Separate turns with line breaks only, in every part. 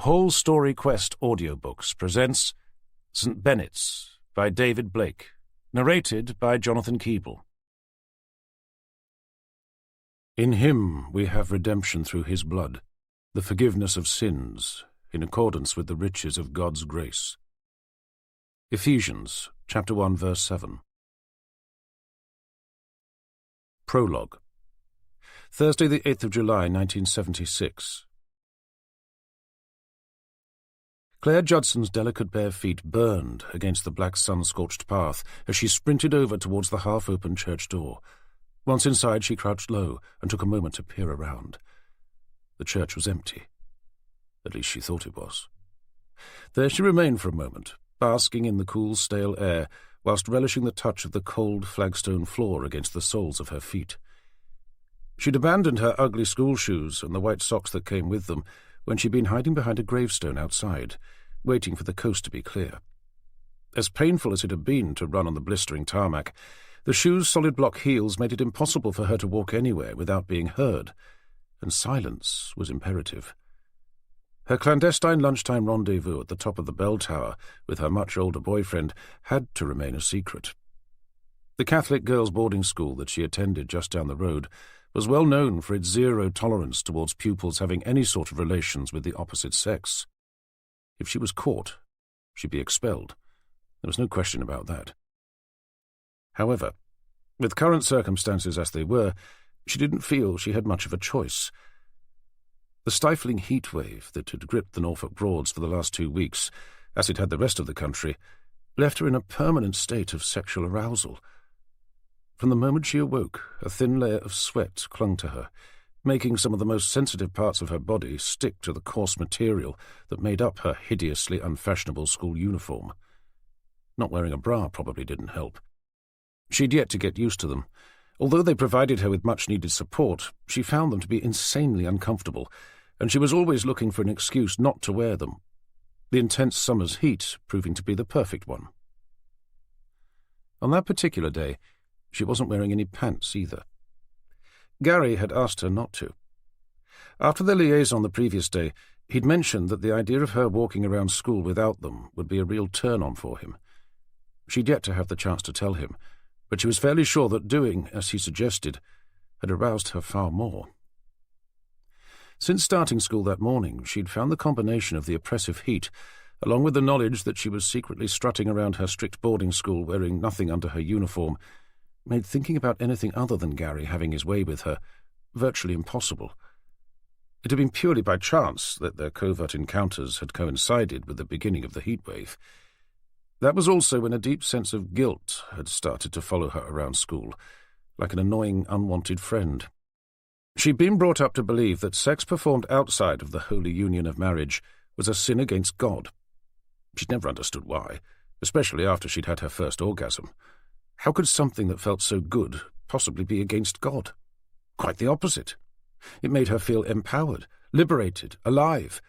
Whole Story Quest Audiobooks presents St Benet by David Blake, narrated by Jonathan Keeble. In him we have redemption through his blood, the forgiveness of sins, in accordance with the riches of God's grace. Ephesians, chapter 1, verse 7. Prologue. Thursday, the 8th of July, 1976. Claire Judson's delicate bare feet burned against the black sun-scorched path as she sprinted over towards the half-open church door. Once inside, she crouched low and took a moment to peer around. The church was empty. At least she thought it was. There she remained for a moment, basking in the cool, stale air, whilst relishing the touch of the cold flagstone floor against the soles of her feet. She'd abandoned her ugly school shoes and the white socks that came with them when she'd been hiding behind a gravestone outside, waiting for the coast to be clear. As painful as it had been to run on the blistering tarmac, the shoes' solid block heels made it impossible for her to walk anywhere without being heard, and silence was imperative. Her clandestine lunchtime rendezvous at the top of the bell tower with her much older boyfriend had to remain a secret. The Catholic girls' boarding school that she attended just down the road was well known for its zero tolerance towards pupils having any sort of relations with the opposite sex. If she was caught, she'd be expelled. There was no question about that. However, with current circumstances as they were, she didn't feel she had much of a choice. The stifling heat wave that had gripped the Norfolk Broads for the last 2 weeks, as it had the rest of the country, left her in a permanent state of sexual arousal. From the moment she awoke, a thin layer of sweat clung to her, making some of the most sensitive parts of her body stick to the coarse material that made up her hideously unfashionable school uniform. Not wearing a bra probably didn't help. She'd yet to get used to them. Although they provided her with much-needed support, she found them to be insanely uncomfortable, and she was always looking for an excuse not to wear them, the intense summer's heat proving to be the perfect one. On that particular day, she wasn't wearing any pants either. Gary had asked her not to. After their liaison the previous day, he'd mentioned that the idea of her walking around school without them would be a real turn-on for him. She'd yet to have the chance to tell him, but she was fairly sure that doing as he suggested had aroused her far more. Since starting school that morning, she'd found the combination of the oppressive heat, along with the knowledge that she was secretly strutting around her strict boarding school wearing nothing under her uniform, made thinking about anything other than Gary having his way with her virtually impossible. It had been purely by chance that their covert encounters had coincided with the beginning of the heatwave. That was also when a deep sense of guilt had started to follow her around school, like an annoying, unwanted friend. She'd been brought up to believe that sex performed outside of the holy union of marriage was a sin against God. She'd never understood why, especially after she'd had her first orgasm. How could something that felt so good possibly be against God? Quite the opposite. It made her feel empowered, liberated, alive.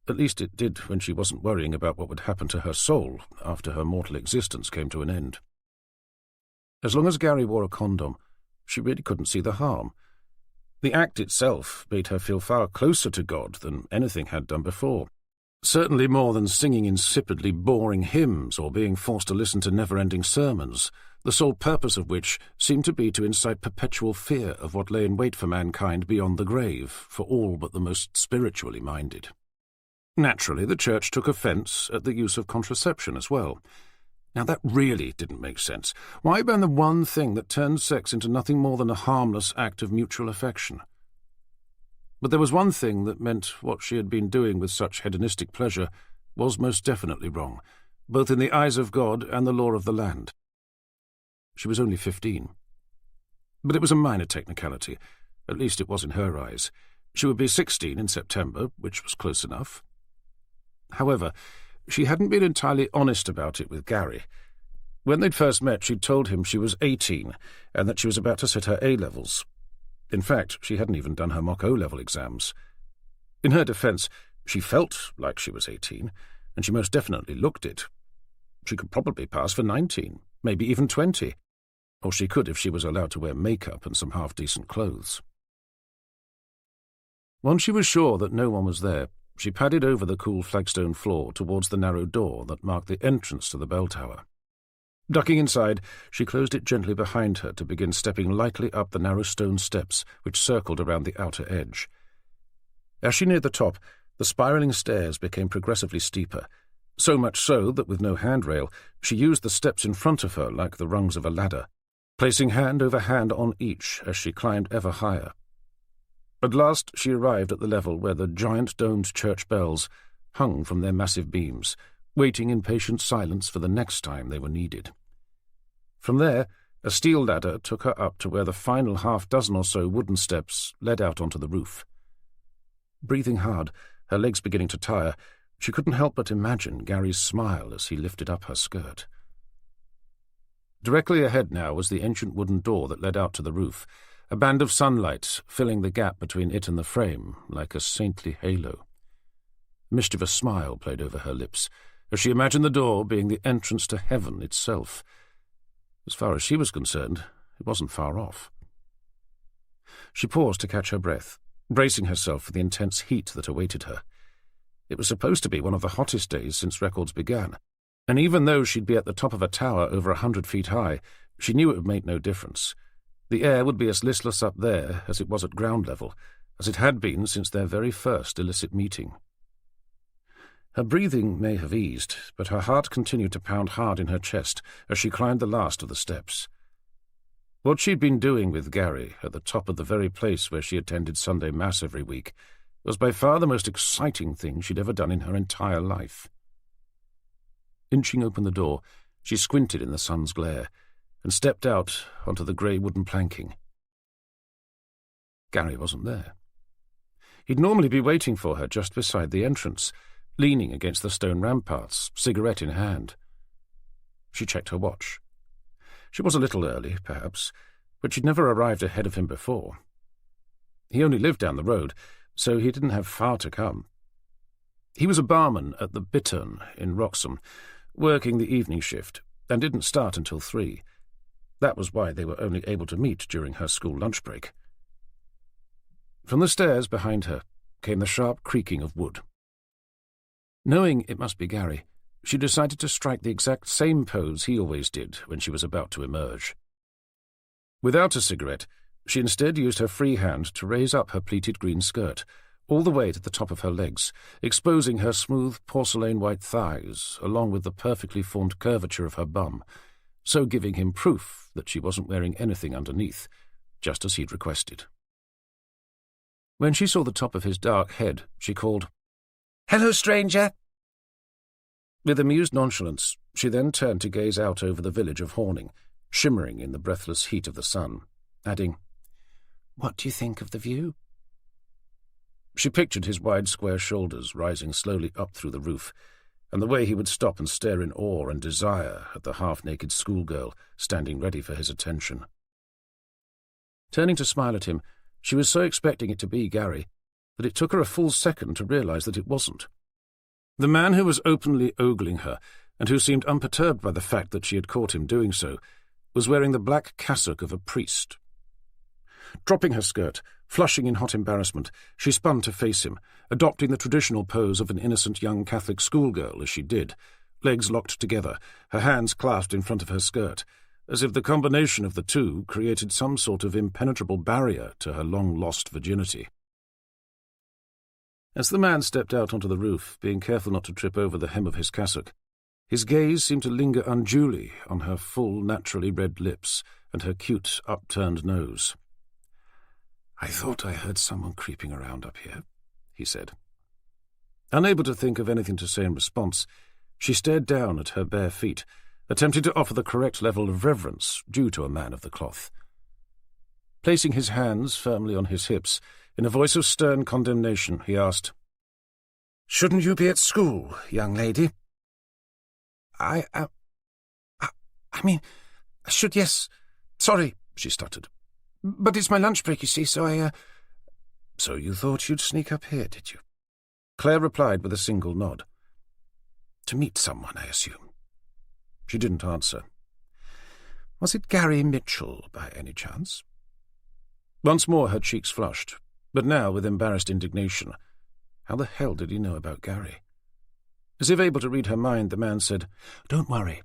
At least it did when she wasn't worrying about what would happen to her soul after her mortal existence came to an end. As long as Gary wore a condom, she really couldn't see the harm. The act itself made her feel far closer to God than anything had done before. Certainly more than singing insipidly boring hymns or being forced to listen to never-ending sermons, the sole purpose of which seemed to be to incite perpetual fear of what lay in wait for mankind beyond the grave, for all but the most spiritually minded. Naturally, the church took offence at the use of contraception as well. Now that really didn't make sense. Why ban the one thing that turned sex into nothing more than a harmless act of mutual affection? But there was one thing that meant what she had been doing with such hedonistic pleasure was most definitely wrong, both in the eyes of God and the law of the land. She was only 15. But it was a minor technicality, at least it was in her eyes. She would be 16 in September, which was close enough. However, she hadn't been entirely honest about it with Gary. When they'd first met, she'd told him she was 18 and that she was about to sit her A-levels. In fact, she hadn't even done her mock O-level exams. In her defence, she felt like she was 18, and she most definitely looked it. She could probably pass for 19, maybe even 20, or she could if she was allowed to wear makeup and some half-decent clothes. Once she was sure that no one was there, she padded over the cool flagstone floor towards the narrow door that marked the entrance to the bell tower. Ducking inside, she closed it gently behind her to begin stepping lightly up the narrow stone steps which circled around the outer edge. As she neared the top, the spiralling stairs became progressively steeper, so much so that with no handrail, she used the steps in front of her like the rungs of a ladder, placing hand over hand on each as she climbed ever higher. At last she arrived at the level where the giant domed church bells hung from their massive beams, waiting in patient silence for the next time they were needed. From there, a steel ladder took her up to where the final half-dozen or so wooden steps led out onto the roof. Breathing hard, her legs beginning to tire, she couldn't help but imagine Gary's smile as he lifted up her skirt. Directly ahead now was the ancient wooden door that led out to the roof, a band of sunlight filling the gap between it and the frame like a saintly halo. A mischievous smile played over her lips as she imagined the door being the entrance to heaven itself. As far as she was concerned, it wasn't far off. She paused to catch her breath, bracing herself for the intense heat that awaited her. It was supposed to be one of the hottest days since records began, and even though she'd be at the top of a tower over 100 feet high, she knew it would make no difference. The air would be as listless up there as it was at ground level, as it had been since their very first illicit meeting. Her breathing may have eased, but her heart continued to pound hard in her chest as she climbed the last of the steps. What she'd been doing with Gary at the top of the very place where she attended Sunday Mass every week was by far the most exciting thing she'd ever done in her entire life. Inching open the door, she squinted in the sun's glare and stepped out onto the grey wooden planking. Gary wasn't there. He'd normally be waiting for her just beside the entrance, leaning against the stone ramparts, cigarette in hand. She checked her watch. She was a little early, perhaps, but she'd never arrived ahead of him before. He only lived down the road, so he didn't have far to come. He was a barman at the Bittern in Wroxham, working the evening shift, and didn't start until 3. That was why they were only able to meet during her school lunch break. From the stairs behind her came the sharp creaking of wood. Knowing it must be Gary, she decided to strike the exact same pose he always did when she was about to emerge. Without a cigarette, she instead used her free hand to raise up her pleated green skirt, all the way to the top of her legs, exposing her smooth porcelain-white thighs, along with the perfectly formed curvature of her bum, so giving him proof that she wasn't wearing anything underneath, just as he'd requested. When she saw the top of his dark head, she called, "Hello, stranger!" With amused nonchalance, she then turned to gaze out over the village of Horning, shimmering in the breathless heat of the sun, adding, "What do you think of the view?" She pictured his wide square shoulders rising slowly up through the roof, and the way he would stop and stare in awe and desire at the half-naked schoolgirl standing ready for his attention. Turning to smile at him, she was so expecting it to be Gary that it took her a full second to realize that it wasn't. The man who was openly ogling her, and who seemed unperturbed by the fact that she had caught him doing so, was wearing the black cassock of a priest. Dropping her skirt, flushing in hot embarrassment, she spun to face him, adopting the traditional pose of an innocent young Catholic schoolgirl as she did, legs locked together, her hands clasped in front of her skirt, as if the combination of the two created some sort of impenetrable barrier to her long-lost virginity. As the man stepped out onto the roof, being careful not to trip over the hem of his cassock, his gaze seemed to linger unduly on her full, naturally red lips and her cute, upturned nose. "I thought I heard someone creeping around up here," he said. Unable to think of anything to say in response, she stared down at her bare feet, attempting to offer the correct level of reverence due to a man of the cloth. Placing his hands firmly on his hips, in a voice of stern condemnation, he asked, "Shouldn't you be at school, young lady?" I mean, I should, yes. Sorry," she stuttered. "But it's my lunch break, you see, so I, So you thought you'd sneak up here, did you?" Claire replied with a single nod. "To meet someone, I assume." She didn't answer. "Was it Gary Mitchell, by any chance?" Once more her cheeks flushed, but now with embarrassed indignation. How the hell did he know about Gary? As if able to read her mind, the man said, "Don't worry.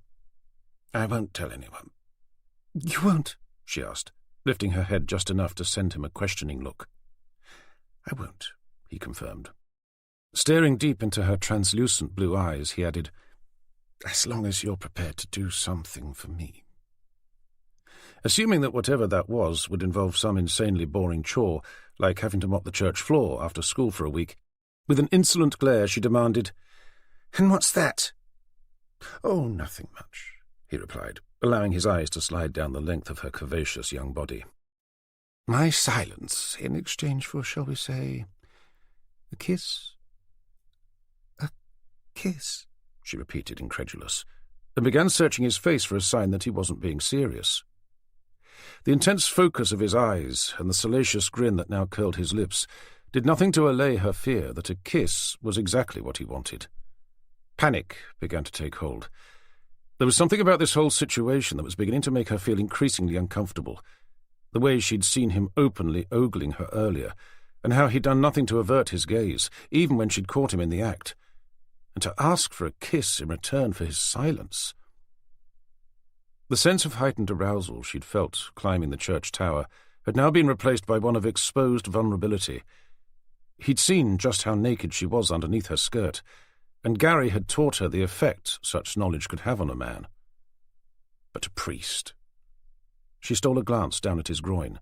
I won't tell anyone." "You won't?" she asked, lifting her head just enough to send him a questioning look. "I won't," he confirmed. Staring deep into her translucent blue eyes, he added, "As long as you're prepared to do something for me." Assuming that whatever that was would involve some insanely boring chore, like having to mop the church floor after school for a week, with an insolent glare she demanded, "And what's that?" "Oh, nothing much," he replied, allowing his eyes to slide down the length of her curvaceous young body. "My silence in exchange for, shall we say, a kiss?" "A kiss?" she repeated, incredulous, and began searching his face for a sign that he wasn't being serious. The intense focus of his eyes and the salacious grin that now curled his lips did nothing to allay her fear that a kiss was exactly what he wanted. Panic began to take hold. There was something about this whole situation that was beginning to make her feel increasingly uncomfortable. The way she'd seen him openly ogling her earlier, and how he'd done nothing to avert his gaze, even when she'd caught him in the act. And to ask for a kiss in return for his silence. The sense of heightened arousal she'd felt climbing the church tower had now been replaced by one of exposed vulnerability. He'd seen just how naked she was underneath her skirt, and Gary had taught her the effect such knowledge could have on a man. But a priest. She stole a glance down at his groin.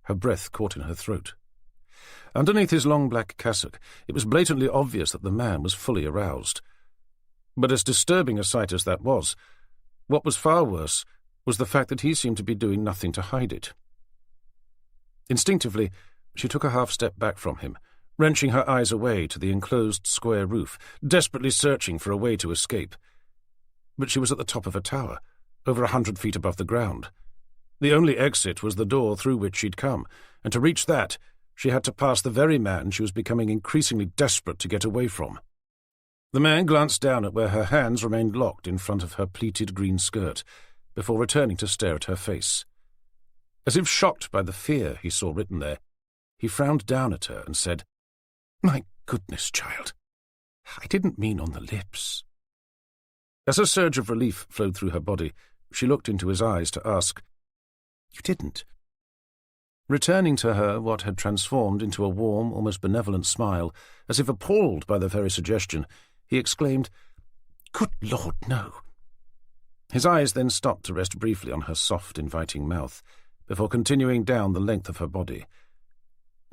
Her breath caught in her throat. Underneath his long black cassock, it was blatantly obvious that the man was fully aroused. But as disturbing a sight as that was, what was far worse was the fact that he seemed to be doing nothing to hide it. Instinctively, she took a half-step back from him, wrenching her eyes away to the enclosed square roof, desperately searching for a way to escape. But she was at the top of a tower, over 100 feet above the ground. The only exit was the door through which she'd come, and to reach that, she had to pass the very man she was becoming increasingly desperate to get away from. The man glanced down at where her hands remained locked in front of her pleated green skirt, before returning to stare at her face. As if shocked by the fear he saw written there, he frowned down at her and said, "My goodness, child, I didn't mean on the lips." As a surge of relief flowed through her body, she looked into his eyes to ask, "You didn't?" Returning to her what had transformed into a warm, almost benevolent smile, as if appalled by the very suggestion, he exclaimed, "Good Lord, no." His eyes then stopped to rest briefly on her soft, inviting mouth, before continuing down the length of her body.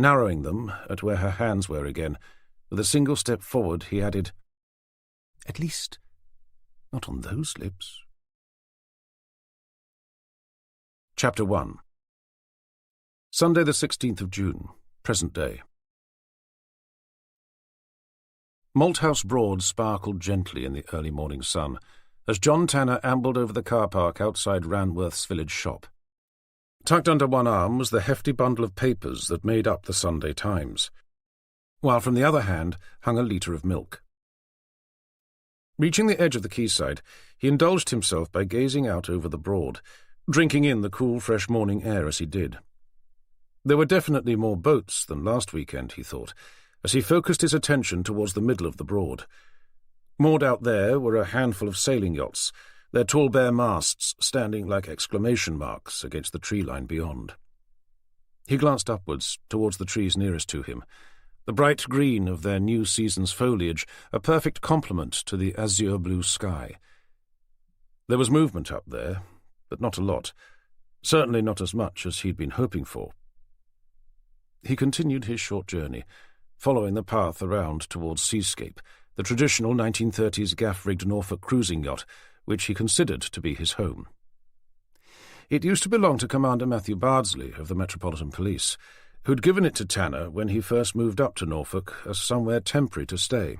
Narrowing them at where her hands were again, with a single step forward, he added, "At least, not on those lips." Chapter 1. Sunday the 16th of June, present day. Malthouse Broad sparkled gently in the early morning sun, as John Tanner ambled over the car park outside Ranworth's village shop. Tucked under one arm was the hefty bundle of papers that made up the Sunday Times, while from the other hand hung a litre of milk. Reaching the edge of the quayside, he indulged himself by gazing out over the Broad, drinking in the cool, fresh morning air as he did. There were definitely more boats than last weekend, he thought, as he focused his attention towards the middle of the Broad. Moored out there were a handful of sailing yachts, their tall bare masts standing like exclamation marks against the tree line beyond. He glanced upwards, towards the trees nearest to him, the bright green of their new season's foliage a perfect complement to the azure-blue sky. There was movement up there, but not a lot, certainly not as much as he'd been hoping for. He continued his short journey, following the path around towards Seascape, the traditional 1930s gaff-rigged Norfolk cruising yacht, which he considered to be his home. It used to belong to Commander Matthew Bardsley of the Metropolitan Police, who'd given it to Tanner when he first moved up to Norfolk as somewhere temporary to stay.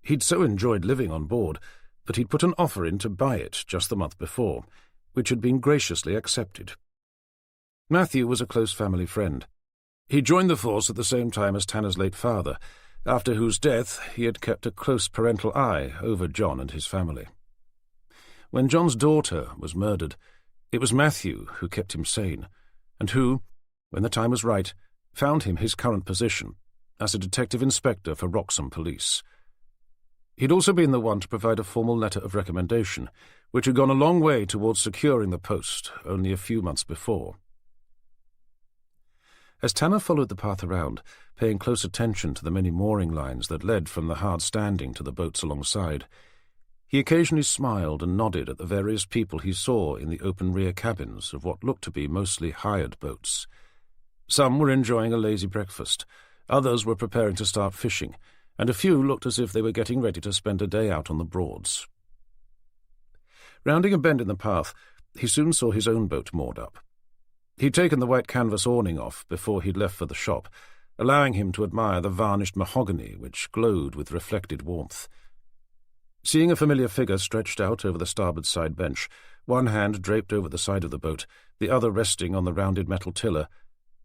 He'd so enjoyed living on board that he'd put an offer in to buy it just the month before, which had been graciously accepted. Matthew was a close family friend. He joined the force at the same time as Tanner's late father, after whose death he had kept a close parental eye over John and his family. When John's daughter was murdered, it was Matthew who kept him sane, and who, when the time was right, found him his current position, as a detective inspector for Wroxham Police. He'd also been the one to provide a formal letter of recommendation, which had gone a long way towards securing the post only a few months before. As Tanner followed the path around, paying close attention to the many mooring lines that led from the hard standing to the boats alongside, he occasionally smiled and nodded at the various people he saw in the open rear cabins of what looked to be mostly hired boats. Some were enjoying a lazy breakfast, others were preparing to start fishing, and a few looked as if they were getting ready to spend a day out on the Broads. Rounding a bend in the path, he soon saw his own boat moored up. He'd taken the white canvas awning off before he'd left for the shop, allowing him to admire the varnished mahogany which glowed with reflected warmth. Seeing a familiar figure stretched out over the starboard side bench, one hand draped over the side of the boat, the other resting on the rounded metal tiller,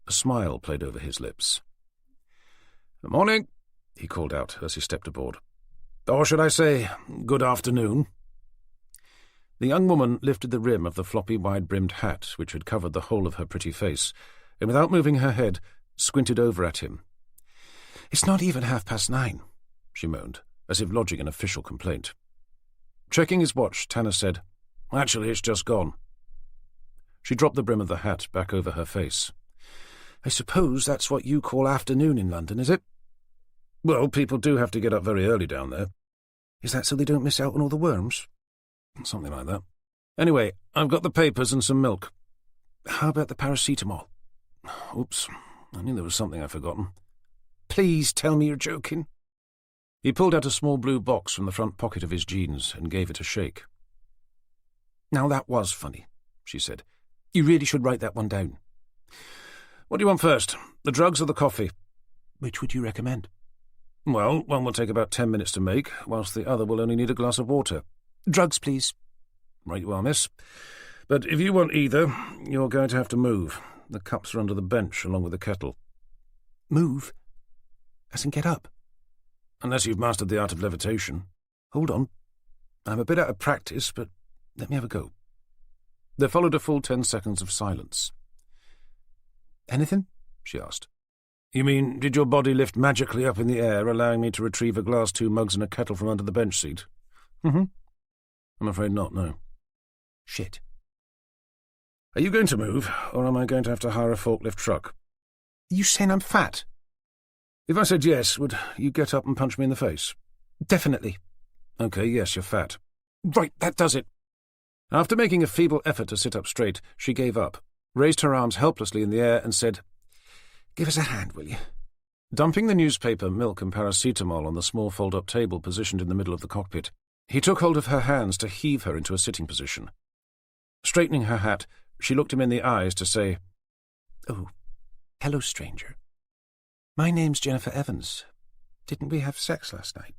a smile played over his lips. "Morning," he called out as he stepped aboard. "Or should I say, good afternoon?" The young woman lifted the rim of the floppy, wide-brimmed hat which had covered the whole of her pretty face, and without moving her head, squinted over at him. "It's not even 9:30, she moaned, as if lodging an official complaint. Checking his watch, Tanner said, "Actually, it's just gone." She dropped the brim of the hat back over her face. "I suppose that's what you call afternoon in London, is it?" "Well, people do have to get up very early down there." "Is that so they don't miss out on all the worms?" "Something like that. Anyway, I've got the papers and some milk." "How about the paracetamol?" "Oops, I knew there was something I'd forgotten." "Please tell me you're joking." He pulled out a small blue box from the front pocket of his jeans and gave it a shake. "Now that was funny," she said. "You really should write that one down." "What do you want first, the drugs or the coffee?" "Which would you recommend?" "Well, one will take about 10 minutes to make, whilst the other will only need a glass of water." "Drugs, please." "Right you are, miss. But if you want either, you're going to have to move. The cups are under the bench, along with the kettle." "Move? As in get up?" "Unless you've mastered the art of levitation." "Hold on. I'm a bit out of practice, but let me have a go." There followed a full 10 seconds of silence. "Anything?" she asked. "You mean, did your body lift magically up in the air, allowing me to retrieve a glass, 2 mugs and a kettle from under the bench seat?" "Mm-hmm." "I'm afraid not, no." "Shit." "Are you going to move, or am I going to have to hire a forklift truck?" "Are you saying I'm fat?" "If I said yes, would you get up and punch me in the face?" "Definitely." "Okay, yes, you're fat." "Right, that does it." After making a feeble effort to sit up straight, she gave up, raised her arms helplessly in the air, and said, "Give us a hand, will you?" Dumping the newspaper, milk, and paracetamol on the small fold-up table positioned in the middle of the cockpit, he took hold of her hands to heave her into a sitting position. Straightening her hat, she looked him in the eyes to say, "Oh, hello, stranger. My name's Jennifer Evans. Didn't we have sex last night?"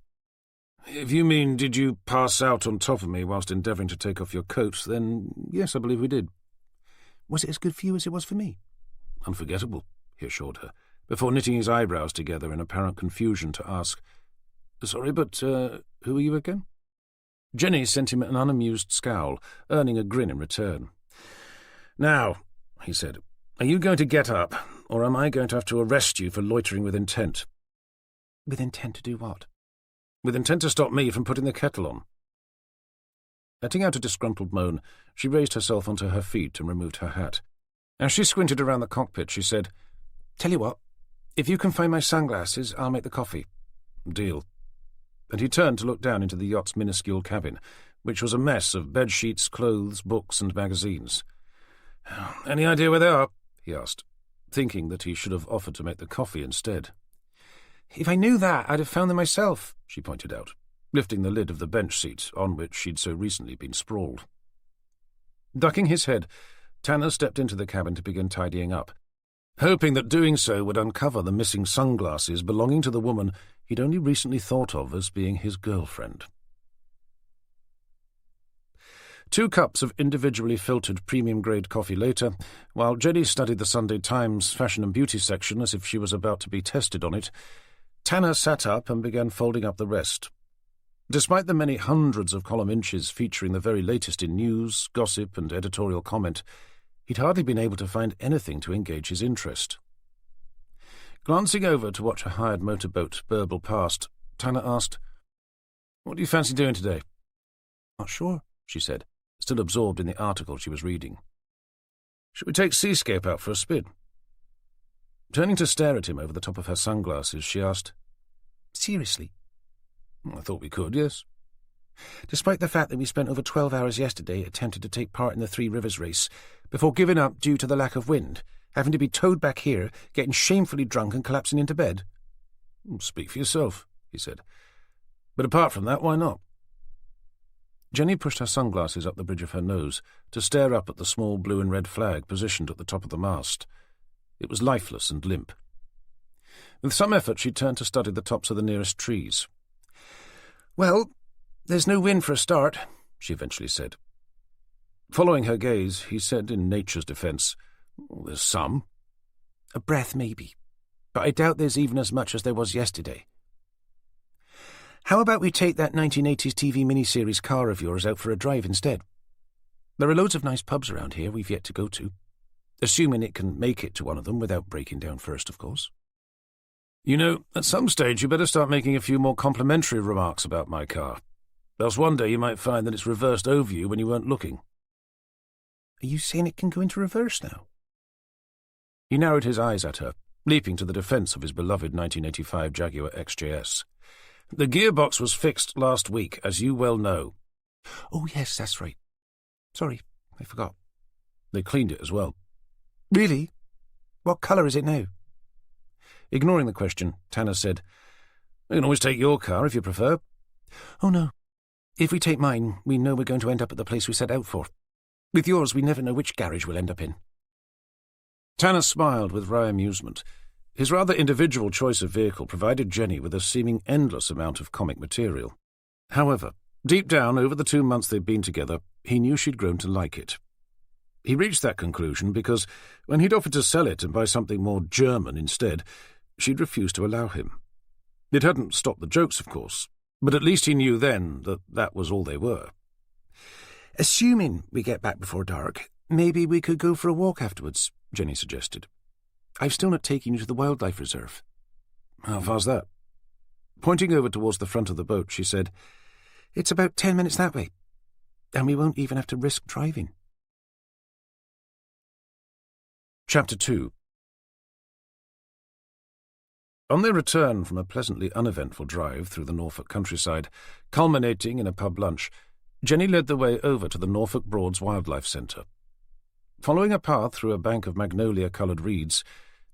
"If you mean, did you pass out on top of me whilst endeavouring to take off your coat, then yes, I believe we did." "Was it as good for you as it was for me?" "Unforgettable," he assured her, before knitting his eyebrows together in apparent confusion to ask, "Sorry, but who are you again?" Jenny sent him an unamused scowl, earning a grin in return. "Now," he said, "are you going to get up, or am I going to have to arrest you for loitering with intent?" "With intent to do what?" "With intent to stop me from putting the kettle on." Letting out a disgruntled moan, she raised herself onto her feet and removed her hat. As she squinted around the cockpit, she said, "Tell you what, if you can find my sunglasses, I'll make the coffee." "Deal." And he turned to look down into the yacht's minuscule cabin, which was a mess of bedsheets, clothes, books, and magazines. "Any idea where they are?" he asked, thinking that he should have offered to make the coffee instead. "If I knew that, I'd have found them myself," she pointed out, lifting the lid of the bench seat on which she'd so recently been sprawled. Ducking his head, Tanner stepped into the cabin to begin tidying up, hoping that doing so would uncover the missing sunglasses belonging to the woman he'd only recently thought of as being his girlfriend. 2 cups of individually filtered premium-grade coffee later, while Jenny studied the Sunday Times fashion and beauty section as if she was about to be tested on it, Tanner sat up and began folding up the rest. Despite the many hundreds of column inches featuring the very latest in news, gossip, and editorial comment, he'd hardly been able to find anything to engage his interest. Glancing over to watch a hired motorboat burble past, Tanner asked, "What do you fancy doing today?" "Not sure," she said, still absorbed in the article she was reading. "Should we take Seascape out for a spin?" Turning to stare at him over the top of her sunglasses, she asked, "Seriously?" "I thought we could, yes." "Despite the fact that we spent over 12 hours yesterday attempting to take part in the Three Rivers race, before giving up due to the lack of wind, having to be towed back here, getting shamefully drunk and collapsing into bed?" "Speak for yourself," he said. "But apart from that, why not?" Jenny pushed her sunglasses up the bridge of her nose to stare up at the small blue and red flag positioned at the top of the mast. It was lifeless and limp. With some effort, she turned to study the tops of the nearest trees. "Well, there's no wind for a start," she eventually said. Following her gaze, he said in nature's defence, "There's some." "A breath, maybe. But I doubt there's even as much as there was yesterday." "How about we take that 1980s TV miniseries car of yours out for a drive instead? There are loads of nice pubs around here we've yet to go to. Assuming it can make it to one of them without breaking down first, of course." "You know, at some stage you better start making a few more complimentary remarks about my car. Else one day you might find that it's reversed over you when you weren't looking." "Are you saying it can go into reverse now?" He narrowed his eyes at her, leaping to the defence of his beloved 1985 Jaguar XJS. "The gearbox was fixed last week, as you well know." "Oh, yes, that's right. Sorry, I forgot." "They cleaned it as well." "Really? What colour is it now?" Ignoring the question, Tanner said, "We can always take your car if you prefer." "Oh, no. If we take mine, we know we're going to end up at the place we set out for. With yours, we never know which garage we'll end up in." Tanner smiled with wry amusement. His rather individual choice of vehicle provided Jenny with a seeming endless amount of comic material. However, deep down, over the 2 months they'd been together, he knew she'd grown to like it. He reached that conclusion because, when he'd offered to sell it and buy something more German instead, she'd refused to allow him. It hadn't stopped the jokes, of course, but at least he knew then that that was all they were. "Assuming we get back before dark, maybe we could go for a walk afterwards," Jenny suggested. "I've still not taken you to the wildlife reserve." "How far's that?" Pointing over towards the front of the boat, she said, "It's about 10 minutes that way, and we won't even have to risk driving." Chapter 2. On their return from a pleasantly uneventful drive through the Norfolk countryside, culminating in a pub lunch, Jenny led the way over to the Norfolk Broads Wildlife Centre. Following a path through a bank of magnolia-coloured reeds,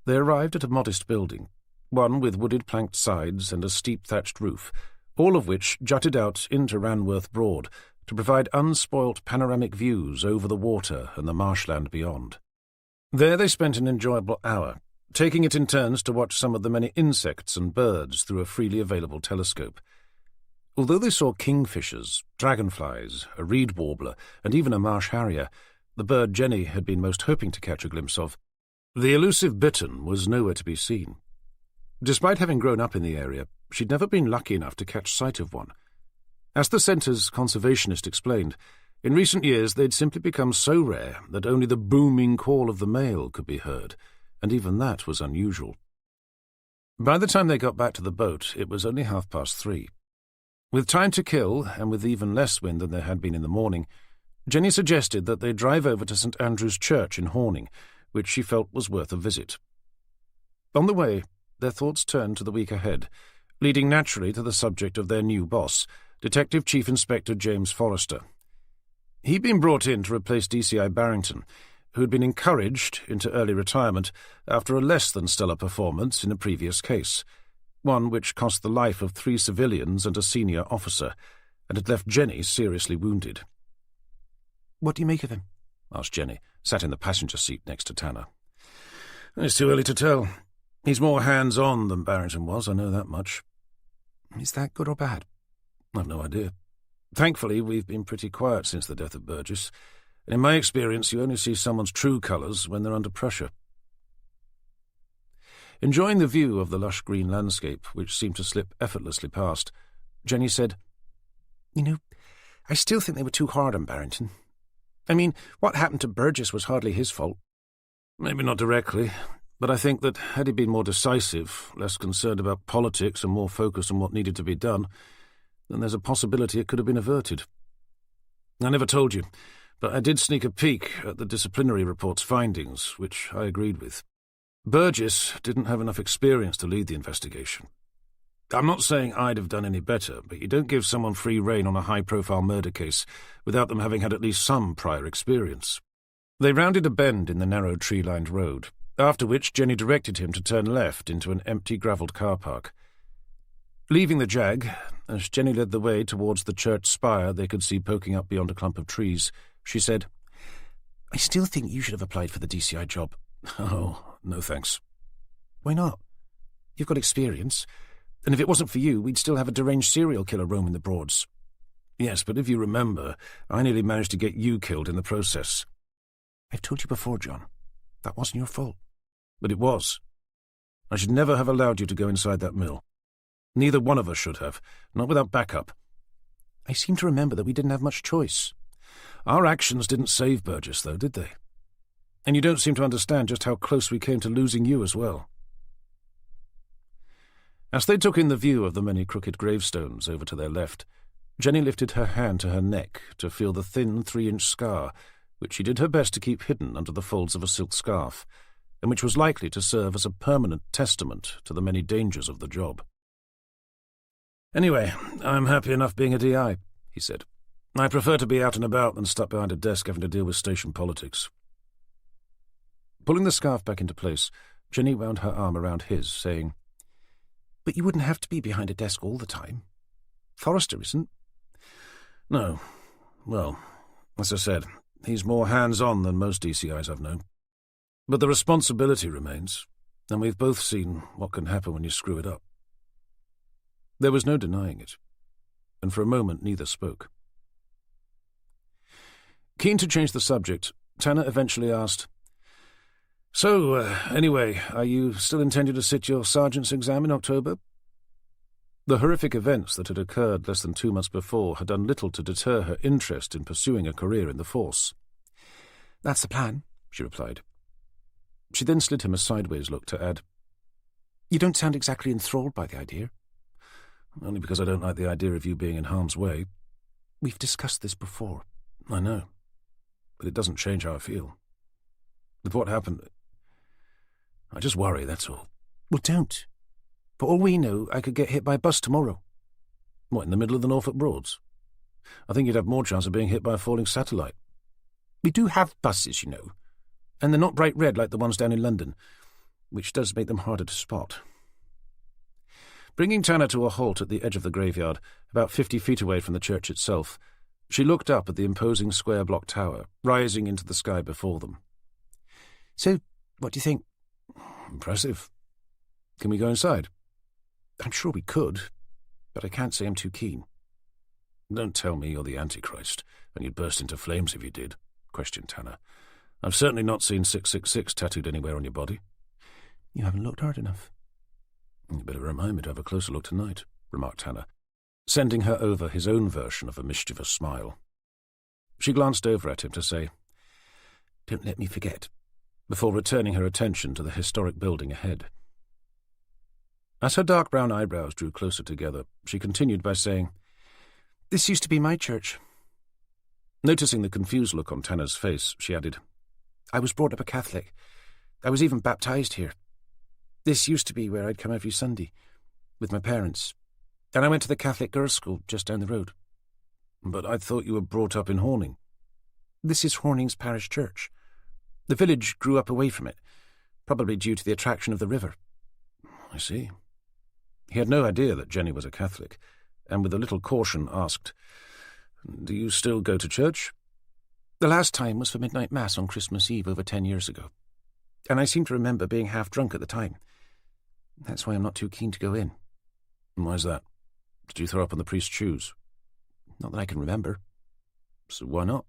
they arrived at a modest building, one with wooded planked sides and a steep thatched roof, all of which jutted out into Ranworth Broad to provide unspoilt panoramic views over the water and the marshland beyond. There they spent an enjoyable hour, taking it in turns to watch some of the many insects and birds through a freely available telescope. Although they saw kingfishers, dragonflies, a reed warbler, and even a marsh harrier, the bird Jenny had been most hoping to catch a glimpse of, the elusive bittern was nowhere to be seen. Despite having grown up in the area, she'd never been lucky enough to catch sight of one. As the centre's conservationist explained, in recent years they'd simply become so rare that only the booming call of the male could be heard, and even that was unusual. By the time they got back to the boat, it was only 3:30. With time to kill, and with even less wind than there had been in the morning, Jenny suggested that they drive over to St Andrew's Church in Horning, which she felt was worth a visit. On the way, their thoughts turned to the week ahead, leading naturally to the subject of their new boss, Detective Chief Inspector James Forrester. He'd been brought in to replace DCI Barrington, who had been encouraged into early retirement after a less than stellar performance in a previous case, one which cost the life of 3 civilians and a senior officer, and had left Jenny seriously wounded. "What do you make of him?" asked Jenny, sat in the passenger seat next to Tanner. "It's too early to tell. He's more hands-on than Barrington was, I know that much." "Is that good or bad?" "I've no idea. Thankfully, we've been pretty quiet since the death of Burgess, and in my experience you only see someone's true colours when they're under pressure." Enjoying the view of the lush green landscape, which seemed to slip effortlessly past, Jenny said, "You know, I still think they were too hard on Barrington. I mean, what happened to Burgess was hardly his fault." "Maybe not directly, But I think that had he been more decisive, less concerned about politics and more focused on what needed to be done, then there's a possibility it could have been averted. I never told you, but I did sneak a peek at the disciplinary report's findings, which I agreed with. Burgess didn't have enough experience to lead the investigation. I'm not saying I'd have done any better, but you don't give someone free rein on a high-profile murder case without them having had at least some prior experience. They rounded a bend in the narrow tree-lined road, after which Jenny directed him to turn left into an empty gravelled car park. Leaving the Jag, as Jenny led the way towards the church spire they could see poking up beyond a clump of trees, she said, "I still think you should have applied for the DCI job." "Oh, no thanks." "Why not? You've got experience, and if it wasn't for you, we'd still have a deranged serial killer roaming the Broads." "Yes, but if you remember, I nearly managed to get you killed in the process." "I've told you before, John. That wasn't your fault." "But it was. I should never have allowed you to go inside that mill. Neither one of us should have, not without backup." "I seem to remember that we didn't have much choice." "Our actions didn't save Burgess, though, did they? And you don't seem to understand just how close we came to losing you as well." As they took in the view of the many crooked gravestones over to their left, Jenny lifted her hand to her neck to feel the thin 3-inch scar, which she did her best to keep hidden under the folds of a silk scarf, and which was likely to serve as a permanent testament to the many dangers of the job. "Anyway, I'm happy enough being a DI," he said. "I prefer to be out and about than stuck behind a desk having to deal with station politics." Pulling the scarf back into place, Jenny wound her arm around his, saying, "But you wouldn't have to be behind a desk all the time. Forrester isn't." "No. Well, as I said, he's more hands-on than most DCIs I've known. But the responsibility remains, and we've both seen what can happen when you screw it up." There was no denying it, and for a moment neither spoke. Keen to change the subject, Tanner eventually asked, "So, anyway, are you still intending to sit your sergeant's exam in October?" The horrific events that had occurred less than 2 months before had done little to deter her interest in pursuing a career in the force. "That's the plan," she replied. She then slid him a sideways look to add, "You don't sound exactly enthralled by the idea." "Only because I don't like the idea of you being in harm's way." "We've discussed this before." "I know, but it doesn't change how I feel. With what happened, I just worry, that's all." "Well, don't. For all we know, I could get hit by a bus tomorrow." "What, in the middle of the Norfolk Broads? I think you'd have more chance of being hit by a falling satellite." "We do have buses, you know, and they're not bright red like the ones down in London, which does make them harder to spot." Bringing Tanner to a halt at the edge of the graveyard, about 50 feet away from the church itself, she looked up at the imposing square block tower, rising into the sky before them. "So, what do you think?" "Impressive. Can we go inside?" "I'm sure we could, but I can't say I'm too keen." "Don't tell me you're the Antichrist, and you'd burst into flames if you did," questioned Tanner. "I've certainly not seen 666 tattooed anywhere on your body." "You haven't looked hard enough." "You better remind me to have a closer look tonight," remarked Tanner, sending her over his own version of a mischievous smile. She glanced over at him to say, "Don't let me forget," before returning her attention to the historic building ahead. As her dark brown eyebrows drew closer together, she continued by saying, "This used to be my church." Noticing the confused look on Tanner's face, she added, "I was brought up a Catholic. I was even baptized here. This used to be where I'd come every Sunday, with my parents, and I went to the Catholic girls' school just down the road." "But I thought you were brought up in Horning." "This is Horning's parish church. The village grew up away from it, probably due to the attraction of the river." "I see." He had no idea that Jenny was a Catholic, and with a little caution asked, "Do you still go to church?" "The last time was for midnight mass on Christmas Eve over 10 years ago, and I seem to remember being half drunk at the time. That's why I'm not too keen to go in." "Why's that? Did you throw up on the priest's shoes?" "Not that I can remember." "So why not?"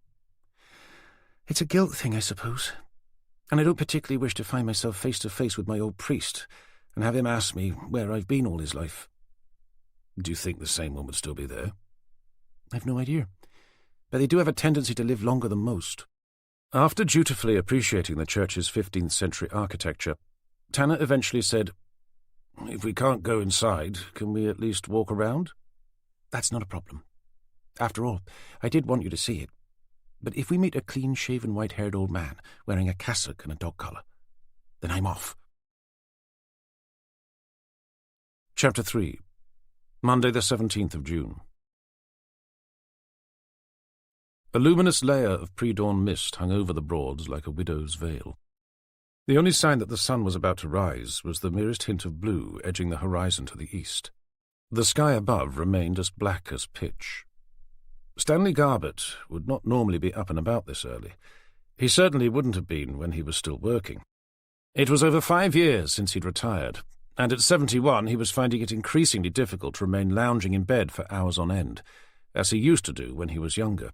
"It's a guilt thing, I suppose, and I don't particularly wish to find myself face to face with my old priest and have him ask me where I've been all his life." "Do you think the same one would still be there?" "I've no idea, but they do have a tendency to live longer than most." After dutifully appreciating the church's 15th-century architecture, Tanner eventually said, "If we can't go inside, can we at least walk around?" "That's not a problem. After all, I did want you to see it. But if we meet a clean-shaven, white-haired old man wearing a cassock and a dog collar, then I'm off." Chapter 3. Monday the 17th of June. A luminous layer of pre-dawn mist hung over the Broads like a widow's veil. The only sign that the sun was about to rise was the merest hint of blue edging the horizon to the east. The sky above remained as black as pitch. Stanley Garbett would not normally be up and about this early. He certainly wouldn't have been when he was still working. It was over 5 years since he'd retired, and at 71 he was finding it increasingly difficult to remain lounging in bed for hours on end, as he used to do when he was younger.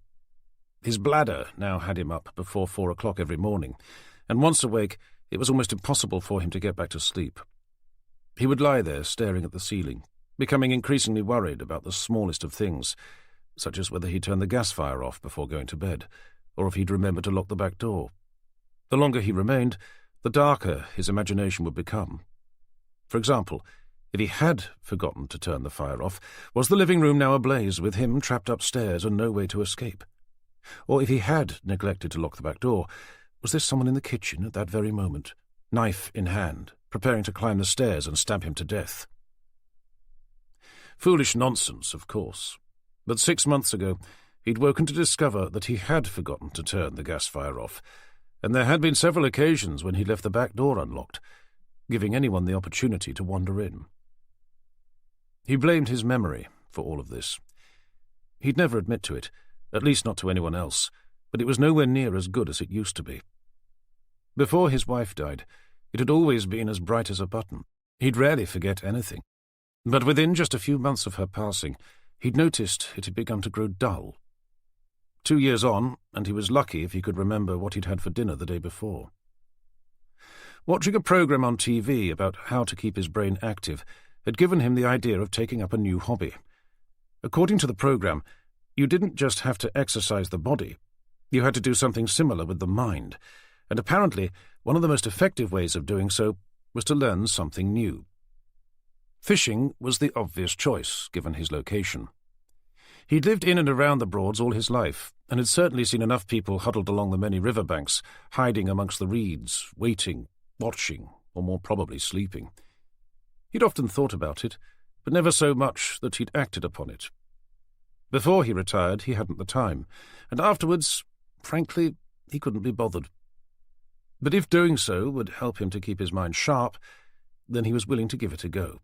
His bladder now had him up before 4 o'clock every morning, and once awake, it was almost impossible for him to get back to sleep. He would lie there staring at the ceiling, becoming increasingly worried about the smallest of things, such as whether he'd turn the gas fire off before going to bed, or if he'd remember to lock the back door. The longer he remained, the darker his imagination would become. For example, if he had forgotten to turn the fire off, was the living room now ablaze with him trapped upstairs and no way to escape? Or if he had neglected to lock the back door, was there someone in the kitchen at that very moment, knife in hand, preparing to climb the stairs and stab him to death? Foolish nonsense, of course. But 6 months ago, he'd woken to discover that he had forgotten to turn the gas fire off, and there had been several occasions when he left the back door unlocked, giving anyone the opportunity to wander in. He blamed his memory for all of this. He'd never admit to it, at least not to anyone else, but it was nowhere near as good as it used to be. Before his wife died, it had always been as bright as a button. He'd rarely forget anything. But within just a few months of her passing, he'd noticed it had begun to grow dull. 2 years on, and he was lucky if he could remember what he'd had for dinner the day before. Watching a program on TV about how to keep his brain active had given him the idea of taking up a new hobby. According to the program, you didn't just have to exercise the body, you had to do something similar with the mind, and apparently one of the most effective ways of doing so was to learn something new. Fishing was the obvious choice, given his location. He'd lived in and around the Broads all his life, and had certainly seen enough people huddled along the many riverbanks, hiding amongst the reeds, waiting, watching, or more probably sleeping. He'd often thought about it, but never so much that he'd acted upon it. Before he retired, he hadn't the time, and afterwards, frankly, he couldn't be bothered. But if doing so would help him to keep his mind sharp, then he was willing to give it a go.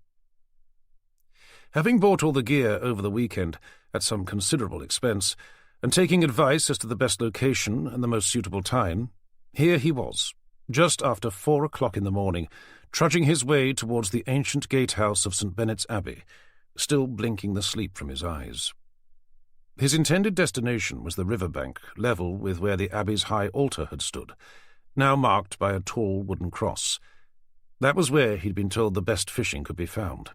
Having bought all the gear over the weekend at some considerable expense, and taking advice as to the best location and the most suitable time, here he was, just after 4 o'clock in the morning, trudging his way towards the ancient gatehouse of St Benet's Abbey, still blinking the sleep from his eyes. His intended destination was the riverbank, level with where the Abbey's high altar had stood, now marked by a tall wooden cross. That was where he'd been told the best fishing could be found.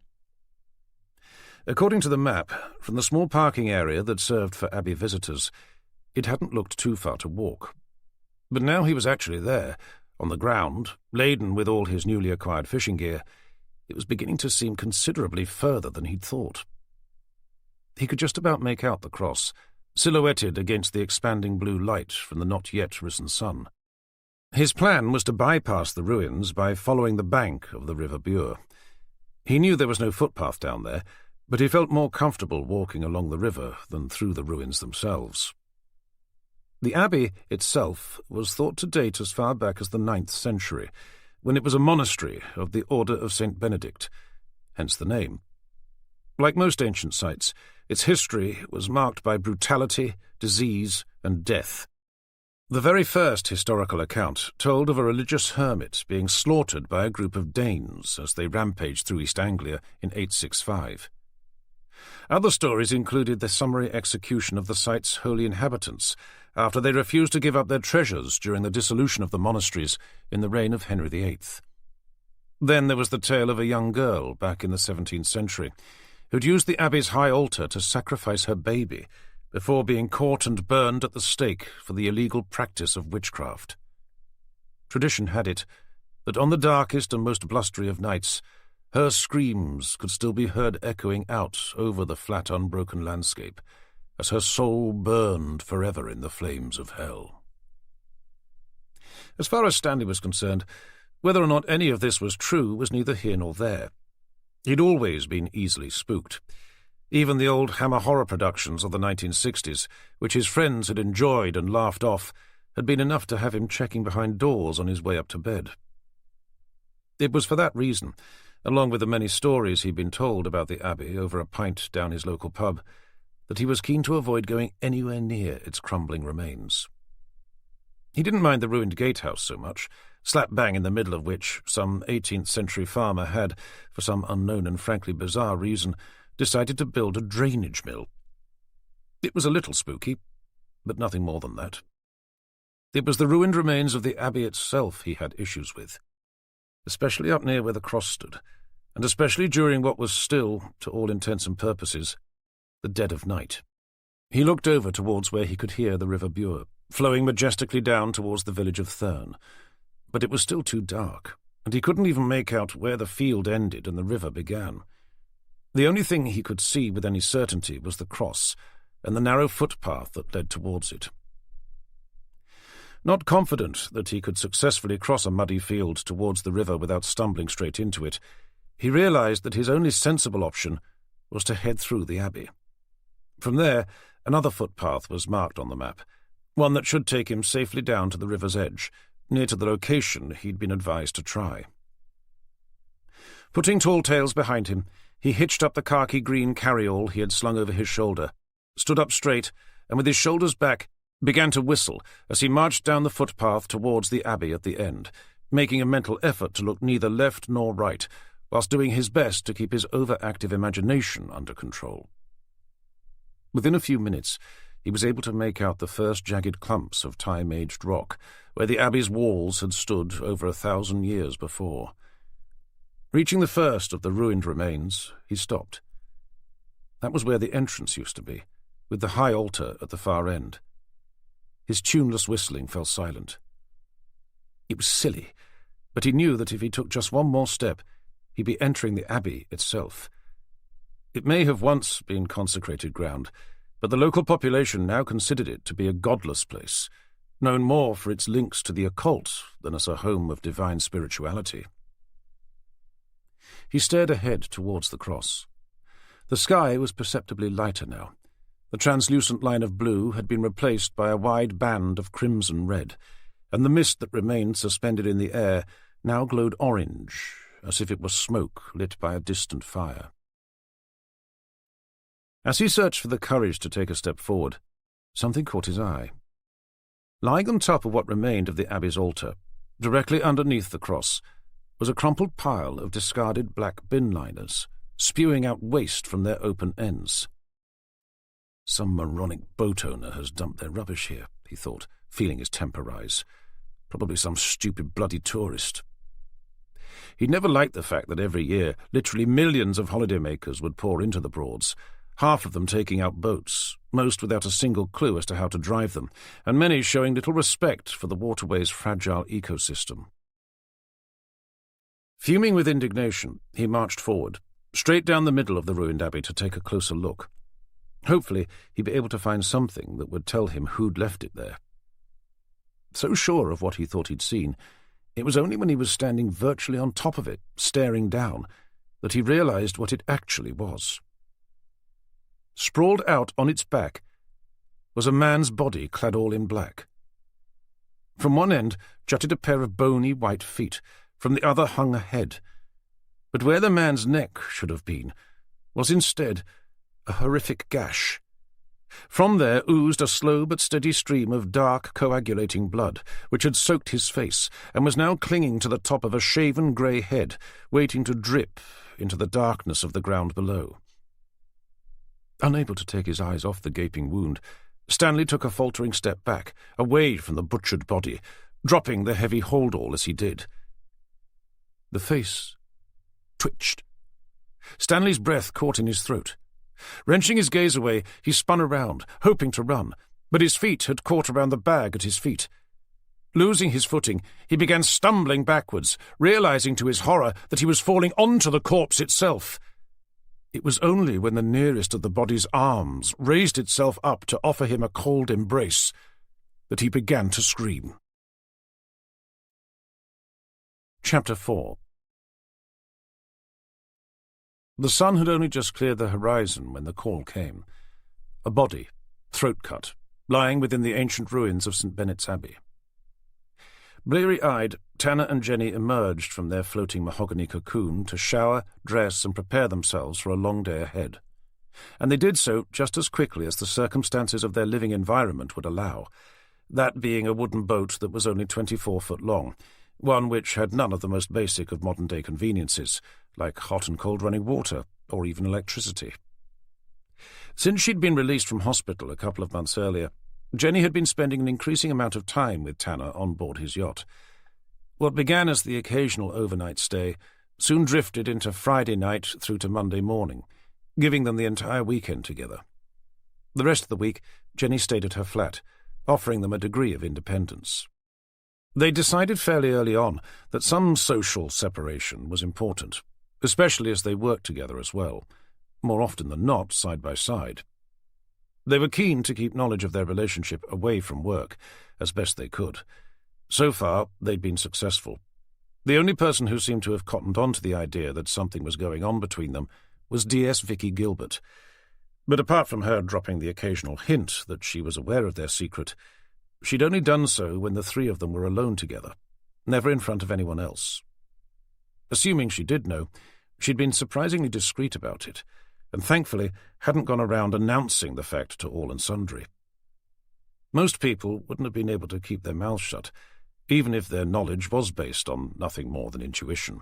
According to the map, from the small parking area that served for Abbey visitors, it hadn't looked too far to walk. But now he was actually there, on the ground, laden with all his newly acquired fishing gear. It was beginning to seem considerably further than he'd thought. He could just about make out the cross, silhouetted against the expanding blue light from the not-yet-risen sun. His plan was to bypass the ruins by following the bank of the River Bure. He knew there was no footpath down there, but he felt more comfortable walking along the river than through the ruins themselves. The abbey itself was thought to date as far back as the 9th century, when it was a monastery of the order of St Benedict, hence the name. Like most ancient sites, its history was marked by brutality, disease, and death. The very first historical account told of a religious hermit being slaughtered by a group of Danes as they rampaged through East Anglia in 865. Other stories included the summary execution of the site's holy inhabitants after they refused to give up their treasures during the dissolution of the monasteries in the reign of Henry VIII. Then there was the tale of a young girl back in the 17th century who'd used the abbey's high altar to sacrifice her baby before being caught and burned at the stake for the illegal practice of witchcraft. Tradition had it that on the darkest and most blustery of nights, her screams could still be heard echoing out over the flat, unbroken landscape, as her soul burned forever in the flames of hell. As far as Stanley was concerned, whether or not any of this was true was neither here nor there. He'd always been easily spooked. Even the old Hammer horror productions of the 1960s, which his friends had enjoyed and laughed off, had been enough to have him checking behind doors on his way up to bed. It was for that reason, along with the many stories he'd been told about the Abbey over a pint down his local pub, that he was keen to avoid going anywhere near its crumbling remains. He didn't mind the ruined gatehouse so much, slap bang in the middle of which some 18th-century farmer had, for some unknown and frankly bizarre reason, decided to build a drainage mill. It was a little spooky, but nothing more than that. It was the ruined remains of the Abbey itself he had issues with, especially up near where the cross stood, and especially during what was still, to all intents and purposes, the dead of night. He looked over towards where he could hear the River Bure, flowing majestically down towards the village of Thurn, but it was still too dark, and he couldn't even make out where the field ended and the river began. The only thing he could see with any certainty was the cross and the narrow footpath that led towards it. Not confident that he could successfully cross a muddy field towards the river without stumbling straight into it, he realized that his only sensible option was to head through the Abbey. From there, another footpath was marked on the map, one that should take him safely down to the river's edge, near to the location he'd been advised to try. Putting Tall Tales behind him, he hitched up the khaki-green carryall he had slung over his shoulder, stood up straight, and with his shoulders back, began to whistle as he marched down the footpath towards the Abbey at the end, making a mental effort to look neither left nor right, whilst doing his best to keep his overactive imagination under control. Within a few minutes, he was able to make out the first jagged clumps of time-aged rock, where the Abbey's walls had stood over 1,000 years before. Reaching the first of the ruined remains, he stopped. That was where the entrance used to be, with the high altar at the far end. His tuneless whistling fell silent. It was silly, but he knew that if he took just one more step, he'd be entering the Abbey itself. It may have once been consecrated ground, but the local population now considered it to be a godless place, known more for its links to the occult than as a home of divine spirituality. He stared ahead towards the cross. The sky was perceptibly lighter now. The translucent line of blue had been replaced by a wide band of crimson-red, and the mist that remained suspended in the air now glowed orange, as if it was smoke lit by a distant fire. As he searched for the courage to take a step forward, something caught his eye. Lying on top of what remained of the Abbey's altar, directly underneath the cross, was a crumpled pile of discarded black bin liners, spewing out waste from their open ends. Some moronic boat owner has dumped their rubbish here, he thought, feeling his temper rise. Probably some stupid bloody tourist. He'd never liked the fact that every year literally millions of holidaymakers would pour into the Broads, half of them taking out boats, most without a single clue as to how to drive them, and many showing little respect for the waterway's fragile ecosystem. Fuming with indignation, he marched forward, straight down the middle of the ruined Abbey to take a closer look. Hopefully, he'd be able to find something that would tell him who'd left it there. So sure of what he thought he'd seen, it was only when he was standing virtually on top of it, staring down, that he realized what it actually was. Sprawled out on its back was a man's body clad all in black. From one end jutted a pair of bony white feet, from the other hung a head. But where the man's neck should have been was instead a horrific gash. From there oozed a slow but steady stream of dark, coagulating blood, which had soaked his face and was now clinging to the top of a shaven grey head, waiting to drip into the darkness of the ground below. Unable to take his eyes off the gaping wound, Stanley took a faltering step back, away from the butchered body, dropping the heavy hold-all as he did. The face twitched. Stanley's breath caught in his throat. Wrenching his gaze away, he spun around, hoping to run, but his feet had caught around the bag at his feet. Losing his footing, he began stumbling backwards, realizing to his horror that he was falling onto the corpse itself. It was only when the nearest of the body's arms raised itself up to offer him a cold embrace that he began to scream. Chapter 4. The sun had only just cleared the horizon when the call came. A body, throat-cut, lying within the ancient ruins of St Benet's Abbey. Bleary-eyed, Tanner and Jenny emerged from their floating mahogany cocoon to shower, dress, and prepare themselves for a long day ahead. And they did so just as quickly as the circumstances of their living environment would allow, that being a wooden boat that was only 24 foot long, one which had none of the most basic of modern-day conveniences, like hot and cold running water, or even electricity. Since she'd been released from hospital a couple of months earlier, Jenny had been spending an increasing amount of time with Tanner on board his yacht. What began as the occasional overnight stay soon drifted into Friday night through to Monday morning, giving them the entire weekend together. The rest of the week, Jenny stayed at her flat, offering them a degree of independence. They decided fairly early on that some social separation was important, especially as they worked together as well, more often than not side by side. They were keen to keep knowledge of their relationship away from work, as best they could. So far, they'd been successful. The only person who seemed to have cottoned on to the idea that something was going on between them was DS Vicky Gilbert. But apart from her dropping the occasional hint that she was aware of their secret, she'd only done so when the three of them were alone together, never in front of anyone else. Assuming she did know, she'd been surprisingly discreet about it, and thankfully hadn't gone around announcing the fact to all and sundry. Most people wouldn't have been able to keep their mouths shut, even if their knowledge was based on nothing more than intuition.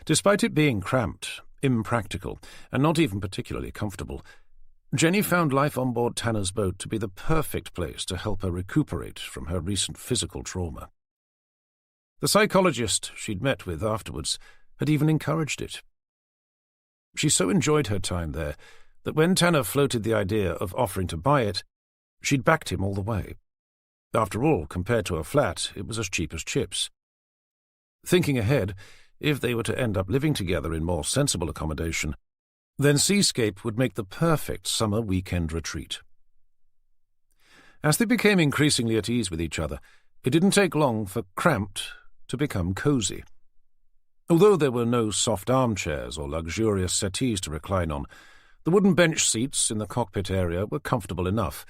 Despite it being cramped, impractical, and not even particularly comfortable, Jenny found life on board Tanner's boat to be the perfect place to help her recuperate from her recent physical trauma. The psychologist she'd met with afterwards had even encouraged it. She so enjoyed her time there that when Tanner floated the idea of offering to buy it, she'd backed him all the way. After all, compared to a flat, it was as cheap as chips. Thinking ahead, if they were to end up living together in more sensible accommodation, then Seascape would make the perfect summer weekend retreat. As they became increasingly at ease with each other, it didn't take long for cramped to become cosy. Although there were no soft armchairs or luxurious settees to recline on, the wooden bench seats in the cockpit area were comfortable enough.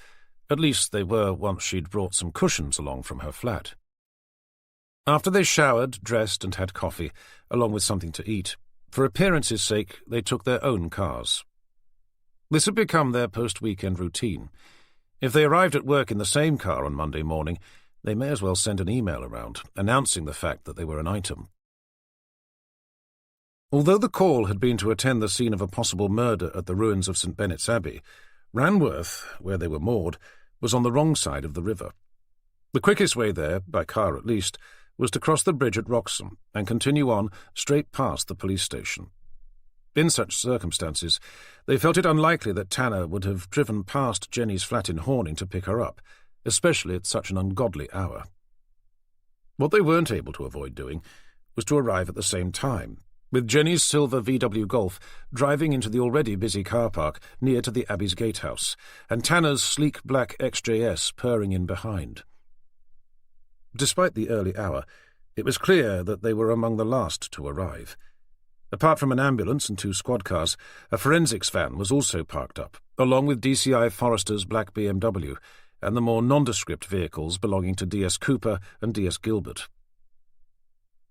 At least they were once she'd brought some cushions along from her flat. After they showered, dressed, and had coffee, along with something to eat, for appearance's sake they took their own cars. This had become their post-weekend routine. If they arrived at work in the same car on Monday morning, they may as well send an email around, announcing the fact that they were an item. Although the call had been to attend the scene of a possible murder at the ruins of St Benet's Abbey, Ranworth, where they were moored, was on the wrong side of the river. The quickest way there, by car at least, was to cross the bridge at Wroxham and continue on straight past the police station. In such circumstances, they felt it unlikely that Tanner would have driven past Jenny's flat in Horning to pick her up, especially at such an ungodly hour. What they weren't able to avoid doing was to arrive at the same time, with Jenny's silver VW Golf driving into the already busy car park near to the Abbey's gatehouse, and Tanner's sleek black XJS purring in behind. Despite the early hour, it was clear that they were among the last to arrive. Apart from an ambulance and 2 squad cars, a forensics van was also parked up, along with DCI Forrester's black BMW and the more nondescript vehicles belonging to DS Cooper and DS Gilbert.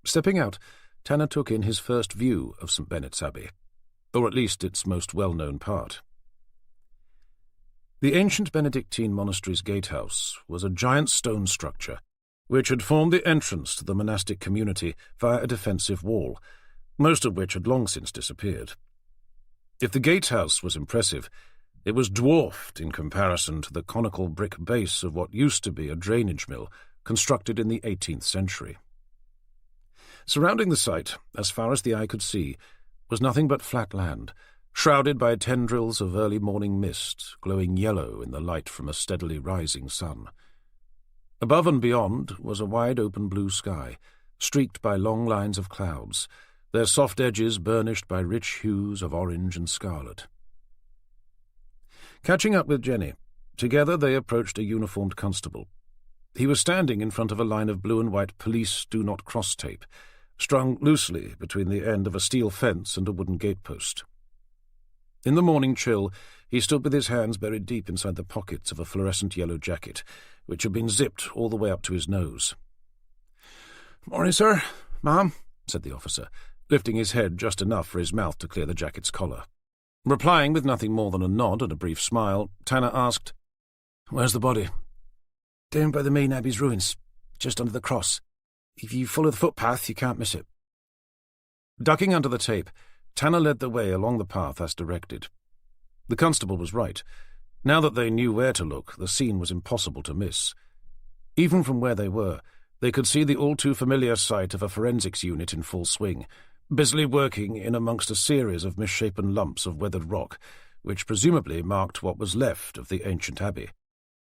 Stepping out, Tanner took in his first view of St Benet's Abbey, or at least its most well-known part. The ancient Benedictine monastery's gatehouse was a giant stone structure which had formed the entrance to the monastic community via a defensive wall, most of which had long since disappeared. If the gatehouse was impressive, it was dwarfed in comparison to the conical brick base of what used to be a drainage mill constructed in the 18th century. Surrounding the site, as far as the eye could see, was nothing but flat land, shrouded by tendrils of early morning mist, glowing yellow in the light from a steadily rising sun. Above and beyond was a wide-open blue sky, streaked by long lines of clouds, their soft edges burnished by rich hues of orange and scarlet. Catching up with Jenny, together they approached a uniformed constable. He was standing in front of a line of blue and white police do-not-cross tape, strung loosely between the end of a steel fence and a wooden gatepost. In the morning chill, he stood with his hands buried deep inside the pockets of a fluorescent yellow jacket, which had been zipped all the way up to his nose. "Morning, sir. Ma'am," said the officer, lifting his head just enough for his mouth to clear the jacket's collar. Replying with nothing more than a nod and a brief smile, Tanner asked, "Where's the body?" "Down by the main abbey's ruins, just under the cross. If you follow the footpath, you can't miss it." Ducking under the tape, Tanner led the way along the path as directed. The constable was right. Now that they knew where to look, the scene was impossible to miss. Even from where they were, they could see the all-too-familiar sight of a forensics unit in full swing, busily working in amongst a series of misshapen lumps of weathered rock, which presumably marked what was left of the ancient abbey,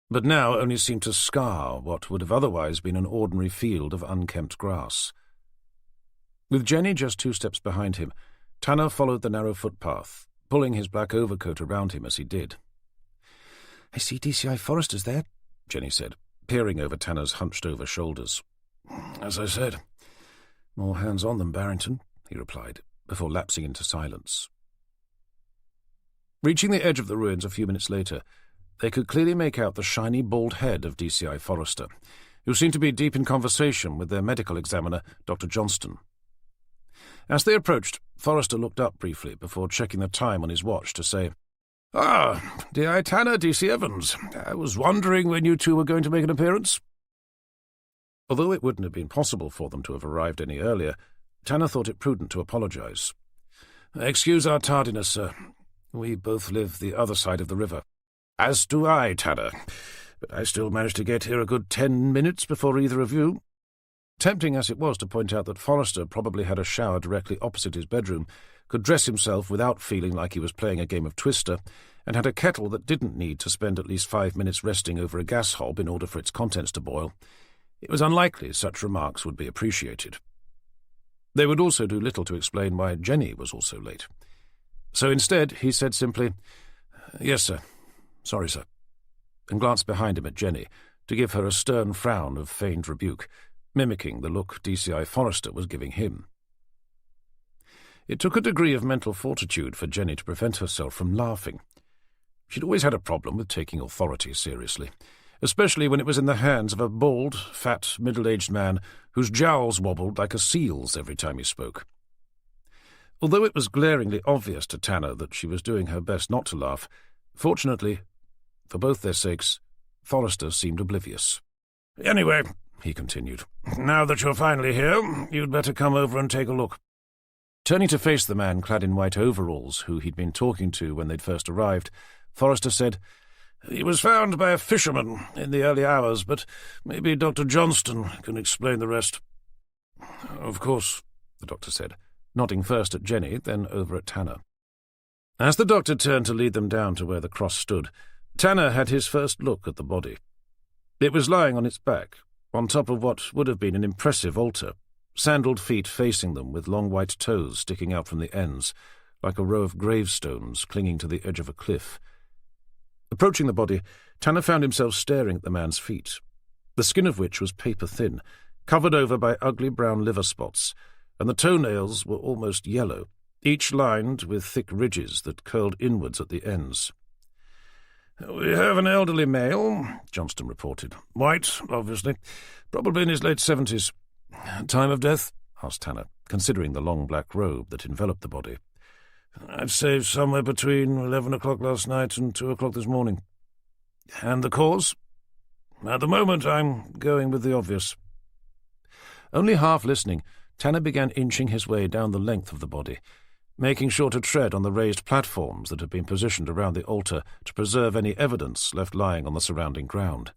but now only seemed to scar what would have otherwise been an ordinary field of unkempt grass. With Jenny just 2 steps behind him, Tanner followed the narrow footpath, pulling his black overcoat around him as he did. "I see DCI Foresters there," Jenny said, peering over Tanner's hunched-over shoulders. "As I said, more hands on than Barrington," he replied, before lapsing into silence. Reaching the edge of the ruins a few minutes later, they could clearly make out the shiny bald head of DCI Forrester, who seemed to be deep in conversation with their medical examiner, Dr. Johnston. As they approached, Forrester looked up briefly before checking the time on his watch to say, "Ah, D.I. Tanner, D.C. Evans. I was wondering when you two were going to make an appearance." Although it wouldn't have been possible for them to have arrived any earlier, Tanner thought it prudent to apologize. "Excuse our tardiness, sir. We both live the other side of the river." "As do I, Tanner. But I still managed to get here a good 10 minutes before either of you." Tempting as it was to point out that Forrester probably had a shower directly opposite his bedroom, could dress himself without feeling like he was playing a game of Twister, and had a kettle that didn't need to spend at least 5 minutes resting over a gas hob in order for its contents to boil, it was unlikely such remarks would be appreciated. They would also do little to explain why Jenny was also late. So instead he said simply, "Yes, sir. Sorry, sir," and glanced behind him at Jenny to give her a stern frown of feigned rebuke, mimicking the look DCI Forrester was giving him. It took a degree of mental fortitude for Jenny to prevent herself from laughing. She'd always had a problem with taking authority seriously, especially when it was in the hands of a bald, fat, middle-aged man whose jowls wobbled like a seal's every time he spoke. Although it was glaringly obvious to Tanner that she was doing her best not to laugh, fortunately, for both their sakes, Forrester seemed oblivious. "Anyway," he continued, "now that you're finally here, you'd better come over and take a look." Turning to face the man clad in white overalls who he'd been talking to when they'd first arrived, Forrester said, "He was found by a fisherman in the early hours, but maybe Dr. Johnston can explain the rest." "Of course," the doctor said, nodding first at Jenny, then over at Tanner. As the doctor turned to lead them down to where the cross stood, Tanner had his first look at the body. It was lying on its back, on top of what would have been an impressive altar, sandalled feet facing them with long white toes sticking out from the ends, like a row of gravestones clinging to the edge of a cliff. Approaching the body, Tanner found himself staring at the man's feet, the skin of which was paper-thin, covered over by ugly brown liver spots, and the toenails were almost yellow, each lined with thick ridges that curled inwards at the ends. "We have an elderly male," Johnston reported. "White, obviously. Probably in his late 70s. "Time of death?" asked Tanner, considering the long black robe that enveloped the body. "I'd say somewhere between 11 o'clock last night and 2 o'clock this morning." "And the cause?" "At the moment, I'm going with the obvious." Only half listening, Tanner began inching his way down the length of the body, making sure to tread on the raised platforms that had been positioned around the altar to preserve any evidence left lying on the surrounding ground.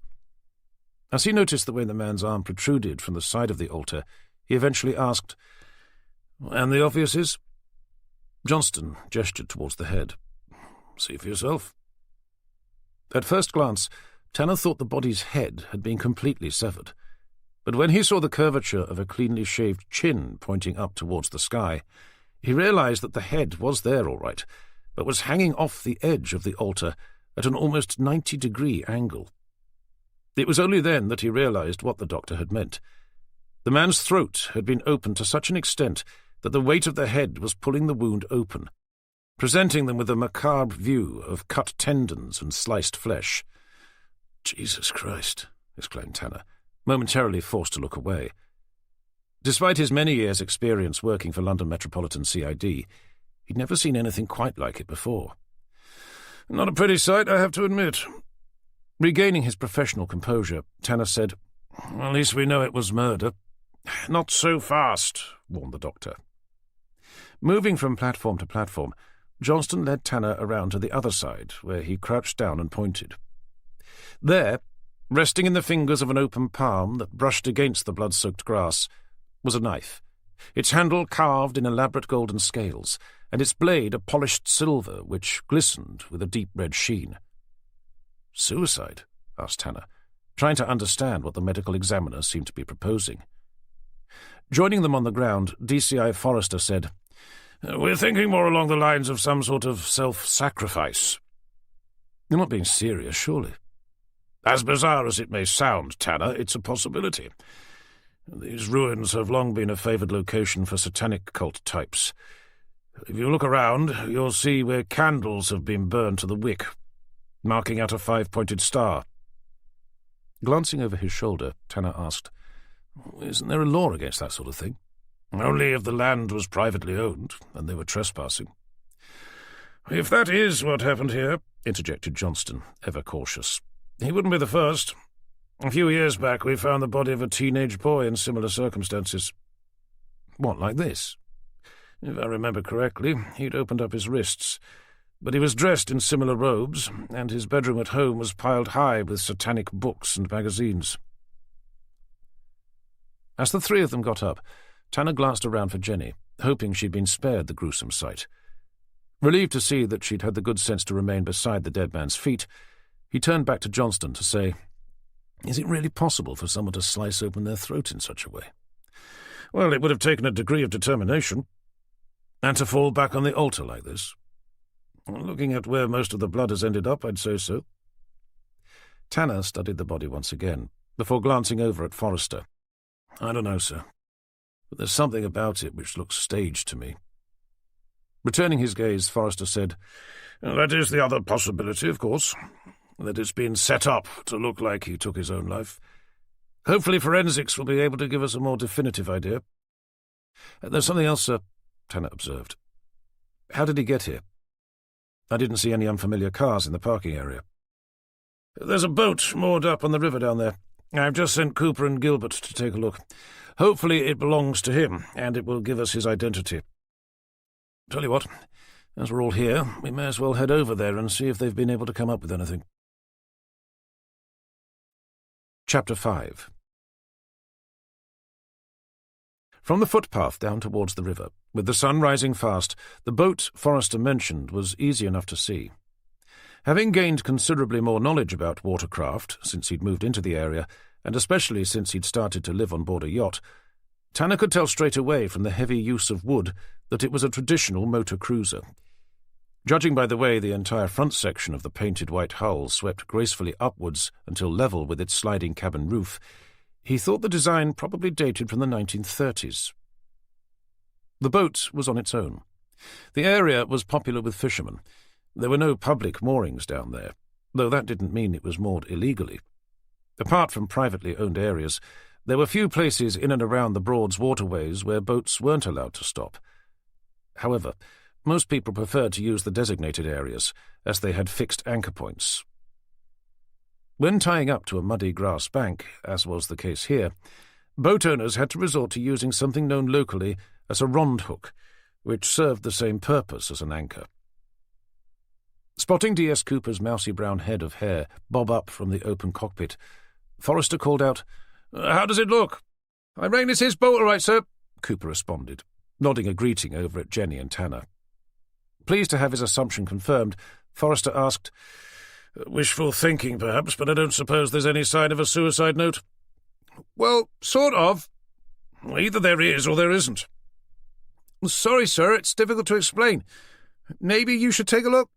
As he noticed the way the man's arm protruded from the side of the altar, he eventually asked, "And the obvious is?" Johnston gestured towards the head. "See for yourself." At first glance, Tanner thought the body's head had been completely severed, but when he saw the curvature of a cleanly shaved chin pointing up towards the sky, he realized that the head was there all right, but was hanging off the edge of the altar at an almost 90-degree angle. It was only then that he realized what the doctor had meant. The man's throat had been opened to such an extent that the weight of the head was pulling the wound open, presenting them with a macabre view of cut tendons and sliced flesh. "Jesus Christ," exclaimed Tanner, momentarily forced to look away. Despite his many years' experience working for London Metropolitan CID, he'd never seen anything quite like it before. "Not a pretty sight, I have to admit." Regaining his professional composure, Tanner said, "At least we know it was murder." "Not so fast," warned the doctor. Moving from platform to platform, Johnston led Tanner around to the other side, where he crouched down and pointed. There, resting in the fingers of an open palm that brushed against the blood-soaked grass, was a knife, its handle carved in elaborate golden scales, and its blade a polished silver which glistened with a deep red sheen. "Suicide?" asked Tanner, trying to understand what the medical examiner seemed to be proposing. Joining them on the ground, DCI Forrester said, "We're thinking more along the lines of some sort of self-sacrifice." "You're not being serious, surely?" "As bizarre as it may sound, Tanner, it's a possibility. These ruins have long been a favoured location for satanic cult types. If you look around, you'll see where candles have been burned to the wick, marking out a 5-pointed star." Glancing over his shoulder, Tanner asked, "Isn't there a law against that sort of thing?" "Only if the land was privately owned, and they were trespassing." "If that is what happened here," interjected Johnston, ever cautious, "he wouldn't be the first. A few years back we found the body of a teenage boy in similar circumstances." "What, like this?" "If I remember correctly, he'd opened up his wrists, but he was dressed in similar robes, and his bedroom at home was piled high with satanic books and magazines." As the three of them got up, Tanner glanced around for Jenny, hoping she'd been spared the gruesome sight. Relieved to see that she'd had the good sense to remain beside the dead man's feet, he turned back to Johnston to say, "Is it really possible for someone to slice open their throat in such a way?" "Well, it would have taken a degree of determination. And to fall back on the altar like this. Looking at where most of the blood has ended up, I'd say so." Tanner studied the body once again, before glancing over at Forrester. "I don't know, sir, but there's something about it which looks staged to me." Returning his gaze, Forrester said, "That is the other possibility, of course, that it's been set up to look like he took his own life. Hopefully forensics will be able to give us a more definitive idea." "There's something else, sir," Tanner observed. "How did he get here? I didn't see any unfamiliar cars in the parking area." "There's a boat moored up on the river down there. I've just sent Cooper and Gilbert to take a look. Hopefully it belongs to him, and it will give us his identity. Tell you what, as we're all here, we may as well head over there and see if they've been able to come up with anything." Chapter 5. From the footpath down towards the river, with the sun rising fast, the boat Forrester mentioned was easy enough to see. Having gained considerably more knowledge about watercraft since he'd moved into the area, and especially since he'd started to live on board a yacht, Tanner could tell straight away from the heavy use of wood that it was a traditional motor cruiser. Judging by the way the entire front section of the painted white hull swept gracefully upwards until level with its sliding cabin roof, he thought the design probably dated from the 1930s. The boat was on its own. The area was popular with fishermen. There were no public moorings down there, though that didn't mean it was moored illegally. Apart from privately owned areas, there were few places in and around the Broad's waterways where boats weren't allowed to stop. However, most people preferred to use the designated areas, as they had fixed anchor points. When tying up to a muddy grass bank, as was the case here, boat owners had to resort to using something known locally as a rond hook, which served the same purpose as an anchor. Spotting D.S. Cooper's mousy brown head of hair bob up from the open cockpit, Forrester called out, "How does it look?" "I reckon it's his boat all right, sir," Cooper responded, nodding a greeting over at Jenny and Tanner. Pleased to have his assumption confirmed, Forrester asked, Wishful thinking, perhaps, but I don't suppose there's any sign of a suicide note. Well, sort of. Either there is or there isn't. Sorry, sir, it's difficult to explain. Maybe you should take a look.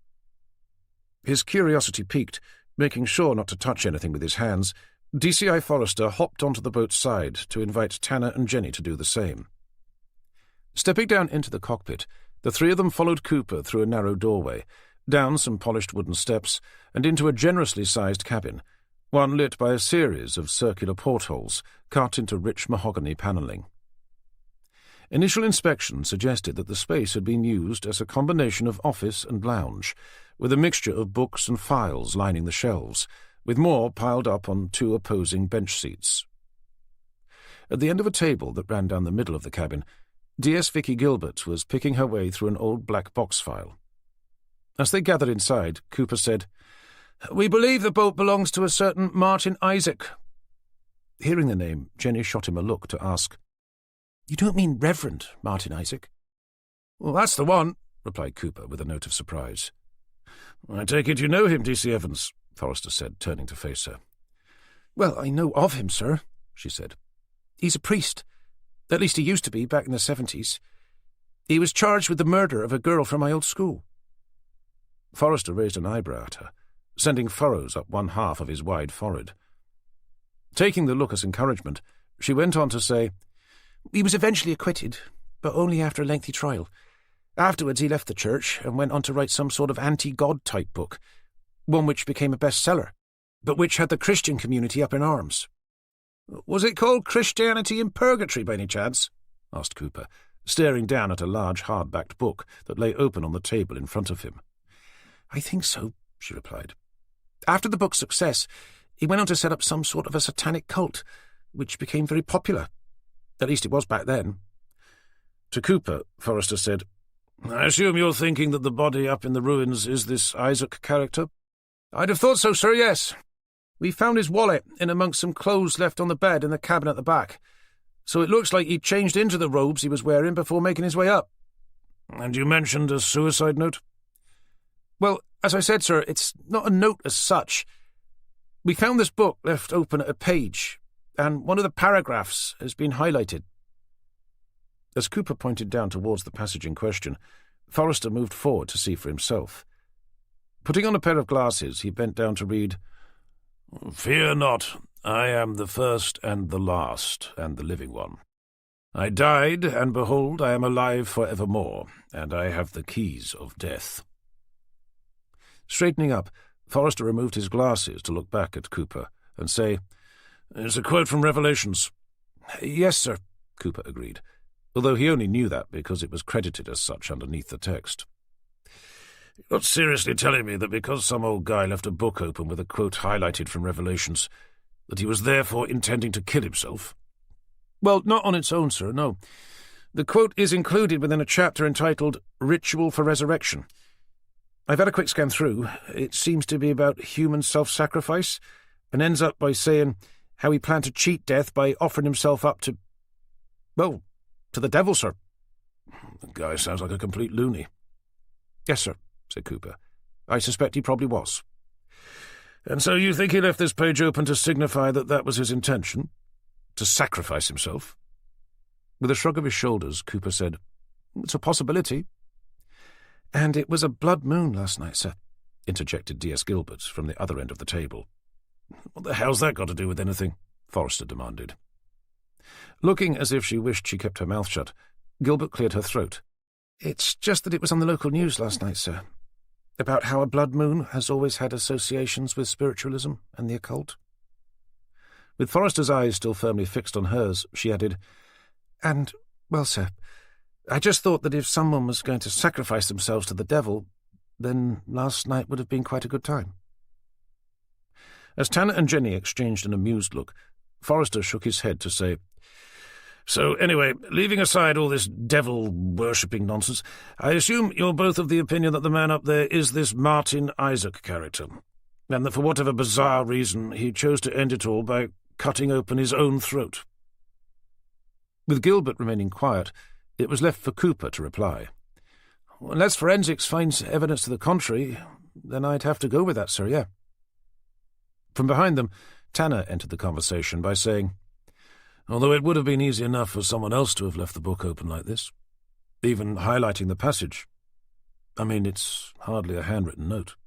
His curiosity piqued. Making sure not to touch anything with his hands, DCI Forrester hopped onto the boat's side to invite Tanner and Jenny to do the same. Stepping down into the cockpit, the three of them followed Cooper through a narrow doorway, down some polished wooden steps, and into a generously sized cabin, one lit by a series of circular portholes cut into rich mahogany panelling. Initial inspection suggested that the space had been used as a combination of office and lounge, with a mixture of books and files lining the shelves, with more piled up on two opposing bench seats. At the end of a table that ran down the middle of the cabin, DS Vicky Gilbert was picking her way through an old black box file. As they gathered inside, Cooper said, "We believe the boat belongs to a certain Martin Isaac." Hearing the name, Jenny shot him a look to ask, "You don't mean Reverend Martin Isaac?" "Well, that's the one," replied Cooper with a note of surprise. "I take it you know him, D.C. Evans," Forrester said, turning to face her. "Well, I know of him, sir," she said. "He's a priest. At least he used to be back in the 70s. He was charged with the murder of a girl from my old school." Forrester raised an eyebrow at her, sending furrows up one half of his wide forehead. Taking the look as encouragement, she went on to say, "He was eventually acquitted, but only after a lengthy trial. Afterwards he left the church and went on to write some sort of anti-God type book, one which became a bestseller, but which had the Christian community up in arms." "Was it called Christianity in Purgatory by any chance?" asked Cooper, staring down at a large hard-backed book that lay open on the table in front of him. "I think so," she replied. "After the book's success, he went on to set up some sort of a satanic cult, which became very popular. At least it was back then." To Cooper, Forrester said, "I assume you're thinking that the body up in the ruins is this Isaac character?" "I'd have thought so, sir, yes. We found his wallet in amongst some clothes left on the bed in the cabin at the back, so it looks like he changed into the robes he was wearing before making his way up." "And you mentioned a suicide note?" "Well, as I said, sir, it's not a note as such. We found this book left open at a page, and one of the paragraphs has been highlighted." As Cooper pointed down towards the passage in question, Forrester moved forward to see for himself. Putting on a pair of glasses, he bent down to read, "Fear not, I am the first and the last, and the living one. I died, and behold, I am alive for evermore, and I have the keys of death." Straightening up, Forrester removed his glasses to look back at Cooper and say, "It's a quote from Revelations." "Yes, sir," Cooper agreed, although he only knew that because it was credited as such underneath the text. "You're not seriously telling me that because some old guy left a book open with a quote highlighted from Revelations, that he was therefore intending to kill himself?" "Well, not on its own, sir, no. The quote is included within a chapter entitled Ritual for Resurrection. I've had a quick scan through. It seems to be about human self-sacrifice, and ends up by saying how he planned to cheat death by offering himself up to, well, to the devil, sir." "The guy sounds like a complete loony." "Yes, sir," said Cooper. "I suspect he probably was." "And so you think he left this page open to signify that that was his intention? To sacrifice himself?" With a shrug of his shoulders, Cooper said, "It's a possibility." "And it was a blood moon last night, sir," interjected D.S. Gilbert from the other end of the table. "What the hell's that got to do with anything?" Forrester demanded. Looking as if she wished she kept her mouth shut, Gilbert cleared her throat. "It's just that it was on the local news last night, sir, about how a blood moon has always had associations with spiritualism and the occult." With Forrester's eyes still firmly fixed on hers, she added, "And, well, sir, I just thought that if someone was going to sacrifice themselves to the devil, then last night would have been quite a good time." As Tanner and Jenny exchanged an amused look, Forrester shook his head to say, "So, anyway, leaving aside all this devil-worshipping nonsense, I assume you're both of the opinion that the man up there is this Martin Isaac character, and that for whatever bizarre reason he chose to end it all by cutting open his own throat." With Gilbert remaining quiet, it was left for Cooper to reply. "Unless forensics finds evidence to the contrary, then I'd have to go with that, sir, yeah." From behind them, Tanner entered the conversation by saying, "Although it would have been easy enough for someone else to have left the book open like this, even highlighting the passage. I mean, it's hardly a handwritten note."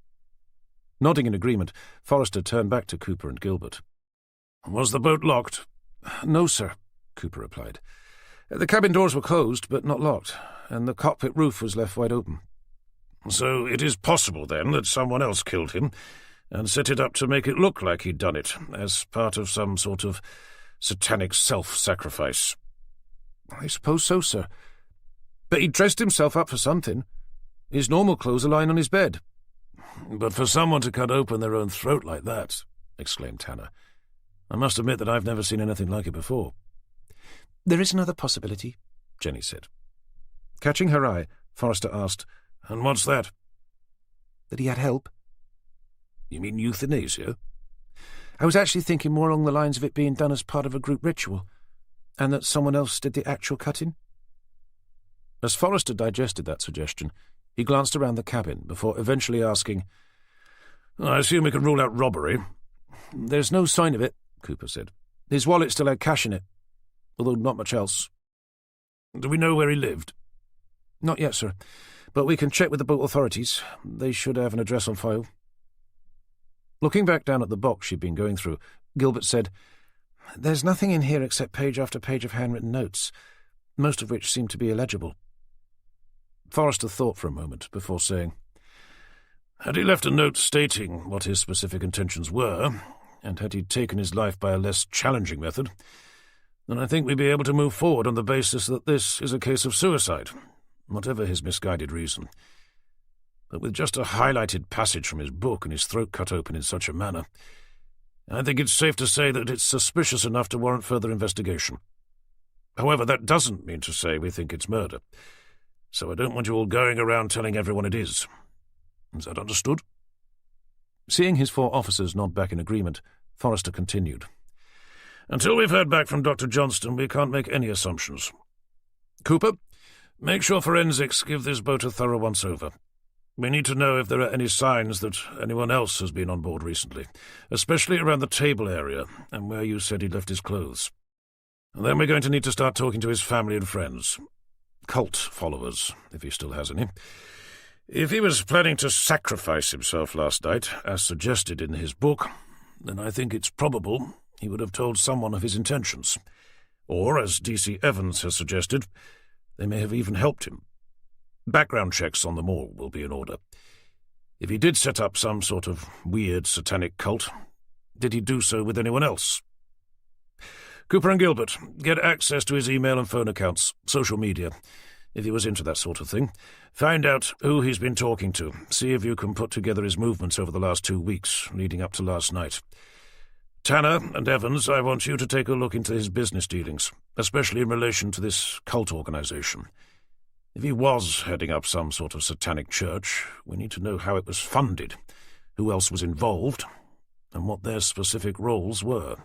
Nodding in agreement, Forrester turned back to Cooper and Gilbert. "Was the boat locked?" "No, sir," Cooper replied. "The cabin doors were closed, but not locked, and the cockpit roof was left wide open." "So it is possible, then, that someone else killed him and set it up to make it look like he'd done it, as part of some sort of satanic self-sacrifice." "I suppose so, sir. But he dressed himself up for something. His normal clothes are lying on his bed." "But for someone to cut open their own throat like that," exclaimed Tanner, "I must admit that I've never seen anything like it before." "There is another possibility," Jenny said. Catching her eye, Forrester asked, "And what's that?" "That he had help." "You mean euthanasia?" "I was actually thinking more along the lines of it being done as part of a group ritual, and that someone else did the actual cutting." As Forrester digested that suggestion, he glanced around the cabin before eventually asking, "I assume we can rule out robbery?" "There's no sign of it," Cooper said. "His wallet still had cash in it, although not much else." "Do we know where he lived?" "Not yet, sir, but we can check with the boat authorities. They should have an address on file." Looking back down at the box she'd been going through, Gilbert said, "There's nothing in here except page after page of handwritten notes, most of which seem to be illegible." Forrester thought for a moment before saying, "Had he left a note stating what his specific intentions were, and had he taken his life by a less challenging method, then I think we'd be able to move forward on the basis that this is a case of suicide, whatever his misguided reason. But with just a highlighted passage from his book and his throat cut open in such a manner, I think it's safe to say that it's suspicious enough to warrant further investigation. However, that doesn't mean to say we think it's murder, so I don't want you all going around telling everyone it is. Is that understood?" Seeing his 4 officers nod back in agreement, Forrester continued, "Until we've heard back from Dr. Johnston, we can't make any assumptions. Cooper, make sure forensics give this boat a thorough once-over. We need to know if there are any signs that anyone else has been on board recently, especially around the table area and where you said he left his clothes. And then we're going to need to start talking to his family and friends. Cult followers, if he still has any. If he was planning to sacrifice himself last night, as suggested in his book, then I think it's probable he would have told someone of his intentions. Or, as D.C. Evans has suggested, they may have even helped him. Background checks on them all will be in order. If he did set up some sort of weird satanic cult, did he do so with anyone else? Cooper and Gilbert, get access to his email and phone accounts, social media, if he was into that sort of thing. Find out who he's been talking to. See if you can put together his movements over the last 2 weeks, leading up to last night. Tanner and Evans, I want you to take a look into his business dealings, especially in relation to this cult organization. If he was heading up some sort of satanic church, we need to know how it was funded, who else was involved, and what their specific roles were.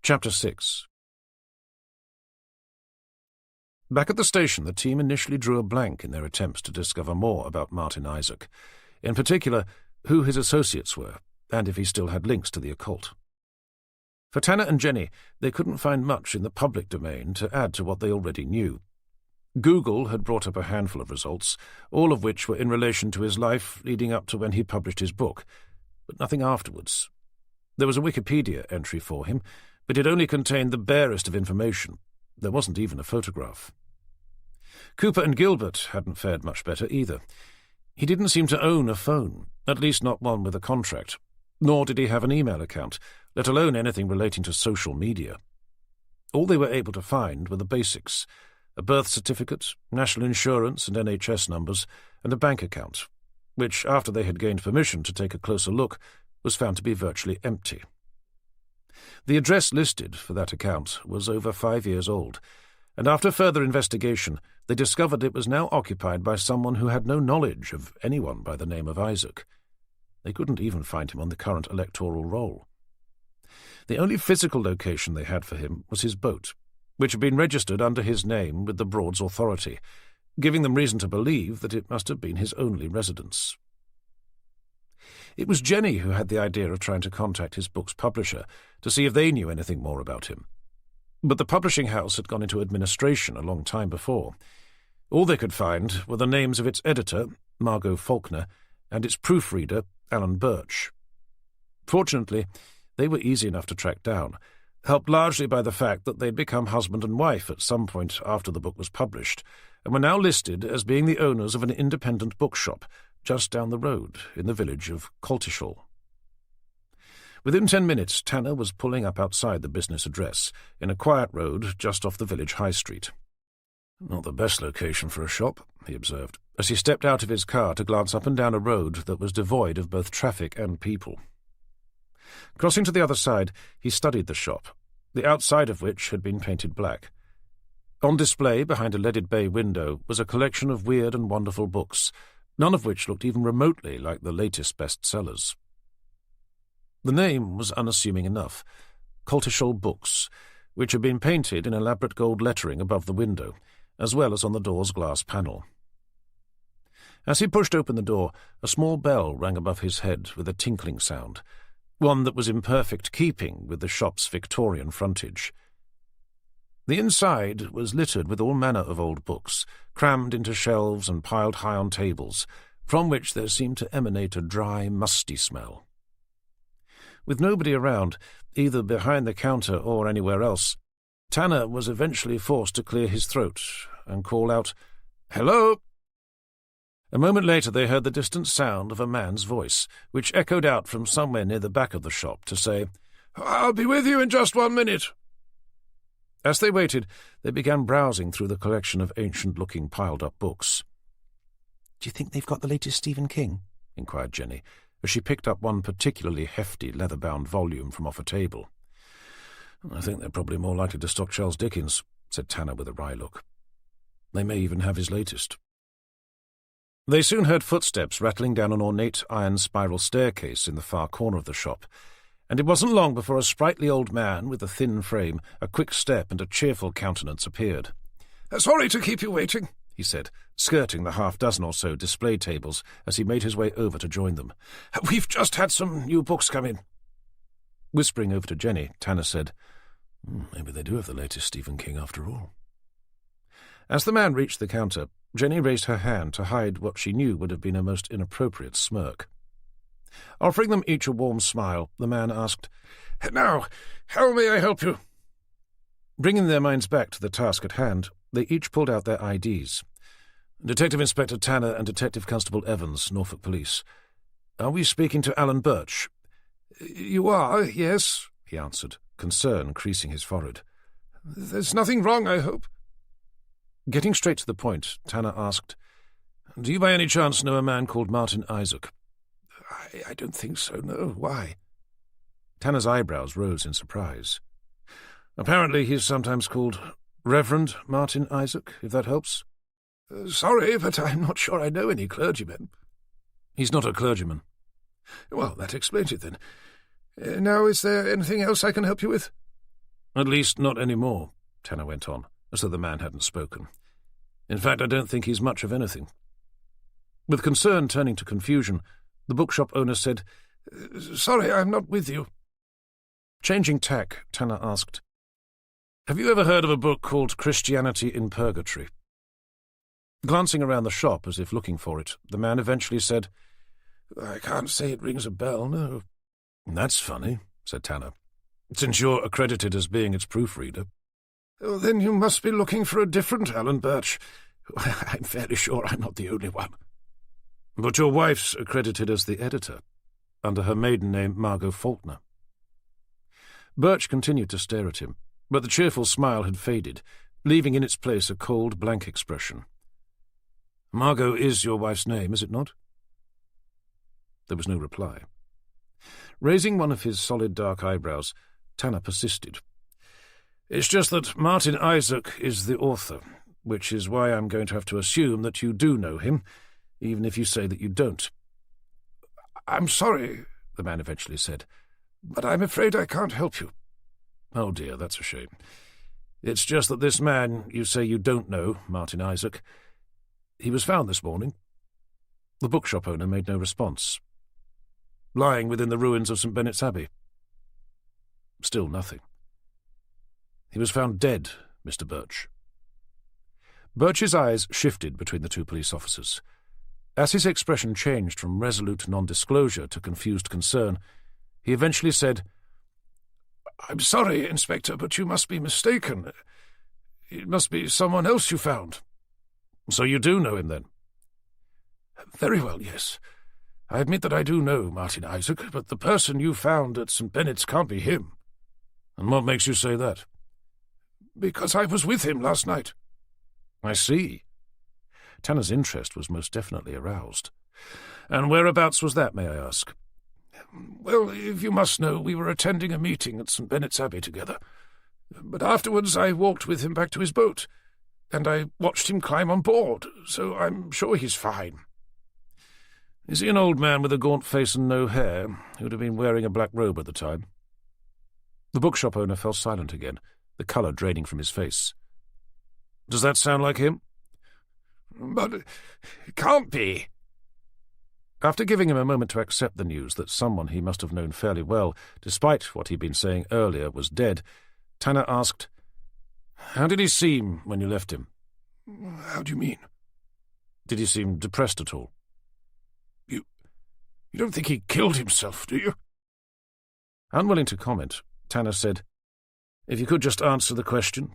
Chapter 6. Back at the station, the team initially drew a blank in their attempts to discover more about Martin Isaac, in particular, who his associates were, and if he still had links to the occult. For Tanner and Jenny, they couldn't find much in the public domain to add to what they already knew. Google had brought up a handful of results, all of which were in relation to his life leading up to when he published his book, but nothing afterwards. There was a Wikipedia entry for him, but it only contained the barest of information. There wasn't even a photograph. Cooper and Gilbert hadn't fared much better either. He didn't seem to own a phone, at least not one with a contract, nor did he have an email account, let alone anything relating to social media. All they were able to find were the basics: a birth certificate, national insurance and NHS numbers, and a bank account, which, after they had gained permission to take a closer look, was found to be virtually empty. The address listed for that account was over 5 years old, and after further investigation, they discovered it was now occupied by someone who had no knowledge of anyone by the name of Isaac. They couldn't even find him on the current electoral roll. The only physical location they had for him was his boat, which had been registered under his name with the Broads Authority, giving them reason to believe that it must have been his only residence. It was Jenny who had the idea of trying to contact his book's publisher to see if they knew anything more about him. But the publishing house had gone into administration a long time before. All they could find were the names of its editor, Margot Faulkner, and its proofreader, Alan Birch. Fortunately, they were easy enough to track down, helped largely by the fact that they'd become husband and wife at some point after the book was published, and were now listed as being the owners of an independent bookshop just down the road in the village of Coltishall. Within 10 minutes, Tanner was pulling up outside the business address, in a quiet road just off the village high street. "Not the best location for a shop," he observed, as he stepped out of his car to glance up and down a road that was devoid of both traffic and people. Crossing to the other side, he studied the shop, the outside of which had been painted black. On display behind a leaded bay window was a collection of weird and wonderful books, none of which looked even remotely like the latest bestsellers. The name was unassuming enough, Coltishall Books, which had been painted in elaborate gold lettering above the window, as well as on the door's glass panel. As he pushed open the door, a small bell rang above his head with a tinkling sound, one that was in perfect keeping with the shop's Victorian frontage. The inside was littered with all manner of old books, crammed into shelves and piled high on tables, from which there seemed to emanate a dry, musty smell. With nobody around, either behind the counter or anywhere else, Tanner was eventually forced to clear his throat and call out, "Hello!" A moment later they heard the distant sound of a man's voice, which echoed out from somewhere near the back of the shop to say, "I'll be with you in just 1 minute." As they waited, they began browsing through the collection of ancient-looking piled-up books. "Do you think they've got the latest Stephen King?" inquired Jenny, as she picked up one particularly hefty leather-bound volume from off a table. "I think they're probably more likely to stock Charles Dickens," said Tanner with a wry look. "They may even have his latest." They soon heard footsteps rattling down an ornate iron spiral staircase in the far corner of the shop, and it wasn't long before a sprightly old man with a thin frame, a quick step, and a cheerful countenance appeared. "Sorry to keep you waiting," he said, skirting the half-dozen or so display tables as he made his way over to join them. "We've just had some new books come in." Whispering over to Jenny, Tanner said, "Maybe they do have the latest Stephen King after all." As the man reached the counter, Jenny raised her hand to hide what she knew would have been a most inappropriate smirk. Offering them each a warm smile, the man asked, "Now, how may I help you?" Bringing their minds back to the task at hand, they each pulled out their IDs. "Detective Inspector Tanner and Detective Constable Evans, Norfolk Police. Are we speaking to Alan Birch?" "You are, yes," he answered, concern creasing his forehead. "There's nothing wrong, I hope?" Getting straight to the point, Tanner asked, "Do you by any chance know a man called Martin Isaac?" I don't think so, no. Why?" Tanner's eyebrows rose in surprise. "Apparently he's sometimes called Reverend Martin Isaac, if that helps." "Sorry, but I'm not sure I know any clergymen." "He's not a clergyman." "Well, that explains it, then. Now, is there anything else I can help you with?" "At least not any more," Tanner went on, as though the man hadn't spoken. "In fact, I don't think he's much of anything." With concern turning to confusion, the bookshop owner said, "Sorry, I'm not with you." Changing tack, Tanner asked, "Have you ever heard of a book called Christianity in Purgatory?" Glancing around the shop as if looking for it, the man eventually said, "I can't say it rings a bell, no." "That's funny," said Tanner, "since you're accredited as being its proofreader." "Oh, then you must be looking for a different Alan Birch. I'm fairly sure I'm not the only one." "But your wife's accredited as the editor, under her maiden name Margot Faulkner." Birch continued to stare at him, but the cheerful smile had faded, leaving in its place a cold, blank expression. "Margot is your wife's name, is it not?" There was no reply. Raising one of his solid dark eyebrows, Tanner persisted. "It's just that Martin Isaac is the author, which is why I'm going to have to assume that you do know him, even if you say that you don't." "I'm sorry," the man eventually said, "but I'm afraid I can't help you." "Oh dear, that's a shame. It's just that this man you say you don't know, Martin Isaac, he was found this morning." The bookshop owner made no response. lying within the ruins of St Benet's Abbey. Still nothing. He was found dead, Mr. Birch. Birch's eyes shifted between the two police officers. As his expression changed from resolute non-disclosure to confused concern, he eventually said, "I'm sorry, Inspector, but you must be mistaken. It must be someone else you found." "So you do know him, then?" "Very well, yes. I admit that I do know Martin Isaac, but the person you found at St Benet's can't be him." "And what makes you say that?" "Because I was with him last night." "I see." Tanner's interest was most definitely aroused. "And whereabouts was that, may I ask?" "Well, if you must know, we were attending a meeting at St Benet's Abbey together. But afterwards I walked with him back to his boat, and I watched him climb on board, so I'm sure he's fine." "Is he an old man with a gaunt face and no hair, who'd have been wearing a black robe at the time?" The bookshop owner fell silent again, the colour draining from his face. "Does that sound like him?" "But it can't be." After giving him a moment to accept the news that someone he must have known fairly well, despite what he'd been saying earlier, was dead, Tanner asked, "How did he seem when you left him?" "How do you mean?" "Did he seem depressed at all?" You don't think he killed himself, do you?" Unwilling to comment, Tanner said, "If you could just answer the question."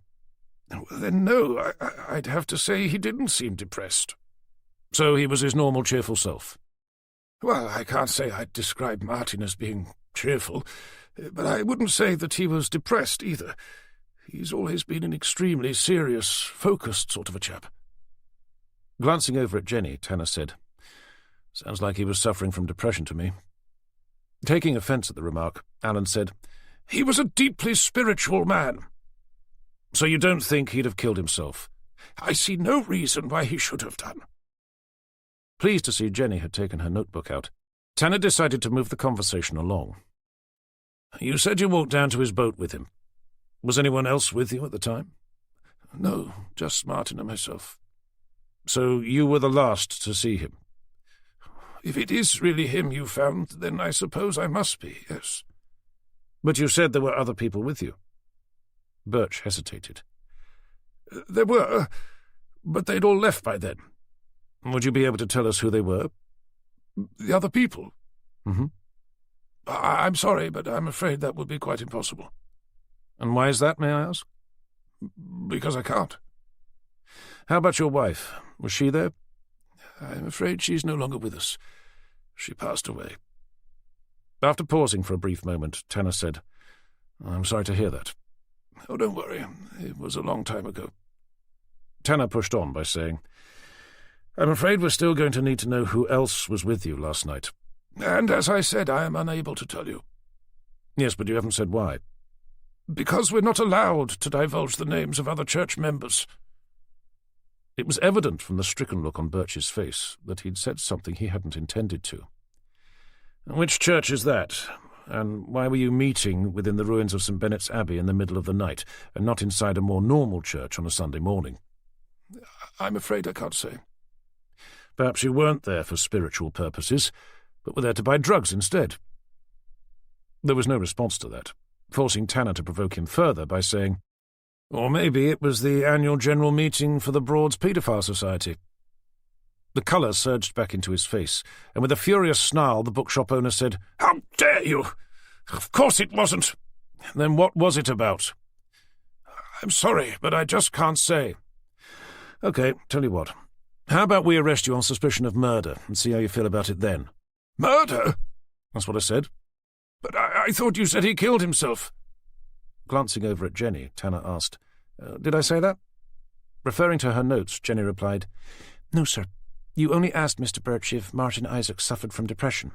"Then no, I'd have to say he didn't seem depressed." "So he was his normal cheerful self?" "Well, I can't say I'd describe Martin as being cheerful, but I wouldn't say that he was depressed either. He's always been an extremely serious, focused sort of a chap." Glancing over at Jenny, Tanner said, "Sounds like he was suffering from depression to me." Taking offence at the remark, Alan said, "He was a deeply spiritual man." "So you don't think he'd have killed himself?" "I see no reason why he should have done." Pleased to see Jenny had taken her notebook out, Tanner decided to move the conversation along. "You said you walked down to his boat with him. Was anyone else with you at the time?" "No, just Martin and myself." "So you were the last to see him?" "If it is really him you found, then I suppose I must be, yes." "But you said there were other people with you." Birch hesitated. "There were, but they'd all left by then." "Would you be able to tell us who they were?" "The other people?" "Mm-hmm." I'm sorry, but I'm afraid that would be quite impossible." "And why is that, may I ask?" "Because I can't." "How about your wife? Was she there?" "I'm afraid she's no longer with us. She passed away." After pausing for a brief moment, Tanner said, "I'm sorry to hear that." "Oh, don't worry. It was a long time ago." Tanner pushed on by saying, "I'm afraid we're still going to need to know who else was with you last night." "And as I said, I am unable to tell you." "Yes, but you haven't said why." "Because we're not allowed to divulge the names of other church members." It was evident from the stricken look on Birch's face that he'd said something he hadn't intended to. "Which church is that? And why were you meeting within the ruins of St Benet's Abbey in the middle of the night, and not inside a more normal church on a Sunday morning?" "I'm afraid I can't say." "Perhaps you weren't there for spiritual purposes, but were there to buy drugs instead?" There was no response to that, forcing Tanner to provoke him further by saying, "Or maybe it was the annual general meeting for the Broads Paedophile Society." The colour surged back into his face, and with a furious snarl the bookshop owner said, "How dare you! Of course it wasn't." "Then what was it about?" "I'm sorry, but I just can't say." "OK, tell you what. How about we arrest you on suspicion of murder and see how you feel about it then?" "Murder?" "That's what I said." "But I thought you said he killed himself." Glancing over at Jenny, Tanner asked, "Did I say that?" Referring to her notes, Jenny replied, "No, sir. You only asked Mr. Birch if Martin Isaac suffered from depression."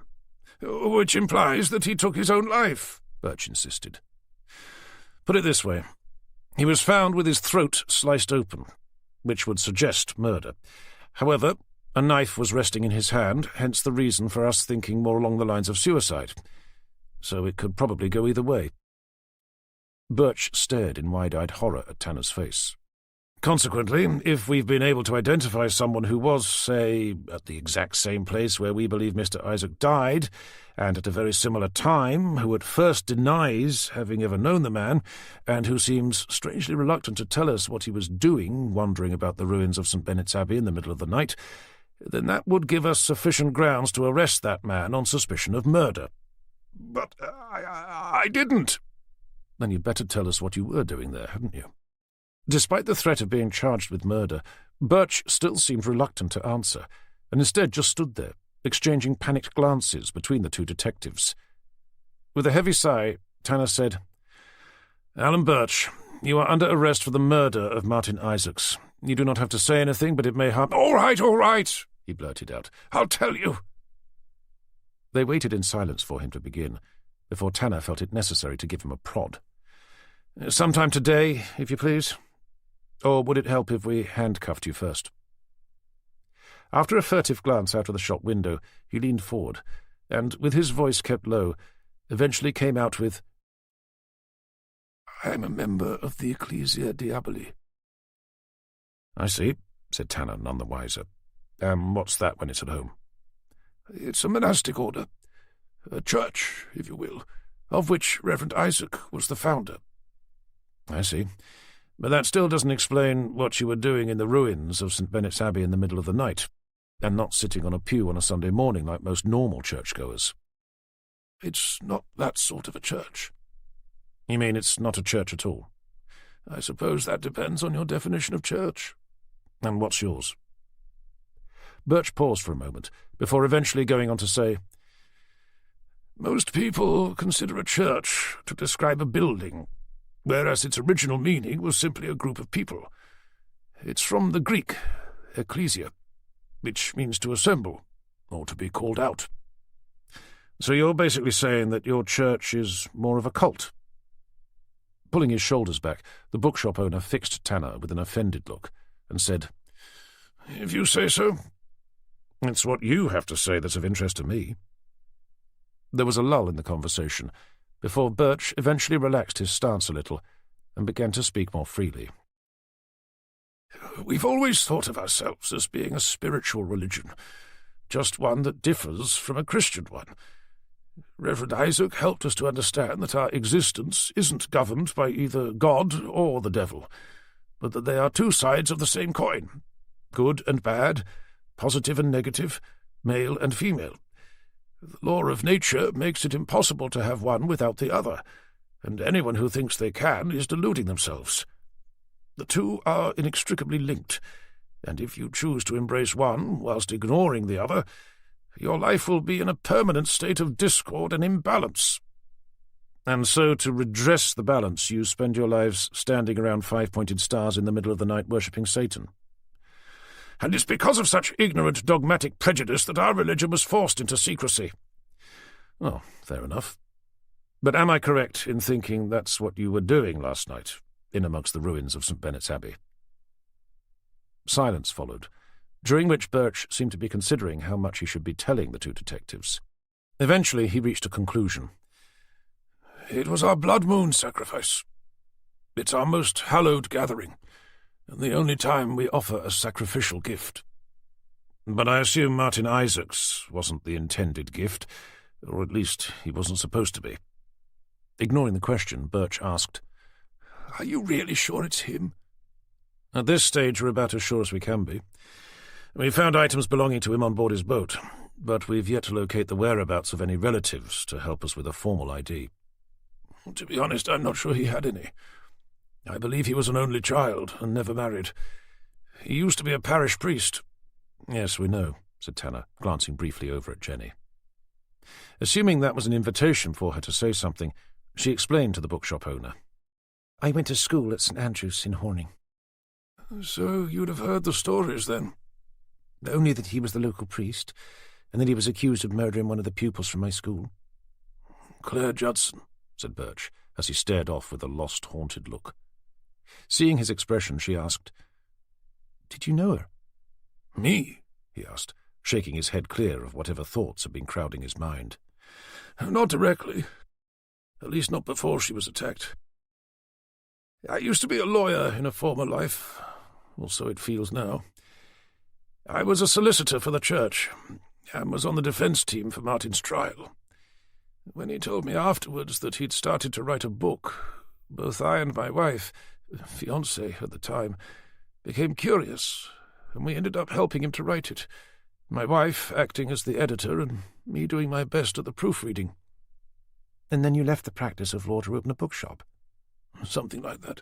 "Which implies that he took his own life," Birch insisted. "Put it this way. He was found with his throat sliced open, which would suggest murder. However, a knife was resting in his hand, hence the reason for us thinking more along the lines of suicide. So it could probably go either way." Birch stared in wide-eyed horror at Tanner's face. Consequently, if we've been able to identify someone who was, say, at the exact same place where we believe Mr. Isaac died, and at a very similar time, who at first denies having ever known the man, and who seems strangely reluctant to tell us what he was doing, wandering about the ruins of St Benet's Abbey in the middle of the night, then that would give us sufficient grounds to arrest that man on suspicion of murder.
But I didn't.
Then you'd better tell us what you were doing there, hadn't you? Despite the threat of being charged with murder, Birch still seemed reluctant to answer, and instead just stood there, exchanging panicked glances between the two detectives. With a heavy sigh, Tanner said, "Alan Birch, you are under arrest for the murder of Martin Isaacs. You do not have to say anything, but it may harm—"
All right, he blurted out. "I'll tell you."
They waited in silence for him to begin, before Tanner felt it necessary to give him a prod. "Sometime today, if you please. Or would it help if we handcuffed you first?" After a furtive glance out of the shop window, he leaned forward, and, with his voice kept low, eventually came out with,
"I'm a member of the Ecclesia Diaboli."
"I see," said Tanner, none the wiser. What's that when it's at home?"
"It's a monastic order, a church, if you will, of which Reverend Isaac was the founder."
"I see. But that still doesn't explain what you were doing in the ruins of St Benet's Abbey in the middle of the night, and not sitting on a pew on a Sunday morning like most normal churchgoers."
"It's not that sort of a church."
"You mean it's not a church at all?"
"I suppose that depends on your definition of church."
"And what's yours?" Birch paused for a moment, before eventually going on to say,
"Most people consider a church to describe a building, whereas its original meaning was simply a group of people. It's from the Greek, ecclesia, which means to assemble, or to be called out."
"So you're basically saying that your church is more of a cult?" Pulling his shoulders back, the bookshop owner fixed Tanner with an offended look, and said,
"If you say so."
"It's what you have to say that's of interest to me." There was a lull in the conversation, before Birch eventually relaxed his stance a little and began to speak more freely.
"We've always thought of ourselves as being a spiritual religion, just one that differs from a Christian one. Reverend Isaac helped us to understand that our existence isn't governed by either God or the devil, but that they are two sides of the same coin, good and bad, positive and negative, male and female. The law of nature makes it impossible to have one without the other, and anyone who thinks they can is deluding themselves. The two are inextricably linked, and if you choose to embrace one whilst ignoring the other, your life will be in a permanent state of discord and imbalance."
"And so, to redress the balance, you spend your lives standing around five-pointed stars in the middle of the night worshipping Satan?"
"And it's because of such ignorant dogmatic prejudice that our religion was forced into secrecy."
"Oh, fair enough. But am I correct in thinking that's what you were doing last night, in amongst the ruins of St Benet's Abbey?" Silence followed, during which Birch seemed to be considering how much he should be telling the two detectives. Eventually he reached a conclusion.
"It was our blood moon sacrifice. It's our most hallowed gathering, and the only time we offer a sacrificial gift."
"But I assume Martin Isaacs wasn't the intended gift, or at least he wasn't supposed to be." Ignoring the question, Birch asked,
"Are you really sure it's him?"
"At this stage we're about as sure as we can be. We found items belonging to him on board his boat, but we've yet to locate the whereabouts of any relatives to help us with a formal ID."
"To be honest, I'm not sure he had any. I believe he was an only child and never married. He used to be a parish priest."
"Yes, we know," said Tanner, glancing briefly over at Jenny. Assuming that was an invitation for her to say something, she explained to the bookshop owner. "I went to school at St Andrew's in Horning."
"So you'd have heard the stories, then?"
"Only that he was the local priest, and that he was accused of murdering one of the pupils from my school."
"Claire Judson,"
said Birch, as he stared off with a lost, haunted look. Seeing his expression, she asked, "Did you know her?"
"Me?"
he asked, shaking his head clear of whatever thoughts had been crowding his mind.
"Not directly. At least not before she was attacked. I used to be a lawyer in a former life. or so it feels now. I was a solicitor for the church, and was on the defence team for Martin's trial. When he told me afterwards that he'd started to write a book, both I and my wife, fiancée at the time, became curious, and we ended up helping him to write it, my wife acting as the editor and me doing my best at the proofreading.
And then you left the practice of law to open a bookshop?
Something like that.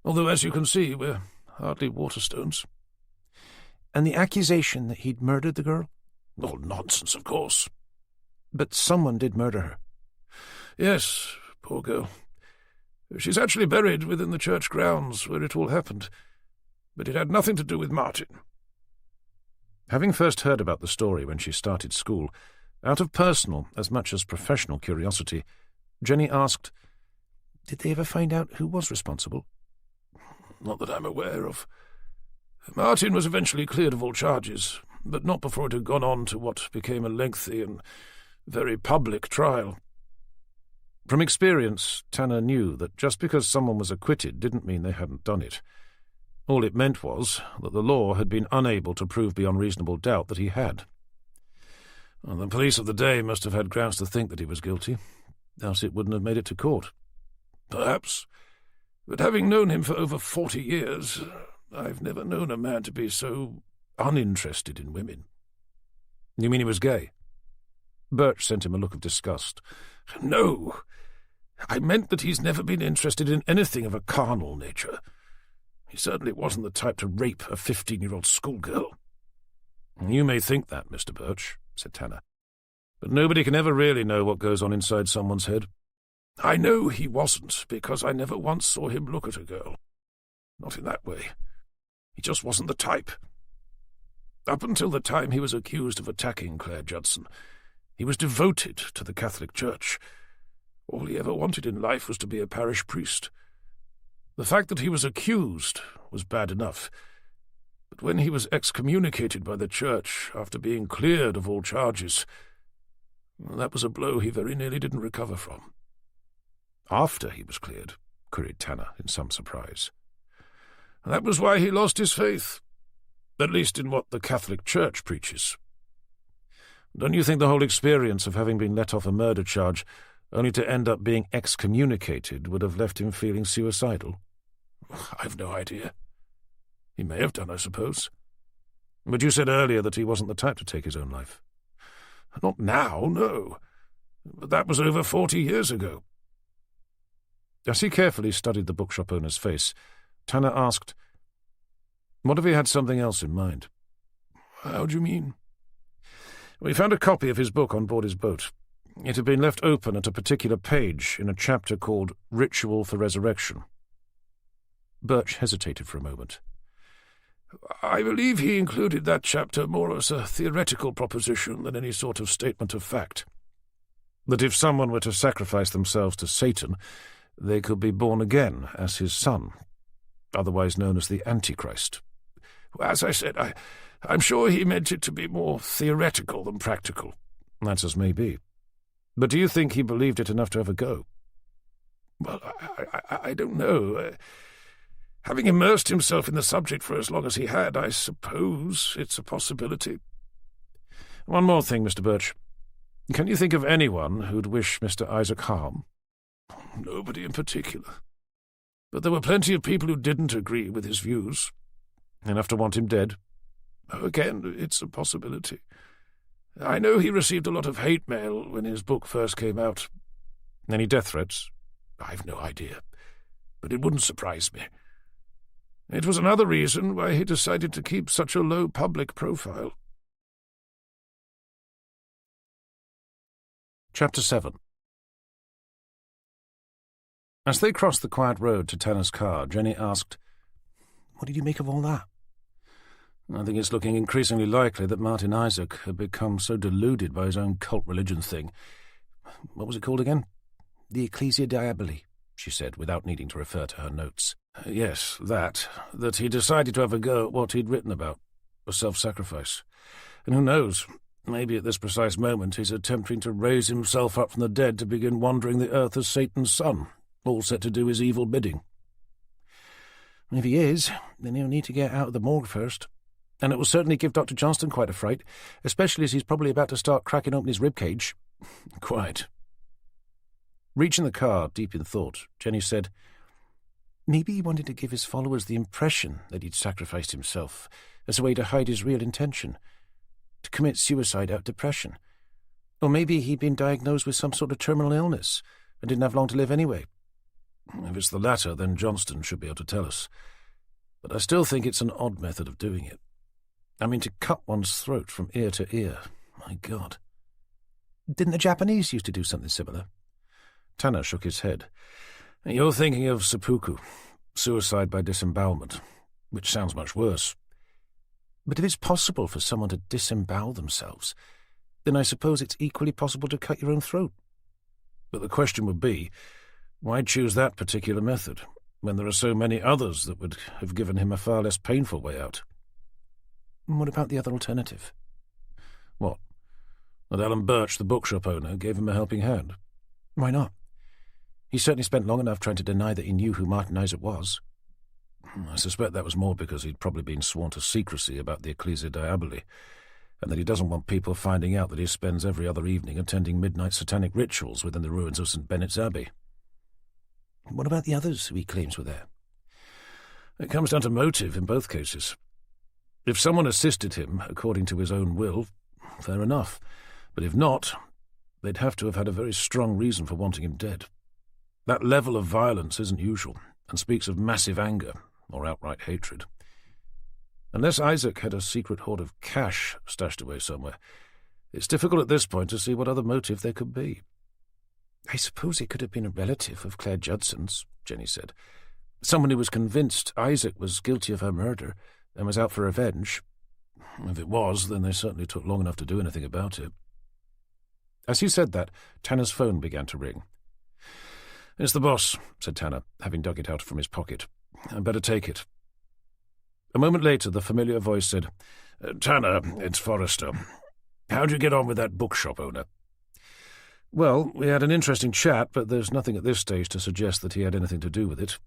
Although, as you can see, we're hardly Waterstones.
And the accusation that he'd murdered the girl?
All nonsense, of course.
But someone did murder her.
Yes, poor girl. She's actually buried within the church grounds where it all happened. But it had nothing to do with Martin.
Having first heard about the story when she started school, out of personal as much as professional curiosity, Jenny asked, "Did they ever find out who was responsible?"
Not that I'm aware of. Martin was eventually cleared of all charges, but not before it had gone on to what became a lengthy and very public trial.
From experience, Tanner knew that just because someone was acquitted didn't mean they hadn't done it. All it meant was that the law had been unable to prove beyond reasonable doubt that he had.
Well, the police of the day must have had grounds to think that he was guilty,
else it wouldn't have made it to court.
Perhaps. But having known him for over 40 years, I've never known a man to be so uninterested in women.
You mean he was gay? Birch sent him a look of disgust.
No. I meant that he's never been interested in anything of a carnal nature. He certainly wasn't the type to rape a 15-year-old schoolgirl.
You may think that, Mr. Birch, said Tanner, but nobody can ever really know what goes on inside someone's head.
I know he wasn't, because I never once saw him look at a girl. Not in that way. He just wasn't the type. Up until the time he was accused of attacking Claire Judson, he was devoted to the Catholic Church. All he ever wanted in life was to be a parish priest. The fact that he was accused was bad enough, but when he was excommunicated by the Church after being cleared of all charges, well, that was a blow he very nearly didn't recover from.
After he was cleared, queried Tanner in some surprise.
That was why he lost his faith, at least in what the Catholic Church preaches.
Don't you think the whole experience of having been let off a murder charge only to end up being excommunicated would have left him feeling suicidal?
I've no idea. He may have done, I suppose.
But you said earlier that he wasn't the type to take his own life.
Not now, no. But that was over 40 years ago.
As he carefully studied the bookshop owner's face, Tanner asked, "What if he had something else in mind?"
How do you mean?
We found a copy of his book on board his boat. It had been left open at a particular page in a chapter called Ritual for Resurrection. Birch hesitated for a moment.
I believe he included that chapter more as a theoretical proposition than any sort of statement of fact.
That if someone were to sacrifice themselves to Satan, they could be born again as his son, otherwise known as the Antichrist.
As I said, I'm sure he meant it to be more theoretical than practical.
That's as may be. But do you think he believed it enough to have a go?
Well, I don't know. Having immersed himself in the subject for as long as he had, I suppose it's a possibility.
One more thing, Mr. Birch. Can you think of anyone who'd wish Mr. Isaac harm?
Nobody in particular. But there were plenty of people who didn't agree with his views.
Enough to want him dead?
Again, it's a possibility. I know he received a lot of hate mail when his book first came out.
Any death threats?
I've no idea, but it wouldn't surprise me. It was another reason why he decided to keep such a low public profile.
Chapter 7. As they crossed the quiet road to Tanner's car, Jenny asked, "What did you make of all that?" "I think it's looking increasingly likely that Martin Isaac had become so deluded by his own cult religion thing. What was it called again?" "The Ecclesia Diaboli," she said, without needing to refer to her notes.
"Yes, that he decided to have a go at what he'd written about, a self-sacrifice. And who knows, maybe at this precise moment he's attempting to raise himself up from the dead to begin wandering the earth as Satan's son, all set to do his evil bidding."
If he is, then he'll need to get out of the morgue first. And it will certainly give Dr. Johnston quite a fright, especially as he's probably about to start cracking open his ribcage. Quite. Reaching the car, deep in thought, Jenny said, "Maybe he wanted to give his followers the impression that he'd sacrificed himself as a way to hide his real intention, to commit suicide out of depression. Or maybe he'd been diagnosed with some sort of terminal illness and didn't have long to live anyway."
If it's the latter, then Johnston should be able to tell us. But I still think it's an odd method of doing it. I mean, to cut one's throat from ear to ear. My God.
Didn't the Japanese used to do something similar?
Tanner shook his head. You're thinking of seppuku, suicide by disembowelment, which sounds much worse.
But if it's possible for someone to disembowel themselves, then I suppose it's equally possible to cut your own throat.
But the question would be, why choose that particular method, when there are so many others that would have given him a far less painful way out?
What about the other alternative?
What? That Alan Birch, the bookshop owner, gave him a helping hand?
Why not? He certainly spent long enough trying to deny that he knew who Martin Isaac was.
I suspect that was more because he'd probably been sworn to secrecy about the Ecclesia Diaboli, and that he doesn't want people finding out that he spends every other evening attending midnight satanic rituals within the ruins of St Benet's Abbey.
What about the others who he claims were there?
It comes down to motive in both cases. If someone assisted him according to his own will, fair enough. But if not, they'd have to have had a very strong reason for wanting him dead. That level of violence isn't usual, and speaks of massive anger, or outright hatred. Unless Isaac had a secret hoard of cash stashed away somewhere, it's difficult at this point to see what other motive there could be.
I suppose it could have been a relative of Claire Judson's, Jenny said. Someone who was convinced Isaac was guilty of her murder and was out for revenge.
If it was, then they certainly took long enough to do anything about it.
As he said that, Tanner's phone began to ring.
"It's the boss," said Tanner, having dug it out from his pocket. "I'd better take it." A moment later, the familiar voice said, "Tanner, it's Forrester. How'd you get on with that bookshop owner?"
"Well, we had an interesting chat, but there's nothing at this stage to suggest that he had anything to do with it.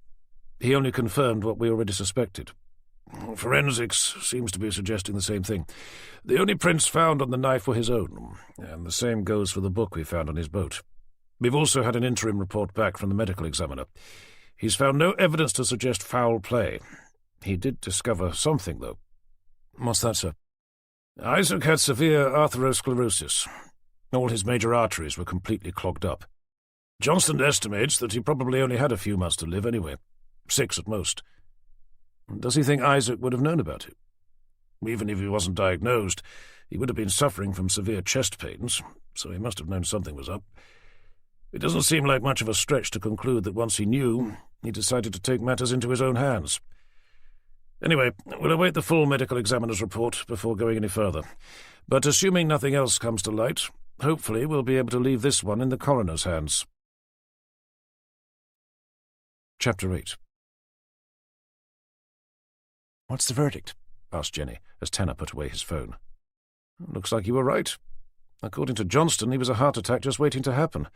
He only confirmed what we already suspected."
"Forensics seems to be suggesting the same thing. The only prints found on the knife were his own, and the same goes for the book we found on his boat. We've also had an interim report back from the medical examiner. He's found no evidence to suggest foul play. He did discover something, though."
"What's that, sir?"
"Isaac had severe atherosclerosis. All his major arteries were completely clogged up. Johnston estimates that he probably only had a few months to live anyway, 6 at most."
"Does he think Isaac would have known about it?"
"Even if he wasn't diagnosed, he would have been suffering from severe chest pains, so he must have known something was up. It doesn't seem like much of a stretch to conclude that once he knew, he decided to take matters into his own hands. Anyway, we'll await the full medical examiner's report before going any further. But assuming nothing else comes to light, hopefully we'll be able to leave this one in the coroner's hands."
Chapter 8. "What's the verdict?" asked Jenny, as Tanner put away his phone.
"Looks like you were right. According to Johnston, he was a heart attack just waiting to happen,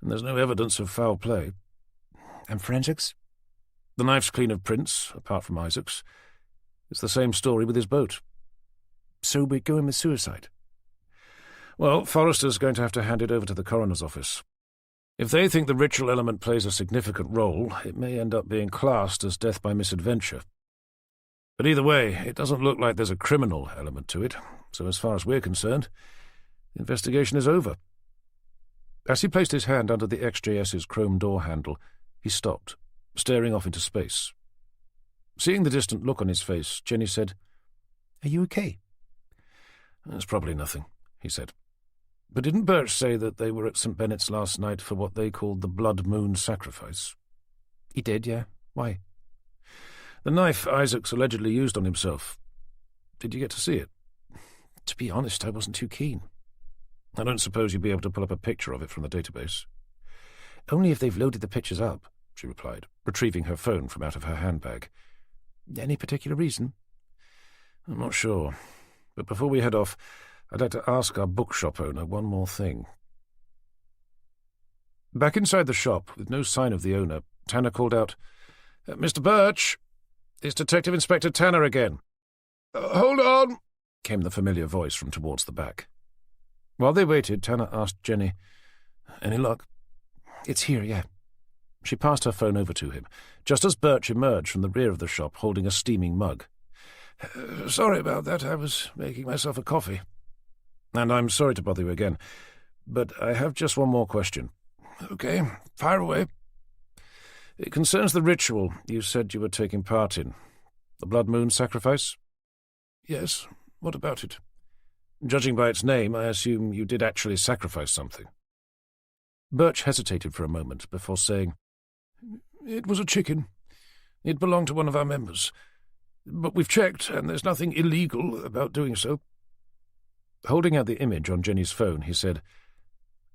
and there's no evidence of foul play."
"And forensics?"
"The knife's clean of prints, apart from Isaac's. It's the same story with his boat."
"So we're going with suicide?"
"Well, Forrester's going to have to hand it over to the coroner's office. If they think the ritual element plays a significant role, it may end up being classed as death by misadventure. But either way, it doesn't look like there's a criminal element to it, so as far as we're concerned, the investigation is over."
As he placed his hand under the XJS's chrome door handle, he stopped, staring off into space. Seeing the distant look on his face, Jenny said, "Are you okay?"
"It's probably nothing," he said.
"But didn't Birch say that they were at St Benet's last night for what they called the Blood Moon sacrifice?" "He did, yeah. Why?"
"The knife Isaac's allegedly used on himself. Did you get to see it?"
"To be honest, I wasn't too keen."
"I don't suppose you'd be able to pull up a picture of it from the database?"
"Only if they've loaded the pictures up," she replied, retrieving her phone from out of her handbag. "Any particular reason?"
"I'm not sure. But before we head off, I'd like to ask our bookshop owner one more thing."
Back inside the shop, with no sign of the owner, Tanner called out,
"Mr. Birch!"
it's Detective Inspector Tanner again."
Hold on,"
came the familiar voice from towards the back. While they waited, Tanner asked Jenny, "Any luck?" "It's here, yeah." She passed her phone over to him, just as Birch emerged from the rear of the shop holding a steaming mug.
"Sorry about that. I was making myself a coffee."
"And I'm sorry to bother you again, but I have just one more question."
"Okay, fire away."
"It concerns the ritual you said you were taking part in. The Blood Moon sacrifice?"
"Yes. What about it?"
"Judging by its name, I assume you did actually sacrifice something." Birch hesitated for a moment before saying,
"It was a chicken. It belonged to one of our members. But we've checked, and there's nothing illegal about doing so."
Holding out the image on Jenny's phone, he said,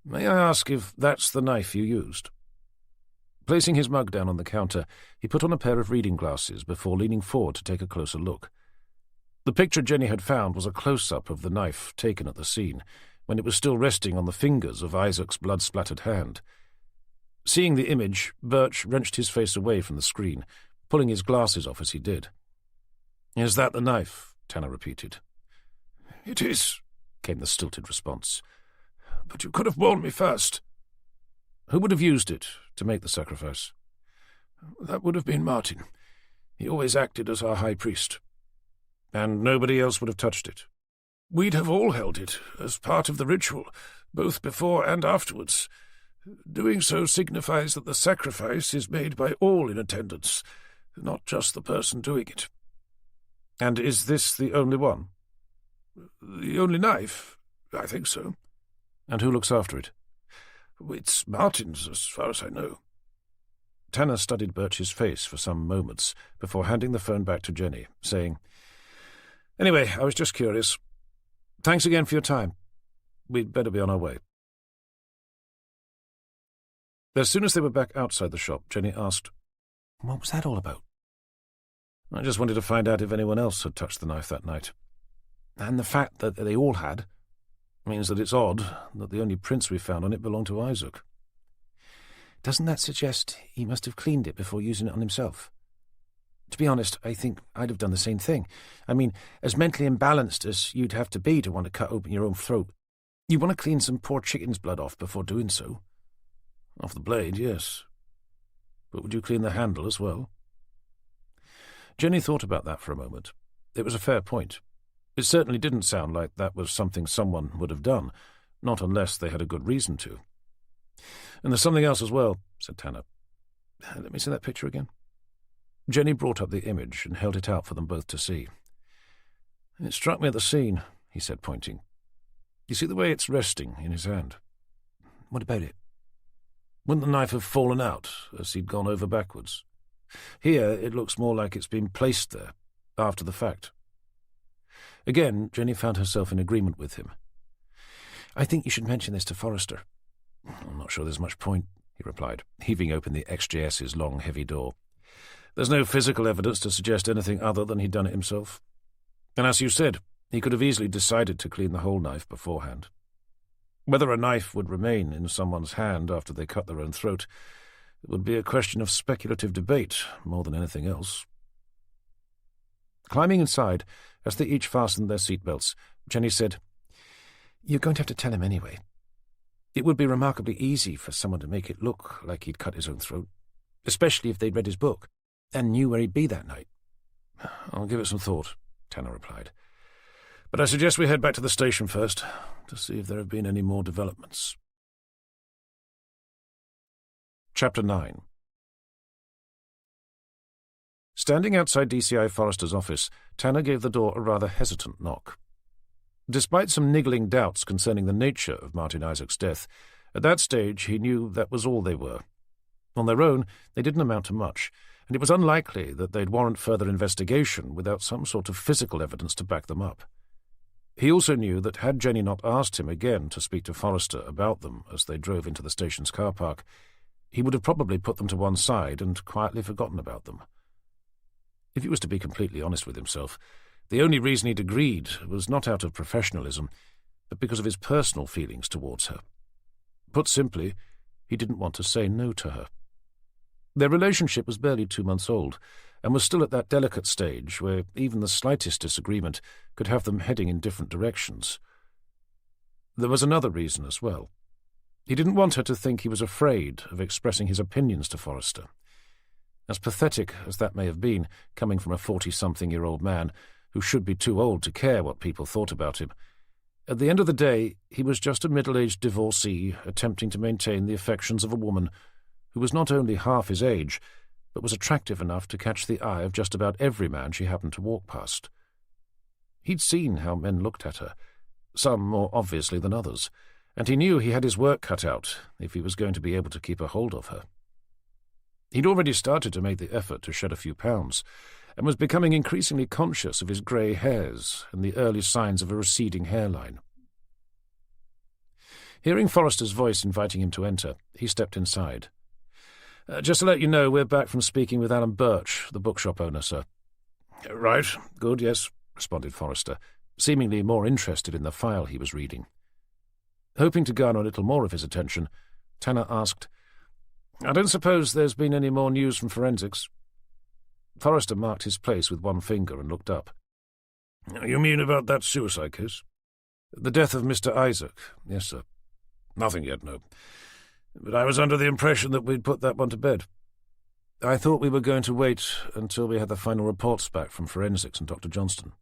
"May I ask if that's the knife you used?" Placing his mug down on the counter, he put on a pair of reading glasses before leaning forward to take a closer look. The picture Jenny had found was a close-up of the knife taken at the scene, when it was still resting on the fingers of Isaac's blood-splattered hand. Seeing the image, Birch wrenched his face away from the screen, pulling his glasses off as he did. "Is that the knife?" Tanner repeated.
"It is,"
came the stilted response.
"But you could have warned me first."
"Who would have used it to make the sacrifice?"
"That would have been Martin. He always acted as our high priest."
"And nobody else would have touched it?"
"We'd have all held it, as part of the ritual, both before and afterwards. Doing so signifies that the sacrifice is made by all in attendance, not just the person doing it."
"And is this the only one?"
"The only knife? I think so."
"And who looks after it?"
"It's Martin's, as far as I know."
Tanner studied Birch's face for some moments before handing the phone back to Jenny, saying, "Anyway, I was just curious. Thanks again for your time. We'd better be on our way." As soon as they were back outside the shop, Jenny asked, "What was that all about?" "I just wanted to find out if anyone else had touched the knife that night. And the fact that they all had means that it's odd that the only prints we found on it belonged to Isaac." "Doesn't that suggest he must have cleaned it before using it on himself? To be honest, I think I'd have done the same thing. I mean, as mentally imbalanced as you'd have to be to want to cut open your own throat, you want to clean some poor chicken's blood off before doing so."
"Off the blade, yes.
But would you clean the handle as well?" Jenny thought about that for a moment. It was a fair point. It certainly didn't sound like that was something someone would have done, not unless they had a good reason to. "And there's something else as well," said Tanner. "Let me see that picture again." Jenny brought up the image and held it out for them both to see. "It struck me at the scene," he said, pointing. "You see the way it's resting in his hand?" "What about it?" "Wouldn't the knife have fallen out as he'd gone over backwards? Here it looks more like it's been placed there, after the fact." Again, Jenny found herself in agreement with him. "I think you should mention this to Forrester." "I'm not sure there's much point," he replied, heaving open the XJS's long, heavy door. "There's no physical evidence to suggest anything other than he'd done it himself. And as you said, he could have easily decided to clean the whole knife beforehand. Whether a knife would remain in someone's hand after they cut their own throat, it would be a question of speculative debate more than anything else." Climbing inside, as they each fastened their seatbelts, Jenny said, "You're going to have to tell him anyway. It would be remarkably easy for someone to make it look like he'd cut his own throat, especially if they'd read his book and knew where he'd be that night." "I'll give it some thought," Tanner replied. "But I suggest we head back to the station first to see if there have been any more developments." Chapter 9. Standing outside DCI Forrester's office, Tanner gave the door a rather hesitant knock. Despite some niggling doubts concerning the nature of Martin Isaac's death, at that stage he knew that was all they were. On their own, they didn't amount to much, and it was unlikely that they'd warrant further investigation without some sort of physical evidence to back them up. He also knew that had Jenny not asked him again to speak to Forrester about them as they drove into the station's car park, he would have probably put them to one side and quietly forgotten about them. If he was to be completely honest with himself, the only reason he'd agreed was not out of professionalism, but because of his personal feelings towards her. Put simply, he didn't want to say no to her. Their relationship was barely 2 months old, and was still at that delicate stage where even the slightest disagreement could have them heading in different directions. There was another reason as well. He didn't want her to think he was afraid of expressing his opinions to Forrester. As pathetic as that may have been, coming from a 40-something-year-old man who should be too old to care what people thought about him, at the end of the day he was just a middle-aged divorcee attempting to maintain the affections of a woman who was not only half his age, but was attractive enough to catch the eye of just about every man she happened to walk past. He'd seen how men looked at her, some more obviously than others, and he knew he had his work cut out if he was going to be able to keep a hold of her. He'd already started to make the effort to shed a few pounds, and was becoming increasingly conscious of his grey hairs and the early signs of a receding hairline. Hearing Forrester's voice inviting him to enter, he stepped inside. Just to let you know, we're back from speaking with Alan Birch, the bookshop owner, sir."
"Right.
"Good, yes," responded Forrester, seemingly more interested in the file he was reading. Hoping to garner a little more of his attention, Tanner asked, "I don't suppose there's been any more news from forensics?" Forrester marked his place with one finger and looked up.
"You mean about that suicide case?"
"The death of Mr. Isaac, yes, sir."
"Nothing yet, no. But I was under the impression that we'd put that one to bed."
"I thought we were going to wait until we had the final reports back from forensics and Dr. Johnston."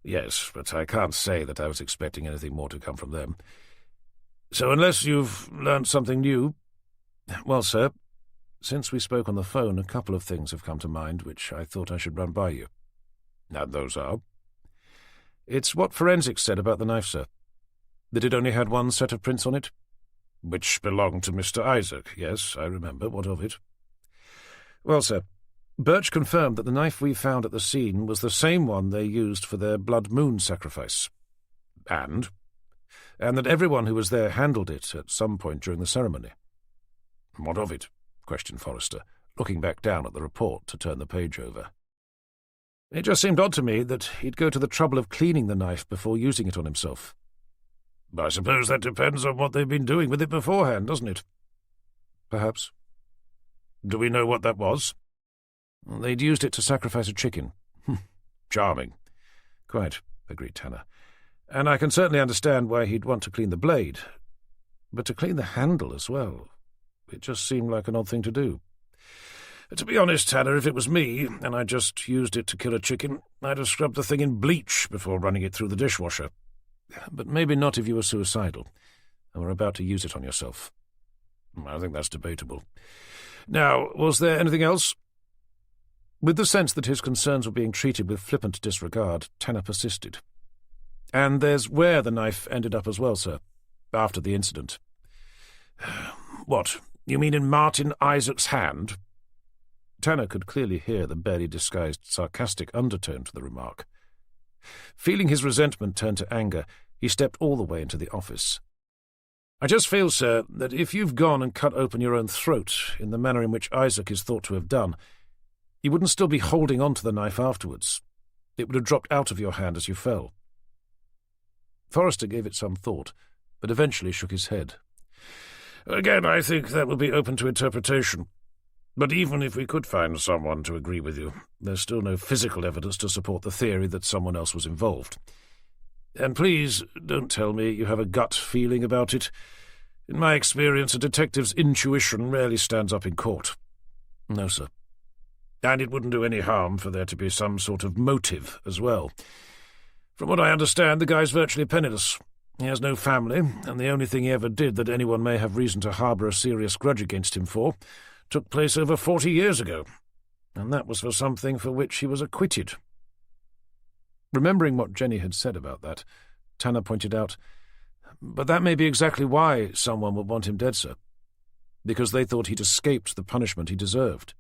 "Yes, but I can't say that I was expecting anything more to come from them. So unless you've learned something new—"
"Well, sir, since we spoke on the phone, a couple of things have come to mind which I thought I should run by you."
"And those are?"
"It's what forensics said about the knife, sir. That it only had one set of prints on it."
"Which belonged to Mr. Isaac. Yes, I remember. What of it?"
"Well, sir, Birch confirmed that the knife we found at the scene was the same one they used for their blood moon sacrifice."
"And?"
"And that everyone who was there handled it at some point during the ceremony."
"What of it?"
questioned Forrester, looking back down at the report to turn the page over. "It just seemed odd to me that he'd go to the trouble of cleaning the knife before using it on himself."
"I suppose that depends on what they've been doing with it beforehand, doesn't it?"
"Perhaps."
"Do we know what that was?"
"They'd used it to sacrifice a chicken."
"Charming."
"Quite," agreed Tanner. "And I can certainly understand why he'd want to clean the blade. But to clean the handle as well, it just seemed like an odd thing to do."
"To be honest, Tanner, if it was me, and I just used it to kill a chicken, I'd have scrubbed the thing in bleach before running it through the dishwasher."
"But maybe not if you were suicidal, and were about to use it on yourself."
"I think that's debatable.
Now, was there anything else?" With the sense that his concerns were being treated with flippant disregard, Tanner persisted. "And there's where the knife ended up as well, sir, after the incident."
"What, you mean in Martin Isaac's hand?"
Tanner could clearly hear the barely disguised sarcastic undertone to the remark. Feeling his resentment turn to anger, he stepped all the way into the office. "I just feel, sir, that if you've gone and cut open your own throat in the manner in which Isaac is thought to have done, you wouldn't still be holding on to the knife afterwards. It would have dropped out of your hand as you fell." Forrester gave it some thought, but eventually shook his head.
"Again, I think that will be open to interpretation. But even if we could find someone to agree with you, there's still no physical evidence to support the theory that someone else was involved. And please don't tell me you have a gut feeling about it. In my experience, a detective's intuition rarely stands up in court."
"No, sir."
"And it wouldn't do any harm for there to be some sort of motive as well. From what I understand, the guy's virtually penniless. He has no family, and the only thing he ever did that anyone may have reason to harbour a serious grudge against him for took place over 40 years ago, and that was for something for which he was acquitted."
Remembering what Jenny had said about that, Tanner pointed out, "But that may be exactly why someone would want him dead, sir. Because they thought he'd escaped the punishment he deserved."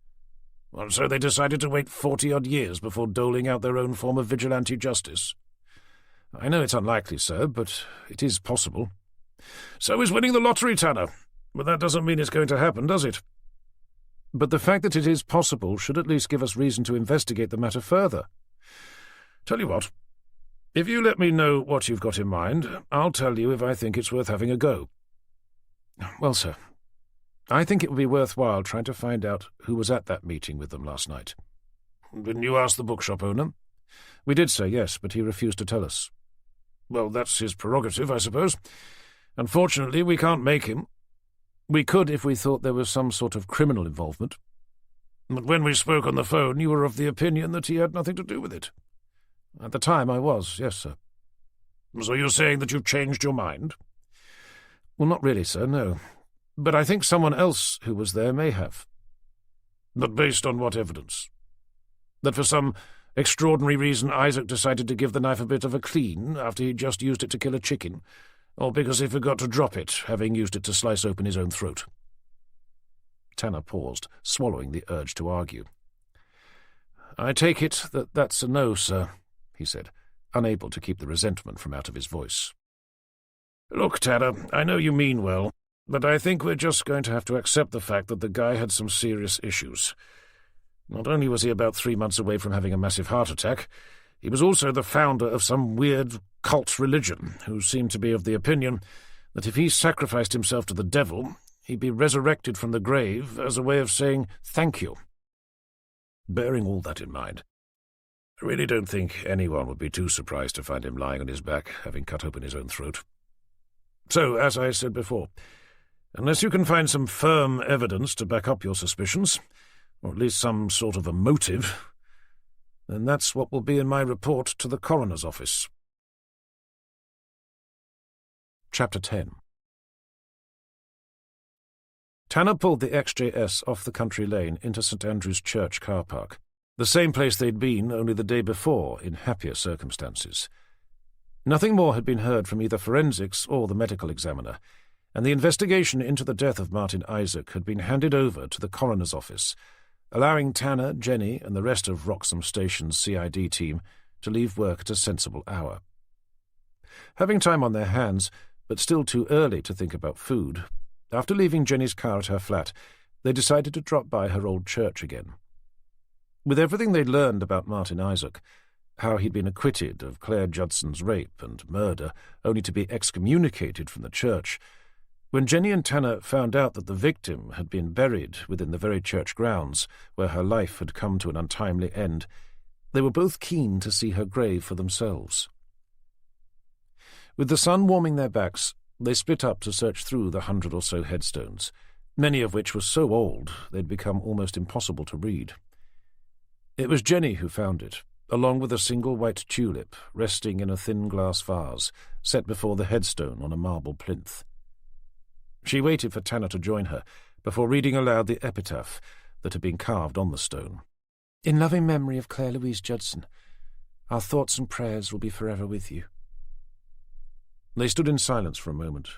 "And so they decided to wait 40-odd years before doling out their own form of vigilante justice?"
"I know it's unlikely, sir, but it is possible."
"So is winning the lottery, Tanner. But that doesn't mean it's going to happen, does it?"
"But the fact that it is possible should at least give us reason to investigate the matter further."
"Tell you what, if you let me know what you've got in mind, I'll tell you if I think it's worth having a go."
"Well, sir, I think it would be worthwhile trying to find out who was at that meeting with them last night.
Didn't you ask the bookshop owner?
We did, sir, yes, but he refused to tell us.
Well, that's his prerogative, I suppose. Unfortunately, we can't make him.
We could if we thought there was some sort of criminal involvement.
But when we spoke on the phone, you were of the opinion that he had nothing to do with it.
At the time I was, yes, sir.
So you're saying that you've changed your mind?
Well, not really, sir, no. But I think someone else who was there may have.
But based on what evidence? That for some extraordinary reason Isaac decided to give the knife a bit of a clean after he'd just used it to kill a chicken, or because he forgot to drop it, having used it to slice open his own throat?
Tanner paused, swallowing the urge to argue. I take it that that's a no, sir, he said, unable to keep the resentment from out of his voice.
Look, Tanner, I know you mean well, but I think we're just going to have to accept the fact that the guy had some serious issues. Not only was he about 3 months away from having a massive heart attack, he was also the founder of some weird cult religion, who seemed to be of the opinion that if he sacrificed himself to the devil, he'd be resurrected from the grave as a way of saying thank you. Bearing all that in mind, I really don't think anyone would be too surprised to find him lying on his back, having cut open his own throat. So, as I said before, unless you can find some firm evidence to back up your suspicions, or at least some sort of a motive, then that's what will be in my report to the coroner's office.
Chapter 10. Tanner pulled the XJS off the country lane into St Andrew's Church car park, the same place they'd been only the day before in happier circumstances. Nothing more had been heard from either forensics or the medical examiner, and the investigation into the death of Martin Isaac had been handed over to the coroner's office, allowing Tanner, Jenny, and the rest of Wroxham Station's CID team to leave work at a sensible hour. Having time on their hands, but still too early to think about food, after leaving Jenny's car at her flat, they decided to drop by her old church again. With everything they'd learned about Martin Isaac, how he'd been acquitted of Claire Judson's rape and murder, only to be excommunicated from the church, when Jenny and Tanner found out that the victim had been buried within the very church grounds where her life had come to an untimely end, they were both keen to see her grave for themselves. With the sun warming their backs, they split up to search through the 100 or so headstones, many of which were so old they'd become almost impossible to read. It was Jenny who found it, along with a single white tulip resting in a thin glass vase set before the headstone on a marble plinth. She waited for Tanner to join her before reading aloud the epitaph that had been carved on the stone. "In loving memory of Claire Louise Judson, our thoughts and prayers will be forever with you." They stood in silence for a moment,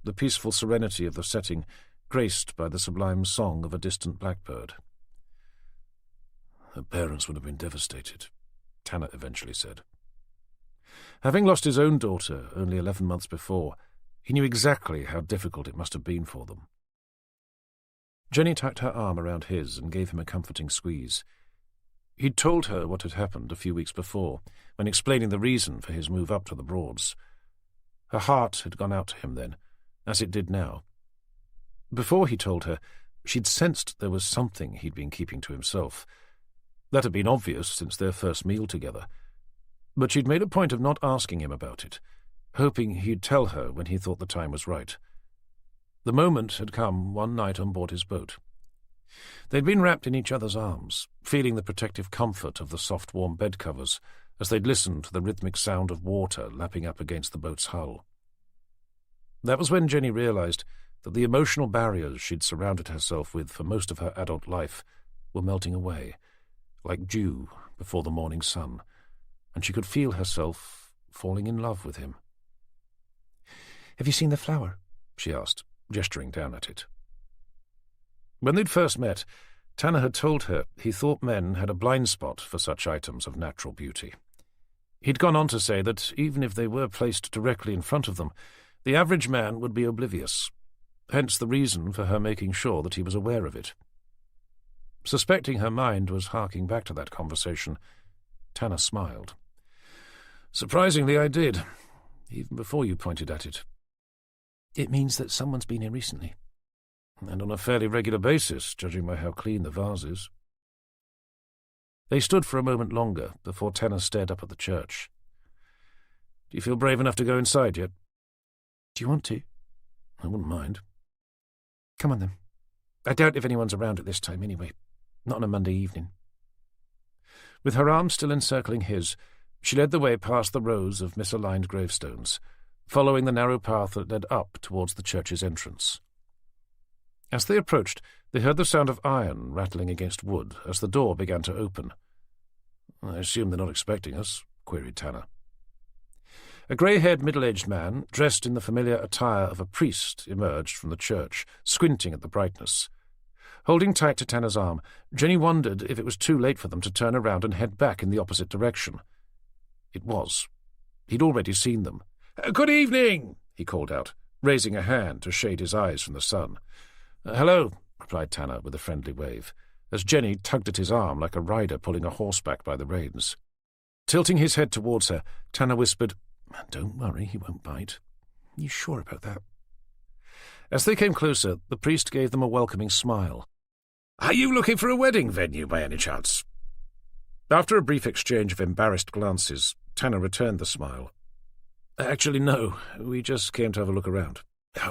the peaceful serenity of the setting graced by the sublime song of a distant blackbird. "Her parents would have been devastated," Tanner eventually said. Having lost his own daughter only 11 months before, he knew exactly how difficult it must have been for them. Jenny tucked her arm around his and gave him a comforting squeeze. He'd told her what had happened a few weeks before, when explaining the reason for his move up to the Broads. Her heart had gone out to him then, as it did now. Before he told her, she'd sensed there was something he'd been keeping to himself. That had been obvious since their first meal together. But she'd made a point of not asking him about it, hoping he'd tell her when he thought the time was right. The moment had come one night on board his boat. They'd been wrapped in each other's arms, feeling the protective comfort of the soft, warm bed covers as they'd listened to the rhythmic sound of water lapping up against the boat's hull. That was when Jenny realized that the emotional barriers she'd surrounded herself with for most of her adult life were melting away, like dew before the morning sun, and she could feel herself falling in love with him. "Have you seen the flower?" she asked, gesturing down at it. When they'd first met, Tanner had told her he thought men had a blind spot for such items of natural beauty. He'd gone on to say that even if they were placed directly in front of them, the average man would be oblivious, hence the reason for her making sure that he was aware of it. Suspecting her mind was harking back to that conversation, Tanner smiled. "Surprisingly, I did, even before you pointed at it." "It means that someone's been here recently." "And on a fairly regular basis, judging by how clean the vase is." They stood for a moment longer before Tanner stared up at the church. "Do you feel brave enough to go inside yet?" "Do you want to?" "I wouldn't mind." "Come on then. I doubt if anyone's around at this time anyway. Not on a Monday evening." With her arm still encircling his, she led the way past the rows of misaligned gravestones, following the narrow path that led up towards the church's entrance. As they approached, they heard the sound of iron rattling against wood as the door began to open. "I assume they're not expecting us?" queried Tanner. A grey-haired middle-aged man, dressed in the familiar attire of a priest, emerged from the church, squinting at the brightness. Holding tight to Tanner's arm, Jenny wondered if it was too late for them to turn around and head back in the opposite direction. It was. He'd already seen them. "Good evening," he called out, raising a hand to shade his eyes from the sun. "Hello," replied Tanner with a friendly wave, as Jenny tugged at his arm like a rider pulling a horseback by the reins. Tilting his head towards her, Tanner whispered, "Don't worry, he won't bite. You sure about that?" As they came closer, the priest gave them a welcoming smile.
"Are you looking for a wedding venue by any chance?"
After a brief exchange of embarrassed glances, Tanner returned the smile. "Actually, no. We just came to have a look around."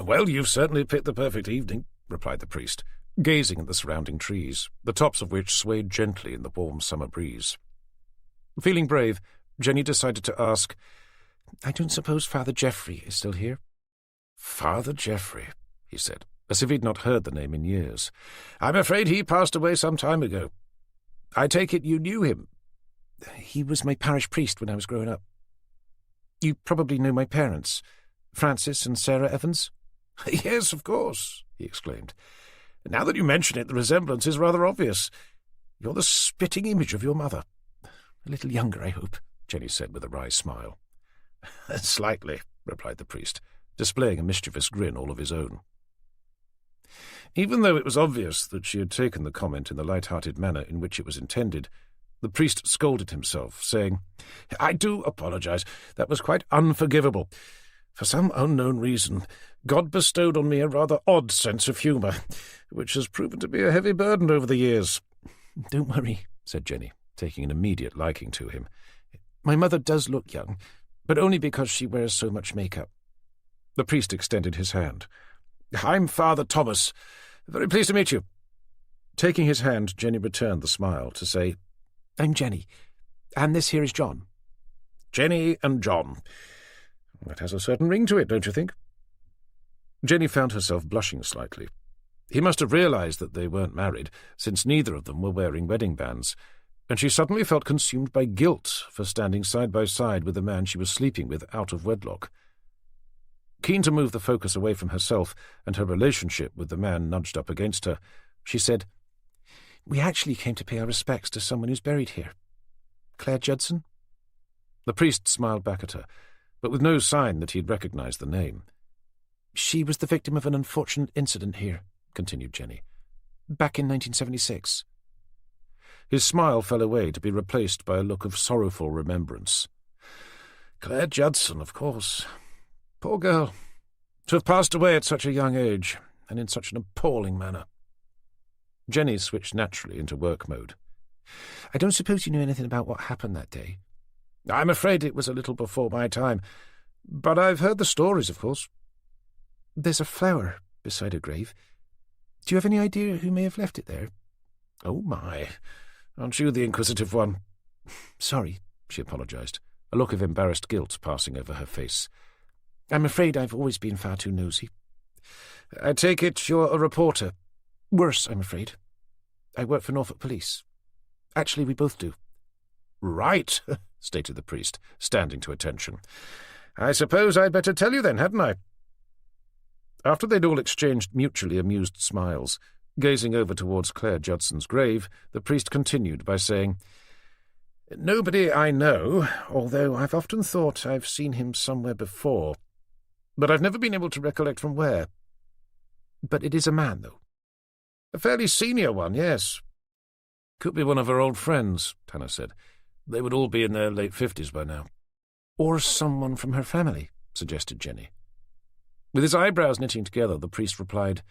"Well, you've certainly picked the perfect evening,"
replied the priest, gazing at the surrounding trees, the tops of which swayed gently in the warm summer breeze. Feeling brave, Jenny decided to ask, "I don't suppose Father Geoffrey is still here?"
"Father Geoffrey," he said,
as if he'd not heard the name in years.
"I'm afraid he passed away some time ago. I take it you knew him."
"He was my parish priest when I was growing up. You probably know my parents, Francis and Sarah Evans?"
"Yes, of course," he exclaimed. "Now that you mention it, the resemblance is rather obvious. You're the spitting image of your mother."
"A little younger, I hope," Jenny said with a wry smile.
"Slightly," replied the priest,
displaying a mischievous grin all of his own. Even though it was obvious that she had taken the comment in the light-hearted manner in which it was intended, the priest scolded himself, saying,
"I do apologize. That was quite unforgivable. For some unknown reason, God bestowed on me a rather odd sense of humour, which has proven to be a heavy burden over the years."
"Don't worry," said Jenny, taking an immediate liking to him. "My mother does look young, but only because she wears so much makeup." The priest extended his hand.
"I'm Father Thomas. Very pleased to meet you."
Taking his hand, Jenny returned the smile to say, "I'm Jenny, and this here is John."
"Jenny and John. That has a certain ring to it, don't you think?"
Jenny found herself blushing slightly. He must have realized that they weren't married, since neither of them were wearing wedding bands, and she suddenly felt consumed by guilt for standing side by side with the man she was sleeping with out of wedlock. Keen to move the focus away from herself and her relationship with the man nudged up against her, she said, "We actually came to pay our respects to someone who's buried here. Claire Judson?" The priest smiled back at her, but with no sign that he'd recognized the name. "She was the victim of an unfortunate incident here," continued Jenny, "back in 1976. His smile fell away to be replaced by a look of sorrowful remembrance.
"Claire Judson, of course. Poor girl. To have passed away at such a young age, and in such an appalling manner."
Jenny switched naturally into work mode. "I don't suppose you knew anything about what happened that day?"
"I'm afraid it was a little before my time, but I've heard the stories, of course."
"There's a flower beside her grave. Do you have any idea who may have left it there?"
"Oh, my. Aren't you the inquisitive one?"
"Sorry," she apologized, a look of embarrassed guilt passing over her face. "I'm afraid I've always been far too nosy."
"I take it you're a reporter?"
"Worse, I'm afraid. I work for Norfolk Police. Actually, we both do."
"Right," stated the priest, standing to attention. "I suppose I'd better tell you then, hadn't I?"
After they'd all exchanged mutually amused smiles, gazing over towards Claire Judson's grave, the priest continued by saying,
"Nobody I know, although I've often thought I've seen him somewhere before, but I've never been able to recollect from where."
"But it is a man, though?"
"A fairly senior one, yes."
"Could be one of her old friends," Tanner said. "They would all be in their late 50s by now." "Or someone from her family," suggested Jenny. With his eyebrows knitting together, the priest replied,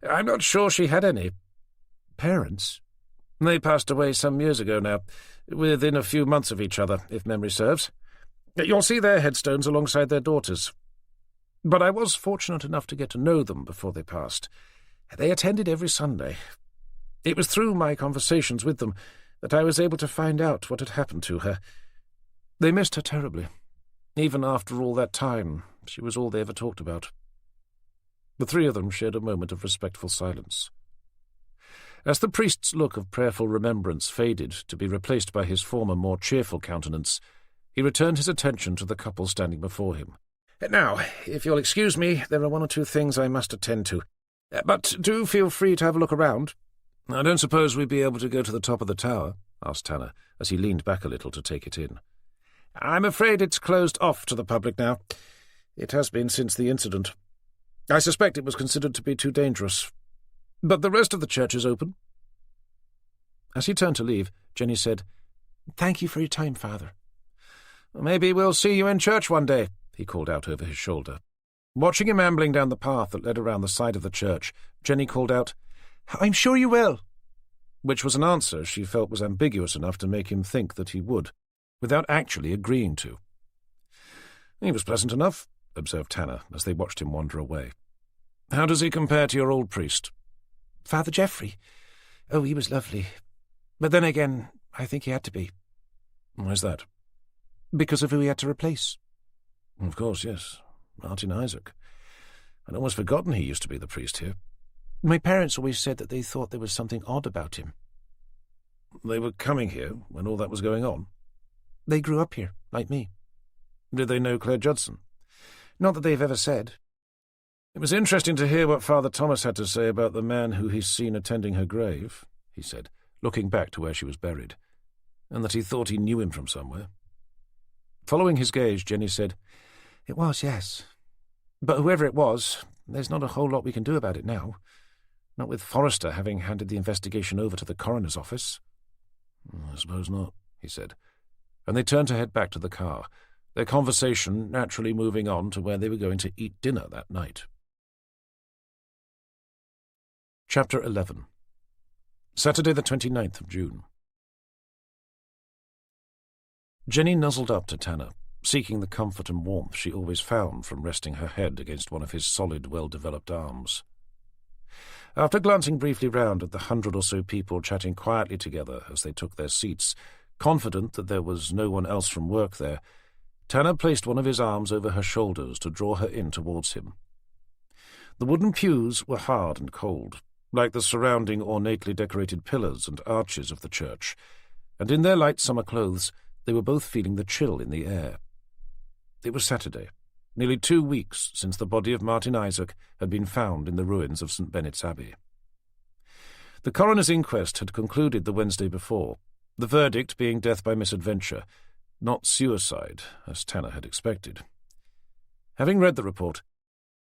"I'm not sure she had any."
"Parents?" They passed away some years ago now, within a few months of each other, if memory serves. You'll see their headstones alongside their daughters. But I was fortunate enough to get to know them before they passed. They attended every Sunday. It was through my conversations with them that I was able to find out what had happened to her. They missed her terribly. Even after all that time, she was all they ever talked about. The three of them shared a moment of respectful silence. As the priest's look of prayerful remembrance faded to be replaced by his former, more cheerful countenance, he returned his attention to the couple standing before him. "Now, if you'll excuse me, there are one or two things I must attend to. But do feel free to have a look around." "I don't suppose we'd be able to go to the top of the tower?" asked Tanner, as he leaned back a little to take it in. "I'm afraid it's closed off to the public now. It has been since the incident. I suspect it was considered to be too dangerous. But the rest of the church is open." As he turned to leave, Jenny said, "Thank you for your time, Father." "Maybe we'll see you in church one day," he called out over his shoulder. Watching him ambling down the path that led around the side of the church, Jenny called out, "I'm sure you will," which was an answer she felt was ambiguous enough to make him think that he would, without actually agreeing to. "He was pleasant enough," observed Tanner, as they watched him wander away. "How does he compare to your old priest?" "Father Geoffrey? Oh, he was lovely. But then again, I think he had to be." "Why's that?" "Because of who he had to replace." "Of course, yes. Martin Isaac. I'd almost forgotten he used to be the priest here." "My parents always said that they thought there was something odd about him." "They were coming here when all that was going on?" "They grew up here, like me." "Did they know Claire Judson?" "Not that they've ever said." "It was interesting to hear what Father Thomas had to say about the man who he's seen attending her grave," he said, looking back to where she was buried, "and that he thought he knew him from somewhere." Following his gaze, Jenny said, "It was, yes. But whoever it was, there's not a whole lot we can do about it now. Not with Forrester having handed the investigation over to the coroner's office." "I suppose not," he said, and they turned to head back to the car, their conversation naturally moving on to where they were going to eat dinner that night. Chapter 11. Saturday the 29th of June. Jenny nuzzled up to Tanner, seeking the comfort and warmth she always found from resting her head against one of his solid, well-developed arms. After glancing briefly round at the 100 or so people chatting quietly together as they took their seats, confident that there was no one else from work there, Tanner placed one of his arms over her shoulders to draw her in towards him. The wooden pews were hard and cold, like the surrounding ornately decorated pillars and arches of the church, and in their light summer clothes they were both feeling the chill in the air. It was Saturday, nearly 2 weeks since the body of Martin Isaac had been found in the ruins of St Benet's Abbey. The coroner's inquest had concluded the Wednesday before, the verdict being death by misadventure, not suicide, as Tanner had expected. Having read the report,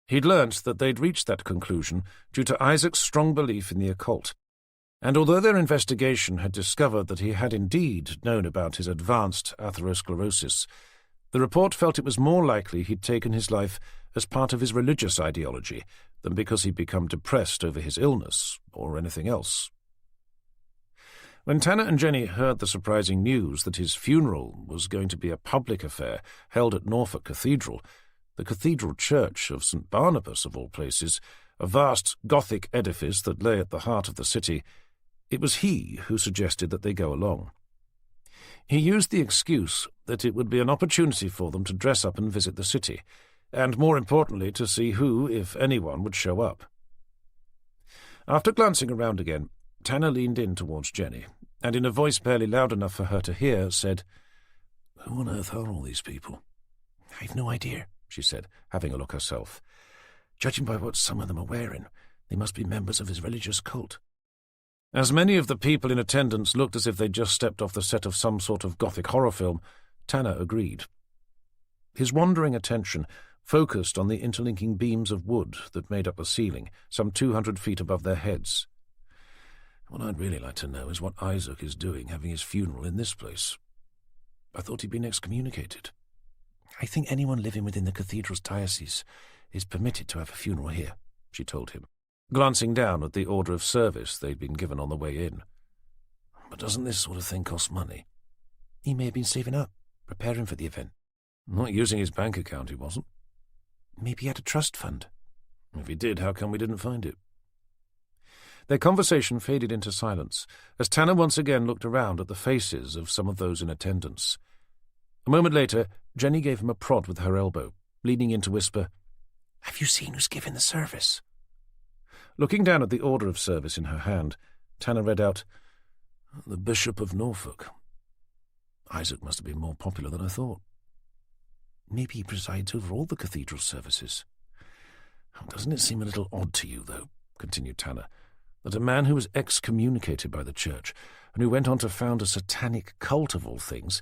he'd learnt that they'd reached that conclusion due to Isaac's strong belief in the occult, and although their investigation had discovered that he had indeed known about his advanced atherosclerosis, the report felt it was more likely he'd taken his life as part of his religious ideology than because he'd become depressed over his illness or anything else. When Tanner and Jenny heard the surprising news that his funeral was going to be a public affair held at Norfolk Cathedral, the cathedral church of St Barnabas of all places, a vast Gothic edifice that lay at the heart of the city, it was he who suggested that they go along. He used the excuse that it would be an opportunity for them to dress up and visit the city, and more importantly to see who, if anyone, would show up. After glancing around again, Tanner leaned in towards Jenny, and in a voice barely loud enough for her to hear, said, "Who on earth are all these people?" "I've no idea," she said, having a look herself. "Judging by what some of them are wearing, they must be members of his religious cult." As many of the people in attendance looked as if they'd just stepped off the set of some sort of Gothic horror film, Tanner agreed. His wandering attention focused on the interlinking beams of wood that made up the ceiling, some 200 feet above their heads. "What I'd really like to know is what Isaac is doing having his funeral in this place. I thought he'd been excommunicated." "I think anyone living within the cathedral's diocese is permitted to have a funeral here," she told him, glancing down at the order of service they'd been given on the way in. But doesn't this sort of thing cost money?
He may have been saving up, preparing for the event.
Not using his bank account, he wasn't.
Maybe he had a trust fund.
If he did, how come we didn't find it? Their conversation faded into silence, as Tanner once again looked around at the faces of some of those in attendance. A moment later, Jenny gave him a prod with her elbow, leaning in to whisper,
"Have you seen who's giving the service?"
Looking down at the order of service in her hand, Tanner read out, "The Bishop of Norfolk." Isaac must have been more popular than I thought.
Maybe he presides over all the cathedral services.
Doesn't it seem a little odd to you, though, continued Tanner, that a man who was excommunicated by the church and who went on to found a satanic cult of all things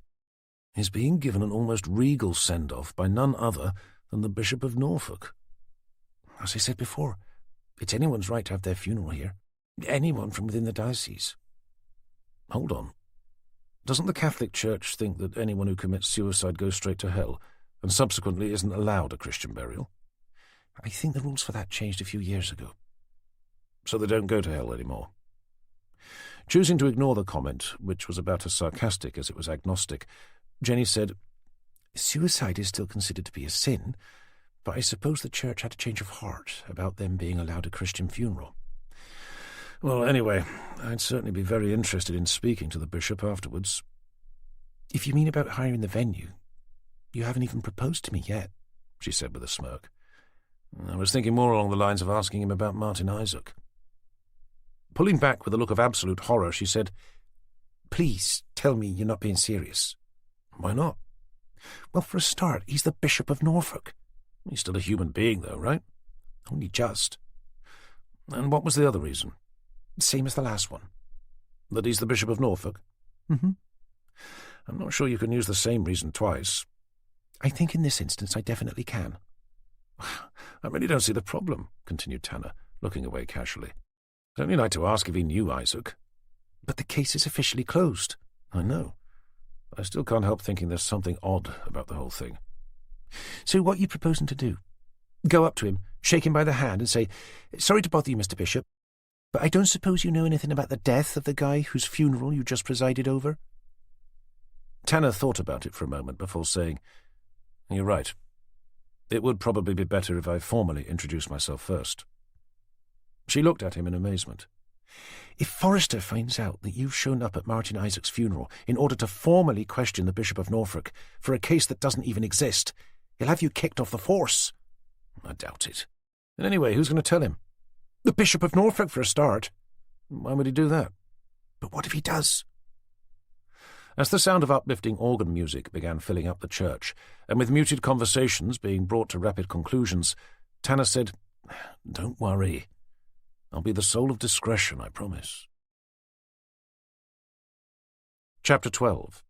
is being given an almost regal send-off by none other than the Bishop of Norfolk?
As I said before, it's anyone's right to have their funeral here. Anyone from within the diocese.
Hold on. Doesn't the Catholic Church think that anyone who commits suicide goes straight to hell and subsequently isn't allowed a Christian burial?
I think the rules for that changed a few years ago.
So they don't go to hell anymore? Choosing to ignore the comment, which was about as sarcastic as it was agnostic, Jenny said,
"Suicide is still considered to be a sin, but I suppose the church had a change of heart about them being allowed a Christian funeral."
Well, anyway, I'd certainly be very interested in speaking to the bishop afterwards.
"If you mean about hiring the venue, you haven't even proposed to me yet,"
she said with a smirk. I was thinking more along the lines of asking him about Martin Isaac. Pulling back with a look of absolute horror, she said,
"Please tell me you're not being serious."
"Why not?"
"Well, for a start, he's the Bishop of Norfolk."
"He's still a human being, though, right?"
"Only just."
"And what was the other reason?"
"Same as the last one."
"That he's the Bishop of Norfolk?"
"Mm-hmm."
"I'm not sure you can use the same reason twice."
"I think in this instance I definitely can."
"I really don't see the problem," continued Tanner, looking away casually. "I'd only like to ask if he knew Isaac."
"But the case is officially closed."
"I know. But I still can't help thinking there's something odd about the whole thing."
"So what are you proposing to do? Go up to him, shake him by the hand and say, 'Sorry to bother you, Mr. Bishop, but I don't suppose you know anything about the death of the guy whose funeral you just presided over?'"
Tanner thought about it for a moment before saying, "You're right. It would probably be better if I formally introduced myself first." She looked at him in amazement.
"If Forrester finds out that you've shown up at Martin Isaac's funeral in order to formally question the Bishop of Norfolk for a case that doesn't even exist, he'll have you kicked off the force."
"I doubt it. And anyway, who's going to tell him?"
"The Bishop of Norfolk, for a start."
"Why would he do that?"
"But what if he does?"
As the sound of uplifting organ music began filling up the church, and with muted conversations being brought to rapid conclusions, Tanner said, "Don't worry. I'll be the soul of discretion, I promise." Chapter 12.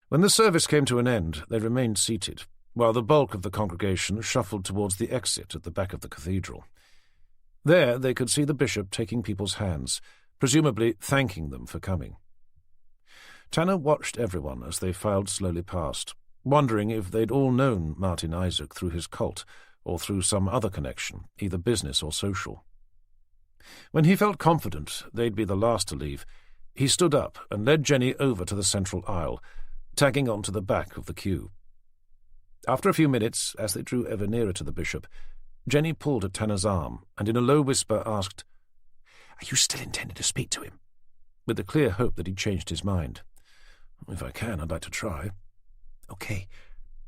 When the service came to an end, they remained seated, while the bulk of the congregation shuffled towards the exit at the back of the cathedral. There they could see the bishop taking people's hands, presumably thanking them for coming. Tanner watched everyone as they filed slowly past, wondering if they'd all known Martin Isaac through his cult or through some other connection, either business or social. When he felt confident they'd be the last to leave, he stood up and led Jenny over to the central aisle, tagging on to the back of the queue. After a few minutes, as they drew ever nearer to the bishop, Jenny pulled at Tanner's arm and in a low whisper asked,
"Are you still intending to speak to him?"
with the clear hope that he'd changed his mind. "If I can, I'd like to try."
"Okay,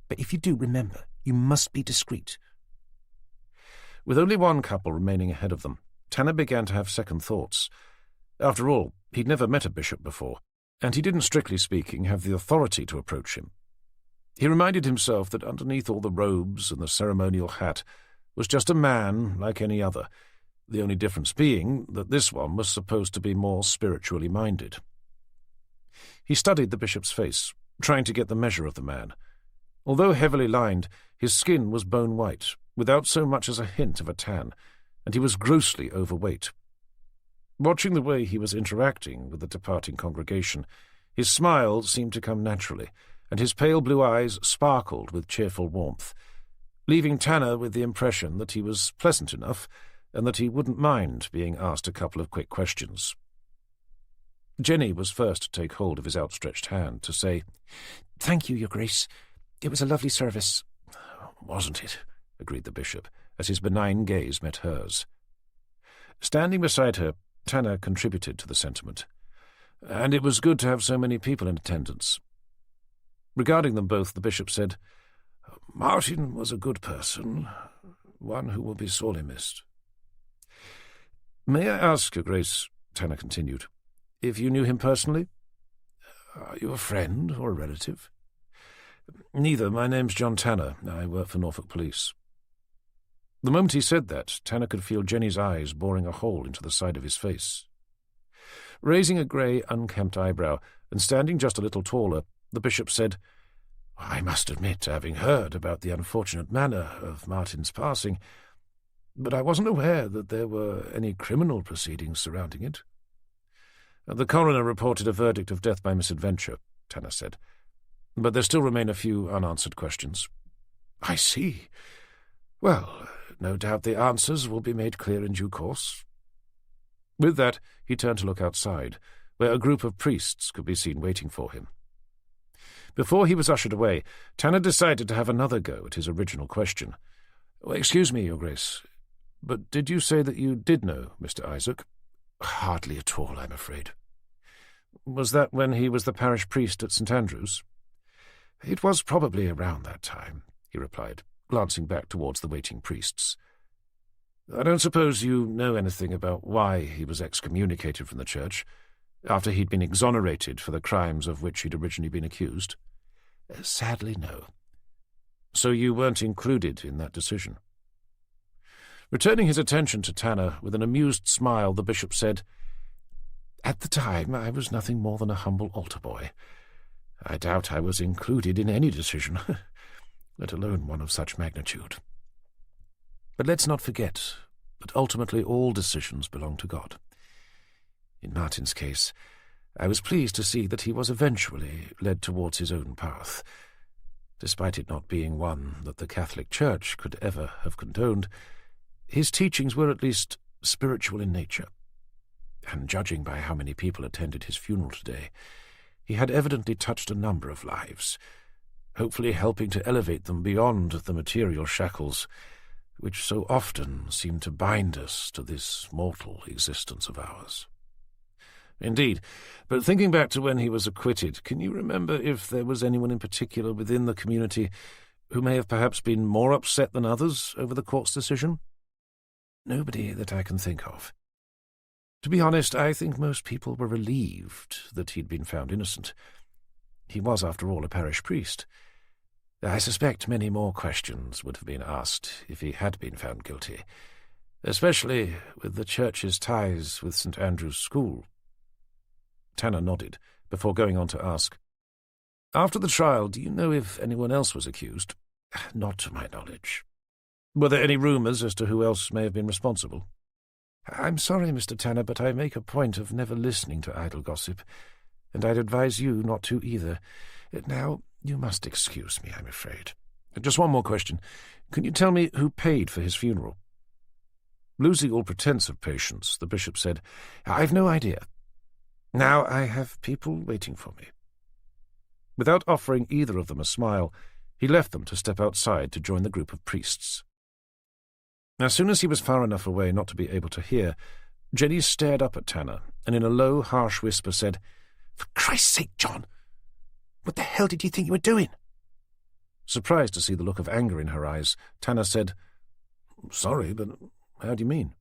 but if you do, remember, you must be discreet."
With only one couple remaining ahead of them, Tanner began to have second thoughts. After all, he'd never met a bishop before, and he didn't, strictly speaking, have the authority to approach him. He reminded himself that underneath all the robes and the ceremonial hat was just a man like any other, the only difference being that this one was supposed to be more spiritually minded. He studied the bishop's face, trying to get the measure of the man. Although heavily lined, his skin was bone white, without so much as a hint of a tan, and he was grossly overweight. Watching the way he was interacting with the departing congregation, his smile seemed to come naturally, and his pale blue eyes sparkled with cheerful warmth, leaving Tanner with the impression that he was pleasant enough, and that he wouldn't mind being asked a couple of quick questions. Jenny was first to take hold of his outstretched hand to say,
"Thank you, Your Grace. It was a lovely service."
"Wasn't it?" agreed the bishop, as his benign gaze met hers. Standing beside her, Tanner contributed to the sentiment. "And it was good to have so many people in attendance." Regarding them both, the bishop said, "Martin was a good person, one who will be sorely missed." "May I ask, Your Grace," Tanner continued, "if you knew him personally?" "Are you a friend or a relative?" "Neither. My name's John Tanner. I work for Norfolk Police." The moment he said that, Tanner could feel Jenny's eyes boring a hole into the side of his face. Raising a grey, unkempt eyebrow and standing just a little taller, the bishop said, "I must admit having heard about the unfortunate manner of Martin's passing, but I wasn't aware that there were any criminal proceedings surrounding it." "The coroner reported a verdict of death by misadventure," Tanner said, "but there still remain a few unanswered questions." "I see. Well, no doubt the answers will be made clear in due course." With that, he turned to look outside, where a group of priests could be seen waiting for him. Before he was ushered away, Tanner decided to have another go at his original question. "Excuse me, Your Grace, but did you say that you did know Mr. Isaac?" "Hardly at all, I'm afraid." "Was that when he was the parish priest at St Andrew's?" "It was probably around that time," he replied, glancing back towards the waiting priests. "I don't suppose you know anything about why he was excommunicated from the church, after he'd been exonerated for the crimes of which he'd originally been accused?" "Sadly, no." "So you weren't included in that decision?" Returning his attention to Tanner, with an amused smile, the bishop said, "At the time I was nothing more than a humble altar boy. I doubt I was included in any decision, let alone one of such magnitude. But let's not forget that ultimately all decisions belong to God. In Martin's case, I was pleased to see that he was eventually led towards his own path. Despite it not being one that the Catholic Church could ever have condoned, his teachings were at least spiritual in nature, and judging by how many people attended his funeral today, he had evidently touched a number of lives, hopefully helping to elevate them beyond the material shackles which so often seem to bind us to this mortal existence of ours." "Indeed. But thinking back to when he was acquitted, can you remember if there was anyone in particular within the community who may have perhaps been more upset than others over the court's decision?" "Nobody that I can think of. To be honest, I think most people were relieved that he'd been found innocent. He was, after all, a parish priest. I suspect many more questions would have been asked if he had been found guilty, especially with the church's ties with St Andrew's School." Tanner nodded, before going on to ask, "After the trial, do you know if anyone else was accused?" "Not to my knowledge." "Were there any rumours as to who else may have been responsible?" "I'm sorry, Mr. Tanner, but I make a point of never listening to idle gossip, and I'd advise you not to either. Now, you must excuse me, I'm afraid." "Just one more question. Can you tell me who paid for his funeral?" Losing all pretense of patience, the bishop said, "I've no idea. Now I have people waiting for me." Without offering either of them a smile, he left them to step outside to join the group of priests. As soon as he was far enough away not to be able to hear, Jenny stared up at Tanner and in a low, harsh whisper said, "For Christ's sake, John, what the hell did you think you were doing?" Surprised to see the look of anger in her eyes, Tanner said, "Sorry, but how do you mean?"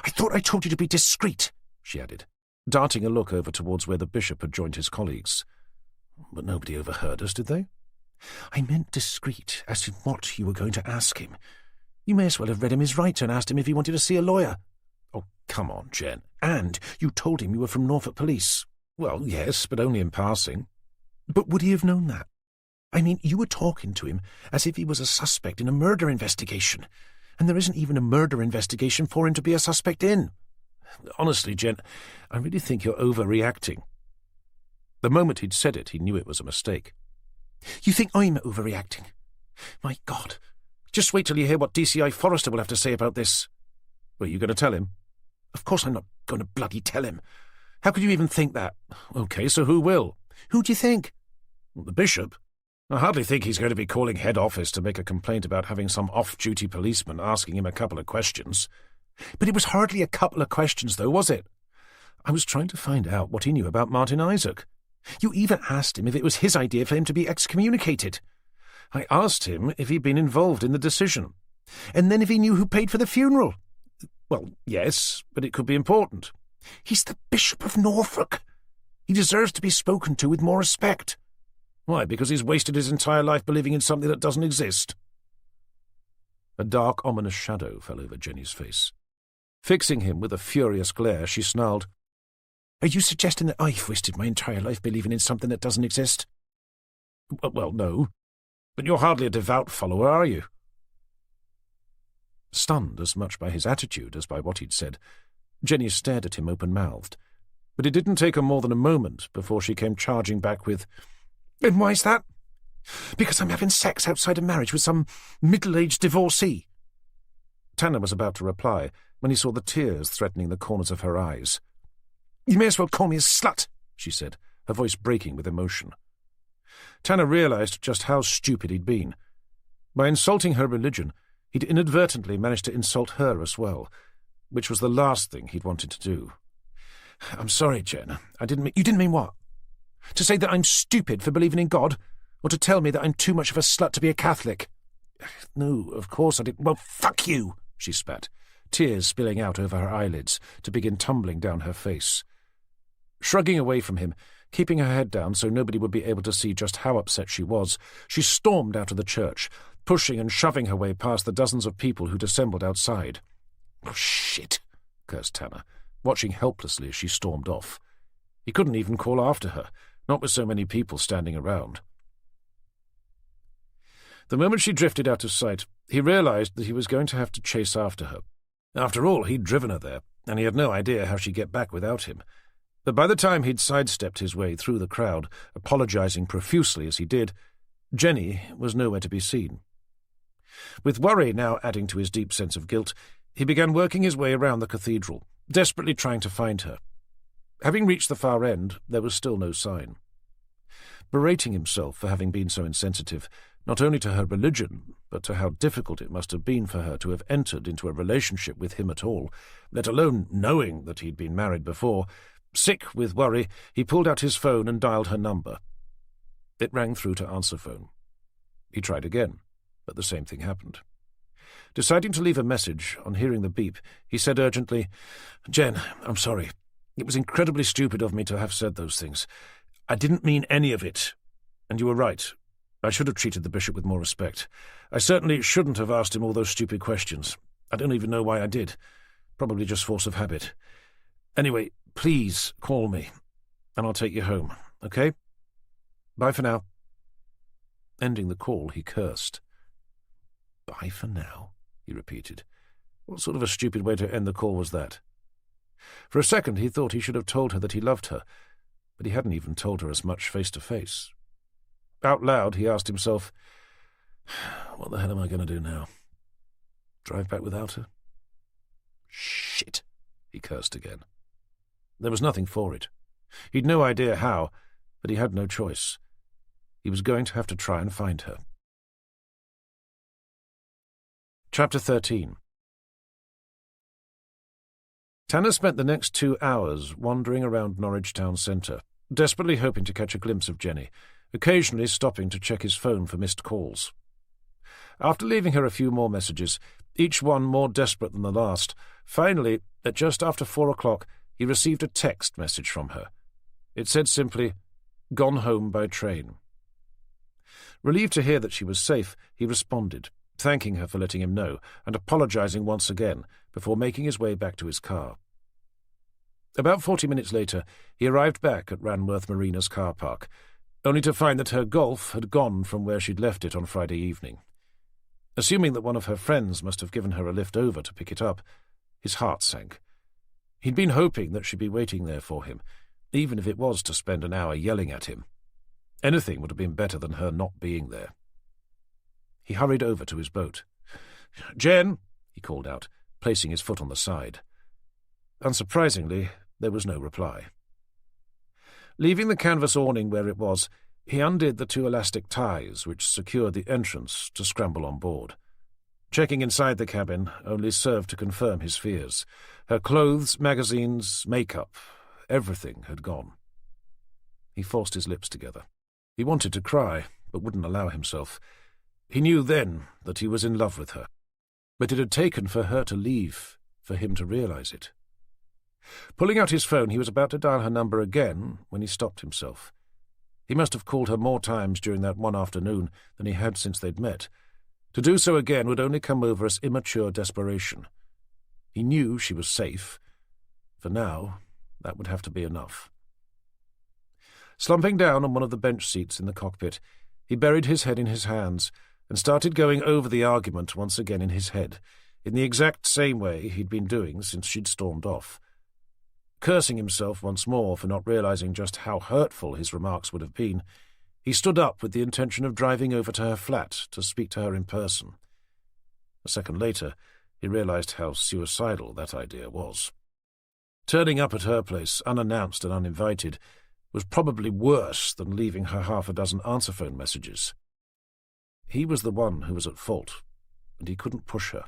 "I thought I told you to be discreet," she added, darting a look over towards where the bishop had joined his colleagues. "But nobody overheard us, did they?" "I meant discreet as to what you were going to ask him. You may as well have read him his rights and asked him if he wanted to see a lawyer." "Oh, come on, Jen." "And you told him you were from Norfolk Police." "Well, yes, but only in passing." "But would he have known that? I mean, you were talking to him as if he was a suspect in a murder investigation, and there isn't even a murder investigation for him to be a suspect in." "Honestly, Jen, I really think you're overreacting." The moment he'd said it, he knew it was a mistake. "You think I'm overreacting? My God, just wait till you hear what DCI Forrester will have to say about this." Were you going to tell him?
Of course I'm not going to bloody tell him. How could you even think that?
OK, so who will?
Who do you think?
The bishop. I hardly think he's going to be calling head office to make a complaint about having some off-duty policeman asking him a couple of questions.
But it was hardly a couple of questions, though, was it?
I was trying to find out what he knew about Martin Isaac.
You even asked him if it was his idea for him to be excommunicated.
I asked him if he'd been involved in the decision.
And then if he knew who paid for the funeral.
Well, yes, but it could be important.
He's the Bishop of Norfolk. He deserves to be spoken to with more respect.
Why, because he's wasted his entire life believing in something that doesn't exist? A dark, ominous shadow fell over Jenny's face. Fixing him with a furious glare, she snarled,
Are you suggesting that I've wasted my entire life believing in something that doesn't exist?
Well, no. But you're hardly a devout follower, are you? Stunned as much by his attitude as by what he'd said, Jenny stared at him open-mouthed. But it didn't take her more than a moment before she came charging back with,
And why's that? Because I'm having sex outside of marriage with some middle-aged divorcee.
Tanner was about to reply when he saw the tears threatening the corners of her eyes.
You may as well call me a slut, she said,
her voice breaking with emotion. Tanner realized just how stupid he'd been. By insulting her religion, he'd inadvertently managed to insult her as well, which was the last thing he'd wanted to do.
I'm sorry, Jen. I didn't mean... You didn't mean what? To say that I'm stupid for believing in God? Or to tell me that I'm too much of a slut to be a Catholic?
No, of course I didn't.
Well, fuck you, she spat,
tears spilling out over her eyelids to begin tumbling down her face. Shrugging away from him, keeping her head down so nobody would be able to see just how upset she was, she stormed out of the church, pushing and shoving her way past the dozens of people who'd assembled outside.
Oh, shit,
cursed Tanner, watching helplessly as she stormed off. He couldn't even call after her, not with so many people standing around. The moment she drifted out of sight, he realized that he was going to have to chase after her. After all, he'd driven her there, and he had no idea how she'd get back without him. But by the time he'd sidestepped his way through the crowd, apologizing profusely as he did, Jenny was nowhere to be seen. With worry now adding to his deep sense of guilt, he began working his way around the cathedral, desperately trying to find her. Having reached the far end, there was still no sign. Berating himself for having been so insensitive, not only to her religion, but to how difficult it must have been for her to have entered into a relationship with him at all, let alone knowing that he'd been married before, sick with worry, he pulled out his phone and dialed her number. It rang through to answer phone. He tried again, but the same thing happened. Deciding to leave a message, on hearing the beep, he said urgently, "Jen, I'm sorry. It was incredibly stupid of me to have said those things. I didn't mean any of it. And you were right. I should have treated the bishop with more respect. I certainly shouldn't have asked him all those stupid questions. I don't even know why I did. Probably just force of habit. Anyway, please call me, and I'll take you home, okay? Bye for now." Ending the call, he cursed. "Bye for now," he repeated. What sort of a stupid way to end the call was that? For a second he thought he should have told her that he loved her, but he hadn't even told her as much face to face. Out loud he asked himself, what the hell am I going to do now? Drive back without her? Shit, he cursed again. There was nothing for it. He'd no idea how, but he had no choice. He was going to have to try and find her. Chapter 13. Tanner spent the next 2 hours wandering around Norwich town centre, desperately hoping to catch a glimpse of Jenny, occasionally stopping to check his phone for missed calls. After leaving her a few more messages, each one more desperate than the last, finally, at just after 4 o'clock, he received a text message from her. It said simply, "Gone home by train." Relieved to hear that she was safe, he responded, thanking her for letting him know, and apologizing once again, before making his way back to his car. About 40 minutes later, he arrived back at Ranworth Marina's car park, only to find that her Golf had gone from where she'd left it on Friday evening. Assuming that one of her friends must have given her a lift over to pick it up, his heart sank. He'd been hoping that she'd be waiting there for him, even if it was to spend an hour yelling at him. Anything would have been better than her not being there. He hurried over to his boat. "Jen," he called out, placing his foot on the side. Unsurprisingly, there was no reply. Leaving the canvas awning where it was, he undid the 2 elastic ties which secured the entrance to scramble on board. Checking inside the cabin only served to confirm his fears. Her clothes, magazines, makeup, everything had gone. He forced his lips together. He wanted to cry, but wouldn't allow himself. He knew then that he was in love with her. But it had taken for her to leave for him to realize it. Pulling out his phone, he was about to dial her number again when he stopped himself. He must have called her more times during that one afternoon than he had since they'd met. To do so again would only come over as immature desperation. He knew she was safe. For now, that would have to be enough. Slumping down on one of the bench seats in the cockpit, he buried his head in his hands and started going over the argument once again in his head, in the exact same way he'd been doing since she'd stormed off. Cursing himself once more for not realizing just how hurtful his remarks would have been, he stood up with the intention of driving over to her flat to speak to her in person. A second later, he realized how suicidal that idea was. Turning up at her place, unannounced and uninvited, was probably worse than leaving her 6 answer phone messages. He was the one who was at fault, and he couldn't push her.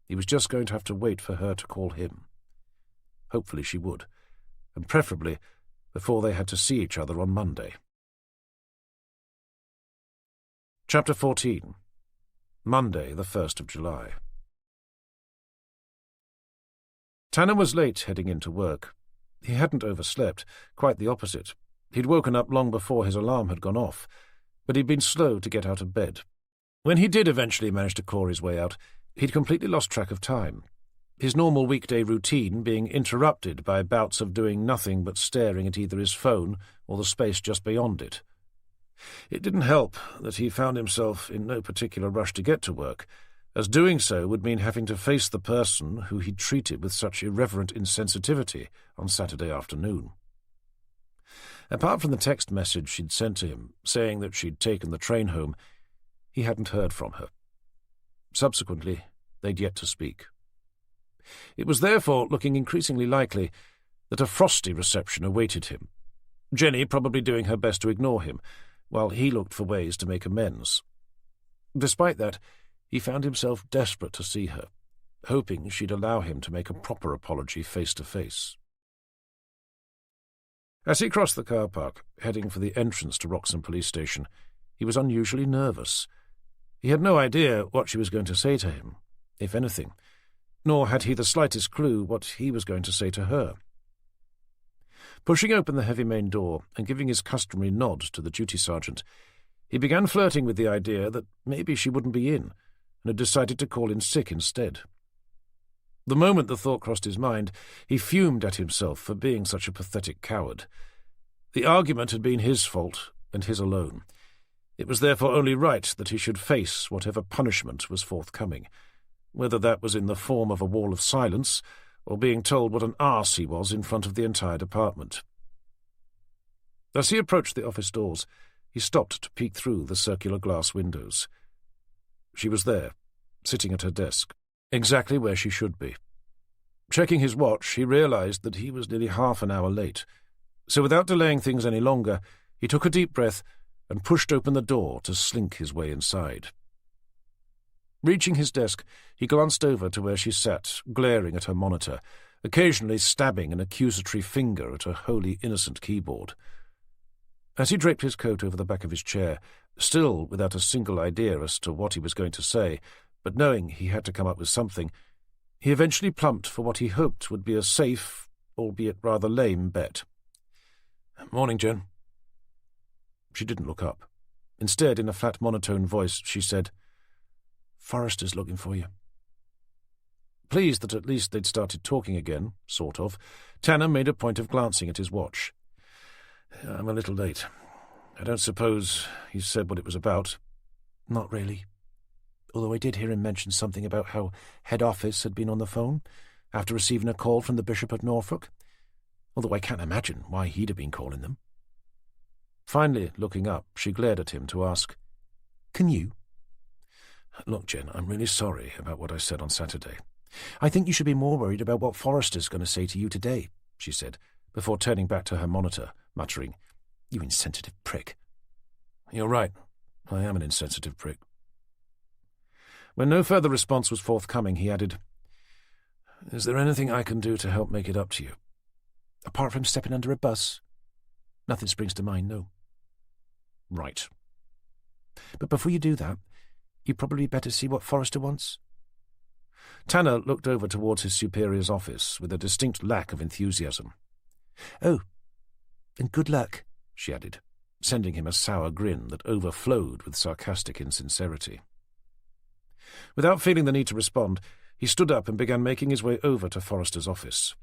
He was just going to have to wait for her to call him. Hopefully she would, and preferably before they had to see each other on Monday. Chapter 14. Monday, the 1st of July. Tanner was late heading into work. He hadn't overslept, quite the opposite. He'd woken up long before his alarm had gone off, but he'd been slow to get out of bed. When he did eventually manage to claw his way out, he'd completely lost track of time, his normal weekday routine being interrupted by bouts of doing nothing but staring at either his phone or the space just beyond it. It didn't help that he found himself in no particular rush to get to work, as doing so would mean having to face the person who he'd treated with such irreverent insensitivity on Saturday afternoon. Apart from the text message she'd sent to him, saying that she'd taken the train home, he hadn't heard from her. Subsequently, they'd yet to speak. It was therefore looking increasingly likely that a frosty reception awaited him, Jenny probably doing her best to ignore him, while he looked for ways to make amends. Despite that, he found himself desperate to see her, hoping she'd allow him to make a proper apology face-to-face. As he crossed the car park, heading for the entrance to Wroxham Police Station, he was unusually nervous. He had no idea what she was going to say to him, if anything, nor had he the slightest clue what he was going to say to her. Pushing open the heavy main door and giving his customary nod to the duty sergeant, he began flirting with the idea that maybe she wouldn't be in, and had decided to call in sick instead. The moment the thought crossed his mind, he fumed at himself for being such a pathetic coward. The argument had been his fault, and his alone. It was therefore only right that he should face whatever punishment was forthcoming, whether that was in the form of a wall of silence, or being told what an arse he was in front of the entire department. As he approached the office doors, he stopped to peek through the circular glass windows. She was there, sitting at her desk, exactly where she should be. Checking his watch, he realized that he was nearly half an hour late, so without delaying things any longer, he took a deep breath and pushed open the door to slink his way inside. Reaching his desk, he glanced over to where she sat, glaring at her monitor, occasionally stabbing an accusatory finger at her wholly innocent keyboard. As he draped his coat over the back of his chair, still without a single idea as to what he was going to say, but knowing he had to come up with something, he eventually plumped for what he hoped would be a safe, albeit rather lame, bet. "Morning, Jen." She didn't look up. Instead, in a flat monotone voice, she said, "Forrester's looking for you." Pleased that at least they'd started talking again, sort of, Tanner made a point of glancing at his watch. "I'm a little late. I don't suppose he said what it was about." "Not really. Although I did hear him mention something about how head office had been on the phone after receiving a call from the Bishop of Norfolk, although I can't imagine why he'd have been calling them." Finally, looking up, she glared at him to ask, "Can you?" "Look, Jen, I'm really sorry about what I said on Saturday.
"I think you should be more worried about what Forrester's going to say to you today," she said, before turning back to her monitor, muttering, "You insensitive prick."
"You're right. I am an insensitive prick."
When no further response was forthcoming, he added,
"Is there anything I can do to help make it up to you?"
"Apart from stepping under a bus? Nothing springs to mind, no."
"Right.
But before you do that, you'd probably better see what Forrester wants."
Tanner looked over towards his superior's office with a distinct lack of enthusiasm.
"Oh, and good luck,"
she added, sending him a sour grin that overflowed with sarcastic insincerity. Without feeling the need to respond, he stood up and began making his way over to Forrester's office.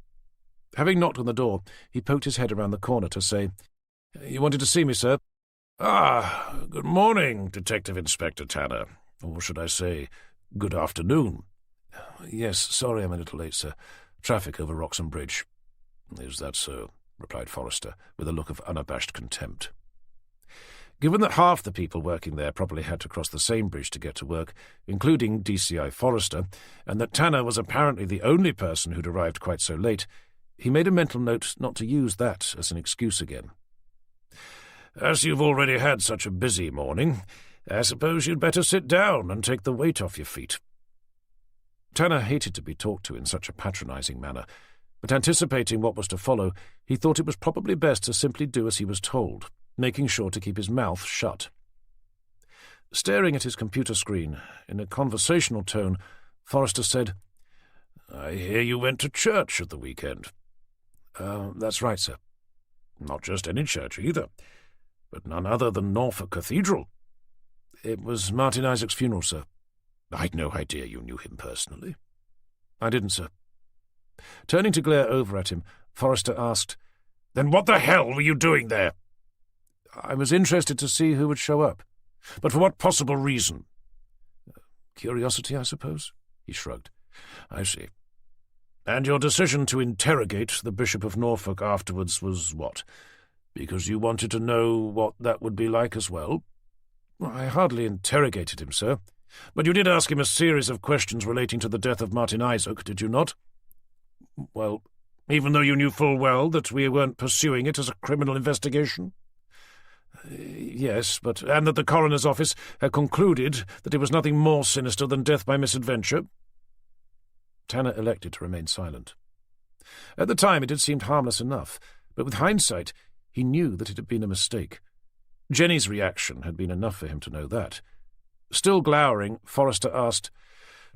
Having knocked on the door, he poked his head around the corner to say, "You wanted to see me, sir?"
"Ah, good morning, Detective Inspector Tanner. Or should I say, good afternoon."
"Yes, sorry I'm a little late, sir. Traffic over Wroxham Bridge."
"Is that so?" replied Forrester, with a look of unabashed contempt. Given that half the people working there probably had to cross the same bridge to get to work, including DCI Forrester, and that Tanner was apparently the only person who'd arrived quite so late, he made a mental note not to use that as an excuse again. "As you've already had such a busy morning, I suppose you'd better sit down and take the weight off your feet." Tanner hated to be talked to in such a patronizing manner, but anticipating what was to follow, he thought it was probably best to simply do as he was told, making sure to keep his mouth shut. Staring at his computer screen, in a conversational tone, Forrester said, "I hear you went to church at the weekend."
That's right, sir."
"Not just any church, either, but none other than Norfolk Cathedral."
"It was Martin Isaac's funeral, sir."
"I'd no idea you knew him personally."
"I didn't, sir." Turning to glare over at him, Forrester asked,
"Then what the hell were you doing there?"
"I was interested to see who would show up."
"But for what possible reason?"
"Curiosity, I suppose," he shrugged.
"I see. And your decision to interrogate the Bishop of Norfolk afterwards was what? Because you wanted to know what that would be like as well?"
"I hardly interrogated him, sir."
"But you did ask him a series of questions relating to the death of Martin Isaac, did you not?"
"Well,
even though you knew full well that we weren't pursuing it as a criminal investigation?"
"Yes, but—"
"And that the coroner's office had concluded that it was nothing more sinister than death by misadventure?"
Tanner elected to remain silent. At the time it had seemed harmless enough, but with hindsight he knew that it had been a mistake. Jenny's reaction had been enough for him to know that. Still glowering, Forrester asked,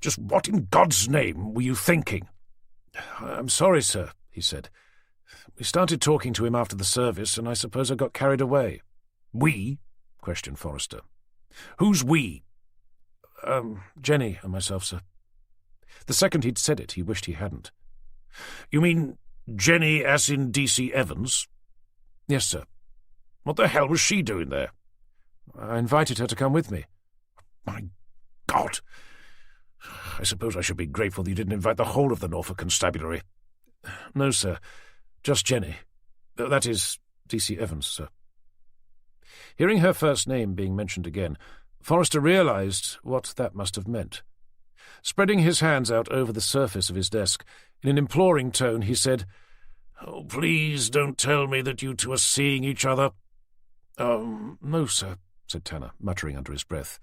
"Just what in God's name were you thinking?"
"I'm sorry, sir," he said. "We started talking to him after the service, and I suppose I got carried away."
"We?" questioned Forrester. "Who's we?"
Jenny and myself, sir." The second he'd said it, he wished he hadn't.
"You mean Jenny as in D.C. Evans?"
"Yes, sir."
"What the hell was she doing there?"
"I invited her to come with me."
"My God! I suppose I should be grateful that you didn't invite the whole of the Norfolk Constabulary."
"No, sir. Just Jenny. That is, D.C. Evans, sir." Hearing her first name being mentioned again, Forrester realized what that must have meant. Spreading his hands out over the surface of his desk, in an imploring tone he said,
"Oh, please don't tell me that you two are seeing each other."
No, sir," said Tanner, muttering under his breath.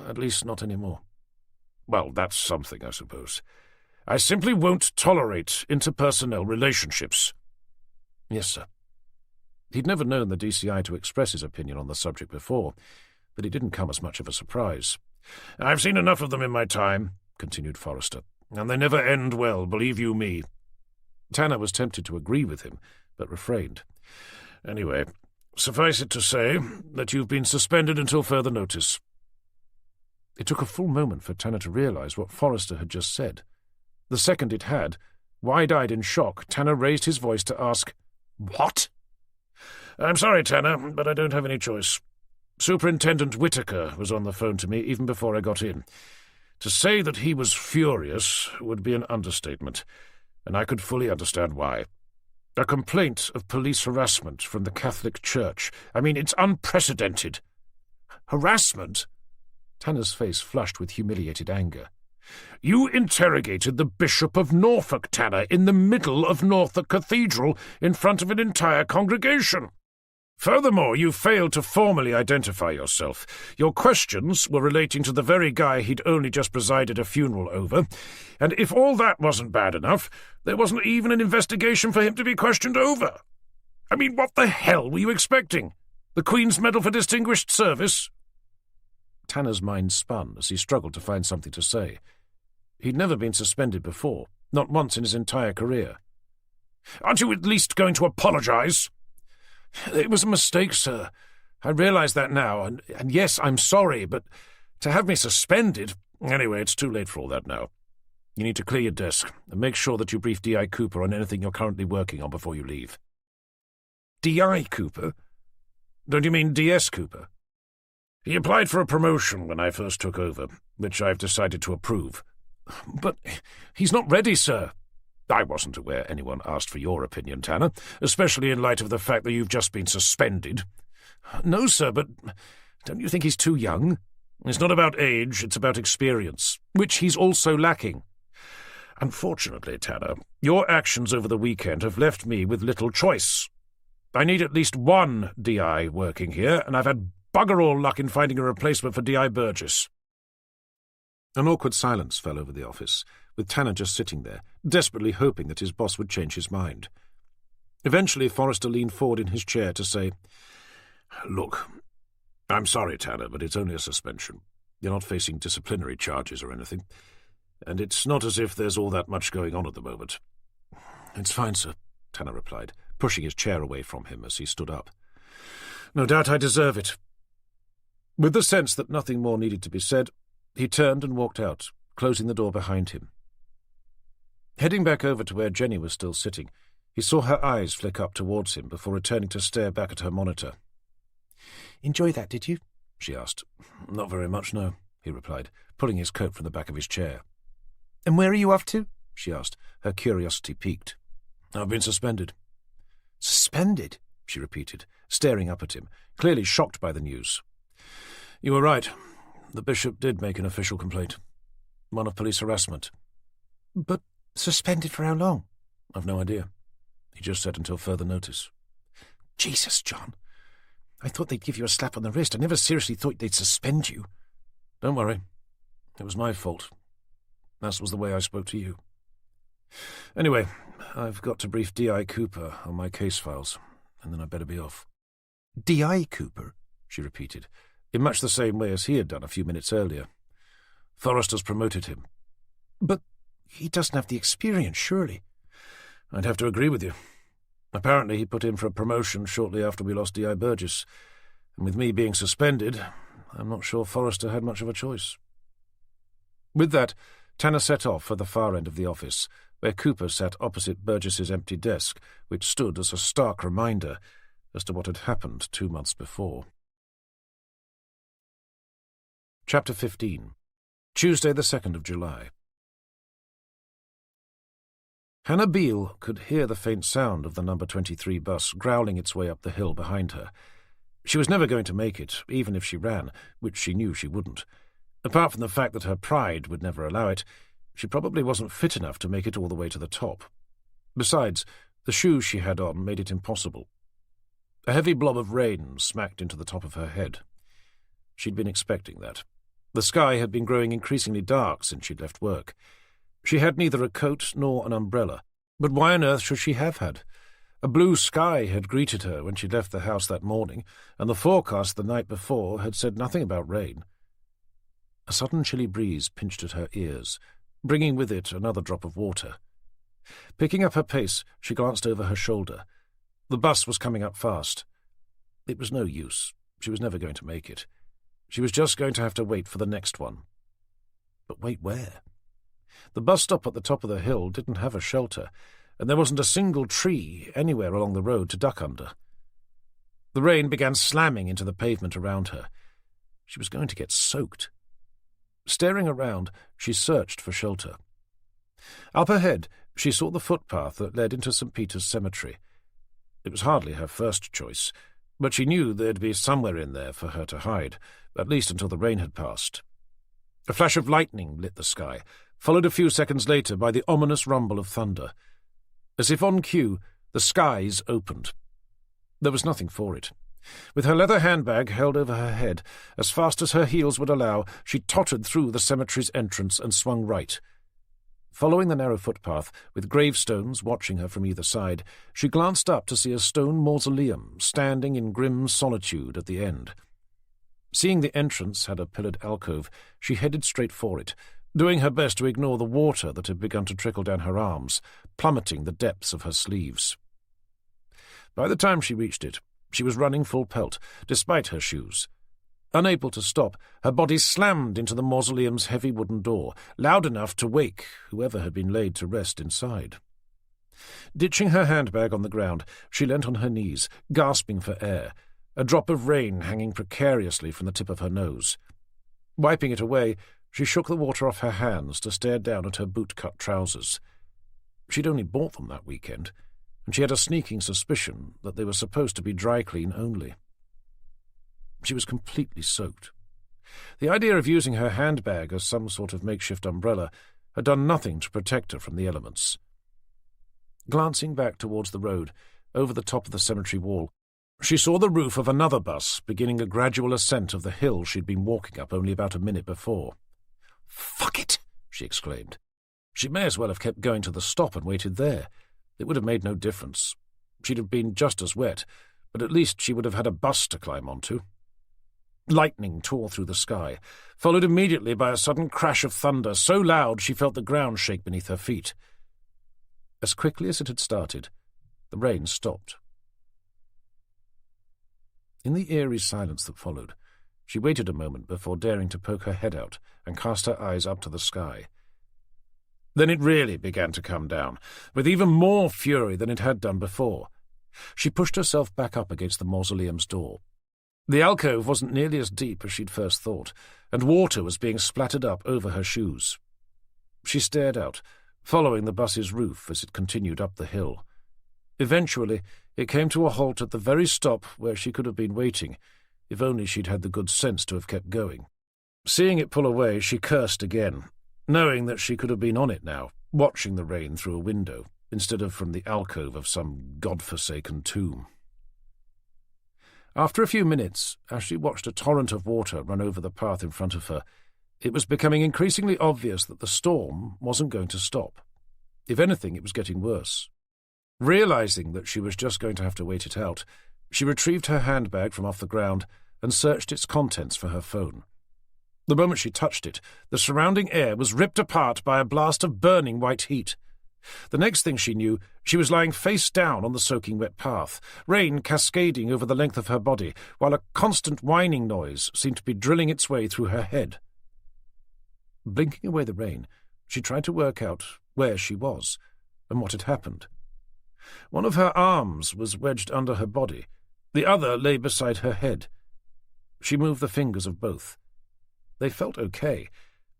"At least not any more."
"Well, that's something, I suppose. I simply won't tolerate interpersonnel relationships."
"Yes, sir." He'd never known the DCI to express his opinion on the subject before, but it didn't come as much of a surprise.
"I've seen enough of them in my time," continued Forrester, "and they never end well, believe you me."
Tanner was tempted to agree with him, but refrained.
"Anyway, suffice it to say that you've been suspended until further notice."
It took a full moment for Tanner to realize what Forrester had just said. The second it had, wide-eyed in shock, Tanner raised his voice to ask,
"What?" "I'm sorry, Tanner, but I don't have any choice. Superintendent Whitaker was on the phone to me even before I got in. To say that he was furious would be an understatement, and I could fully understand why. A complaint of police harassment from the Catholic Church. I mean, it's unprecedented." "Harassment?"
Tanner's face flushed with humiliated anger.
You interrogated the Bishop of Norfolk, Tanner, in the middle of Norfolk Cathedral in front of an entire congregation. Furthermore, you failed to formally identify yourself. Your questions were relating to the very guy he'd only just presided a funeral over, and if all that wasn't bad enough, there wasn't even an investigation for him to be questioned over. I mean, what the hell were you expecting? The Queen's Medal for Distinguished Service?
Tanner's mind spun as he struggled to find something to say. He'd never been suspended before, not once in his entire career.
Aren't you at least going to apologize?
It was a mistake, sir. I realise that now, and yes, I'm sorry, but to have me suspended...
Anyway, it's too late for all that now.
You need to clear your desk and make sure that you brief D.I. Cooper on anything you're currently working on before you leave.
D.I. Cooper? Don't you mean D.S. Cooper? He applied for a promotion when I first took over, which I've decided to approve.
But he's not ready, sir.
I wasn't aware anyone asked for your opinion, Tanner, especially in light of the fact that you've just been suspended.
No, sir, but don't you think he's too young?
It's not about age, it's about experience,
which he's also lacking.
Unfortunately, Tanner, your actions over the weekend have left me with little choice. I need at least one D.I. working here, and I've had bugger all luck in finding a replacement for D.I. Burgess.
An awkward silence fell over the office, with Tanner just sitting there, desperately hoping that his boss would change his mind. Eventually, Forrester leaned forward in his chair to say,
"Look, I'm sorry, Tanner, but it's only a suspension. You're not facing disciplinary charges or anything, and it's not as if there's all that much going on at the moment."
"It's fine, sir," Tanner replied, pushing his chair away from him as he stood up.
"No doubt I deserve it."
With the sense that nothing more needed to be said, he turned and walked out, closing the door behind him. Heading back over to where Jenny was still sitting, he saw her eyes flick up towards him before returning to stare back at her monitor. "Enjoy that, did you?" she asked.
"Not very much, no," he replied, pulling his coat from the back of his chair.
"And where are you off to?"
she asked, her curiosity piqued.
"I've been suspended."
"Suspended?"
she repeated, staring up at him, clearly shocked by the news.
"You were right. The bishop did make an official complaint. One of police harassment."
"But suspended for how long?"
"I've no idea. He just said until further notice."
"Jesus, John. I thought they'd give you a slap on the wrist. I never seriously thought they'd suspend you."
"Don't worry. It was my fault. That was the way I spoke to you. Anyway, I've got to brief D.I. Cooper on my case files, and then I'd better be off."
"D.I. Cooper?"
she repeated, in much the same way as he had done a few minutes earlier.
"Forrester's promoted him."
"But he doesn't have the experience, surely."
"I'd have to agree with you. Apparently he put in for a promotion shortly after we lost D.I. Burgess, and with me being suspended, I'm not sure Forrester had much of a choice."
With that, Tanner set off for the far end of the office, where Cooper sat opposite Burgess's empty desk, which stood as a stark reminder as to what had happened 2 months before. Chapter 15. Tuesday, the 2nd of July. Hannah Beale could hear the faint sound of the number 23 bus growling its way up the hill behind her. She was never going to make it, even if she ran, which she knew she wouldn't. Apart from the fact that her pride would never allow it, she probably wasn't fit enough to make it all the way to the top. Besides, the shoes she had on made it impossible. A heavy blob of rain smacked into the top of her head. She'd been expecting that. The sky had been growing increasingly dark since she'd left work. She had neither a coat nor an umbrella, but why on earth should she have had? A blue sky had greeted her when she left the house that morning, and the forecast the night before had said nothing about rain. A sudden chilly breeze pinched at her ears, bringing with it another drop of water. Picking up her pace, she glanced over her shoulder. The bus was coming up fast. It was no use. She was never going to make it. She was just going to have to wait for the next one. But wait where? The bus stop at the top of the hill didn't have a shelter, and there wasn't a single tree anywhere along the road to duck under. The rain began slamming into the pavement around her. She was going to get soaked. Staring around, she searched for shelter. Up ahead, she saw the footpath that led into St. Peter's Cemetery. It was hardly her first choice, but she knew there'd be somewhere in there for her to hide, at least until the rain had passed. A flash of lightning lit the sky, followed a few seconds later by the ominous rumble of thunder. As if on cue, the skies opened. There was nothing for it. With her leather handbag held over her head, as fast as her heels would allow, she tottered through the cemetery's entrance and swung right. Following the narrow footpath, with gravestones watching her from either side, she glanced up to see a stone mausoleum standing in grim solitude at the end. Seeing the entrance had a pillared alcove, she headed straight for it, doing her best to ignore the water that had begun to trickle down her arms, plummeting the depths of her sleeves. By the time she reached it, she was running full pelt, despite her shoes. Unable to stop, her body slammed into the mausoleum's heavy wooden door, loud enough to wake whoever had been laid to rest inside. Ditching her handbag on the ground, she leant on her knees, gasping for air, a drop of rain hanging precariously from the tip of her nose. Wiping it away, she shook the water off her hands to stare down at her boot-cut trousers. She'd only bought them that weekend, and she had a sneaking suspicion that they were supposed to be dry-clean only. She was completely soaked. The idea of using her handbag as some sort of makeshift umbrella had done nothing to protect her from the elements. Glancing back towards the road, over the top of the cemetery wall, she saw the roof of another bus beginning a gradual ascent of the hill she'd been walking up only about a minute before. "Fuck it!" she exclaimed. She may as well have kept going to the stop and waited there. It would have made no difference. She'd have been just as wet, but at least she would have had a bus to climb onto. Lightning tore through the sky, followed immediately by a sudden crash of thunder, so loud she felt the ground shake beneath her feet. As quickly as it had started, the rain stopped. In the eerie silence that followed, she waited a moment before daring to poke her head out and cast her eyes up to the sky. Then it really began to come down, with even more fury than it had done before. She pushed herself back up against the mausoleum's door. The alcove wasn't nearly as deep as she'd first thought, and water was being splattered up over her shoes. She stared out, following the bus's roof as it continued up the hill. Eventually, it came to a halt at the very stop where she could have been waiting, if only she'd had the good sense to have kept going. Seeing it pull away, she cursed again, knowing that she could have been on it now, watching the rain through a window, instead of from the alcove of some god-forsaken tomb. After a few minutes, as she watched a torrent of water run over the path in front of her, it was becoming increasingly obvious that the storm wasn't going to stop. If anything, it was getting worse. Realizing that she was just going to have to wait it out, she retrieved her handbag from off the ground and searched its contents for her phone. The moment she touched it, the surrounding air was ripped apart by a blast of burning white heat. The next thing she knew, she was lying face down on the soaking wet path, rain cascading over the length of her body, while a constant whining noise seemed to be drilling its way through her head. Blinking away the rain, she tried to work out where she was and what had happened. One of her arms was wedged under her body, the other lay beside her head. She moved the fingers of both. They felt okay,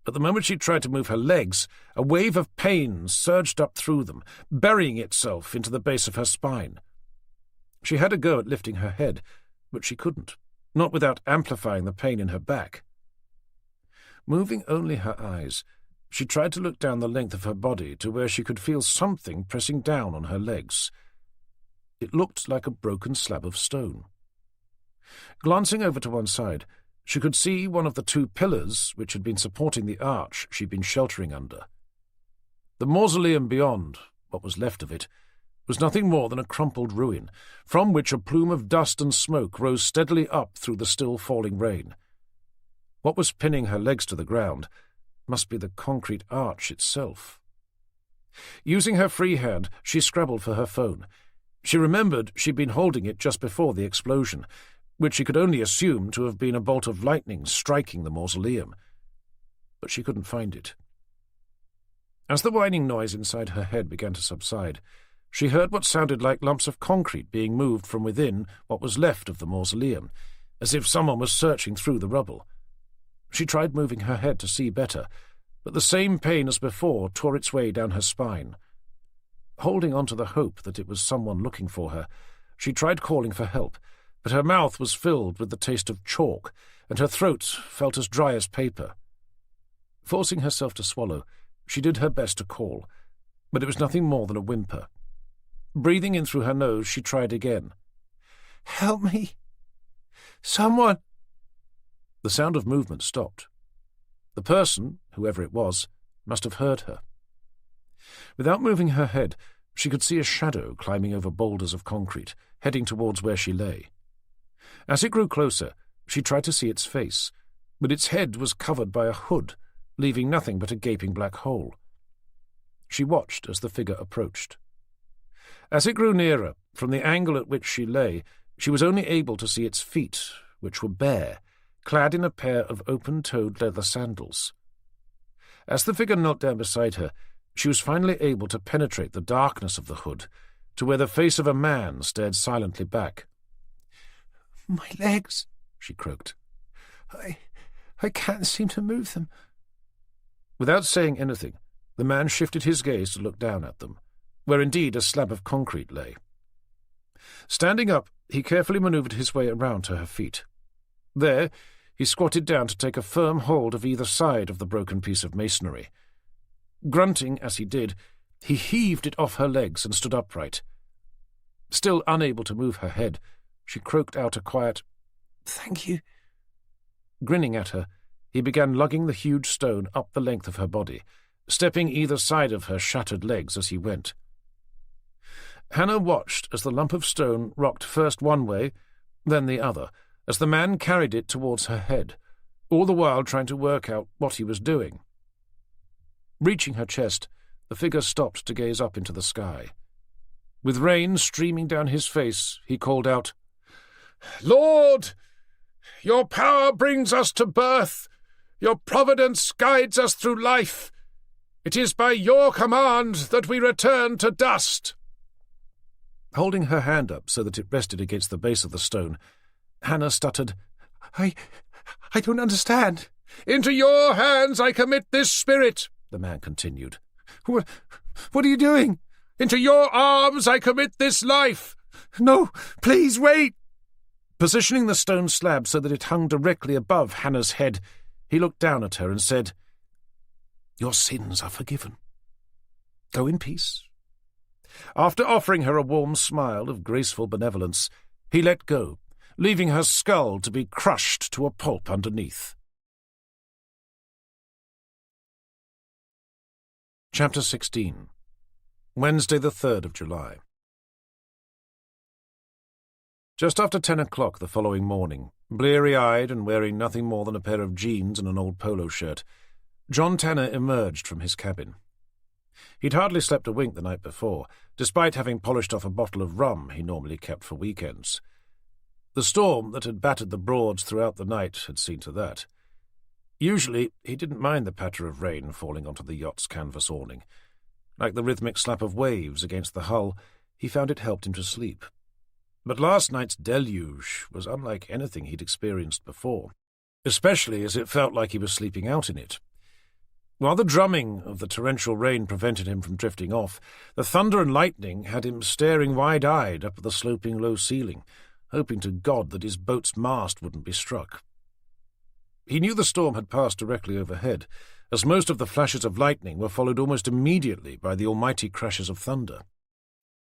but the moment she tried to move her legs, a wave of pain surged up through them, burying itself into the base of her spine. She had a go at lifting her head, but she couldn't, not without amplifying the pain in her back. Moving only her eyes, she tried to look down the length of her body to where she could feel something pressing down on her legs. It looked like a broken slab of stone. Glancing over to one side, she could see one of the two pillars which had been supporting the arch she'd been sheltering under. The mausoleum beyond, what was left of it, was nothing more than a crumpled ruin, from which a plume of dust and smoke rose steadily up through the still falling rain. What was pinning her legs to the ground must be the concrete arch itself. Using her free hand, she scrabbled for her phone. She remembered she'd been holding it just before the explosion, which she could only assume to have been a bolt of lightning striking the mausoleum. But she couldn't find it. As the whining noise inside her head began to subside, she heard what sounded like lumps of concrete being moved from within what was left of the mausoleum, as if someone was searching through the rubble. She tried moving her head to see better, but the same pain as before tore its way down her spine. Holding on to the hope that it was someone looking for her, she tried calling for help, but her mouth was filled with the taste of chalk, and her throat felt as dry as paper. Forcing herself to swallow, she did her best to call, but it was nothing more than a whimper. Breathing in through her nose, she tried again. "Help me! Someone!" The sound of movement stopped. The person, whoever it was, must have heard her. Without moving her head, she could see a shadow climbing over boulders of concrete, heading towards where she lay. As it grew closer, she tried to see its face, but its head was covered by a hood, leaving nothing but a gaping black hole. She watched as the figure approached. As it grew nearer, from the angle at which she lay, she was only able to see its feet, which were bare, clad in a pair of open-toed leather sandals. As the figure knelt down beside her, she was finally able to penetrate the darkness of the hood to where the face of a man stared silently back. "My legs," she croaked. I can't seem to move them." Without saying anything, the man shifted his gaze to look down at them, where indeed a slab of concrete lay. Standing up, he carefully manoeuvred his way around to her feet. There, he squatted down to take a firm hold of either side of the broken piece of masonry. Grunting as he did, he heaved it off her legs and stood upright. Still unable to move her head, she croaked out a quiet, "Thank you." Grinning at her, he began lugging the huge stone up the length of her body, stepping either side of her shattered legs as he went. Hannah watched as the lump of stone rocked first one way, then the other, as the man carried it towards her head, all the while trying to work out what he was doing. Reaching her chest, the figure stopped to gaze up into the sky. With rain streaming down his face, he called out, "Lord, your power brings us to birth. Your providence guides us through life. It is by your command that we return to dust." Holding her hand up so that it rested against the base of the stone, Hannah stuttered, I don't understand." "Into your hands I commit this spirit," the man continued. What are you doing?" "Into your arms I commit this life." "No, please wait." Positioning the stone slab so that it hung directly above Hannah's head, he looked down at her and said, "Your sins are forgiven. Go in peace." After offering her a warm smile of graceful benevolence, he let go, leaving her skull to be crushed to a pulp underneath. Chapter 16. Wednesday the 3rd of July. Just after 10 o'clock the following morning, bleary-eyed and wearing nothing more than a pair of jeans and an old polo shirt, John Tanner emerged from his cabin. He'd hardly slept a wink the night before, despite having polished off a bottle of rum he normally kept for weekends. The storm that had battered the Broads throughout the night had seen to that. Usually he didn't mind the patter of rain falling onto the yacht's canvas awning. Like the rhythmic slap of waves against the hull, he found it helped him to sleep. But last night's deluge was unlike anything he'd experienced before, especially as it felt like he was sleeping out in it. While the drumming of the torrential rain prevented him from drifting off, the thunder and lightning had him staring wide-eyed up at the sloping low ceiling, hoping to God that his boat's mast wouldn't be struck. He knew the storm had passed directly overhead, as most of the flashes of lightning were followed almost immediately by the almighty crashes of thunder.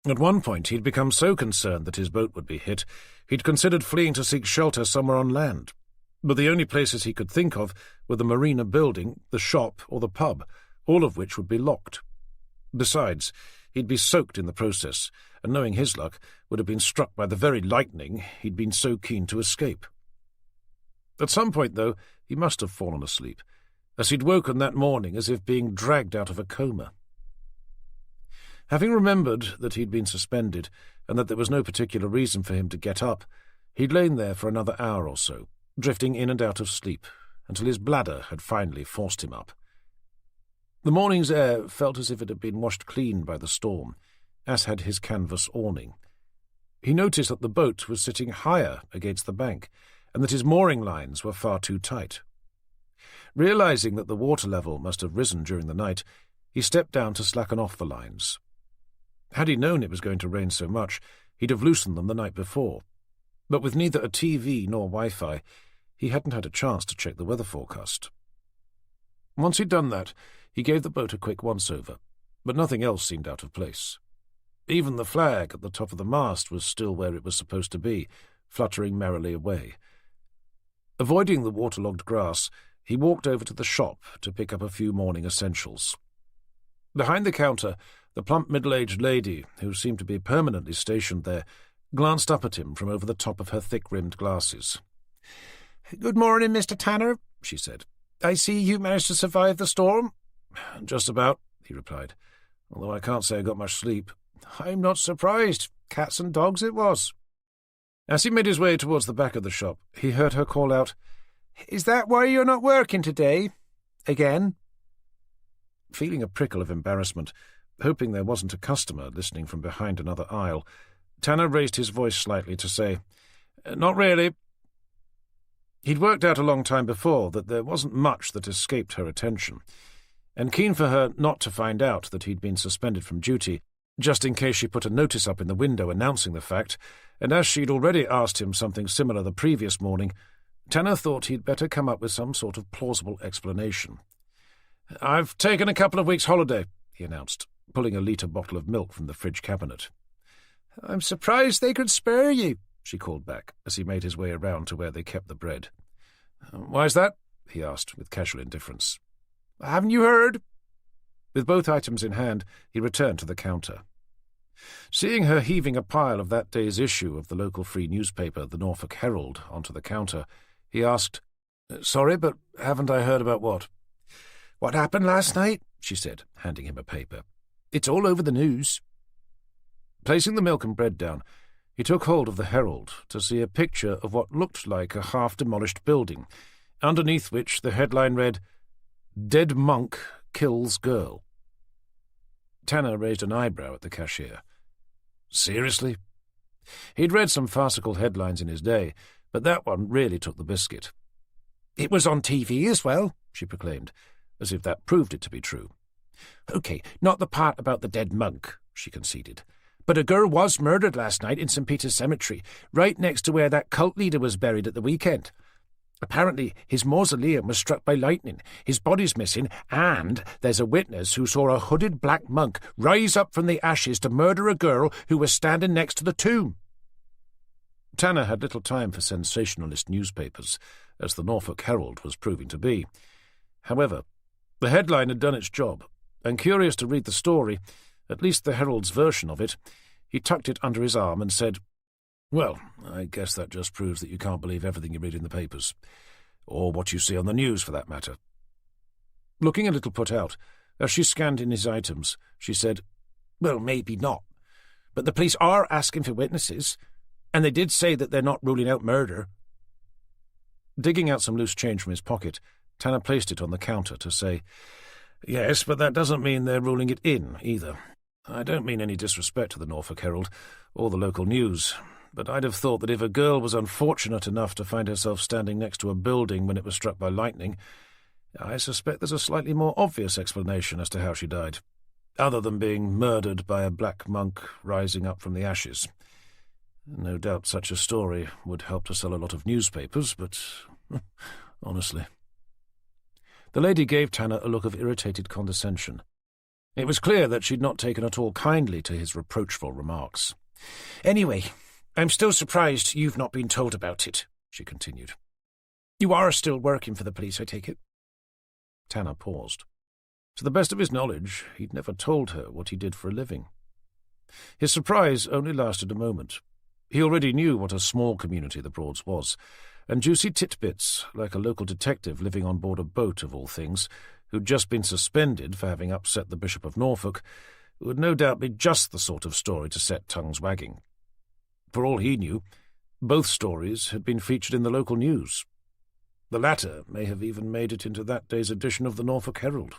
At one point he'd become so concerned that his boat would be hit, he'd considered fleeing to seek shelter somewhere on land. But the only places he could think of were the marina building, the shop, or the pub, all of which would be locked. Besides, he'd be soaked in the process, and knowing his luck, would have been struck by the very lightning he'd been so keen to escape. At some point, though, he must have fallen asleep, as he'd woken that morning as if being dragged out of a coma. Having remembered that he'd been suspended, and that there was no particular reason for him to get up, he'd lain there for another hour or so, drifting in and out of sleep, until his bladder had finally forced him up. The morning's air felt as if it had been washed clean by the storm, as had his canvas awning. He noticed that the boat was sitting higher against the bank, and that his mooring lines were far too tight. Realizing that the water level must have risen during the night, he stepped down to slacken off the lines. Had he known it was going to rain so much, he'd have loosened them the night before. But with neither a TV nor Wi-Fi, he hadn't had a chance to check the weather forecast. Once he'd done that, he gave the boat a quick once-over, but nothing else seemed out of place. Even the flag at the top of the mast was still where it was supposed to be, fluttering merrily away. Avoiding the waterlogged grass, he walked over to the shop to pick up a few morning essentials. Behind the counter, the plump middle-aged lady, who seemed to be permanently stationed there, glanced up at him from over the top of her thick-rimmed glasses.
"Good morning, Mr. Tanner," she said. "I see you managed to survive the storm."
"Just about," he replied, "although I can't say I got much sleep."
"I'm not surprised. Cats and dogs it was."
As he made his way towards the back of the shop, he heard her call out,
"Is that why you're not working today? Again?"
Feeling a prickle of embarrassment, hoping there wasn't a customer listening from behind another aisle, Tanner raised his voice slightly to say, "Not really." He'd worked out a long time before that there wasn't much that escaped her attention, and keen for her not to find out that he'd been suspended from duty, just in case she put a notice up in the window announcing the fact, and as she'd already asked him something similar the previous morning, Tanner thought he'd better come up with some sort of plausible explanation. "I've taken a couple of weeks' holiday," he announced, pulling a litre bottle of milk from the fridge cabinet.
"I'm surprised they could spare you,"
she called back, as he made his way around to where they kept the bread. "Why's that?" he asked, with casual indifference.
"Haven't you heard?"
With both items in hand, he returned to the counter. Seeing her heaving a pile of that day's issue of the local free newspaper, the Norfolk Herald, onto the counter, he asked, "Sorry, but haven't I heard about what?"
"What happened last night?" she said, handing him a paper. "It's all over the news."
Placing the milk and bread down, he took hold of the Herald to see a picture of what looked like a half-demolished building, underneath which the headline read, "Dead Monk Kills Girl." Tanner raised an eyebrow at the cashier. Seriously? He'd read some farcical headlines in his day, but that one really took the biscuit.
"It was on TV as well," she proclaimed,
as if that proved it to be true.
"OK, not the part about the dead monk," she conceded. "But a girl was murdered last night in St Peter's Cemetery, right next to where that cult leader was buried at the weekend. Apparently his mausoleum was struck by lightning, his body's missing, and there's a witness who saw a hooded black monk rise up from the ashes to murder a girl who was standing next to the tomb."
Tanner had little time for sensationalist newspapers, as the Norfolk Herald was proving to be. However, the headline had done its job, and curious to read the story, at least the Herald's version of it, he tucked it under his arm and said, "Well, I guess that just proves that you can't believe everything you read in the papers, or what you see on the news, for that matter." Looking a little put out, as she scanned in his items, she said,
"Well, maybe not. But the police are asking for witnesses, and they did say that they're not ruling out murder."
Digging out some loose change from his pocket, Tanner placed it on the counter to say, "Yes, but that doesn't mean they're ruling it in, either. I don't mean any disrespect to the Norfolk Herald or the local news, but I'd have thought that if a girl was unfortunate enough to find herself standing next to a building when it was struck by lightning, I suspect there's a slightly more obvious explanation as to how she died, other than being murdered by a black monk rising up from the ashes. No doubt such a story would help to sell a lot of newspapers, but honestly." The lady gave Tanner a look of irritated condescension. It was clear that she'd not taken at all kindly to his reproachful remarks.
"Anyway, I'm still surprised you've not been told about it," she continued. "You are still working for the police, I take it?"
Tanner paused. To the best of his knowledge, he'd never told her what he did for a living. His surprise only lasted a moment. He already knew what a small community the Broads was, and juicy titbits, like a local detective living on board a boat of all things, who'd just been suspended for having upset the Bishop of Norfolk, would no doubt be just the sort of story to set tongues wagging. For all he knew, both stories had been featured in the local news. The latter may have even made it into that day's edition of the Norfolk Herald.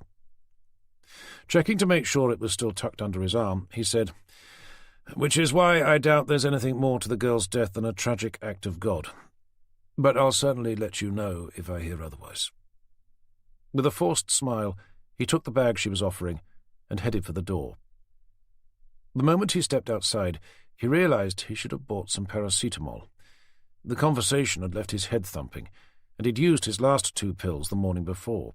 Checking to make sure it was still tucked under his arm, he said, "Which is why I doubt there's anything more to the girl's death than a tragic act of God. But I'll certainly let you know if I hear otherwise." With a forced smile, he took the bag she was offering and headed for the door. The moment he stepped outside, he realized he should have bought some paracetamol. The conversation had left his head thumping, and he'd used his last 2 pills the morning before.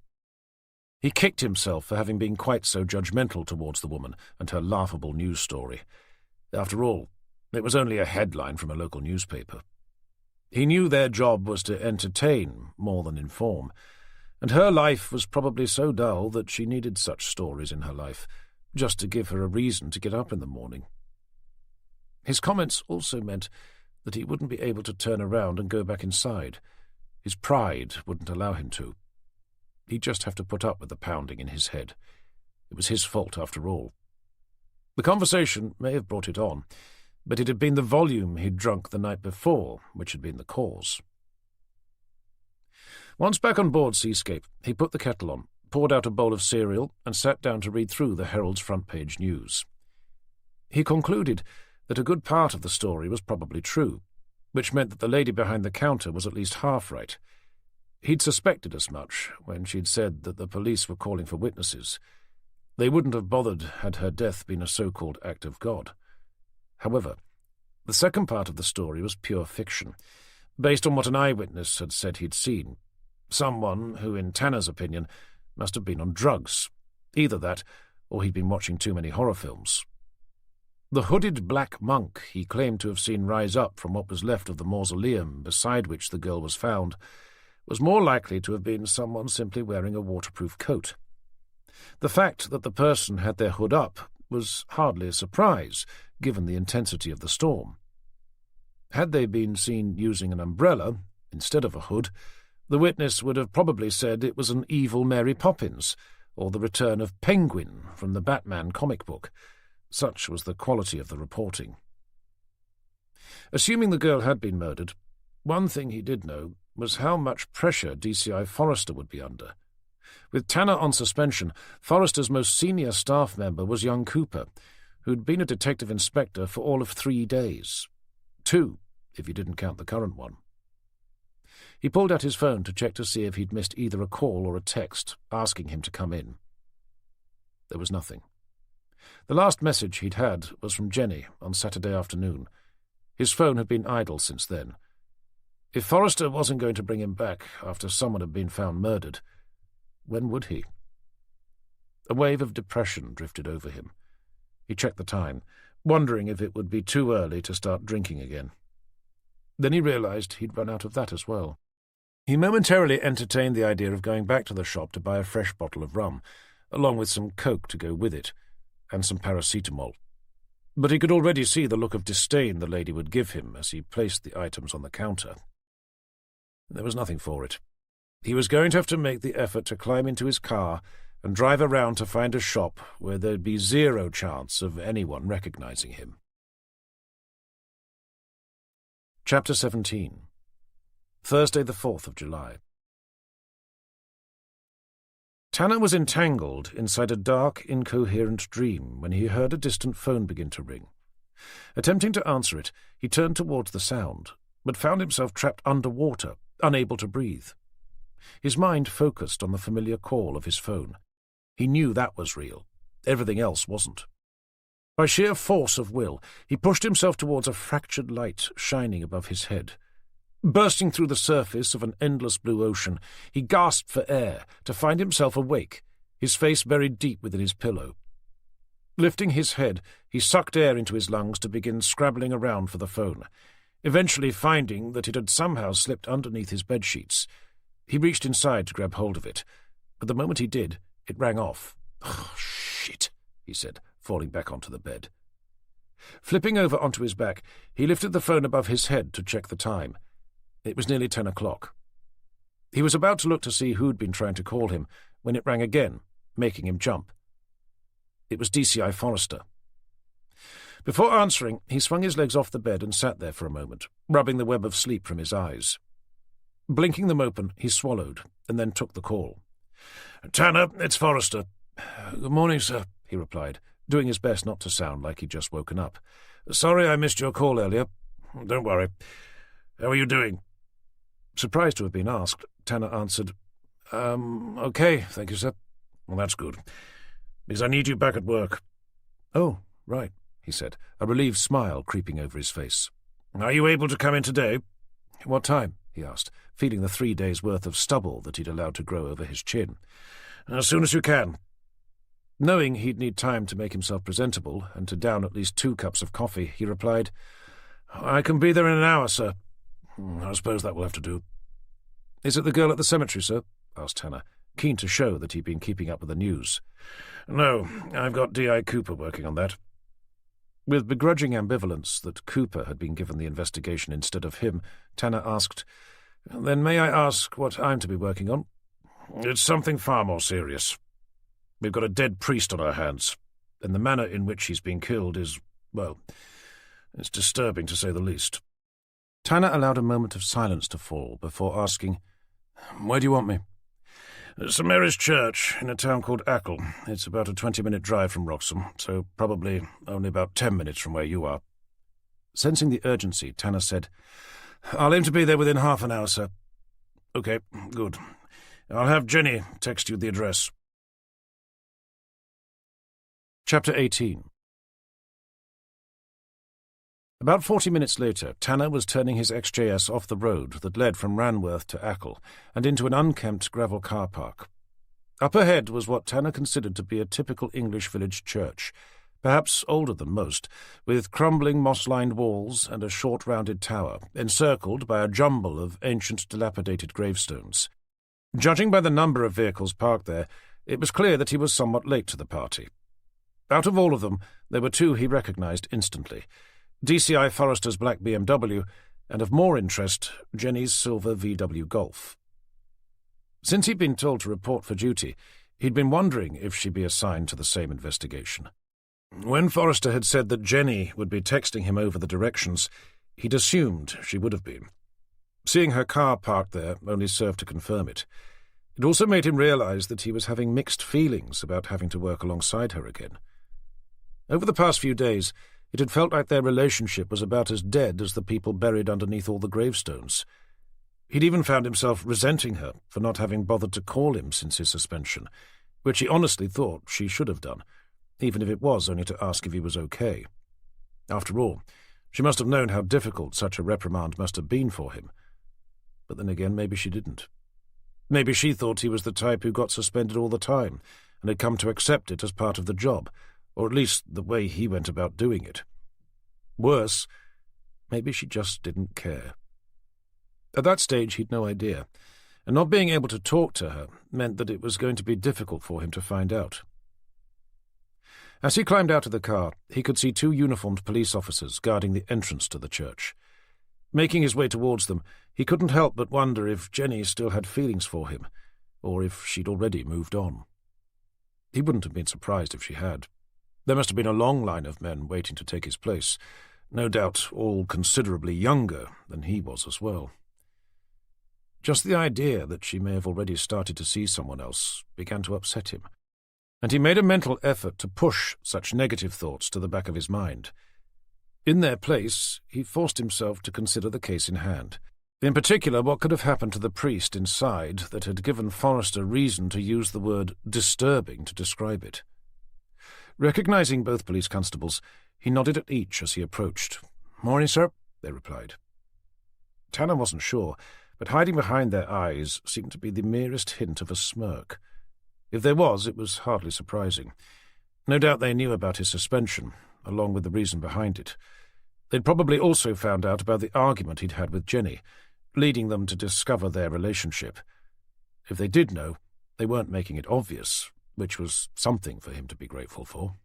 He kicked himself for having been quite so judgmental towards the woman and her laughable news story. After all, it was only a headline from a local newspaper. He knew their job was to entertain more than inform, and her life was probably so dull that she needed such stories in her life, just to give her a reason to get up in the morning. His comments also meant that he wouldn't be able to turn around and go back inside. His pride wouldn't allow him to. He'd just have to put up with the pounding in his head. It was his fault after all. The conversation may have brought it on, but it had been the volume he'd drunk the night before which had been the cause. Once back on board Seascape, he put the kettle on, poured out a bowl of cereal, and sat down to read through the Herald's front-page news. He concluded that a good part of the story was probably true, which meant that the lady behind the counter was at least half right. He'd suspected as much when she'd said that the police were calling for witnesses. They wouldn't have bothered had her death been a so-called act of God. However, the second part of the story was pure fiction, based on what an eyewitness had said he'd seen. Someone who, in Tanner's opinion, must have been on drugs. Either that, or he'd been watching too many horror films. The hooded black monk he claimed to have seen rise up from what was left of the mausoleum beside which the girl was found was more likely to have been someone simply wearing a waterproof coat. The fact that the person had their hood up was hardly a surprise, given the intensity of the storm. Had they been seen using an umbrella instead of a hood, the witness would have probably said it was an evil Mary Poppins, or the return of Penguin from the Batman comic book. Such was the quality of the reporting. Assuming the girl had been murdered, one thing he did know was how much pressure DCI Forrester would be under. With Tanner on suspension, Forrester's most senior staff member was young Cooper, who'd been a detective inspector for all of 3 days. 2, if you didn't count the current one. He pulled out his phone to check to see if he'd missed either a call or a text asking him to come in. There was nothing. The last message he'd had was from Jenny on Saturday afternoon. His phone had been idle since then. If Forrester wasn't going to bring him back after someone had been found murdered, when would he? A wave of depression drifted over him. He checked the time, wondering if it would be too early to start drinking again. Then he realized he'd run out of that as well. He momentarily entertained the idea of going back to the shop to buy a fresh bottle of rum, along with some Coke to go with it, and some paracetamol. But he could already see the look of disdain the lady would give him as he placed the items on the counter. There was nothing for it. He was going to have to make the effort to climb into his car and drive around to find a shop where there'd be zero chance of anyone recognizing him. Chapter 17. Thursday the 4th of July. Tanner was entangled inside a dark, incoherent dream when he heard a distant phone begin to ring. Attempting to answer it, he turned towards the sound, but found himself trapped underwater, unable to breathe. His mind focused on the familiar call of his phone. He knew that was real. Everything else wasn't. By sheer force of will, he pushed himself towards a fractured light shining above his head. Bursting through the surface of an endless blue ocean, he gasped for air to find himself awake, his face buried deep within his pillow. Lifting his head, he sucked air into his lungs to begin scrabbling around for the phone, eventually finding that it had somehow slipped underneath his bedsheets. He reached inside to grab hold of it, but the moment he did, it rang off. "Oh, shit," he said, falling back onto the bed. Flipping over onto his back, he lifted the phone above his head to check the time. It was nearly 10 o'clock. He was about to look to see who'd been trying to call him when it rang again, making him jump. It was DCI Forrester. Before answering, he swung his legs off the bed and sat there for a moment, rubbing the web of sleep from his eyes. Blinking them open, he swallowed, and then took the call. "Tanner, it's Forrester." "Good morning, sir," he replied, doing his best not to sound like he'd just woken up. "Sorry I missed your call earlier." "Don't worry. How are you doing?" Surprised to have been asked, Tanner answered, "Okay, thank you, sir." "Well, that's good, because I need you back at work." "Oh, right," he said, a relieved smile creeping over his face. "Are you able to come in today?" "What time?" he asked, feeling the 3 days' worth of stubble that he'd allowed to grow over his chin.
As soon as you can.
Knowing he'd need time to make himself presentable and to down at least 2 cups of coffee, he replied,
I can be there in an hour, sir. I suppose that will have to do.
Is it the girl at the cemetery, sir? Asked Tanner, keen to show that he'd been keeping up with the news.
No, I've got D.I. Cooper working on that.
With begrudging ambivalence that Cooper had been given the investigation instead of him, Tanner asked, Then may I ask what I'm to be working on?
It's something far more serious. We've got a dead priest on our hands, and the manner in which he's been killed is, well, it's disturbing to say the least.
Tanner allowed a moment of silence to fall before asking, Where do you want me?
St Mary's Church in a town called Ackle. It's about a 20-minute drive from Wroxham, so probably only about 10 minutes from where you are.
Sensing the urgency, Tanner said,
I'll aim to be there within half an hour, sir. OK, good. I'll have Jenny text you the address.
Chapter 18. About 40 minutes later, Tanner was turning his XJS off the road that led from Ranworth to Ackle and into an unkempt gravel car park. Up ahead was what Tanner considered to be a typical English village church, perhaps older than most, with crumbling moss-lined walls and a short rounded tower, encircled by a jumble of ancient dilapidated gravestones. Judging by the number of vehicles parked there, it was clear that he was somewhat late to the party. Out of all of them, there were 2 he recognized instantly, DCI Forrester's black BMW, and of more interest, Jenny's silver VW Golf. Since he'd been told to report for duty, he'd been wondering if she'd be assigned to the same investigation. When Forrester had said that Jenny would be texting him over the directions, he'd assumed she would have been. Seeing her car parked there only served to confirm it. It also made him realize that he was having mixed feelings about having to work alongside her again. Over the past few days, it had felt like their relationship was about as dead as the people buried underneath all the gravestones. He'd even found himself resenting her for not having bothered to call him since his suspension, which he honestly thought she should have done, even if it was only to ask if he was okay. After all, she must have known how difficult such a reprimand must have been for him. But then again, maybe she didn't. Maybe she thought he was the type who got suspended all the time and had come to accept it as part of the job, or at least the way he went about doing it. Worse, maybe she just didn't care. At that stage, he'd no idea, and not being able to talk to her meant that it was going to be difficult for him to find out. As he climbed out of the car, he could see 2 uniformed police officers guarding the entrance to the church. Making his way towards them, he couldn't help but wonder if Jenny still had feelings for him, or if she'd already moved on. He wouldn't have been surprised if she had. There must have been a long line of men waiting to take his place, no doubt all considerably younger than he was as well. Just the idea that she may have already started to see someone else began to upset him, and he made a mental effort to push such negative thoughts to the back of his mind. In their place, he forced himself to consider the case in hand. In particular, what could have happened to the priest inside that had given Forrester reason to use the word disturbing to describe it. Recognizing both police constables, he nodded at each as he approached. "Morning, sir," they replied. Tanner wasn't sure, but hiding behind their eyes seemed to be the merest hint of a smirk. If there was, it was hardly surprising. No doubt they knew about his suspension, along with the reason behind it. They'd probably also found out about the argument he'd had with Jenny, leading them to discover their relationship. If they did know, they weren't making it obvious, which was something for him to be grateful for.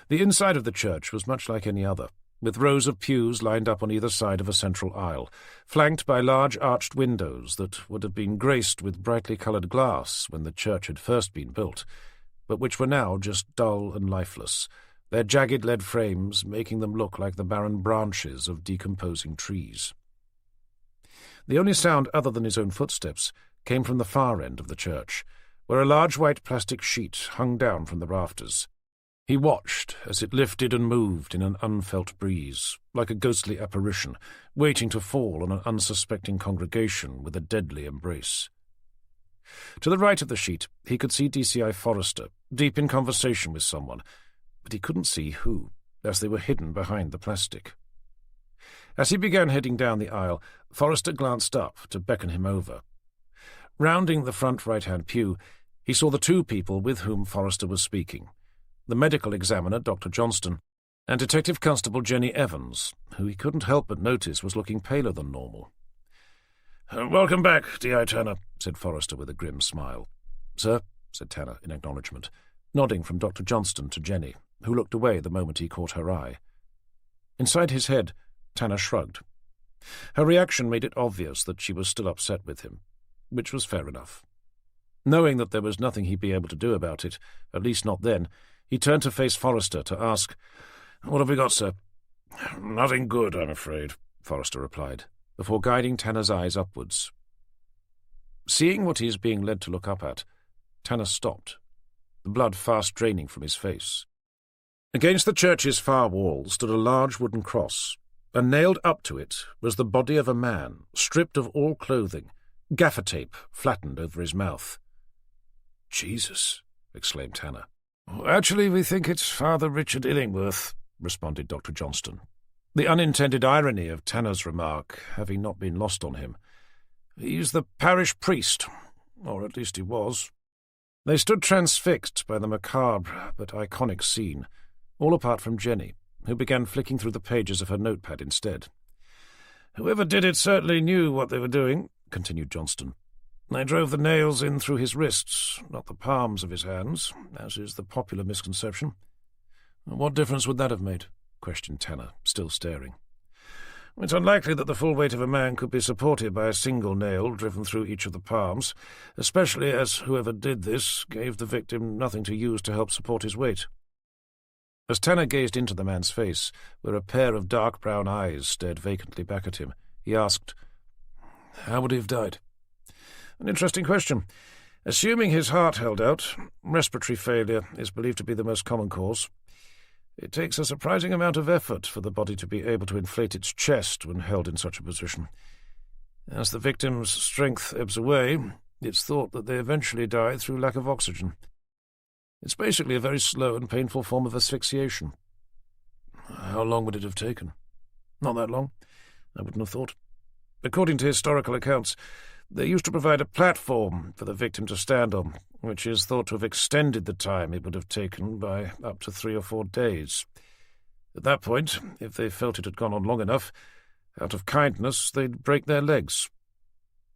The inside of the church was much like any other, with rows of pews lined up on either side of a central aisle, flanked by large arched windows that would have been graced with brightly coloured glass when the church had first been built, but which were now just dull and lifeless, their jagged lead frames making them look like the barren branches of decomposing trees. The only sound other than his own footsteps came from the far end of the church, where a large white plastic sheet hung down from the rafters. He watched as it lifted and moved in an unfelt breeze, like a ghostly apparition, waiting to fall on an unsuspecting congregation with a deadly embrace. To the right of the sheet, he could see DCI Forrester, deep in conversation with someone, but he couldn't see who, as they were hidden behind the plastic. As he began heading down the aisle, Forrester glanced up to beckon him over. Rounding the front right-hand pew, he saw the two people with whom Forrester was speaking, the medical examiner, Dr. Johnston, and Detective Constable Jenny Evans, who he couldn't help but notice was looking paler than normal.
"Welcome back, D.I. Tanner,"
said Forrester with a grim smile. "Sir," said Tanner in acknowledgement, nodding from Dr. Johnston to Jenny, who looked away the moment he caught her eye. Inside his head, Tanner shrugged. Her reaction made it obvious that she was still upset with him, which was fair enough. Knowing that there was nothing he'd be able to do about it, at least not then, he turned to face Forrester to ask, "What have we got, sir?"
"Nothing good, I'm afraid,"
Forrester replied, before guiding Tanner's eyes upwards. Seeing what he is being led to look up at, Tanner stopped, the blood fast draining from his face. Against the church's far wall stood a large wooden cross, and nailed up to it was the body of a man, stripped of all clothing, gaffer tape flattened over his mouth.
"Jesus!" exclaimed Tanner.
"Actually, we think it's Father Richard Illingworth," responded Dr. Johnston,
the unintended irony of Tanner's remark having not been lost on him.
"He's the parish priest, or at least he was."
They stood transfixed by the macabre but iconic scene, all apart from Jenny, who began flicking through the pages of her notepad instead.
"Whoever did it certainly knew what they were doing," continued Johnston. "They drove the nails in through his wrists, not the palms of his hands, as is the popular misconception."
"What difference would that have made?" questioned Tanner, still staring.
"It's unlikely that the full weight of a man could be supported by a single nail driven through each of the palms, especially as whoever did this gave the victim nothing to use to help support his weight."
As Tanner gazed into the man's face, where a pair of dark brown eyes stared vacantly back at him, he asked, "How would he have died?"
"An interesting question. Assuming his heart held out, respiratory failure is believed to be the most common cause. It takes a surprising amount of effort for the body to be able to inflate its chest when held in such a position. As the victim's strength ebbs away, it's thought that they eventually die through lack of oxygen. It's basically a very slow and painful form of asphyxiation."
"How long would it have taken?"
"Not that long, I wouldn't have thought. According to historical accounts, they used to provide a platform for the victim to stand on, which is thought to have extended the time it would have taken by up to 3 or 4 days. At that point, if they felt it had gone on long enough, out of kindness they'd break their legs.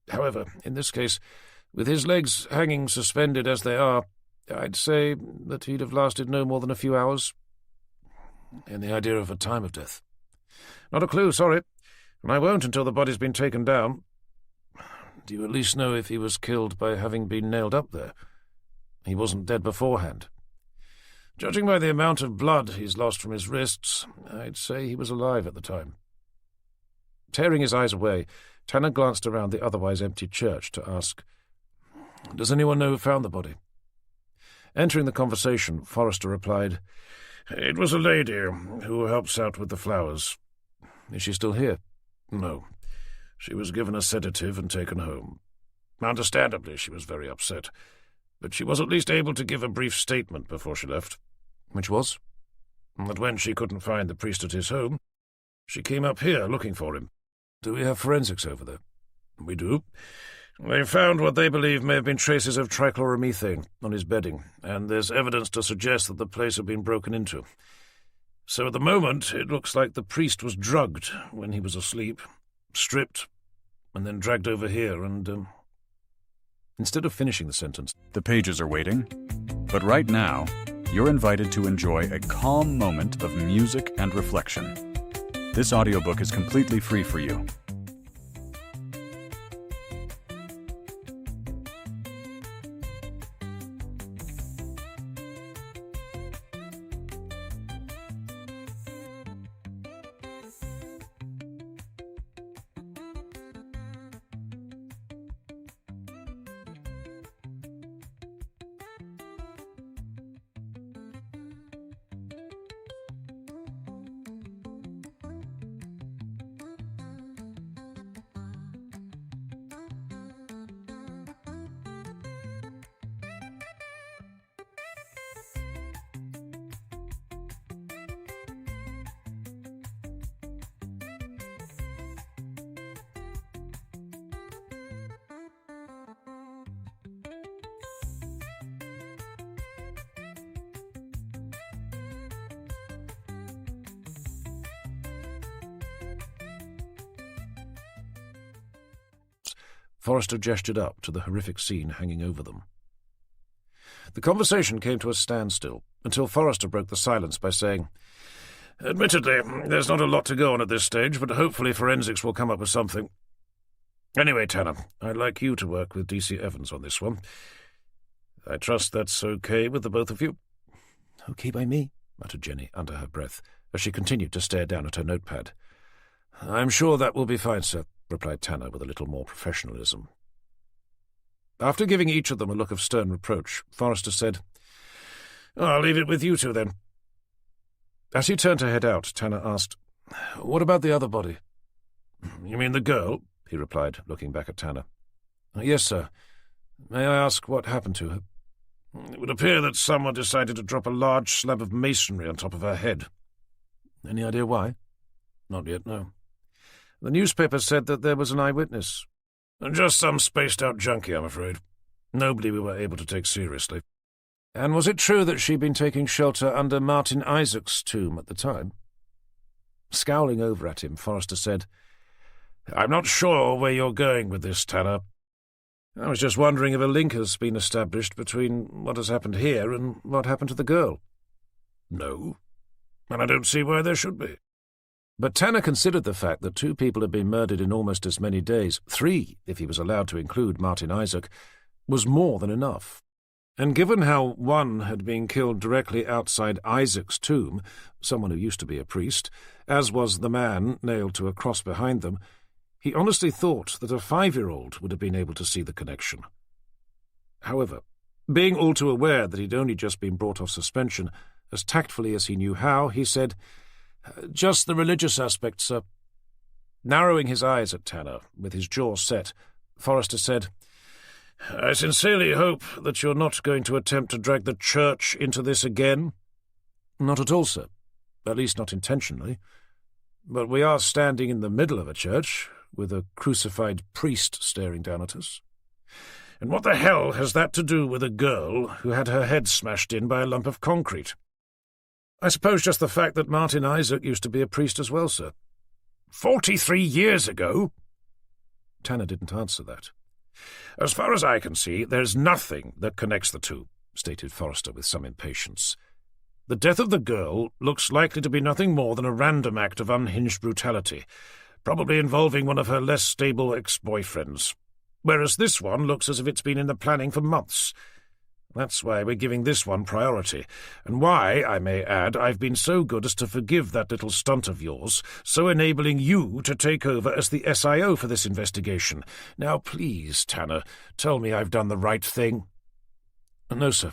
However, in this case, with his legs hanging suspended as they are, I'd say that he'd have lasted no more than a few hours."
"Any idea of a time of death?"
"Not a clue, sorry, and I won't until the body's been taken down."
"Do you at least know if he was killed by having been nailed up there? He wasn't dead beforehand."
"Judging by the amount of blood he's lost from his wrists, I'd say he was alive at the time."
Tearing his eyes away, Tanner glanced around the otherwise empty church to ask, "Does anyone know who found the body?" Entering the conversation, Forrester replied,
"It was a lady who helps out with the flowers."
"Is she still here?"
"No. She was given a sedative and taken home. Understandably, she was very upset, but she was at least able to give a brief statement before she left."
"Which was?"
"That when she couldn't find the priest at his home, she came up here looking for him."
"Do we have forensics over there?"
"We do. They found what they believe may have been traces of trichloromethane on his bedding, and there's evidence to suggest that the place had been broken into. So at the moment, it looks like the priest was drugged when he was asleep, stripped, and then dragged over here and,
Instead of finishing the sentence,
"The pages are waiting, but right now, you're invited to enjoy a calm moment of music and reflection. This audiobook is completely free for you.
Forrester gestured up to the horrific scene hanging over them. The conversation came to a standstill, until Forrester broke the silence by saying, "Admittedly, there's not a lot to go on at this stage, but hopefully forensics will come up with something. Anyway, Tanner, I'd like you to work with DC Evans on this one. I trust that's okay with the both of you?"
"Okay by me,"
muttered Jenny under her breath, as she continued to stare down at her notepad. "I'm sure that will be fine, sir," replied Tanner with a little more professionalism. After giving each of them a look of stern reproach, Forrester said, "I'll leave it with you two, then." As he turned to head out, Tanner asked, "What about the other body?" "You mean the girl?" he replied, looking back at Tanner. "Yes, sir. May I ask what happened to her?" "It would appear that someone decided to drop a large slab of masonry on top of her head."
"Any idea why?"
"Not yet, no. The newspaper said that there was an eyewitness. Just some spaced-out junkie, I'm afraid. Nobody we were able to take seriously." "And was it true that she'd been taking shelter under Martin Isaac's tomb at the time?" Scowling over at him, Forrester said, "I'm not sure where you're going with this, Tanner. I was just wondering if a link has been established between what has happened here and what happened to the girl." "No, and I don't see why there should be." But Tanner considered the fact that two people had been murdered in almost as many days, 3 if he was allowed to include Martin Isaac, was more than enough. And given how one had been killed directly outside Isaac's tomb, someone who used to be a priest, as was the man nailed to a cross behind them, he honestly thought that a 5-year-old would have been able to see the connection. However, being all too aware that he'd only just been brought off suspension, as tactfully as he knew how, he said, "Just the religious aspect, sir." Narrowing his eyes at Tanner, with his jaw set, Forrester said, "I sincerely hope that you're not going to attempt to drag the church into this again." "Not at all, sir. At least not intentionally. But we are standing in the middle of a church, with a crucified priest staring down at us." "And what the hell has that to do with a girl who had her head smashed in by a lump of concrete?" "I suppose just the fact that Martin Isaac used to be a priest as well, sir." 43 years ago? Tanner didn't answer that. "As far as I can see, there's nothing that connects the two," stated Forrester with some impatience. "The death of the girl looks likely to be nothing more than a random act of unhinged brutality, probably involving one of her less stable ex-boyfriends, whereas this one looks as if it's been in the planning for months. That's why we're giving this one priority, and why, I may add, I've been so good as to forgive that little stunt of yours, so enabling you to take over as the SIO for this investigation. Now, please, Tanner, tell me I've done the right thing." "No, sir.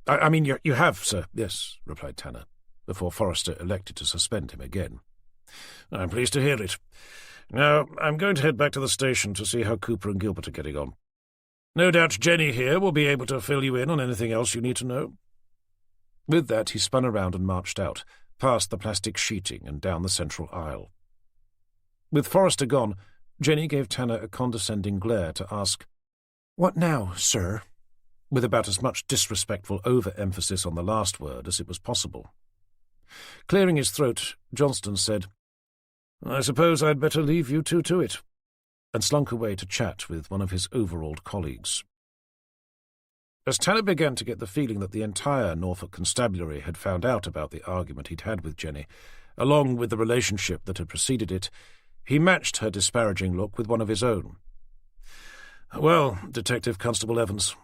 I mean, you have, sir, yes," replied Tanner, before Forrester elected to suspend him again. "I'm pleased to hear it. Now, I'm going to head back to the station to see how Cooper and Gilbert are getting on. No doubt Jenny here will be able to fill you in on anything else you need to know." With that, he spun around and marched out, past the plastic sheeting and down the central aisle. With Forrester gone, Jenny gave Tanner a condescending glare to ask, "What now, sir?" with about as much disrespectful over-emphasis on the last word as it was possible. Clearing his throat, Johnston said, "I suppose I'd better leave you two to it," and slunk away to chat with one of his overalled colleagues. As Tanner began to get the feeling that the entire Norfolk constabulary had found out about the argument he'd had with Jenny, along with the relationship that had preceded it, he matched her disparaging look with one of his own. "Well, Detective Constable Evans,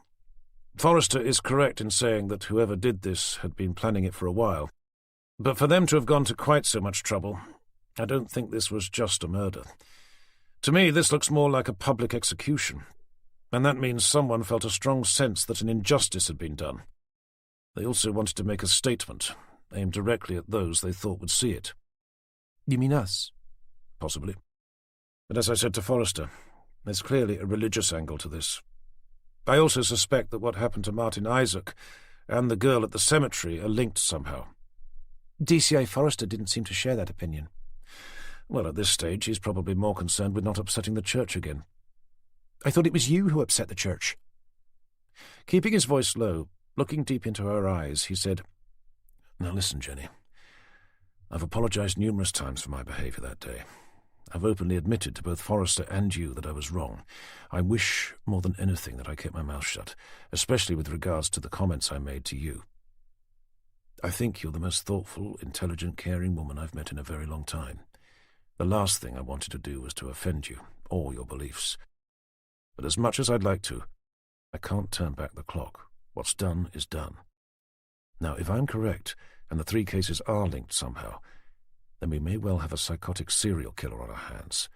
Forrester is correct in saying that whoever did this had been planning it for a while. But for them to have gone to quite so much trouble, I don't think this was just a murder. To me, this looks more like a public execution, and that means someone felt a strong sense that an injustice had been done. They also wanted to make a statement, aimed directly at those they thought would see it." "You mean us?" "Possibly. But as I said to Forrester, there's clearly a religious angle to this. I also suspect that what happened to Martin Isaac and the girl at the cemetery are linked somehow." "DCI Forrester didn't seem to share that opinion." "Well, at this stage, he's probably more concerned with not upsetting the church again." "I thought it was you who upset the church." Keeping his voice low, looking deep into her eyes, he said, "Now listen, Jenny. I've apologized numerous times for my behavior that day. I've openly admitted to both Forrester and you that I was wrong. I wish more than anything that I kept my mouth shut, especially with regards to the comments I made to you. I think you're the most thoughtful, intelligent, caring woman I've met in a very long time. The last thing I wanted to do was to offend you, or your beliefs. But as much as I'd like to, I can't turn back the clock. What's done is done. Now, if I'm correct, and the 3 cases are linked somehow, then we may well have a psychotic serial killer on our hands.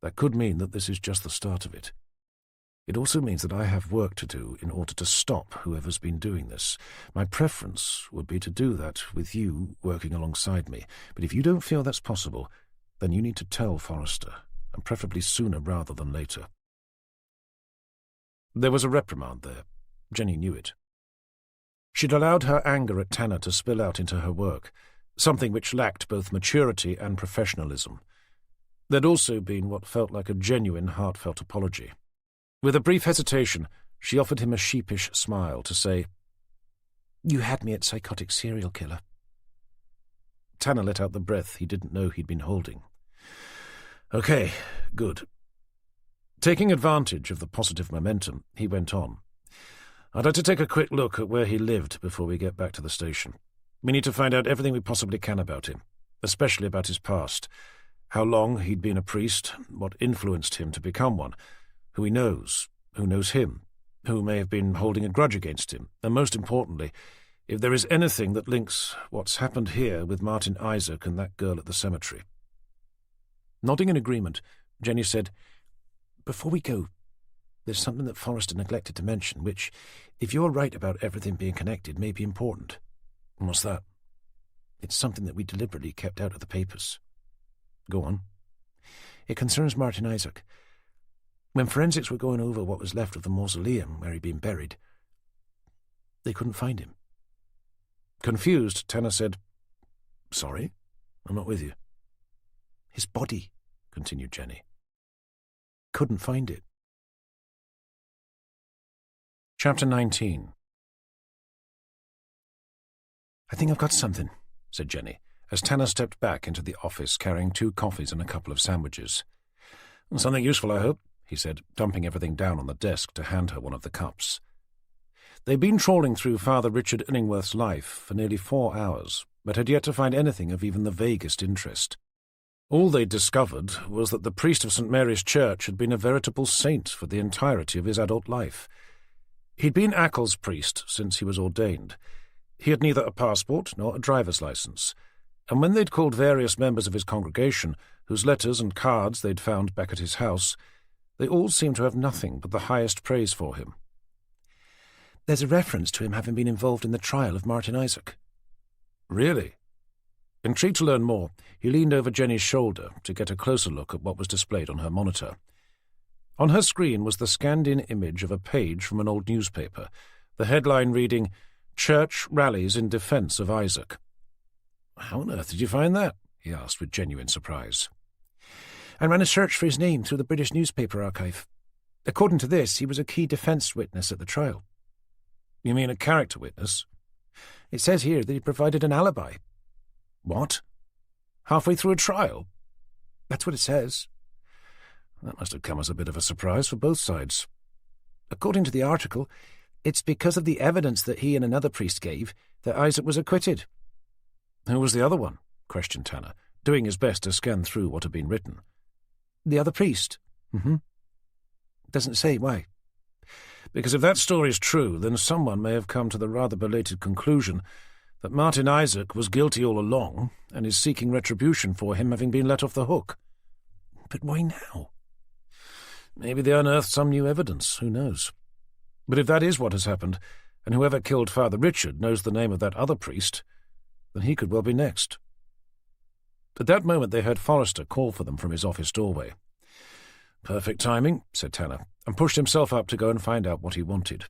That could mean that this is just the start of it. It also means that I have work to do in order to stop whoever's been doing this. My preference would be to do that with you working alongside me, but if you don't feel that's possible, then you need to tell Forrester, and preferably sooner rather than later. There was a reprimand there. Jenny knew it. She'd allowed her anger at Tanner to spill out into her work, something which lacked both maturity and professionalism. There'd also been what felt like a genuine, heartfelt apology. With a brief hesitation, she offered him a sheepish smile to say, "You had me at psychotic serial killer." Tanner let out the breath he didn't know he'd been holding. "Okay, good." Taking advantage of the positive momentum, he went on. "I'd like to take a quick look at where he lived before we get back to the station. We need to find out everything we possibly can about him, especially about his past, how long he'd been a priest, what influenced him to become one, who he knows, who knows him, who may have been holding a grudge against him, and most importantly, if there is anything that links what's happened here with Martin Isaac and that girl at the cemetery." Nodding in agreement, Jenny said, "Before we go, there's something that Forrester neglected to mention, which, if you're right about everything being connected, may be important." "What's that?" "It's something that we deliberately kept out of the papers." "Go on." "It concerns Martin Isaac. When forensics were going over what was left of the mausoleum where he'd been buried, they couldn't find him." Confused, Tanner said, "Sorry, I'm not with you." "His body," continued Jenny. "Couldn't find it." Chapter 19. "I think I've got something," said Jenny, as Tanner stepped back into the office carrying 2 coffees and a couple of sandwiches. "Something useful, I hope," he said, dumping everything down on the desk to hand her one of the cups. They'd been trawling through Father Richard Illingworth's life for nearly 4 hours, but had yet to find anything of even the vaguest interest. All they'd discovered was that the priest of St Mary's Church had been a veritable saint for the entirety of his adult life. He'd been Ackle's priest since he was ordained. He had neither a passport nor a driver's license, and when they'd called various members of his congregation, whose letters and cards they'd found back at his house, they all seemed to have nothing but the highest praise for him. "There's a reference to him having been involved in the trial of Martin Isaac." "Really?" Intrigued to learn more, he leaned over Jenny's shoulder to get a closer look at what was displayed on her monitor. On her screen was the scanned-in image of a page from an old newspaper, the headline reading, "Church Rallies in Defense of Isaac." "How on earth did you find that?" he asked with genuine surprise. "I ran a search for his name through the British newspaper archive. According to this, he was a key defence witness at the trial." "You mean a character witness?" "It says here that he provided an alibi." "What? Halfway through a trial?" "That's what it says." "That must have come as a bit of a surprise for both sides." "According to the article, it's because of the evidence that he and another priest gave that Isaac was acquitted." "Who was the other one?" questioned Tanner, doing his best to scan through what had been written. "The other priest." "Doesn't say why." "Because if that story's true, then someone may have come to the rather belated conclusion that Martin Isaac was guilty all along and is seeking retribution for him having been let off the hook." "But why now?" "Maybe they unearthed some new evidence, who knows? But if that is what has happened, and whoever killed Father Richard knows the name of that other priest, then he could well be next." At that moment they heard Forrester call for them from his office doorway. "Perfect timing," said Tanner, and pushed himself up to go and find out what he wanted.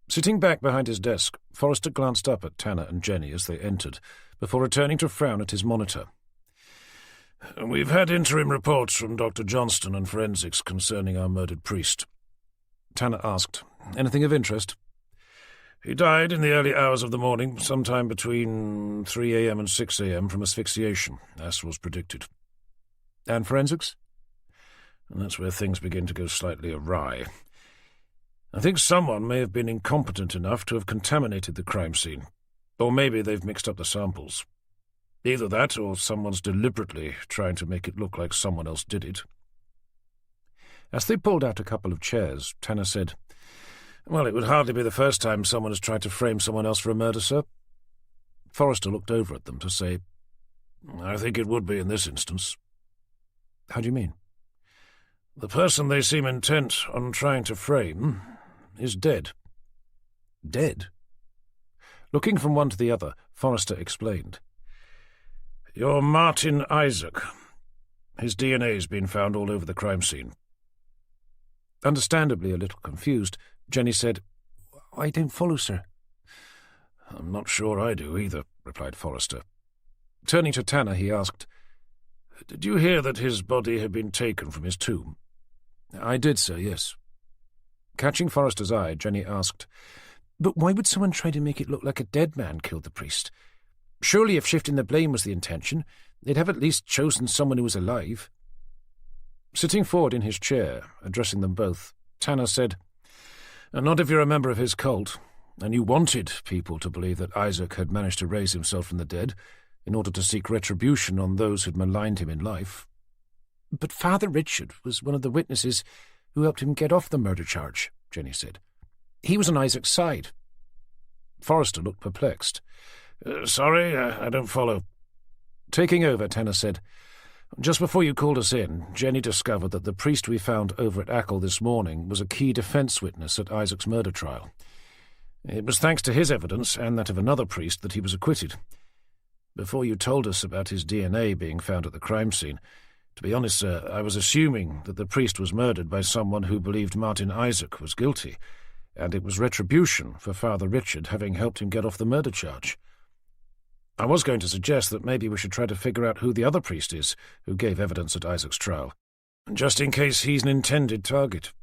Sitting back behind his desk, Forrester glanced up at Tanner and Jenny as they entered, before returning to frown at his monitor. "We've had interim reports from Dr. Johnston and forensics concerning our murdered priest." Tanner asked, "Anything of interest?" "He died in the early hours of the morning, sometime between 3 a.m. and 6 a.m. from asphyxiation, as was predicted."
And forensics?
And that's where things begin to go slightly awry. I think someone may have been incompetent enough to have contaminated the crime scene. Or maybe they've mixed up the samples. Either that, or someone's deliberately trying to make it look like someone else did it.
As they pulled out a couple of chairs, Tanner said,
"Well, it would hardly be the first time someone has tried to frame someone else for a murder, sir."
Forrester looked over at them to say,
"I think it would be in this instance."
"How do you mean?"
"The person they seem intent on trying to frame is dead."
"Dead?" Looking from one to the other, Forrester explained.
"You're Martin Isaac. His DNA's been found all over the crime scene."
Understandably a little confused, Jenny said, "I don't follow, sir."
"I'm not sure I do either," replied Forrester.
Turning to Tanner, he asked,
"Did you hear that his body had been taken from his tomb?"
"I did, sir, yes." Catching Forrester's eye, Jenny asked, "But why would someone try to make it look like a dead man killed the priest? Surely if shifting the blame was the intention, they'd have at least chosen someone who was alive." Sitting forward in his chair, addressing them both, Tanner said,
"Not if you're a member of his cult, and you wanted people to believe that Isaac had managed to raise himself from the dead in order to seek retribution on those who'd maligned him in life."
"But Father Richard was one of the witnesses who helped him get off the murder charge," Jenny said. "He was on Isaac's side."
Forrester looked perplexed. Sorry, I don't follow."
Taking over, Tanner said, "Just before you called us in, Jenny discovered that the priest we found over at Ackle this morning was a key defence witness at Isaac's murder trial. It was thanks to his evidence and that of another priest that he was acquitted. Before you told us about his DNA being found at the crime scene, to be honest, sir, I was assuming that the priest was murdered by someone who believed Martin Isaac was guilty, and it was retribution for Father Richard having helped him get off the murder charge. I was going to suggest that maybe we should try to figure out who the other priest is who gave evidence at Isaac's trial, just in case he's an intended target."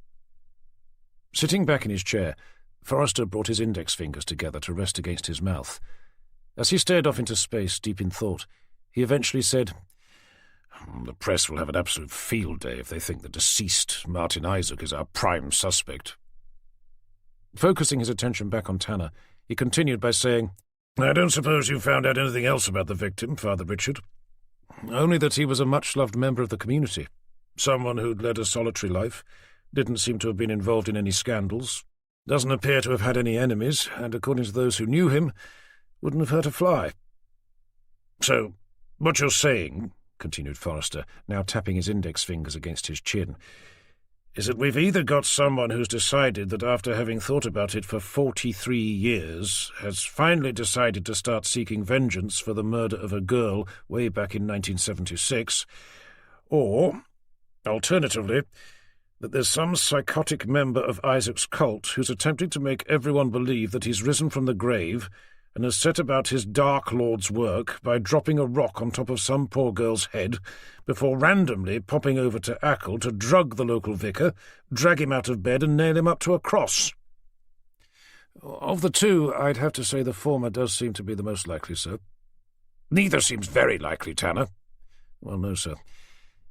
Sitting back in his chair, Forrester brought his index fingers together to rest against his mouth. As he stared off into space, deep in thought, he eventually said,
"The press will have an absolute field day if they think the deceased Martin Isaac is our prime suspect."
Focusing his attention back on Tanner, he continued by saying,
"I don't suppose you found out anything else about the victim, Father Richard?"
"Only that he was a much-loved member of the community.
Someone who'd led a solitary life, didn't seem to have been involved in any scandals, doesn't appear to have had any enemies, and according to those who knew him, wouldn't have hurt a fly." "So, what you're saying," continued Forrester, now tapping his index fingers against his chin, "is that we've either got someone who's decided that after having thought about it for 43 years, has finally decided to start seeking vengeance for the murder of a girl way back in 1976, or, alternatively, that there's some psychotic member of Isaac's cult who's attempting to make everyone believe that he's risen from the grave and has set about his Dark Lord's work by dropping a rock on top of some poor girl's head before randomly popping over to Ackle to drug the local vicar, drag him out of bed and nail him up to a cross?"
"Of the two, I'd have to say the former does seem to be the most likely, sir."
"Neither seems very likely, Tanner."
"Well, no, sir.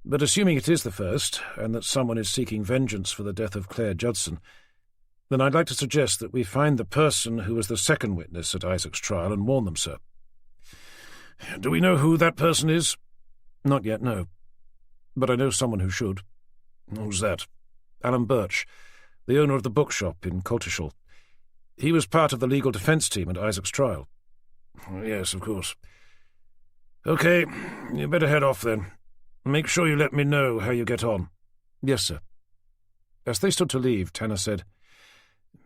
But assuming it is the first, and that someone is seeking vengeance for the death of Claire Judson, then I'd like to suggest that we find the person who was the second witness at Isaac's trial and warn them, sir."
"Do we know who that person is?"
"Not yet, no. But I know someone who should."
"Who's that?"
"Alan Birch, the owner of the bookshop in Coltishall. He was part of the legal defence team at Isaac's trial."
"Yes, of course. OK, you better head off then. Make sure you let me know how you get on."
"Yes, sir." As they stood to leave, Tanner said,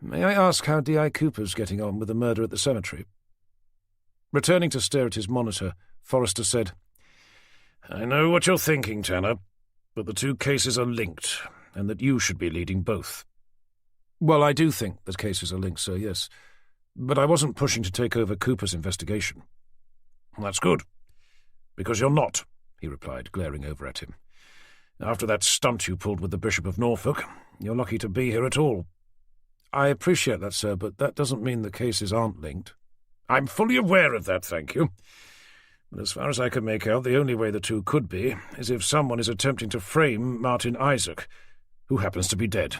"May I ask how D.I. Cooper's getting on with the murder at the cemetery?" Returning to stare at his monitor, Forrester said,
"I know what you're thinking, Tanner, but the two cases are linked, and that you should be leading both."
"Well, I do think the cases are linked, sir, yes. But I wasn't pushing to take over Cooper's investigation."
"That's good, because you're not," he replied, glaring over at him. "After that stunt you pulled with the Bishop of Norfolk, you're lucky to be here at all."
"I appreciate that, sir, but that doesn't mean the cases aren't linked."
"I'm fully aware of that, thank you. But as far as I can make out, the only way the two could be is if someone is attempting to frame Martin Isaac, who happens to be dead.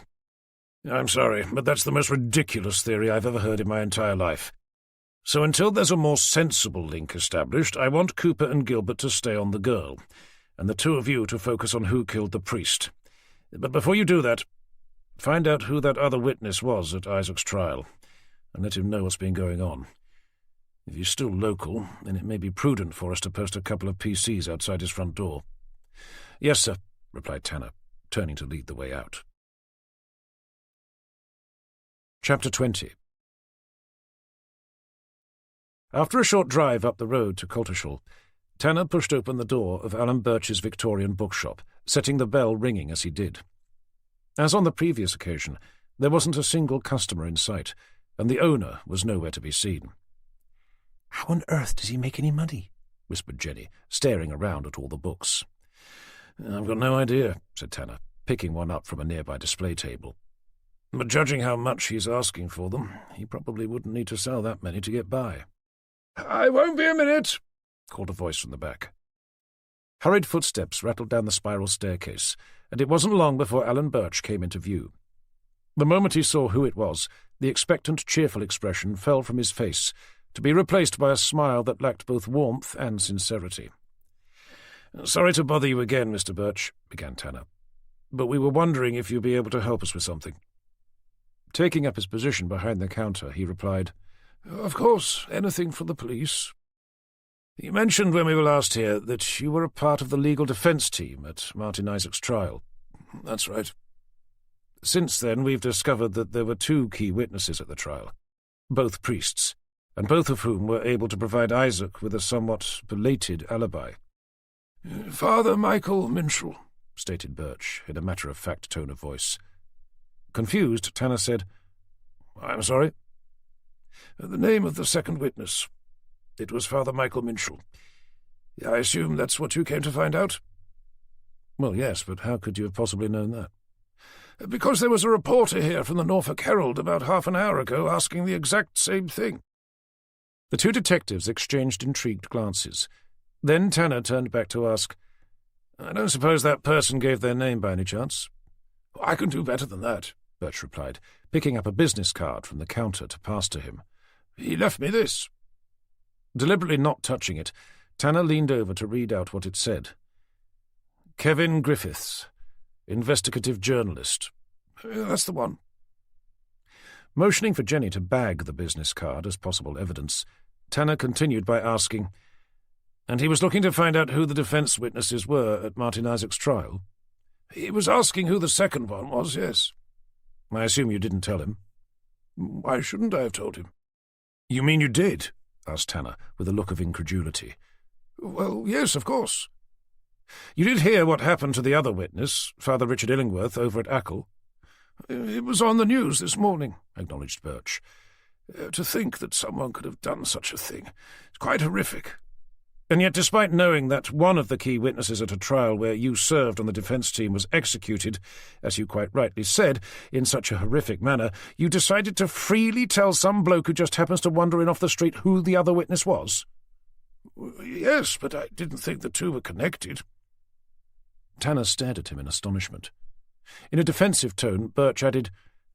I'm sorry, but that's the most ridiculous theory I've ever heard in my entire life. So until there's a more sensible link established, I want Cooper and Gilbert to stay on the girl, and the two of you to focus on who killed the priest. But before you do that, find out who that other witness was at Isaac's trial, and let him know what's been going on. If he's still local, then it may be prudent for us to post a couple of PCs outside his front door. Yes, sir, replied Tanner, turning to lead the way out. Chapter 20. After a short drive up the road to Coltishall, Tanner pushed open the door of Alan Birch's Victorian bookshop, setting the bell ringing as he did. As on the previous occasion, there wasn't a single customer in sight, and the owner was nowhere to be seen.
"How on earth does he make any money?"
whispered Jenny, staring around at all the books. "I've got no idea," said Tanner, picking one up from a nearby display table. "But judging how much he's asking for them, he probably wouldn't need to sell that many to get by."
"I won't be a minute,"
called a voice from the back. Hurried footsteps rattled down the spiral staircase, and it wasn't long before Alan Birch came into view. The moment he saw who it was, the expectant, cheerful expression fell from his face, to be replaced by a smile that lacked both warmth and sincerity. "Sorry to bother you again, Mr. Birch," began Tanner, "but we were wondering if you'd be able to help us with something." Taking up his position behind the counter, he replied,
"Of course, anything for the police." "You mentioned when we were last here that you were a part of the legal defence team at Martin Isaac's trial." "That's right." "Since then, we've discovered that there were two key witnesses at the trial, both priests, and both of whom were able to provide Isaac with a somewhat belated alibi." "Father Michael Minshall," stated Birch, in a matter-of-fact tone of voice. Confused, Tanner said, "I'm sorry?" "The name of the second witness. It was Father Michael Minshall. I assume that's what you came to find out?"
"Well, yes, but how could you have possibly known that?"
"Because there was a reporter here from the Norfolk Herald about half an hour ago asking the exact same thing."
The two detectives exchanged intrigued glances. Then Tanner turned back to ask, "I don't suppose that person gave their name by any chance?"
"I can do better than that,"
Birch replied, picking up a business card from the counter to pass to him.
"He left me this."
Deliberately not touching it, Tanner leaned over to read out what it said. "Kevin Griffiths, investigative journalist."
"That's the one."
Motioning for Jenny to bag the business card as possible evidence, Tanner continued by asking, "And he was looking to find out who the defence witnesses were at Martin Isaac's trial?"
"He was asking who the second one was, yes."
"I assume you didn't tell him?"
"Why shouldn't I have told him?"
"You mean you did?" asked Tanner, with a look of incredulity.
"Well, yes, of course."
"You did hear what happened to the other witness, Father Richard Illingworth, over at Ackle?"
"It was on the news this morning," acknowledged Birch. "To think that someone could have done such a thing. It's quite horrific."
"And yet, despite knowing that one of the key witnesses at a trial where you served on the defence team was executed, as you quite rightly said, in such a horrific manner, you decided to freely tell some bloke who just happens to wander in off the street who the other witness was?"
"Yes, but I didn't think the two were connected."
Tanner stared at him in astonishment. In a defensive tone, Birch added,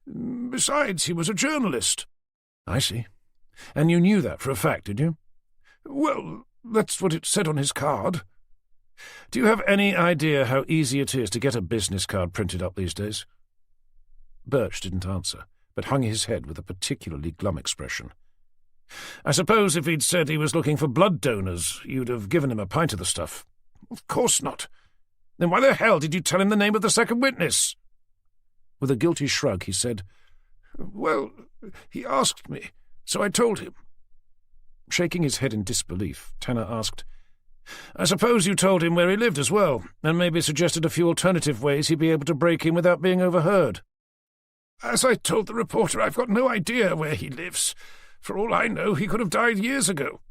"Besides, he was a journalist."
"I see. And you knew that for a fact, did you?"
"Well, that's what it said on his card."
"Do you have any idea how easy it is to get a business card printed up these days?" Birch didn't answer, but hung his head with a particularly glum expression. "I suppose if he'd said he was looking for blood donors, you'd have given him a pint of the stuff."
"Of course not."
"Then why the hell did you tell him the name of the second witness?" With a guilty shrug, he said,
"Well, he asked me, so I told him."
Shaking his head in disbelief, Tanner asked, "I suppose you told him where he lived as well, and maybe suggested a few alternative ways he'd be able to break in without being overheard?"
"As I told the reporter, I've got no idea where he lives. For all I know, he could have died years ago."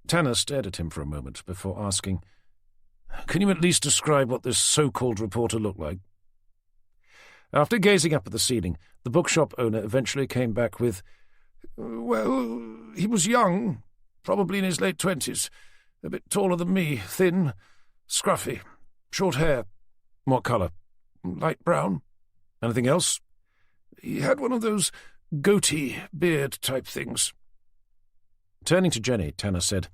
Tanner stared at him for a moment before asking, "Can you at least describe what this so-called reporter looked like?" After gazing up at the ceiling, the bookshop owner eventually came back with,
"Well, he was young, probably in his late 20s, A bit taller than me, thin, scruffy, short hair.
What colour?
Light brown.
Anything else?
He had one of those goatee beard-type things.
Turning to Jenny, Tanner said,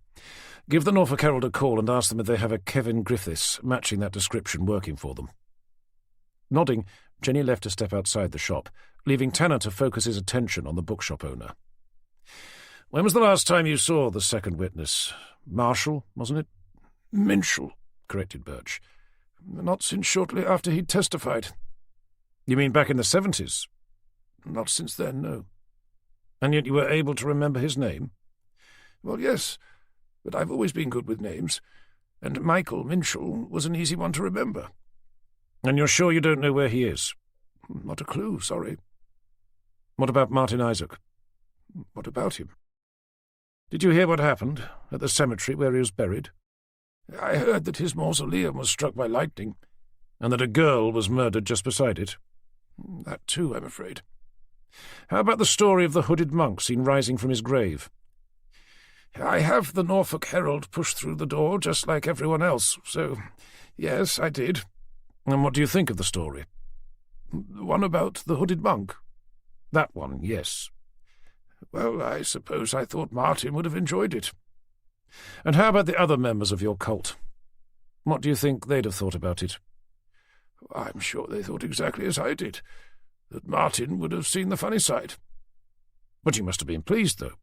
"Give the Norfolk Herald a call and ask them if they have a Kevin Griffiths matching that description working for them." Nodding, Jenny left to step outside the shop, leaving Tanner to focus his attention on the bookshop owner. "When was the last time you saw the second witness? Marshall, wasn't it?"
"Minshall,"
corrected Birch.
"Not since shortly after he'd testified."
"You mean back in the 70s?
"Not since then, no."
"And yet you were able to remember his name?"
"Well, yes, but I've always been good with names, and Michael Minshall was an easy one to remember."
"And you're sure you don't know where he is?"
"Not a clue, sorry."
"What about Martin Isaac?"
"What about him?"
"Did you hear what happened at the cemetery where he was buried?"
"I heard that his mausoleum was struck by lightning."
"And that a girl was murdered just beside it?"
"That too, I'm afraid."
"How about the story of the hooded monk seen rising from his grave?"
"I have the Norfolk Herald pushed through the door just like everyone else, so yes, I did."
"And what do you think of the story?"
"The one about the hooded monk?"
"That one, yes."
"Well, I suppose I thought Martin would have enjoyed it."
"And how about the other members of your cult? What do you think they'd have thought about it?"
"I'm sure they thought exactly as I did, that Martin would have seen the funny side."
"But you must have been pleased, though."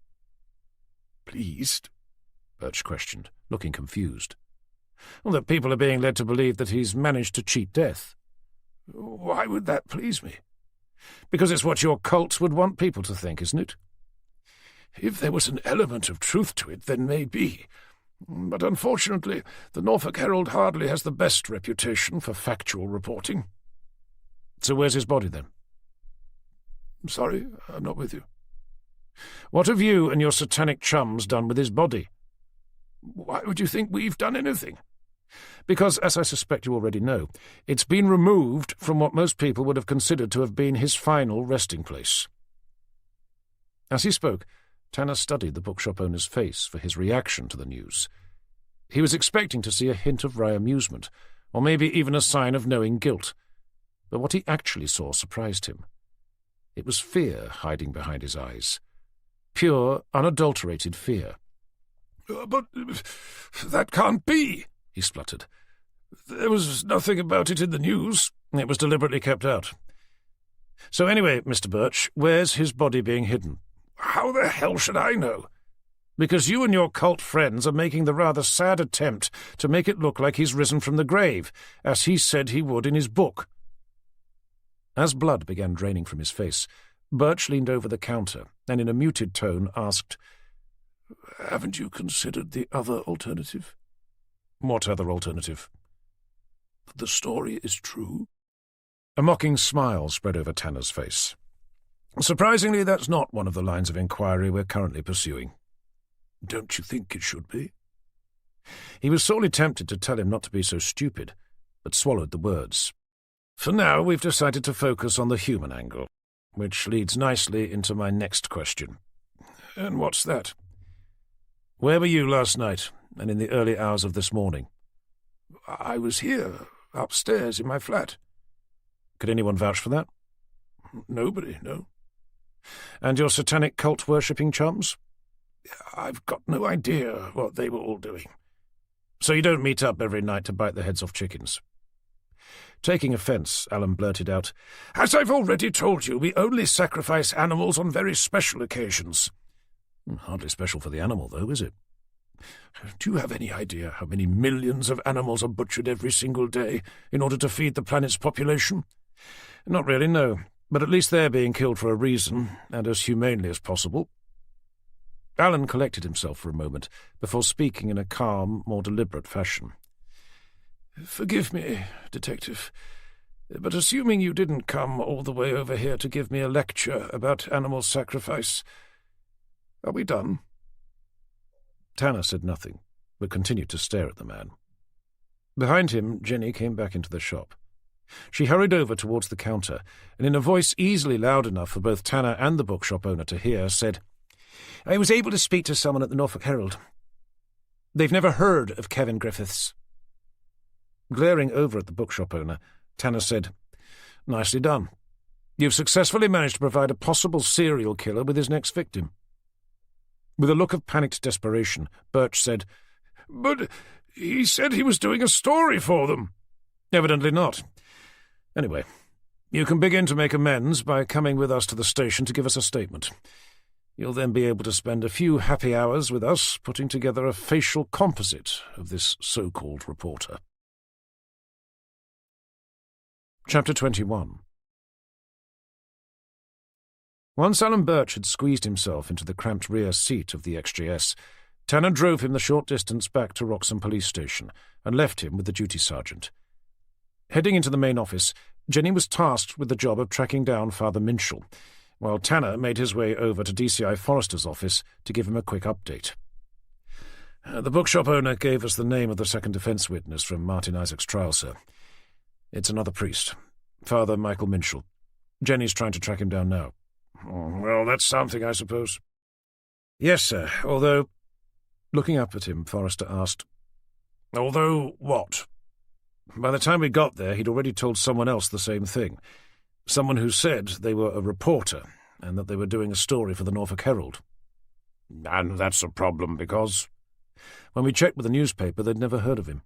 "Pleased?"
Birch questioned, looking confused. "Well, that people are being led to believe that he's managed to cheat death."
"Why would that please me?"
"Because it's what your cult would want people to think, isn't it?"
"If there was an element of truth to it, then maybe. But unfortunately, the Norfolk Herald hardly has the best reputation for factual reporting."
"So where's his body, then?"
"Sorry, I'm not with you."
"What have you and your satanic chums done with his body?"
"Why would you think we've done anything?"
"Because, as I suspect you already know, it's been removed from what most people would have considered to have been his final resting place." As he spoke, Tanner studied the bookshop owner's face for his reaction to the news. He was expecting to see a hint of wry amusement, or maybe even a sign of knowing guilt. But what he actually saw surprised him. It was fear hiding behind his eyes. Pure, unadulterated fear.
"But that can't be," he spluttered. "There was nothing about it in the news."
"It was deliberately kept out. So anyway, Mr. Birch, where's his body being hidden?"
"How the hell should I know?"
"Because you and your cult friends are making the rather sad attempt to make it look like he's risen from the grave, as he said he would in his book." As blood began draining from his face, Birch leaned over the counter and in a muted tone asked,
"Haven't you considered the other alternative?"
"What other alternative?"
"That the story is true?"
A mocking smile spread over Tanner's face. "Surprisingly, that's not one of the lines of inquiry we're currently pursuing."
"Don't you think it should be?"
He was sorely tempted to tell him not to be so stupid, but swallowed the words. "For now, we've decided to focus on the human angle, which leads nicely into my next question."
"And what's that?"
"Where were you last night, and in the early hours of this morning?"
"I was here, upstairs in my flat."
"Could anyone vouch for that?"
"Nobody, no."
"And your satanic cult-worshipping chums?"
"I've got no idea what they were all doing."
"So you don't meet up every night to bite the heads off chickens?" Taking offence, Alan blurted out,
"As I've already told you, we only sacrifice animals on very special occasions."
"Hardly special for the animal, though, is it?"
"Do you have any idea how many millions of animals are butchered every single day in order to feed the planet's population?"
"Not really, no. But at least they're being killed for a reason, and as humanely as possible." Alan collected himself for a moment, before speaking in a calm, more deliberate fashion.
"Forgive me, Detective, but assuming you didn't come all the way over here to give me a lecture about animal sacrifice, are we done?"
Tanner said nothing, but continued to stare at the man. Behind him, Jenny came back into the shop. She hurried over towards the counter, and in a voice easily loud enough for both Tanner and the bookshop owner to hear, said, "I was able to speak to someone at the Norfolk Herald." They've never heard of Kevin Griffiths. Glaring over at the bookshop owner, Tanner said, "Nicely done. You've successfully managed to provide a possible serial killer with his next victim." With a look of panicked desperation, Birch said,
"But he said he was doing a story for them."
"Evidently not. Anyway, you can begin to make amends by coming with us to the station to give us a statement. You'll then be able to spend a few happy hours with us putting together a facial composite of this so-called reporter." Chapter 21. Once Alan Birch had squeezed himself into the cramped rear seat of the XJS, Tanner drove him the short distance back to Wroxham Police Station and left him with the duty sergeant. Heading into the main office, Jenny was tasked with the job of tracking down Father Minshall, while Tanner made his way over to DCI Forrester's office to give him a quick update. "The bookshop owner gave us the name of the second defence witness from Martin Isaac's trial, sir. It's another priest, Father Michael Minshall. Jenny's trying to track him down now."
"Well, that's something, I suppose."
"Yes, sir, although—" Looking up at him, Forrester asked,
"Although what?"
"By the time we got there, he'd already told someone else the same thing. Someone who said they were a reporter and that they were doing a story for the Norfolk Herald."
"And that's a problem because—"
"When we checked with the newspaper, they'd never heard of him."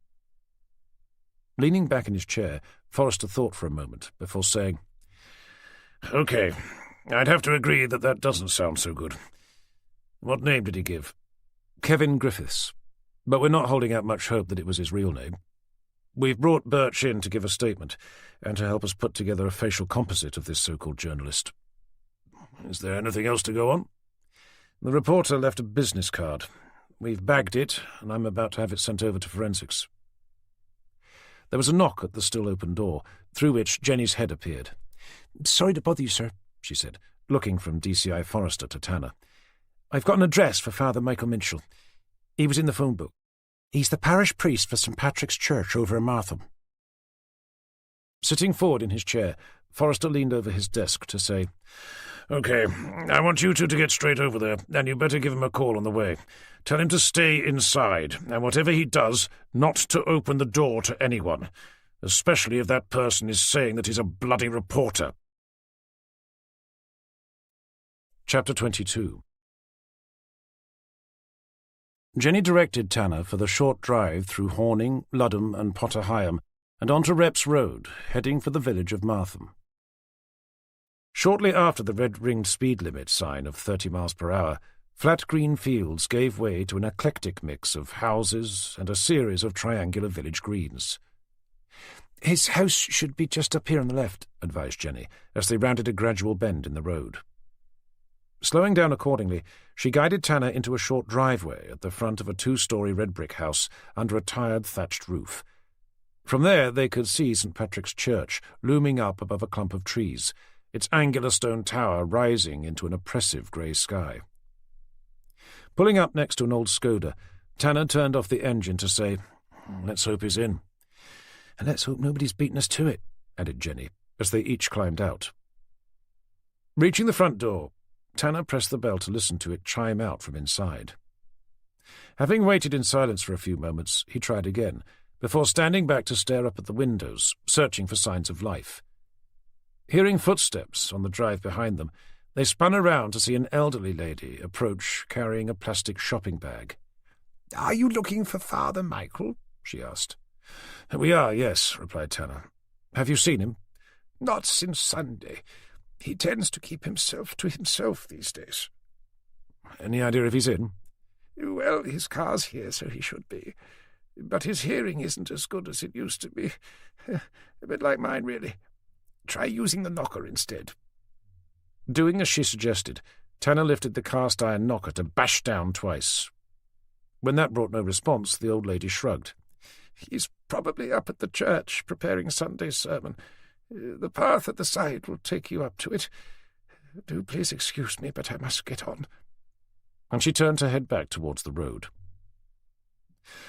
Leaning back in his chair, Forrester thought for a moment before saying,
"OK, I'd have to agree that doesn't sound so good. What name did he give?"
"Kevin Griffiths. But we're not holding out much hope that it was his real name. We've brought Birch in to give a statement and to help us put together a facial composite of this so-called journalist."
"Is there anything else to go on?"
"The reporter left a business card. We've bagged it, and I'm about to have it sent over to forensics." There was a knock at the still-open door, through which Jenny's head appeared. "Sorry to bother you, sir," she said, looking from DCI Forrester to Tanner. "I've got an address for Father Michael Minshall. He was in the phone book. He's the parish priest for St Patrick's Church over in Martham." Sitting forward in his chair, Forrester leaned over his desk to say,
"OK, I want you two to get straight over there, and you better give him a call on the way. Tell him to stay inside, and whatever he does, not to open the door to anyone, especially if that person is saying that he's a bloody reporter."
Chapter 22. Jenny directed Tanner for the short drive through Horning, Ludham and Potter Heigham and onto Reps Road, heading for the village of Martham. Shortly after the red-ringed speed limit sign of 30 miles per hour, flat green fields gave way to an eclectic mix of houses and a series of triangular village greens. "His house should be just up here on the left," advised Jenny, as they rounded a gradual bend in the road. Slowing down accordingly, she guided Tanner into a short driveway at the front of a 2-story red-brick house under a tired thatched roof. From there they could see St Patrick's Church looming up above a clump of trees, its angular stone tower rising into an oppressive grey sky. Pulling up next to an old Skoda, Tanner turned off the engine to say, "Let's hope he's in." "And let's hope nobody's beaten us to it," added Jenny, as they each climbed out. Reaching the front door, Tanner pressed the bell to listen to it chime out from inside. Having waited in silence for a few moments, he tried again, before standing back to stare up at the windows, searching for signs of life. Hearing footsteps on the drive behind them, they spun around to see an elderly lady approach carrying a plastic shopping bag.
"Are you looking for Father Michael?" she asked.
"We are, yes," replied Tanner. "Have you seen him?"
"Not since Sunday. He tends to keep himself to himself these days."
"Any idea if he's in?"
"Well, his car's here, so he should be. But his hearing isn't as good as it used to be. A bit like mine, really. Try using the knocker instead."
Doing as she suggested, Tanner lifted the cast-iron knocker to bash down twice. When that brought no response, the old lady shrugged.
"He's probably up at the church, preparing Sunday's sermon. The path at the side will take you up to it. Do please excuse me, but I must get on."
And she turned to head back towards the road.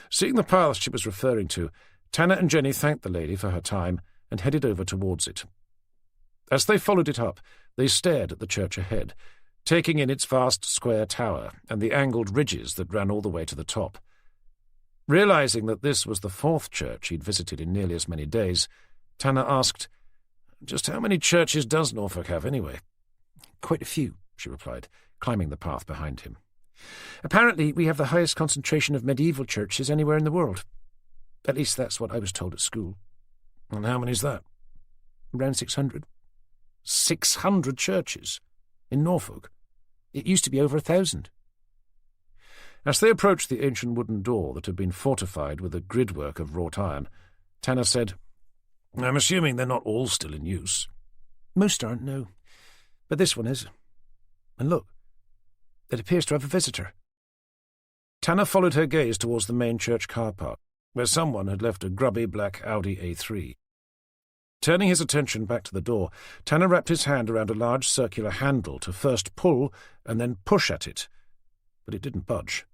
Seeing the path she was referring to, Tanner and Jenny thanked the lady for her time and headed over towards it. As they followed it up, they stared at the church ahead, taking in its vast square tower and the angled ridges that ran all the way to the top. Realizing that this was the fourth church he'd visited in nearly as many days, Tanner asked, "Just how many churches does Norfolk have, anyway?" "Quite a few," she replied, climbing the path behind him. "Apparently we have the highest concentration of medieval churches anywhere in the world. At least that's what I was told at school."
"And how many's that?"
"Around 600.
600 churches? In Norfolk?
It used to be over 1,000.
As they approached the ancient wooden door that had been fortified with a gridwork of wrought iron, Tanner said, "I'm assuming they're not all still in use."
"Most aren't, no. But this one is. And look, it appears to have a visitor."
Tanner followed her gaze towards the main church car park, where someone had left a grubby black Audi A3. Turning his attention back to the door, Tanner wrapped his hand around a large circular handle to first pull and then push at it, but it didn't budge.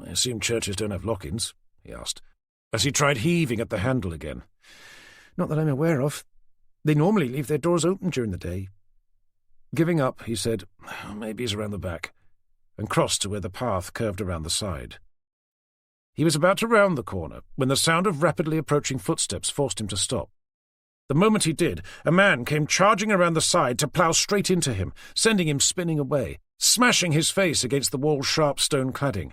"I assume churches don't have lock-ins?" he asked, as he tried heaving at the handle again.
"Not that I'm aware of. They normally leave their doors open during the day."
Giving up, he said, "Maybe he's around the back," and crossed to where the path curved around the side. He was about to round the corner when the sound of rapidly approaching footsteps forced him to stop. The moment he did, a man came charging around the side to plough straight into him, sending him spinning away, smashing his face against the wall's sharp stone cladding.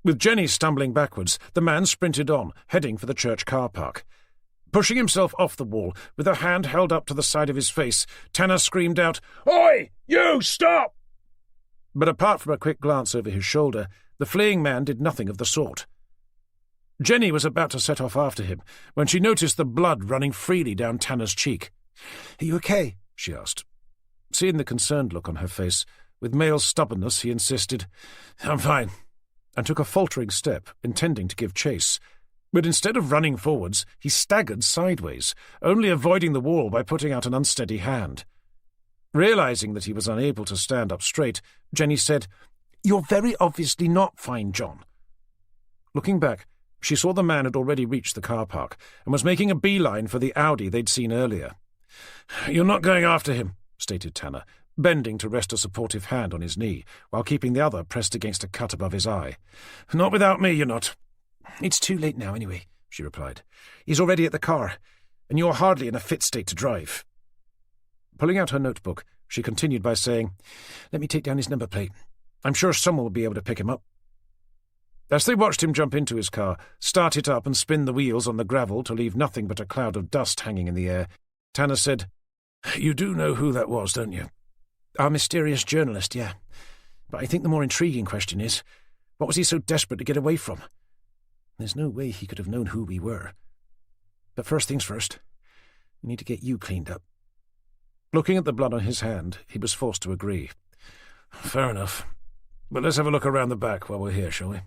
With Jenny stumbling backwards, the man sprinted on, heading for the church car park. Pushing himself off the wall, with a hand held up to the side of his face, Tanner screamed out, "Oi! You! Stop!" But apart from a quick glance over his shoulder, the fleeing man did nothing of the sort. Jenny was about to set off after him, when she noticed the blood running freely down Tanner's cheek.
"Are you okay?"
she asked. Seeing the concerned look on her face, with male stubbornness he insisted, "I'm fine," and took a faltering step, intending to give chase. But instead of running forwards, he staggered sideways, only avoiding the wall by putting out an unsteady hand. Realizing that he was unable to stand up straight, Jenny said, "You're very obviously not fine, John." Looking back, she saw the man had already reached the car park and was making a beeline for the Audi they'd seen earlier. "You're not going after him," stated Tanner, bending to rest a supportive hand on his knee, while keeping the other pressed against a cut above his eye. "Not without me, you're not."
"It's too late now, anyway,"
she replied.
"He's already at the car, and you're hardly in a fit state to drive."
Pulling out her notebook, she continued by saying,
"Let me take down his number plate.
I'm sure someone will be able to pick him up." As they watched him jump into his car, start it up and spin the wheels on the gravel to leave nothing but a cloud of dust hanging in the air, Tanner said, "You do know who that was, don't you?"
"Our mysterious journalist, yeah. But I think the more intriguing question is, what was he so desperate to get away from? There's no way he could have known who we were. But first things first, we need to get you cleaned up."
Looking at the blood on his hand, he was forced to agree. "Fair enough. But let's have a look around the back while we're here, shall we?"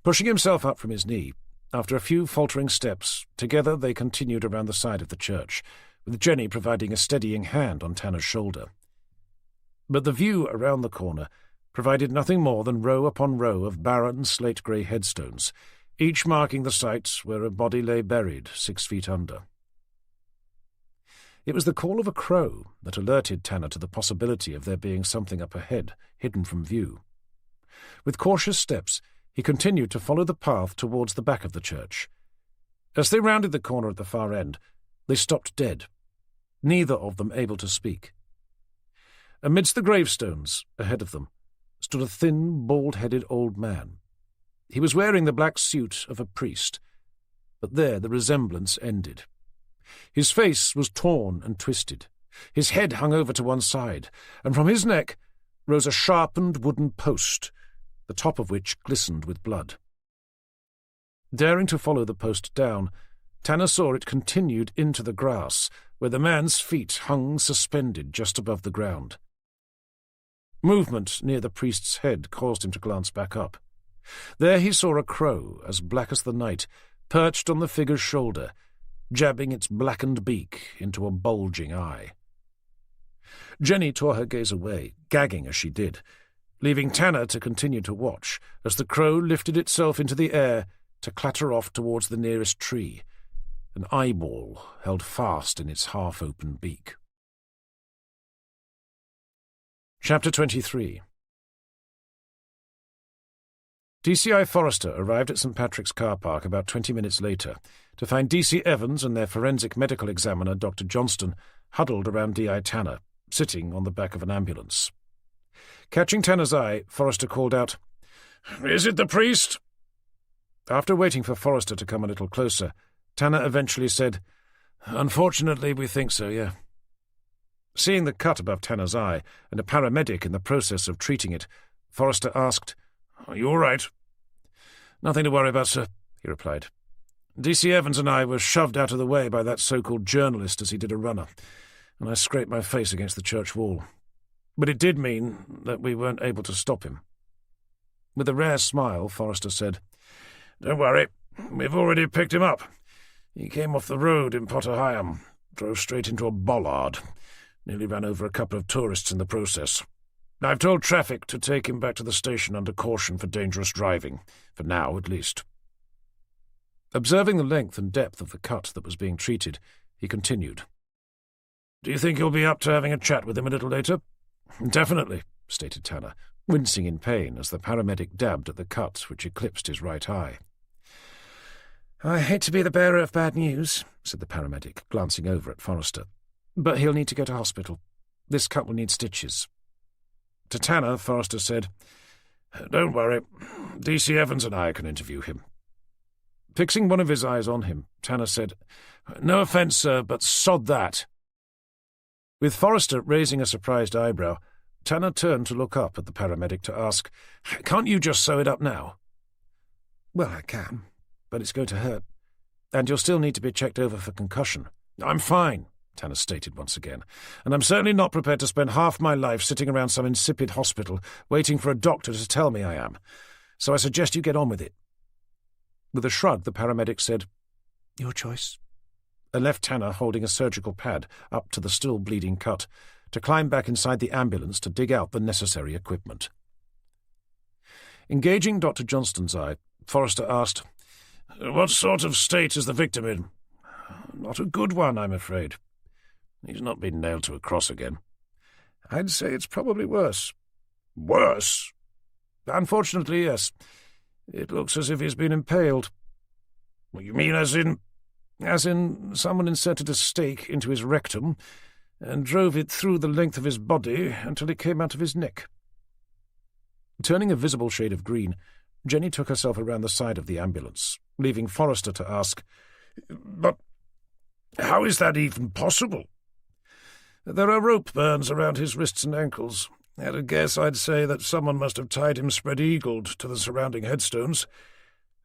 Pushing himself up from his knee, after a few faltering steps, together they continued around the side of the church, with Jenny providing a steadying hand on Tanner's shoulder. But the view around the corner provided nothing more than row upon row of barren slate-grey headstones, each marking the site where a body lay buried 6 feet under. It was the call of a crow that alerted Tanner to the possibility of there being something up ahead, hidden from view. With cautious steps, he continued to follow the path towards the back of the church. As they rounded the corner at the far end, they stopped dead, neither of them able to speak. Amidst the gravestones, ahead of them, stood a thin, bald-headed old man. He was wearing the black suit of a priest, but there the resemblance ended. His face was torn and twisted. His head hung over to one side, and from his neck rose a sharpened wooden post, the top of which glistened with blood. Daring to follow the post down, Tanner saw it continued into the grass, where the man's feet hung suspended just above the ground. Movement near the priest's head caused him to glance back up. There he saw a crow, as black as the night, perched on the figure's shoulder, jabbing its blackened beak into a bulging eye. Jenny tore her gaze away, gagging as she did, leaving Tanner to continue to watch as the crow lifted itself into the air to clatter off towards the nearest tree, an eyeball held fast in its half-open beak. Chapter 23.
DCI Forrester arrived at St Patrick's car park about 20 minutes later to find DC Evans and their forensic medical examiner, Dr. Johnston, huddled around DI Tanner, sitting on the back of an ambulance. Catching Tanner's eye, Forrester called out, "Is it the priest?" After waiting for Forrester to come a little closer, Tanner eventually said, "Unfortunately, we think so, yeah." Seeing the cut above Tanner's eye and a paramedic in the process of treating it, Forrester asked, "Are you all right?" "Nothing to worry about, sir," he replied. "DC Evans and I were shoved out of the way by that so-called journalist as he did a runner, and I scraped my face against the church wall. But it did mean that we weren't able to stop him." With a rare smile, Forrester said, "Don't worry, we've already picked him up. He came off the road in Potter Heigham, drove straight into a bollard, nearly ran over a couple of tourists in the process. I've told traffic to take him back to the station under caution for dangerous driving, for now at least." Observing the length and depth of the cut that was being treated, he continued, "Do you think you'll be up to having a chat with him a little later?" "Definitely," stated Tanner, wincing in pain as the paramedic dabbed at the cut which eclipsed his right eye. "I hate to be the bearer of bad news," said the paramedic, glancing over at Forrester, "but he'll need to go to hospital. This cut will need stitches." To Tanner, Forrester said, "Don't worry. DC Evans and I can interview him." Fixing one of his eyes on him, Tanner said, "No offence, sir, but sod that." With Forrester raising a surprised eyebrow, Tanner turned to look up at the paramedic to ask, "Can't you just sew it up now?" "Well, I can, but it's going to hurt, and you'll still need to be checked over for concussion." "I'm fine," Tanner stated once again, "and I'm certainly not prepared to spend half my life sitting around some insipid hospital waiting for a doctor to tell me I am. So I suggest you get on with it." With a shrug, the paramedic said, "Your choice," and left Tanner holding a surgical pad up to the still bleeding cut to climb back inside the ambulance to dig out the necessary equipment. Engaging Dr. Johnston's eye, Forrester asked, "What sort of state is the victim in?" "Not a good one, I'm afraid. He's not been nailed to a cross again." "I'd say it's probably worse." "Worse?" "Unfortunately, yes. It looks as if he's been impaled." "What you mean as in—" "As in someone inserted a stake into his rectum and drove it through the length of his body until it came out of his neck." Turning a visible shade of green, Jenny took herself around the side of the ambulance, leaving Forrester to ask, "But how is that even possible?" "There are rope burns around his wrists and ankles. At a guess, I'd say that someone must have tied him spread-eagled to the surrounding headstones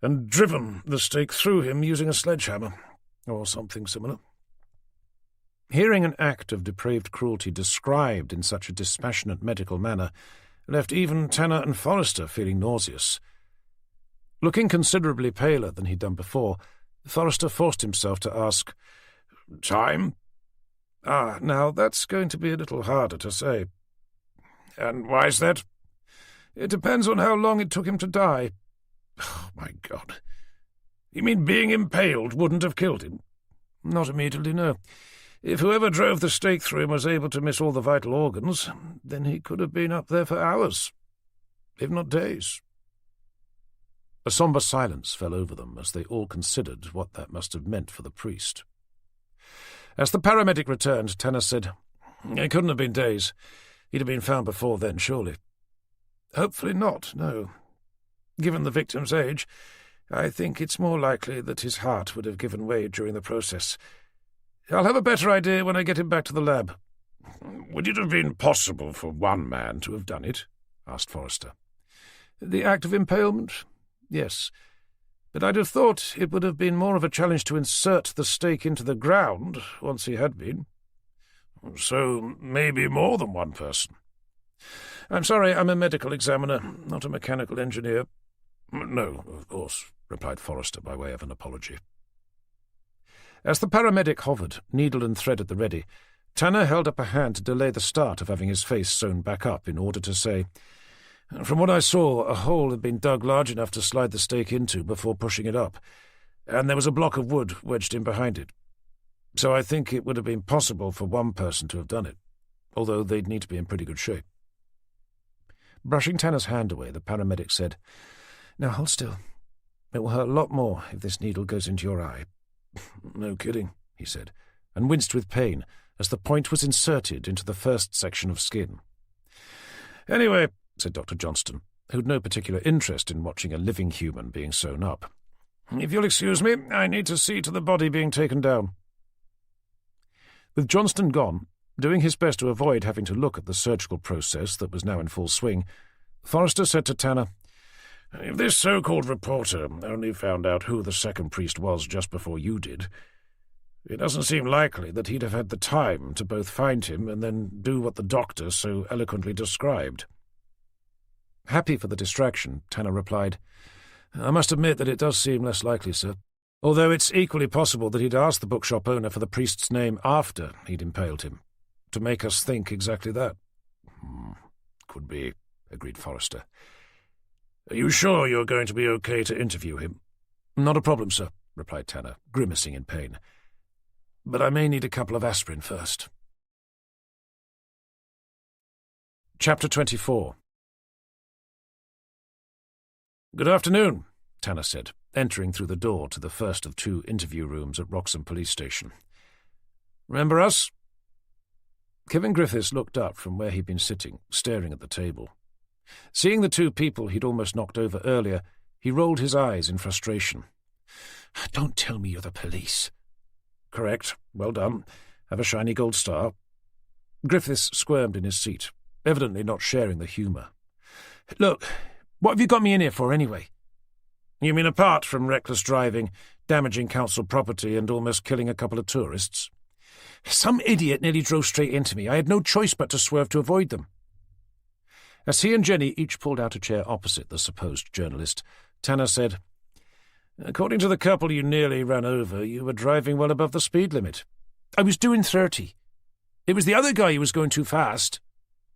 and driven the stake through him using a sledgehammer, or something similar." Hearing an act of depraved cruelty described in such a dispassionate medical manner left even Tanner and Forrester feeling nauseous. Looking considerably paler than he'd done before, Forrester forced himself to ask, "Time?" Now that's going to be a little harder to say." "And why's that?" "It depends on how long it took him to die." "Oh, my God. You mean being impaled wouldn't have killed him?" "Not immediately, no. If whoever drove the stake through him was able to miss all the vital organs, then he could have been up there for hours, if not days." A sombre silence fell over them as they all considered what that must have meant for the priest. As the paramedic returned, Tanner said, "It couldn't have been days. He'd have been found before then, surely." "Hopefully not, no. Given the victim's age, I think it's more likely that his heart would have given way during the process. I'll have a better idea when I get him back to the lab." "Would it have been possible for one man to have done it?" asked Forrester. "The act of impalement? Yes. But I'd have thought it would have been more of a challenge to insert the stake into the ground once he had been." "So maybe more than one person?" "I'm sorry, I'm a medical examiner, not a mechanical engineer." "No, of course," replied Forrester by way of an apology. As the paramedic hovered, needle and thread at the ready, Tanner held up a hand to delay the start of having his face sewn back up in order to say, "From what I saw, a hole had been dug large enough to slide the stake into before pushing it up, and there was a block of wood wedged in behind it. So I think it would have been possible for one person to have done it, although they'd need to be in pretty good shape." Brushing Tanner's hand away, the paramedic said,
Now hold still. It will hurt a lot more if this needle goes into your eye.
No kidding,
he said, and winced with pain as the point was inserted into the first section of skin.
Anyway,
said Dr. Johnston, who'd no particular interest in watching a living human being sewn up,
if you'll excuse me, I need to see to the body being taken down.
With Johnston gone, doing his best to avoid having to look at the surgical process that was now in full swing, Forrester said to Tanner,
If this so-called reporter only found out who the second priest was just before you did, it doesn't seem likely that he'd have had the time to both find him and then do what the doctor so eloquently described.
Happy for the distraction, Tanner replied, I must admit that it does seem less likely, sir. Although it's equally possible that he'd asked the bookshop owner for the priest's name after he'd impaled him, to make us think exactly that.
Could be, agreed Forrester. Are you sure you're going to be okay to interview him?
Not a problem, sir, replied Tanner, grimacing in pain. But I may need a couple of aspirin first. Chapter 24.
Good afternoon,
Tanner said, entering through the door to the first of 2 interview rooms at Wroxham Police Station.
Remember us?
Kevin Griffiths looked up from where he'd been sitting, staring at the table. Seeing the 2 people he'd almost knocked over earlier, he rolled his eyes in frustration.
Don't tell me you're the police.
Correct. Well done. Have a shiny gold star. Griffiths squirmed in his seat, evidently not sharing the humour.
Look, what have you got me in here for, anyway?
You mean apart from reckless driving, damaging council property and almost killing a couple of tourists?
Some idiot nearly drove straight into me. I had no choice but to swerve to avoid them.
As he and Jenny each pulled out a chair opposite the supposed journalist, Tanner said, According to the couple you nearly ran over, you were driving well above the speed limit.
I was doing 30. It was the other guy who was going too fast.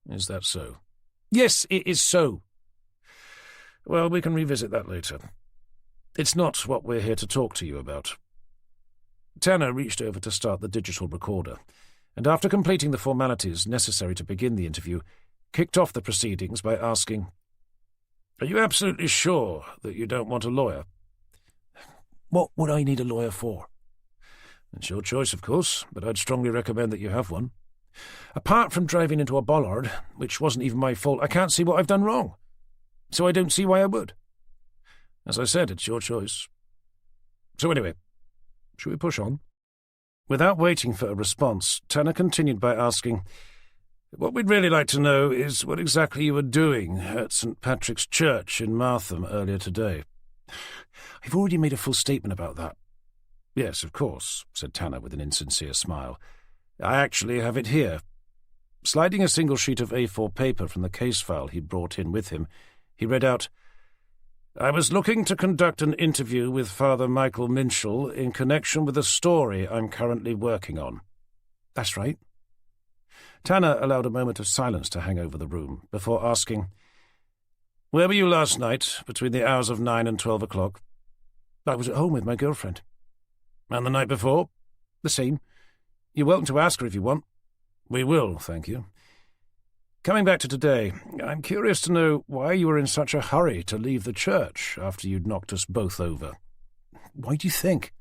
Is that so?
Yes, it is so.
Well, we can revisit that later. It's not what we're here to talk to you about. Tanner reached over to start the digital recorder, and after completing the formalities necessary to begin the interview, kicked off the proceedings by asking, Are you absolutely sure that you don't want a lawyer?
What would I need a lawyer for?
It's your choice, of course, but I'd strongly recommend that you have one.
Apart from driving into a bollard, which wasn't even my fault, I can't see what I've done wrong. So I don't see why I would.
As I said, it's your choice. So anyway, shall we push on? Without waiting for a response, Tanner continued by asking, What we'd really like to know is what exactly you were doing at St Patrick's Church in Martham earlier today.
I've already made a full statement about that.
Yes, of course, said Tanner with an insincere smile. I actually have it here. Sliding a single sheet of A4 paper from the case file he'd brought in with him, he read out, I was looking to conduct an interview with Father Michael Minshall in connection with a story I'm currently working on.
That's right.
Tanner allowed a moment of silence to hang over the room before asking, Where were you last night, between the hours of 9 and 12 o'clock?
I was at home with my girlfriend.
And the night before?
The same.
You're welcome to ask her if you want. We will, thank you. Coming back to today, I'm curious to know why you were in such a hurry to leave the church after you'd knocked us both over.
Why do you think?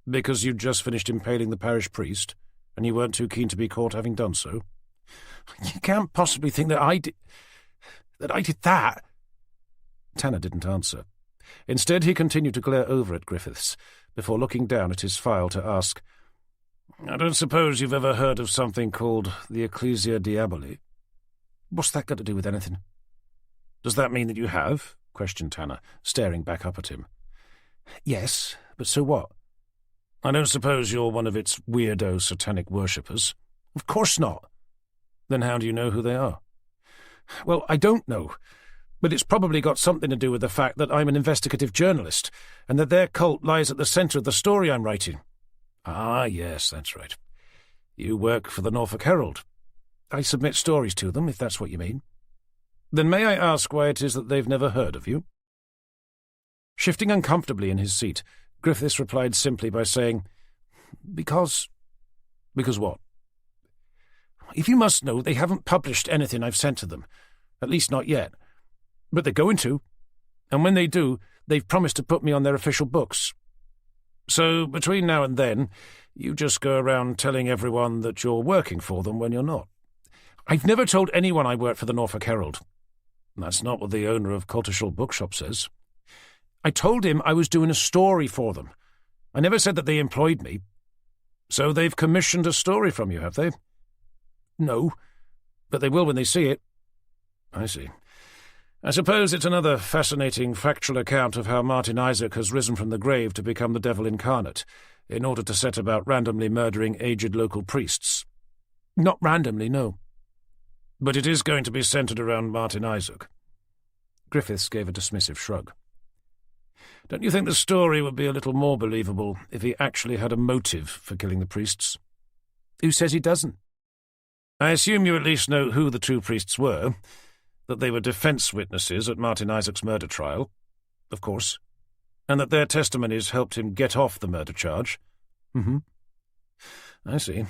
Because you'd just finished impaling the parish priest, and you weren't too keen to be caught having done so?
You can't possibly think that I did that.
Tanner didn't answer. Instead, he continued to glare over at Griffiths, before looking down at his file to ask, I don't suppose you've ever heard of something called the Ecclesia Diaboli?
What's that got to do with anything?
Does that mean that you have? Questioned Tanner, staring back up at him.
Yes, but so what?
I don't suppose you're one of its weirdo satanic worshippers.
Of course not.
Then how do you know who they are?
Well, I don't know, but it's probably got something to do with the fact that I'm an investigative journalist, and that their cult lies at the centre of the story I'm writing.
Ah, yes, that's right. You work for the Norfolk Herald.
I submit stories to them, if that's what you mean.
Then may I ask why it is that they've never heard of you? Shifting uncomfortably in his seat, Griffiths replied simply by saying,
Because...
Because what?
If you must know, they haven't published anything I've sent to them. At least not yet. But they're going to. And when they do, they've promised to put me on their official books. So between now and then, you just go around telling everyone that you're working for them when you're not. I've never told anyone I work for the Norfolk Herald. That's not what the owner of Coltishall Bookshop says. I told him I was doing a story for them. I never said that they employed me. So they've commissioned a story from you, have they? No, but they will when they see it. I see. I suppose it's another fascinating factual account of how Martin Isaac has risen from the grave to become the devil incarnate, in order to set about randomly murdering aged local priests. Not randomly, no. But it is going to be centred around Martin Isaac. Griffiths gave a dismissive shrug. Don't you think the story would be a little more believable if he actually had a motive for killing the priests? Who says he doesn't? I assume you at least know who the two priests were, that they were defence witnesses at Martin Isaac's murder trial, of course, and that their testimonies helped him get off the murder charge. Mm-hmm. I see.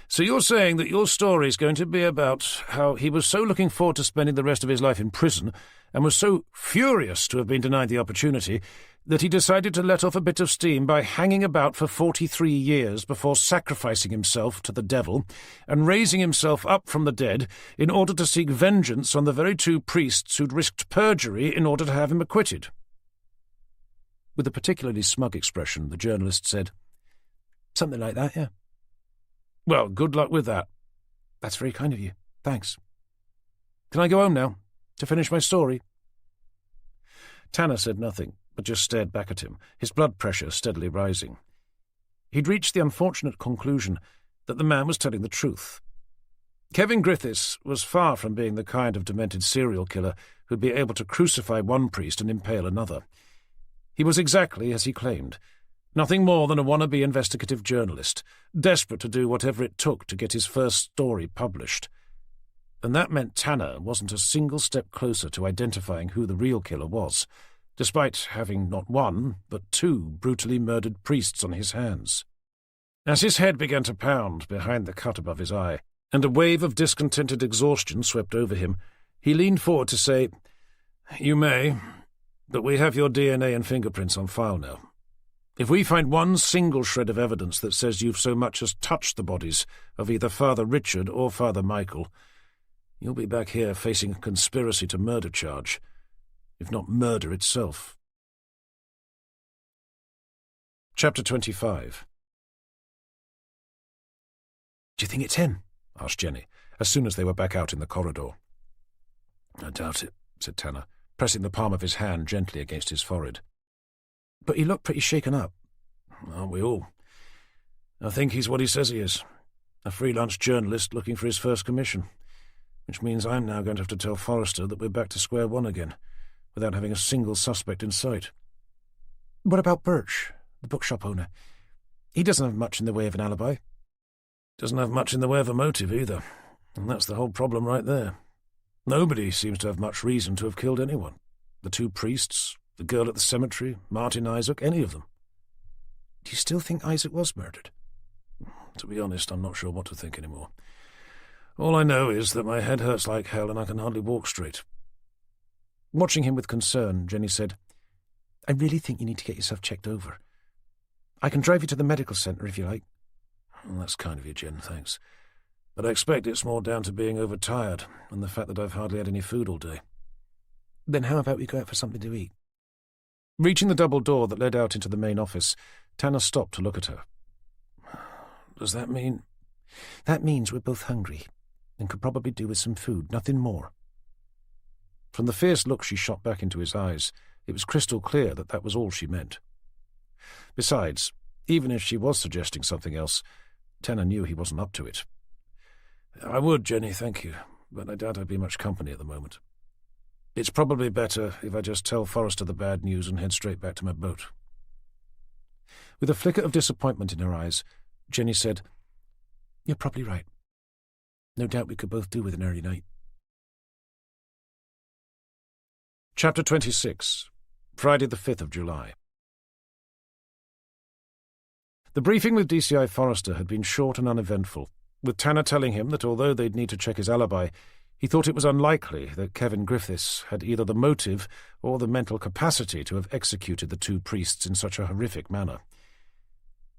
So you're saying that your story is going to be about how he was so looking forward to spending the rest of his life in prison and was so furious to have been denied the opportunity that he decided to let off a bit of steam by hanging about for 43 years before sacrificing himself to the devil and raising himself up from the dead in order to seek vengeance on the very two priests who'd risked perjury in order to have him acquitted. With a particularly smug expression, the journalist said, Something like that, yeah. Well, good luck with that. That's very kind of you. Thanks. Can I go home now, to finish my story? Tanner said nothing, but just stared back at him, his blood pressure steadily rising. He'd reached the unfortunate conclusion that the man was telling the truth. Kevin Griffiths was far from being the kind of demented serial killer who'd be able to crucify one priest and impale another. He was exactly as he claimed, nothing more than a wannabe investigative journalist, desperate to do whatever it took to get his first story published. And that meant Tanner wasn't a single step closer to identifying who the real killer was, despite having not one, but two brutally murdered priests on his hands. As his head began to pound behind the cut above his eye, and a wave of discontented exhaustion swept over him, he leaned forward to say, You may, but we have your DNA and fingerprints on file now. If we find one single shred of evidence that says you've so much as touched the bodies of either Father Richard or Father Michael, you'll be back here facing a conspiracy to murder charge, if not murder itself. Chapter 25. Do you think it's him? Asked Jenny, as soon as they were back out in the corridor. I doubt it, said Tanner, pressing the palm of his hand gently against his forehead. But he looked pretty shaken up. Aren't we all? I think he's what he says he is, a freelance journalist looking for his first commission, which means I'm now going to have to tell Forrester that we're back to square one again, without having a single suspect in sight. What about Birch, the bookshop owner? He doesn't have much in the way of an alibi. Doesn't have much in the way of a motive either, and that's the whole problem right there. Nobody seems to have much reason to have killed anyone. The two priests, the girl at the cemetery, Martin Isaac, any of them. Do you still think Isaac was murdered? To be honest, I'm not sure what to think anymore. All I know is that my head hurts like hell and I can hardly walk straight. Watching him with concern, Jenny said, I really think you need to get yourself checked over. I can drive you to the medical centre if you like. Well, that's kind of you, Jen, thanks. But I expect it's more down to being overtired and the fact that I've hardly had any food all day. Then how about we go out for something to eat? Reaching the double door that led out into the main office, Tanner stopped to look at her. Does that mean... That means we're both hungry and could probably do with some food, nothing more. From the fierce look she shot back into his eyes, it was crystal clear that that was all she meant. Besides, even if she was suggesting something else, Tanner knew he wasn't up to it. I would, Jenny, thank you, but I doubt I'd be much company at the moment. It's probably better if I just tell Forrester the bad news and head straight back to my boat. With a flicker of disappointment in her eyes, Jenny said, You're probably right. No doubt we could both do with an early night. Chapter 26. Friday the 5th of July. The briefing with DCI Forrester had been short and uneventful, with Tanner telling him that although they'd need to check his alibi, He thought it was unlikely that Kevin Griffiths had either the motive or the mental capacity to have executed the two priests in such a horrific manner.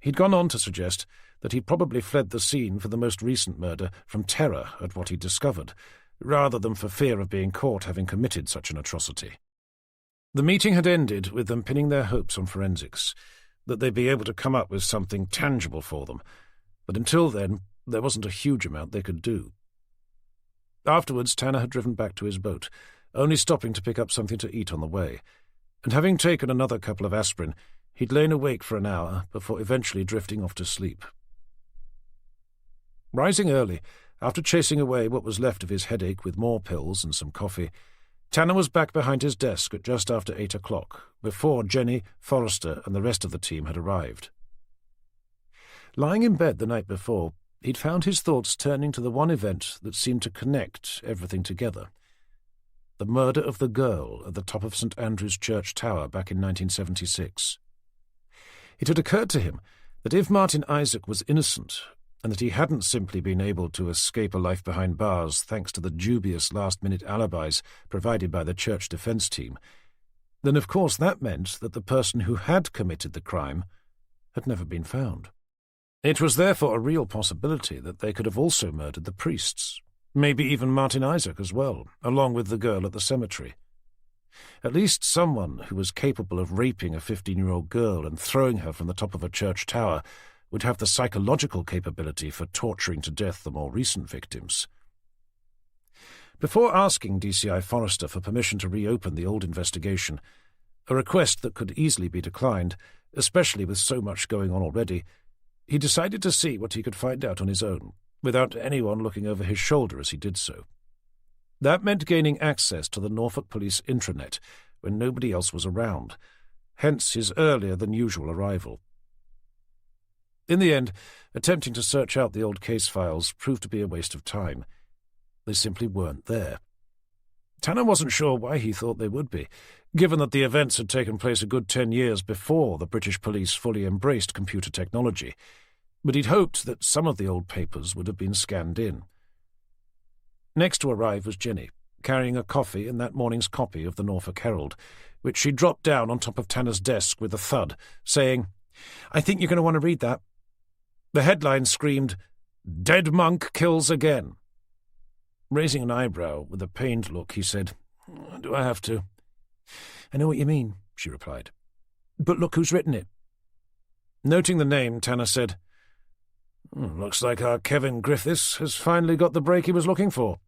He'd gone on to suggest that he'd probably fled the scene for the most recent murder from terror at what he'd discovered, rather than for fear of being caught having committed such an atrocity. The meeting had ended with them pinning their hopes on forensics, that they'd be able to come up with something tangible for them, but until then there wasn't a huge amount they could do. Afterwards, Tanner had driven back to his boat, only stopping to pick up something to eat on the way, and having taken another couple of aspirin, he'd lain awake for an hour before eventually drifting off to sleep. Rising early, after chasing away what was left of his headache with more pills and some coffee, Tanner was back behind his desk at just after 8 o'clock, before Jenny, Forrester, and the rest of the team had arrived. Lying in bed the night before, he'd found his thoughts turning to the one event that seemed to connect everything together: the murder of the girl at the top of St Andrew's Church Tower back in 1976. It had occurred to him that if Martin Isaac was innocent, and that he hadn't simply been able to escape a life behind bars thanks to the dubious last-minute alibis provided by the church defense team, then of course that meant that the person who had committed the crime had never been found. It was therefore a real possibility that they could have also murdered the priests, maybe even Martin Isaac as well, along with the girl at the cemetery. At least someone who was capable of raping a 15-year-old girl and throwing her from the top of a church tower would have the psychological capability for torturing to death the more recent victims. Before asking DCI Forrester for permission to reopen the old investigation, a request that could easily be declined, especially with so much going on already, he decided to see what he could find out on his own, without anyone looking over his shoulder as he did so. That meant gaining access to the Norfolk police intranet when nobody else was around, hence his earlier-than-usual arrival. In the end, attempting to search out the old case files proved to be a waste of time. They simply weren't there. Tanner wasn't sure why he thought they would be, given that the events had taken place a good 10 years before the British police fully embraced computer technology, but he'd hoped that some of the old papers would have been scanned in. Next to arrive was Jenny, carrying a coffee and that morning's copy of the Norfolk Herald, which she dropped down on top of Tanner's desk with a thud, saying, "I think you're going to want to read that." The headline screamed, "Dead Monk Kills Again." Raising an eyebrow with a pained look, he said, "Do I have to?" "I know what you mean," she replied. "But look who's written it." Noting the name, Tanner said, "Looks like our Kevin Griffiths has finally got the break he was looking for."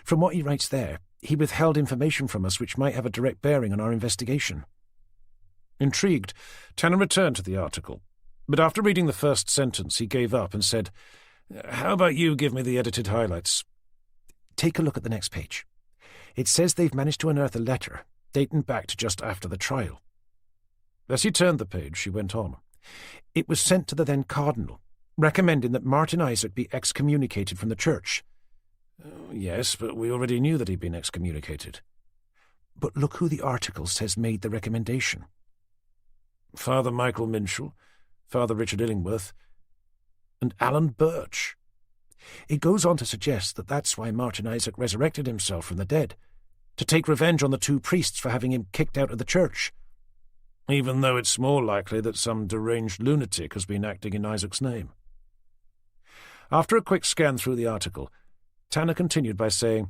"From what he writes there, he withheld information from us which might have a direct bearing on our investigation." Intrigued, Tanner returned to the article, but after reading the first sentence he gave up and said, "How about you give me the edited highlights?" "Take a look at the next page. It says they've managed to unearth a letter dating back to just after the trial." As he turned the page, she went on. "It was sent to the then Cardinal, recommending that Martin Isaac be excommunicated from the church." "Yes, but we already knew that he'd been excommunicated." "But look who the article says made the recommendation." "Father Michael Minshall, Father Richard Illingworth, and Alan Birch." It goes on to suggest that that's why Martin Isaac resurrected himself from the dead, to take revenge on the two priests for having him kicked out of the church. Even though it's more likely that some deranged lunatic has been acting in Isaac's name. After a quick scan through the article, Tanner continued by saying,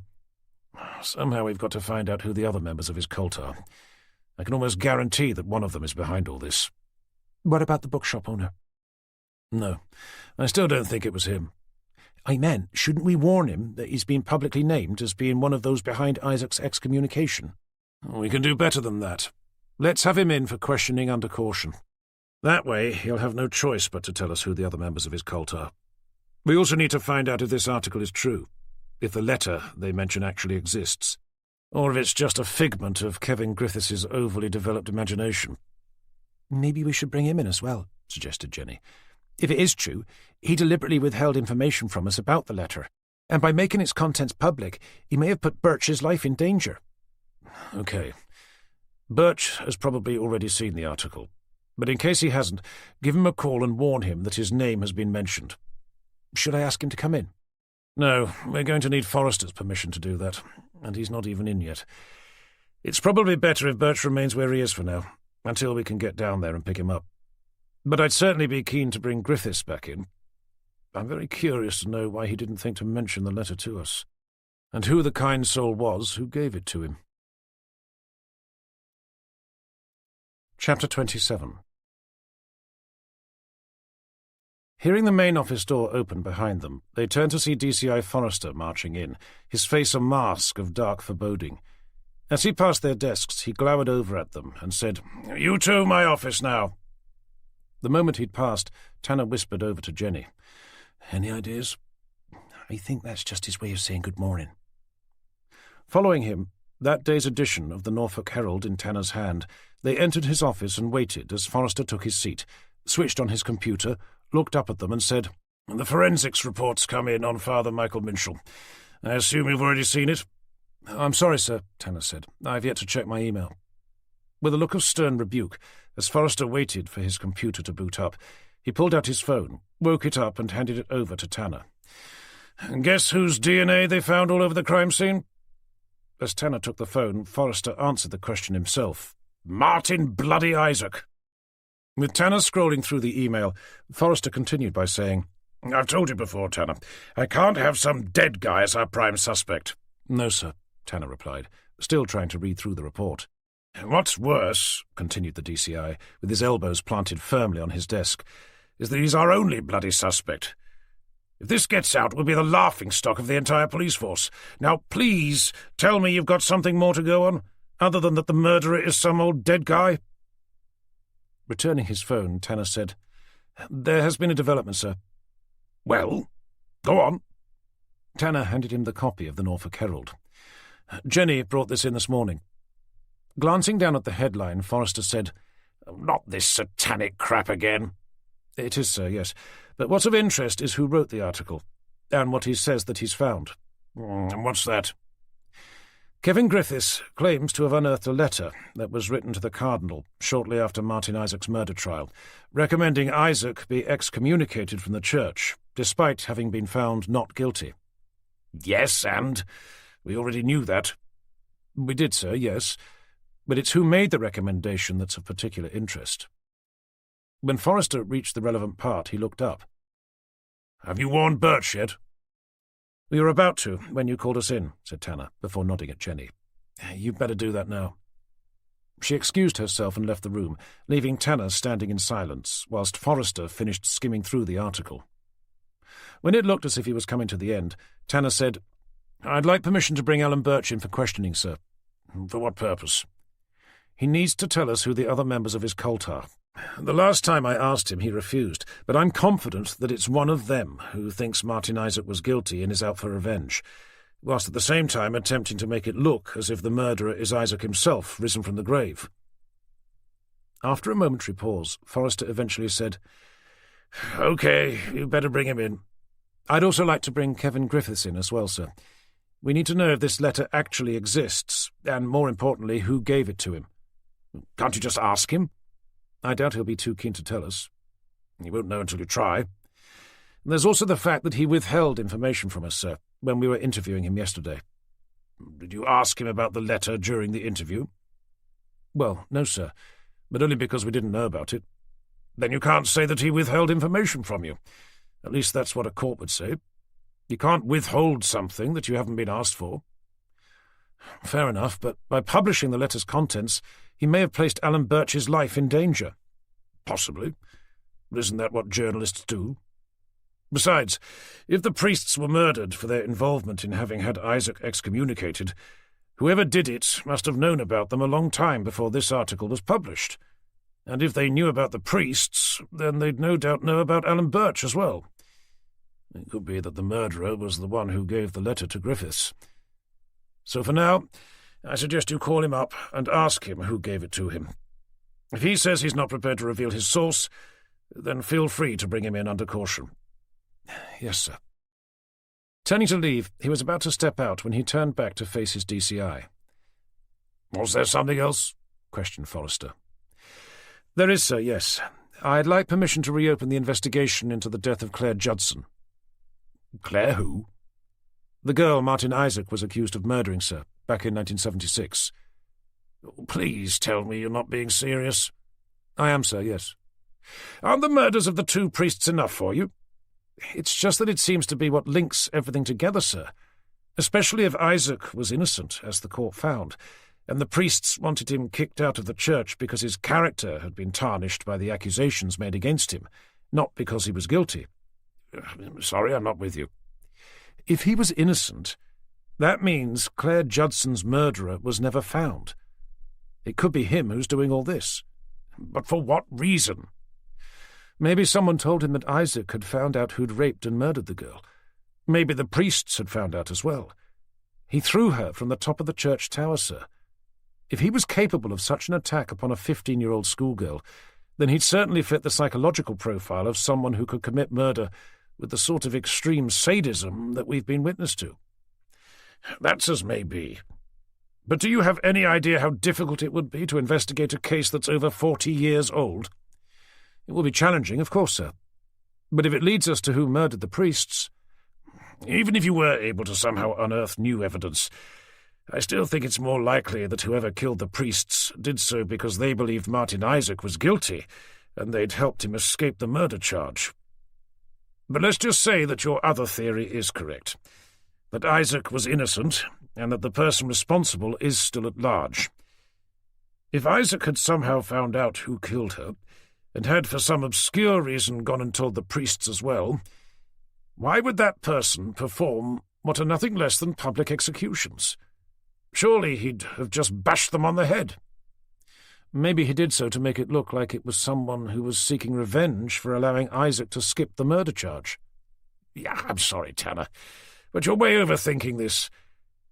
"Somehow we've got to find out who the other members of his cult are. I can almost guarantee that one of them is behind all this." "What about the bookshop owner?" "No, I still don't think it was him." "I meant, shouldn't we warn him that he's been publicly named as being one of those behind Isaac's excommunication?" "We can do better than that. Let's have him in for questioning under caution. That way he'll have no choice but to tell us who the other members of his cult are. We also need to find out if this article is true, if the letter they mention actually exists, or if it's just a figment of Kevin Griffiths' overly developed imagination." "Maybe we should bring him in as well," suggested Jenny. "If it is true, he deliberately withheld information from us about the letter, and by making its contents public, he may have put Birch's life in danger." "Okay. Birch has probably already seen the article, but in case he hasn't, give him a call and warn him that his name has been mentioned." "Should I ask him to come in?" No, we're going to need Forrester's permission to do that, and he's not even in yet. It's probably better if Birch remains where he is for now, until we can get down there and pick him up. But I'd certainly be keen to bring Griffiths back in. I'm very curious to know why he didn't think to mention the letter to us, and who the kind soul was who gave it to him. Chapter 27. Hearing the main office door open behind them, they turned to see DCI Forrester marching in, his face a mask of dark foreboding. As he passed their desks, he glowered over at them and said, "You two, my office now." The moment he'd passed, Tanner whispered over to Jenny. "Any ideas?"
I think that's just his way of saying good morning.
Following him, that day's edition of the Norfolk Herald in Tanner's hand, they entered his office and waited as Forrester took his seat, switched on his computer, looked up at them and said, "The forensics report's come in on Father Michael Minshall. I assume you've already seen it?" "I'm sorry, sir," Tanner said. "I've yet to check my email." With a look of stern rebuke, as Forrester waited for his computer to boot up, he pulled out his phone, woke it up and handed it over to Tanner. "Guess whose DNA they found all over the crime scene?" As Tanner took the phone, Forrester answered the question himself. "Martin bloody Isaac." With Tanner scrolling through the email, Forrester continued by saying, "I've told you before, Tanner, I can't have some dead guy as our prime suspect." "No, sir," Tanner replied, still trying to read through the report. "What's worse," continued the DCI, with his elbows planted firmly on his desk, "is that he's our only bloody suspect. If this gets out, we'll be the laughingstock of the entire police force. Now, please, tell me you've got something more to go on, other than that the murderer is some old dead guy." Returning his phone, Tanner said, "There has been a development, sir." "Well, go on." Tanner handed him the copy of the Norfolk Herald. "Jenny brought this in this morning." Glancing down at the headline, Forrester said, "Not this satanic crap again." "It is, sir, yes. But what's of interest is who wrote the article, and what he says that he's found." "And what's that?" "Kevin Griffiths claims to have unearthed a letter that was written to the Cardinal shortly after Martin Isaac's murder trial, recommending Isaac be excommunicated from the church, despite having been found not guilty." "Yes, and? We already knew that." "We did, sir, yes. But it's who made the recommendation that's of particular interest." When Forrester reached the relevant part, he looked up. "Have you warned Birch yet?" "We were about to when you called us in," said Tanner, before nodding at Jenny. "You'd better do that now." She excused herself and left the room, leaving Tanner standing in silence, whilst Forrester finished skimming through the article. When it looked as if he was coming to the end, Tanner said, "I'd like permission to bring Alan Birch in for questioning, sir." "For what purpose?" "He needs to tell us who the other members of his cult are. The last time I asked him, he refused, but I'm confident that it's one of them who thinks Martin Isaac was guilty and is out for revenge, whilst at the same time attempting to make it look as if the murderer is Isaac himself, risen from the grave." After a momentary pause, Forrester eventually said, "OK, you'd better bring him in." "I'd also like to bring Kevin Griffiths in as well, sir. We need to know if this letter actually exists, and more importantly, who gave it to him." "Can't you just ask him?" "I doubt he'll be too keen to tell us." "You won't know until you try." "There's also the fact that he withheld information from us, sir, when we were interviewing him yesterday." "Did you ask him about the letter during the interview?" "Well, no, sir, but only because we didn't know about it." "Then you can't say that he withheld information from you. At least that's what a court would say. You can't withhold something that you haven't been asked for." "Fair enough, but by publishing the letter's contents, he may have placed Alan Birch's life in danger." "Possibly. But isn't that what journalists do? Besides, if the priests were murdered for their involvement in having had Isaac excommunicated, whoever did it must have known about them a long time before this article was published. And if they knew about the priests, then they'd no doubt know about Alan Birch as well. It could be that the murderer was the one who gave the letter to Griffiths. So for now, I suggest you call him up and ask him who gave it to him. If he says he's not prepared to reveal his source, then feel free to bring him in under caution." "Yes, sir." Turning to leave, he was about to step out when he turned back to face his DCI. "Was there something else?" questioned Forrester. "There is, sir, yes. I'd like permission to reopen the investigation into the death of Claire Judson." "Claire who?" The girl Martin Isaac was accused of murdering, sir, back in 1976.
Please tell me you're not being serious.
I am, sir, yes.
Aren't the murders of the two priests enough for you?
It's just that it seems to be what links everything together, sir. Especially if Isaac was innocent, as the court found, and the priests wanted him kicked out of the church because his character had been tarnished by the accusations made against him, not because he was guilty.
Sorry, I'm not with you.
If he was innocent, that means Claire Judson's murderer was never found. It could be him who's doing all this.
But for what reason?
Maybe someone told him that Isaac had found out who'd raped and murdered the girl. Maybe the priests had found out as well. He threw her from the top of the church tower, sir. If he was capable of such an attack upon a 15-year-old schoolgirl, then he'd certainly fit the psychological profile of someone who could commit murder with the sort of extreme sadism that we've been witness to.
That's as may be. But do you have any idea how difficult it would be to investigate a case that's over 40 years old?
It will be challenging, of course, sir. But if it leads us to who murdered the priests...
Even if you were able to somehow unearth new evidence, I still think it's more likely that whoever killed the priests did so because they believed Martin Isaac was guilty, and they'd helped him escape the murder charge. But let's just say that your other theory is correct, that Isaac was innocent, and that the person responsible is still at large. If Isaac had somehow found out who killed her, and had for some obscure reason gone and told the priests as well, why would that person perform what are nothing less than public executions? Surely he'd have just bashed them on the head.
Maybe he did so to make it look like it was someone who was seeking revenge for allowing Isaac to skip the murder charge.
Yeah, I'm sorry, Tanner, but you're way overthinking this.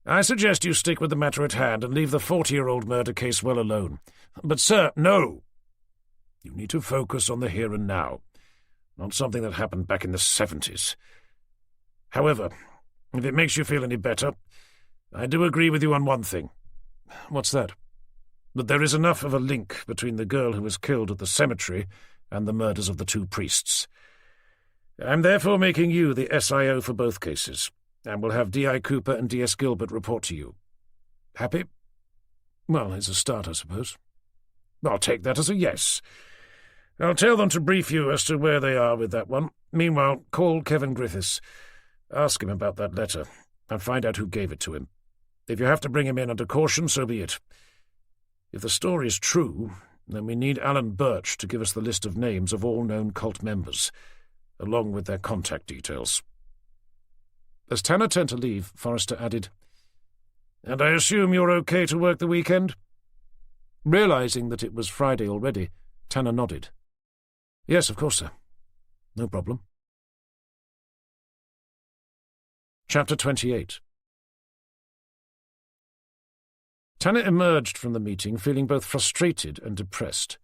I suggest you stick with the matter at hand and leave the 40-year-old murder case well alone. But, sir, no. You need to focus on the here and now, not something that happened back in the 70s. However, if it makes you feel any better, I do agree with you on one thing.
What's that?
That there is enough of a link between the girl who was killed at the cemetery and the murders of the two priests. I'm therefore making you the SIO for both cases, and will have D.I. Cooper and D.S. Gilbert report to you. Happy?
Well, it's a start, I suppose.
I'll take that as a yes. I'll tell them to brief you as to where they are with that one. Meanwhile, call Kevin Griffiths. Ask him about that letter, and find out who gave it to him. If you have to bring him in under caution, so be it. If the story is true, then we need Alan Birch to give us the list of names of all known cult members, along with their contact details.
As Tanner turned to leave, Forrester added,
"And I assume you're okay to work the weekend?"
Realizing that it was Friday already, Tanner nodded. "Yes, of course, sir. No problem." Chapter 28. Tanner emerged from the meeting feeling both frustrated and depressed.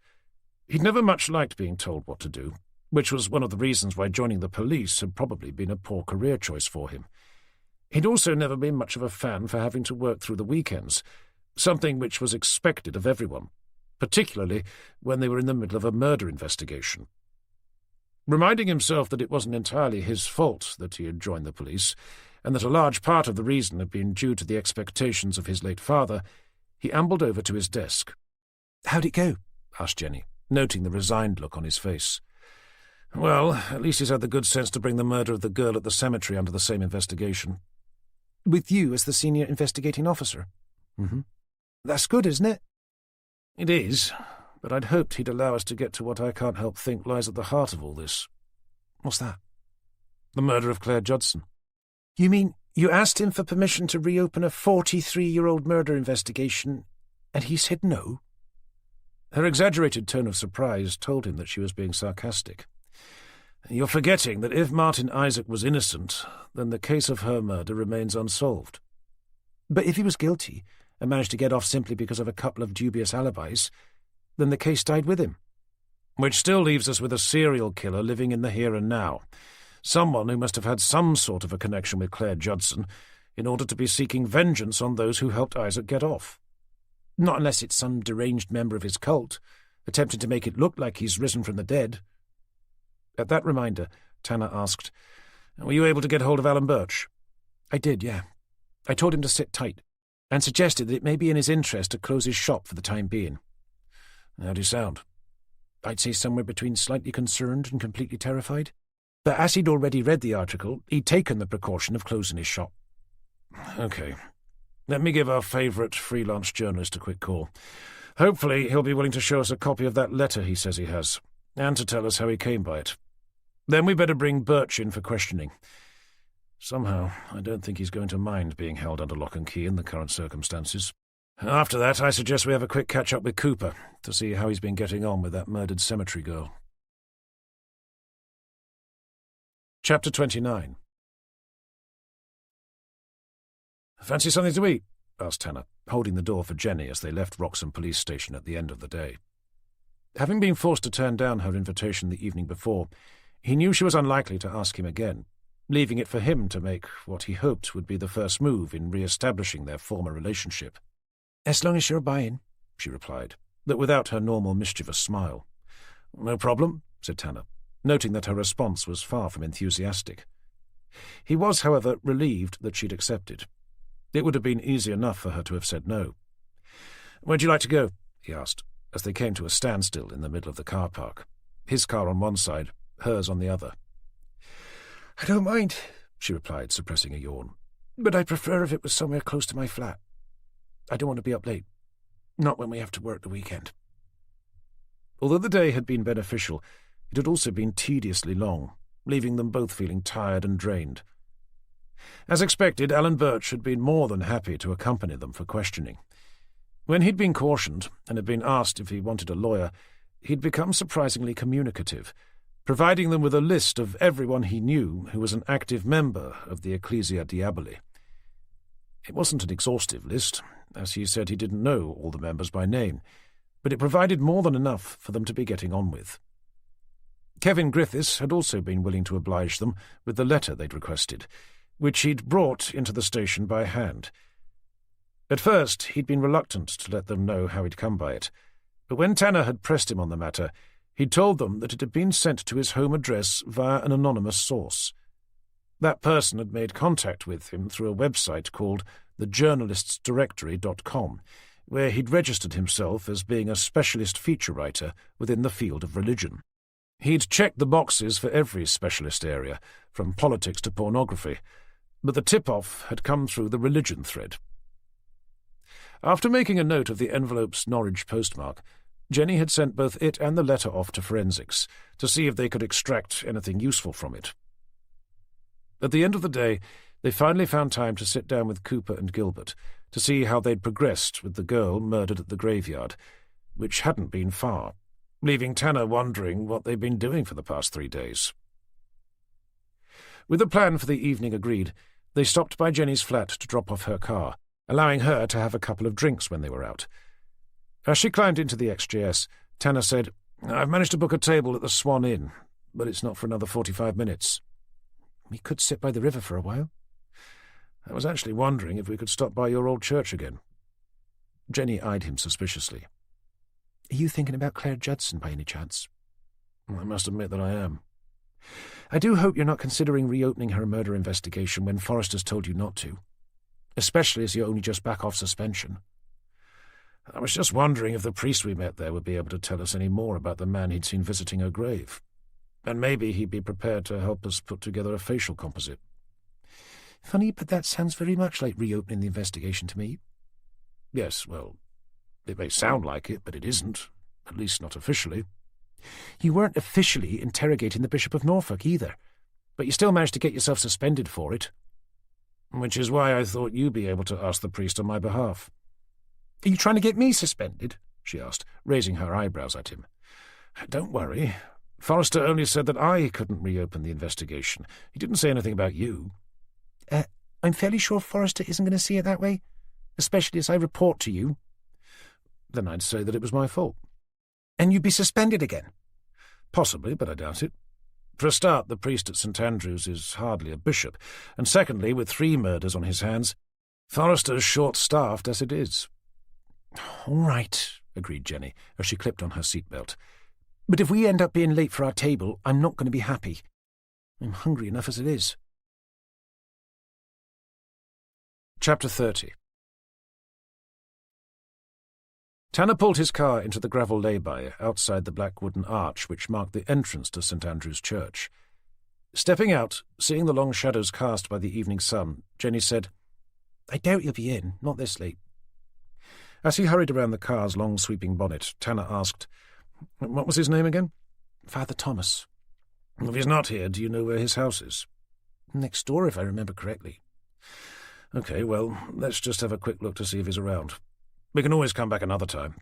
He'd never much liked being told what to do, which was one of the reasons why joining the police had probably been a poor career choice for him. He'd also never been much of a fan for having to work through the weekends, something which was expected of everyone, particularly when they were in the middle of a murder investigation. Reminding himself that it wasn't entirely his fault that he had joined the police, and that a large part of the reason had been due to the expectations of his late father, he ambled over to his desk.
"How'd it go?"
asked Jenny, noting the resigned look on his face.
"Well, at least he's had the good sense to bring the murder of the girl at the cemetery under the same investigation."
"With you as the senior investigating officer?"
"Mm-hmm.
That's good, isn't it?"
"It is, but I'd hoped he'd allow us to get to what I can't help think lies at the heart of all this."
"What's that?"
"The murder of Claire Judson."
"You mean you asked him for permission to reopen a 43-year-old murder investigation, and he said no?"
Her exaggerated tone of surprise told him that she was being sarcastic. "You're forgetting that if Martin Isaac was innocent, then the case of her murder remains unsolved."
"But if he was guilty and managed to get off simply because of a couple of dubious alibis, then the case died with him."
"Which still leaves us with a serial killer living in the here and now. Someone who must have had some sort of a connection with Claire Judson in order to be seeking vengeance on those who helped Isaac get off."
"Not unless it's some deranged member of his cult, attempting to make it look like he's risen from the dead."
At that reminder, Tanner asked, "Were you able to get hold of Alan Birch?"
I did, yeah. I told him to sit tight, and suggested that it may be in his interest to close his shop for the time being.
How do you sound?
I'd say somewhere between slightly concerned and completely terrified. But as he'd already read the article, he'd taken the precaution of closing his shop.
Okay. Let me give our favourite freelance journalist a quick call. Hopefully he'll be willing to show us a copy of that letter he says he has, and to tell us how he came by it. Then we better bring Birch in for questioning. Somehow, I don't think he's going to mind being held under lock and key in the current circumstances. After that, I suggest we have a quick catch-up with Cooper to see how he's been getting on with that murdered cemetery girl. Chapter 29. "Fancy something to eat?" asked Tanner, holding the door for Jenny as they left Wroxham Police Station at the end of the day. Having been forced to turn down her invitation the evening before, he knew she was unlikely to ask him again, leaving it for him to make what he hoped would be the first move in re-establishing their former relationship.
"As long as you're buying,"
she replied, but without her normal mischievous smile. "No problem," said Tanner, noting that her response was far from enthusiastic. He was, however, relieved that she'd accepted. It would have been easy enough for her to have said no. "Where'd you like to go?" he asked, as they came to a standstill in the middle of the car park, his car on one side, hers on the other.
"I don't mind," she replied, suppressing a yawn, "but I'd prefer if it was somewhere close to my flat. I don't want to be up late, not when we have to work the weekend."
Although the day had been beneficial, it had also been tediously long, leaving them both feeling tired and drained. As expected, Alan Birch had been more than happy to accompany them for questioning. When he'd been cautioned and had been asked if he wanted a lawyer, he'd become surprisingly communicative, providing them with a list of everyone he knew who was an active member of the Ecclesia Diaboli. It wasn't an exhaustive list, as he said he didn't know all the members by name, but it provided more than enough for them to be getting on with. Kevin Griffiths had also been willing to oblige them with the letter they'd requested, which he'd brought into the station by hand. At first, he'd been reluctant to let them know how he'd come by it, but when Tanner had pressed him on the matter, he'd told them that it had been sent to his home address via an anonymous source. That person had made contact with him through a website called thejournalistsdirectory.com, where he'd registered himself as being a specialist feature writer within the field of religion. He'd checked the boxes for every specialist area, from politics to pornography, but the tip-off had come through the religion thread. After making a note of the envelope's Norwich postmark, Jenny had sent both it and the letter off to forensics to see if they could extract anything useful from it. At the end of the day, they finally found time to sit down with Cooper and Gilbert to see how they'd progressed with the girl murdered at the graveyard, which hadn't been far, leaving Tanner wondering what they'd been doing for the past 3 days. With a plan for the evening agreed, they stopped by Jenny's flat to drop off her car, allowing her to have a couple of drinks when they were out. As she climbed into the XJS, Tanner said, "I've managed to book a table at the Swan Inn, but it's not for another 45 minutes.
We could sit by the river for a while."
"I was actually wondering if we could stop by your old church again." Jenny eyed him suspiciously.
"Are you thinking about Claire Judson by any chance?"
"I must admit that I am."
"I do hope you're not considering reopening her murder investigation when Forrester's told you not to, especially as you're only just back off suspension."
"I was just wondering if the priest we met there would be able to tell us any more about the man he'd seen visiting her grave. And maybe he'd be prepared to help us put together a facial composite."
"Funny, but that sounds very much like reopening the investigation to me."
"Yes, well, it may sound like it, but it isn't, at least not officially."
"You weren't officially interrogating the Bishop of Norfolk either, but you still managed to get yourself suspended for it."
"Which is why I thought you'd be able to ask the priest on my behalf."
"Are you trying to get me suspended?" she asked, raising her eyebrows at him.
"Don't worry. Forrester only said that I couldn't reopen the investigation. He didn't say anything about you."
I'm fairly sure Forrester isn't going to see it that way, especially as I report to you."
"Then I'd say that it was my fault."
"And you'd be suspended again?"
"Possibly, but I doubt it. For a start, the priest at St Andrews is hardly a bishop, and secondly, with 3 murders on his hands, Forrester's short-staffed as it is."
"All right," agreed Jenny, as she clipped on her seatbelt. "But if we end up being late for our table, I'm not going to be happy. I'm hungry enough as it is."
Chapter 30. Tanner pulled his car into the gravel lay-by outside the black wooden arch which marked the entrance to St Andrew's Church. Stepping out, seeing the long shadows cast by the evening sun, Jenny said, "I doubt you'll be in, not this late." As he hurried around the car's long sweeping bonnet, Tanner asked, "What was his name again?"
"Father Thomas."
"If he's not here, do you know where his house is?"
"Next door, if I remember correctly."
"Okay, well, let's just have a quick look to see if he's around. We can always come back another time."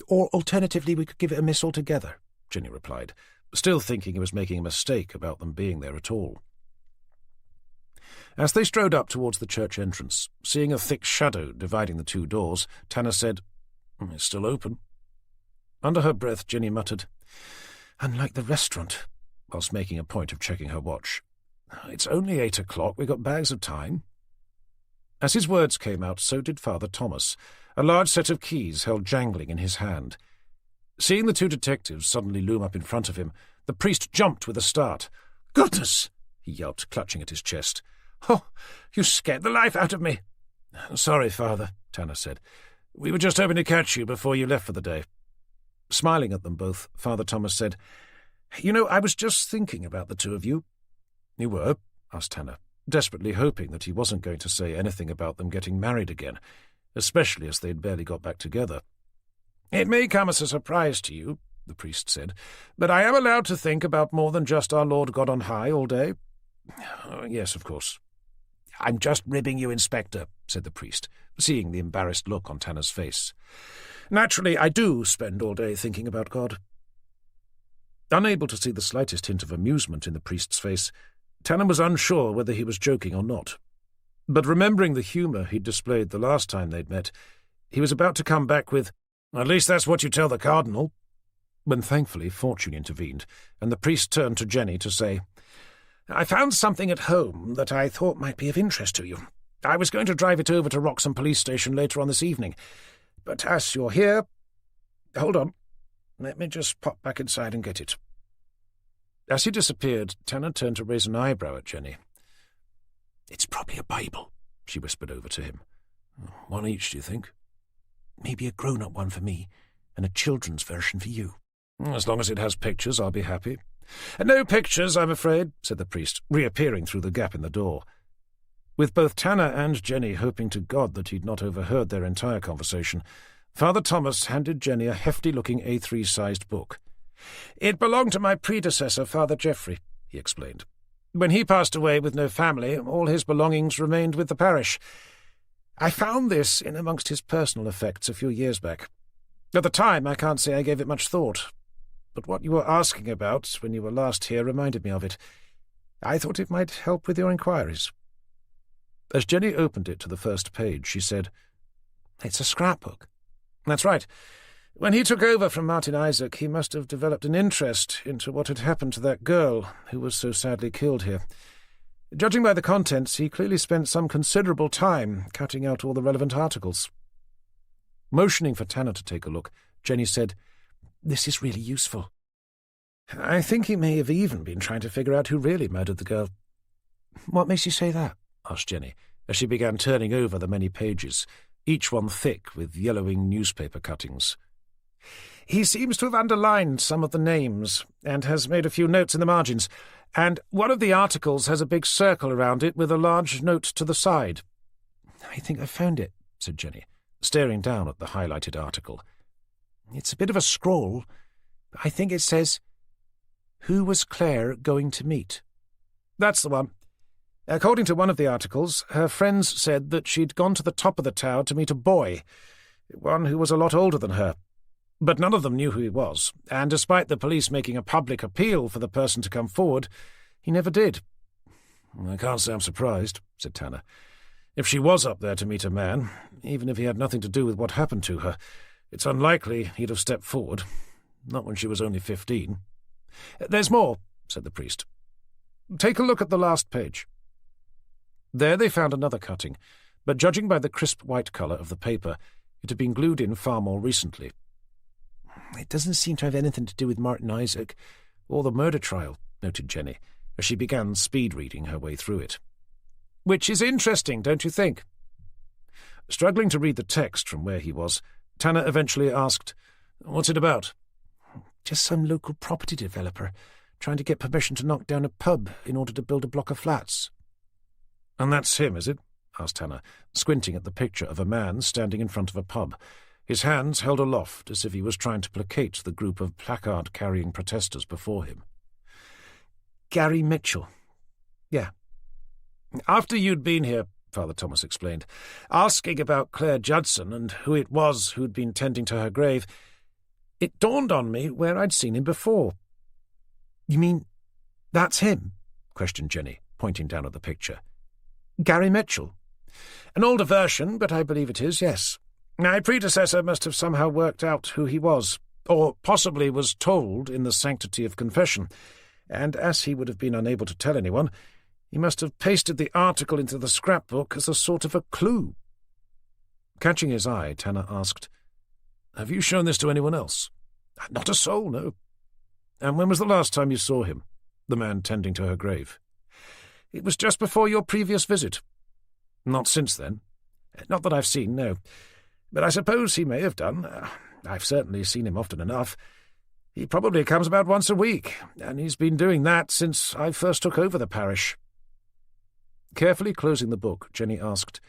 "Or alternatively, we could give it a miss altogether,"
Jenny replied, still thinking he was making a mistake about them being there at all. As they strode up towards the church entrance, seeing a thick shadow dividing the two doors, Tanner said, "It's still open." Under her breath, Jenny muttered, "Unlike the restaurant," whilst making a point of checking her watch. "It's only 8 o'clock. We've got bags of time." As his words came out, so did Father Thomas, a large set of keys held jangling in his hand. Seeing the two detectives suddenly loom up in front of him, the priest jumped with a start. "Goodness!" he yelped, clutching at his chest. "Oh, you scared the life out of me." "Sorry, Father," Tanner said. "We were just hoping to catch you before you left for the day." Smiling at them both, Father Thomas said, "You know, I was just thinking about the two of you." "You were?" asked Tanner, desperately hoping that he wasn't going to say anything about them getting married again, especially as they'd barely got back together. "It may come as a surprise to you," the priest said, "but I am allowed to think about more than just our Lord God on high all day." "Yes, of course." "I'm just ribbing you, Inspector," said the priest, seeing the embarrassed look on Tanner's face. "Naturally, I do spend all day thinking about God." Unable to see the slightest hint of amusement in the priest's face, Tanner was unsure whether he was joking or not. But remembering the humour he'd displayed the last time they'd met, he was about to come back with, "At least that's what you tell the Cardinal," when thankfully fortune intervened, and the priest turned to Jenny to say, "I found something at home that I thought might be of interest to you. I was going to drive it over to Wroxham Police Station later on this evening, but as you're here... Hold on, let me just pop back inside and get it." As he disappeared, Tanner turned to raise an eyebrow at Jenny. "It's probably a Bible," she whispered over to him. "One each, do you think?"
"Maybe a grown-up one for me, and a children's version for you."
"As long as it has pictures, I'll be happy." "No pictures, I'm afraid," said the priest, reappearing through the gap in the door. With both Tanner and Jenny hoping to God that he'd not overheard their entire conversation, Father Thomas handed Jenny a hefty-looking A3-sized book. "It belonged to my predecessor, Father Geoffrey," he explained. "When he passed away with no family, all his belongings remained with the parish. I found this in amongst his personal effects a few years back. At the time, I can't say I gave it much thought, but what you were asking about when you were last here reminded me of it. I thought it might help with your inquiries." As Jenny opened it to the first page, she said, "It's a scrapbook." "That's right. When he took over from Martin Isaac, he must have developed an interest into what had happened to that girl who was so sadly killed here. Judging by the contents, he clearly spent some considerable time cutting out all the relevant articles." Motioning for Tanner to take a look, Jenny said, "This is really useful." "I think he may have even been trying to figure out who really murdered the girl." "What makes you say that?" asked Jenny, as she began turning over the many pages, each one thick with yellowing newspaper cuttings. "He seems to have underlined some of the names, and has made a few notes in the margins, and one of the articles has a big circle around it with a large note to the side." "I think I found it," said Jenny, staring down at the highlighted article. "It's a bit of a scrawl. I think it says, 'Who was Claire going to meet?'" "That's the one. According to one of the articles, her friends said that she'd gone to the top of the tower to meet a boy, one who was a lot older than her. But none of them knew who he was, and despite the police making a public appeal for the person to come forward, he never did." "I can't say I'm surprised," said Tanner. "If she was up there to meet a man, even if he had nothing to do with what happened to her, it's unlikely he'd have stepped forward, not when she was only 15. "There's more," said the priest. "Take a look at the last page." There they found another cutting, but judging by the crisp white colour of the paper, it had been glued in far more recently. "It doesn't seem to have anything to do with Martin Isaac or the murder trial," noted Jenny, as she began speed-reading her way through it. "Which is interesting, don't you think?" Struggling to read the text from where he was, Tanner eventually asked, "What's it about?"
"Just some local property developer trying to get permission to knock down a pub in order to build a block of flats."
"And that's him, is it?" asked Tanner, squinting at the picture of a man standing in front of a pub, his hands held aloft as if he was trying to placate the group of placard-carrying protesters before him.
"Gary Mitchell. Yeah."
"After you'd been here," Father Thomas explained, "asking about Claire Judson and who it was who'd been tending to her grave, it dawned on me where I'd seen him before."
"You mean that's him?"
questioned Jenny, pointing down at the picture.
"Gary Mitchell?"
"An older version, but I believe it is, yes. My predecessor must have somehow worked out who he was, or possibly was told in the sanctity of confession, and as he would have been unable to tell anyone, he must have pasted the article into the scrapbook as a sort of a clue." Catching his eye, Tanner asked, "Have you shown this to anyone else?" "Not a soul, no." "And when was the last time you saw him, the man tending to her grave?" "It was just before your previous visit." "Not since then?" "Not that I've seen, no. But I suppose he may have done. I've certainly seen him often enough. He probably comes about once a week, and he's been doing that since I first took over the parish." Carefully closing the book, Jenny asked,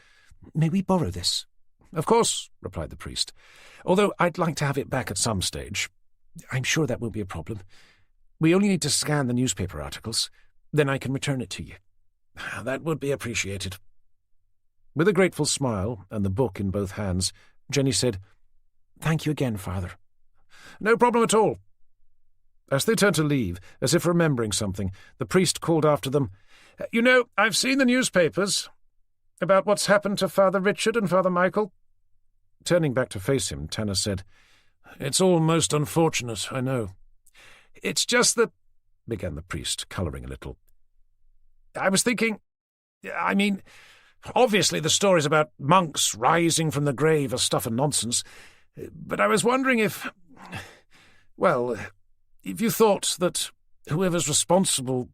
"May we borrow this?"
"Of course," replied the priest, "although I'd like to have it back at some stage."
"I'm sure that won't be a problem. We only need to scan the newspaper articles. Then I can return it to you."
"That would be appreciated." With a grateful smile and the book in both hands, Jenny said,
"Thank you again, Father."
"No problem at all." As they turned to leave, as if remembering something, the priest called after them, "You know, I've seen the newspapers about what's happened to Father Richard and Father Michael." Turning back to face him, Tanner said, "It's all most unfortunate, I know." "It's just that," began the priest, colouring a little. "I was thinking, obviously the stories about monks rising from the grave are stuff and nonsense, but I was wondering if you thought that whoever's responsible—"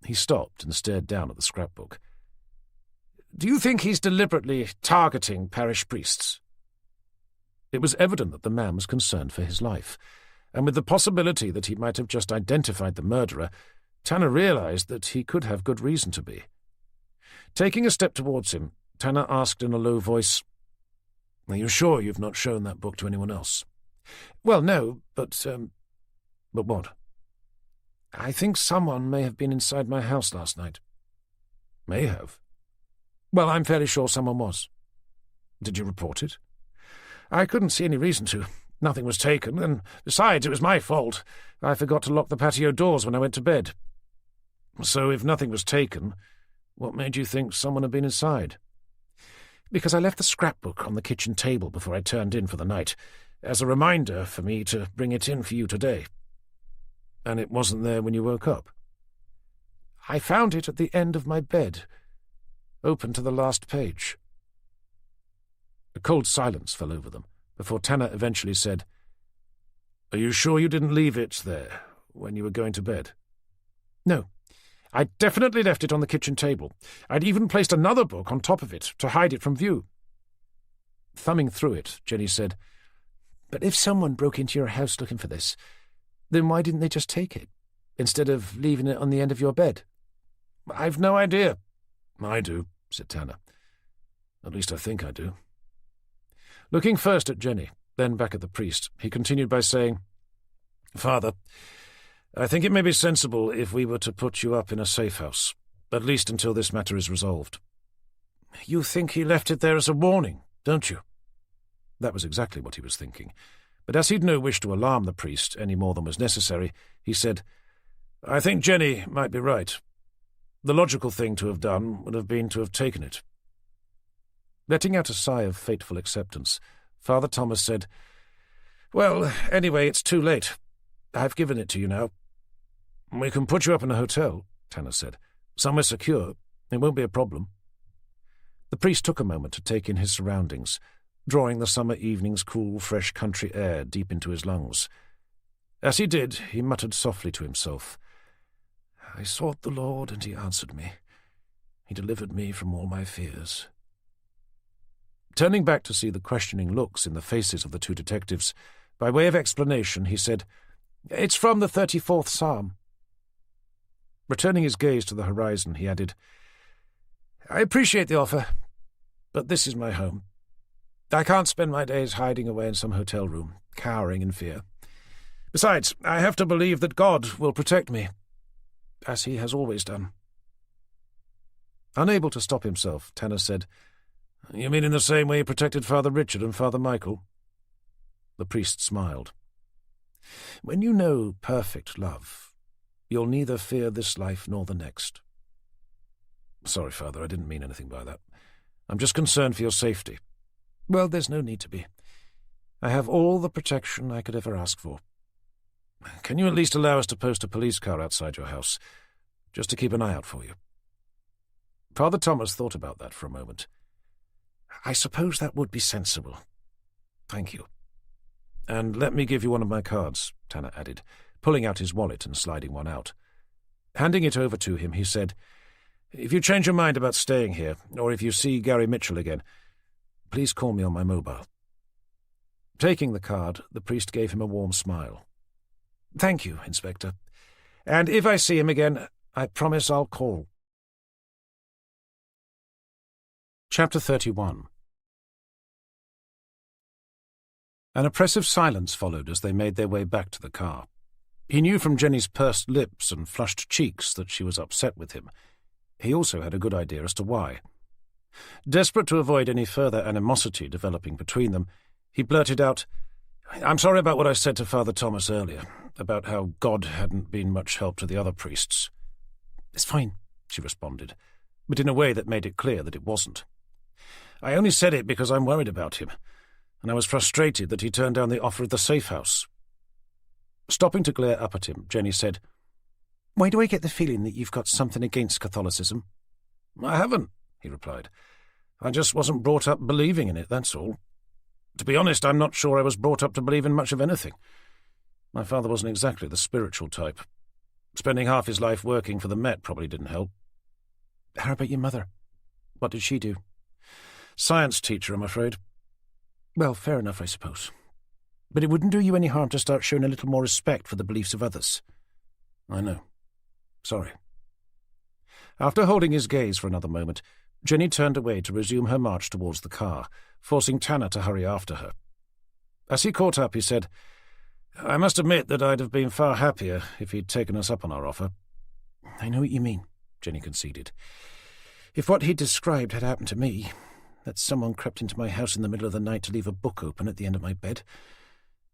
He stopped and stared down at the scrapbook. "Do you think he's deliberately targeting parish priests?" It was evident that the man was concerned for his life, and with the possibility that he might have just identified the murderer, Tanner realized that he could have good reason to be. Taking a step towards him, Tanner asked in a low voice, "Are you sure you've not shown that book to anyone else?" "Well, no, but what?" "I think someone may have been inside my house last night." "May have?" "Well, I'm fairly sure someone was." "Did you report it?" "I couldn't see any reason to. Nothing was taken, and besides, it was my fault. I forgot to lock the patio doors when I went to bed." "So if nothing was taken, what made you think someone had been inside?" "Because I left the scrapbook on the kitchen table before I turned in for the night, as a reminder for me to bring it in for you today." "And it wasn't there when you woke up?" "I found it at the end of my bed, open to the last page." A cold silence fell over them, before Tanner eventually said, "Are you sure you didn't leave it there when you were going to bed?" "No. I definitely left it on the kitchen table. I'd even placed another book on top of it to hide it from view." Thumbing through it, Jenny said, "But if someone broke into your house looking for this, then why didn't they just take it, instead of leaving it on the end of your bed?" "I've no idea." "I do," said Tanner. "At least I think I do." Looking first at Jenny, then back at the priest, he continued by saying, "Father, I think it may be sensible if we were to put you up in a safe house, at least until this matter is resolved." "You think he left it there as a warning, don't you?" That was exactly what he was thinking, but as he'd no wish to alarm the priest any more than was necessary, he said, "I think Jenny might be right. The logical thing to have done would have been to have taken it." Letting out a sigh of fateful acceptance, Father Thomas said, "Well, anyway, it's too late. I've given it to you now." "We can put you up in a hotel," Tanner said. "Somewhere secure. It won't be a problem." The priest took a moment to take in his surroundings, drawing the summer evening's cool, fresh country air deep into his lungs. As he did, he muttered softly to himself, "I sought the Lord, and he answered me. He delivered me from all my fears." Turning back to see the questioning looks in the faces of the two detectives, by way of explanation he said, "It's from the 34th Psalm." Returning his gaze to the horizon, he added, "I appreciate the offer, but this is my home. I can't spend my days hiding away in some hotel room, cowering in fear. Besides, I have to believe that God will protect me, as he has always done." Unable to stop himself, Tanner said, "You mean in the same way he protected Father Richard and Father Michael?" The priest smiled. "When you know perfect love, you'll neither fear this life nor the next." "Sorry, Father, I didn't mean anything by that. I'm just concerned for your safety." "Well, there's no need to be. I have all the protection I could ever ask for. Can you at least allow us to post a police car outside your house, just to keep an eye out for you?" Father Thomas thought about that for a moment. "I suppose that would be sensible. Thank you. And let me give you one of my cards," Tanner added, pulling out his wallet and sliding one out. Handing it over to him, he said, "If you change your mind about staying here, or if you see Gary Mitchell again, please call me on my mobile." Taking the card, the priest gave him a warm smile. "Thank you, Inspector. And if I see him again, I promise I'll call." Chapter 31. An oppressive silence followed as they made their way back to the car. He knew from Jenny's pursed lips and flushed cheeks that she was upset with him. He also had a good idea as to why. Desperate to avoid any further animosity developing between them, he blurted out, "I'm sorry about what I said to Father Thomas earlier, about how God hadn't been much help to the other priests." "It's fine," she responded, but in a way that made it clear that it wasn't. "I only said it because I'm worried about him, and I was frustrated that he turned down the offer of the safe house." Stopping to glare up at him, Jenny said, "Why do I get the feeling that you've got something against Catholicism?" "I haven't," he replied. "I just wasn't brought up believing in it, that's all. To be honest, I'm not sure I was brought up to believe in much of anything. My father wasn't exactly the spiritual type. Spending half his life working for the Met probably didn't help." "How about your mother? What did she do?" "Science teacher, I'm afraid." "Well, fair enough, I suppose. But it wouldn't do you any harm to start showing a little more respect for the beliefs of others." "I know. Sorry." After holding his gaze for another moment, Jenny turned away to resume her march towards the car, forcing Tanner to hurry after her. As he caught up, he said, "I must admit that I'd have been far happier if he'd taken us up on our offer." "I know what you mean," Jenny conceded. "If what he described had happened to me, that someone crept into my house in the middle of the night to leave a book open at the end of my bed,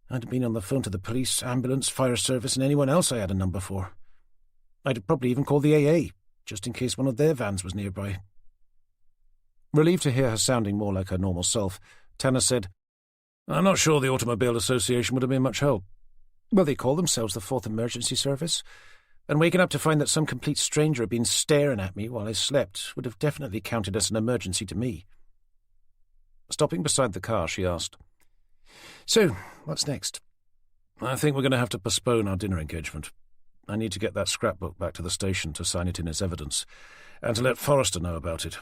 I'd have been on the phone to the police, ambulance, fire service, and anyone else I had a number for. I'd have probably even called the AA, just in case one of their vans was nearby." Relieved to hear her sounding more like her normal self, Tanner said, "I'm not sure the Automobile Association would have been much help." "Well, they call themselves the Fourth Emergency Service, and waking up to find that some complete stranger had been staring at me while I slept would have definitely counted as an emergency to me." Stopping beside the car, she asked, "So, what's next?" "I think we're going to have to postpone our dinner engagement. I need to get that scrapbook back to the station to sign it in as evidence, and to let Forrester know about it.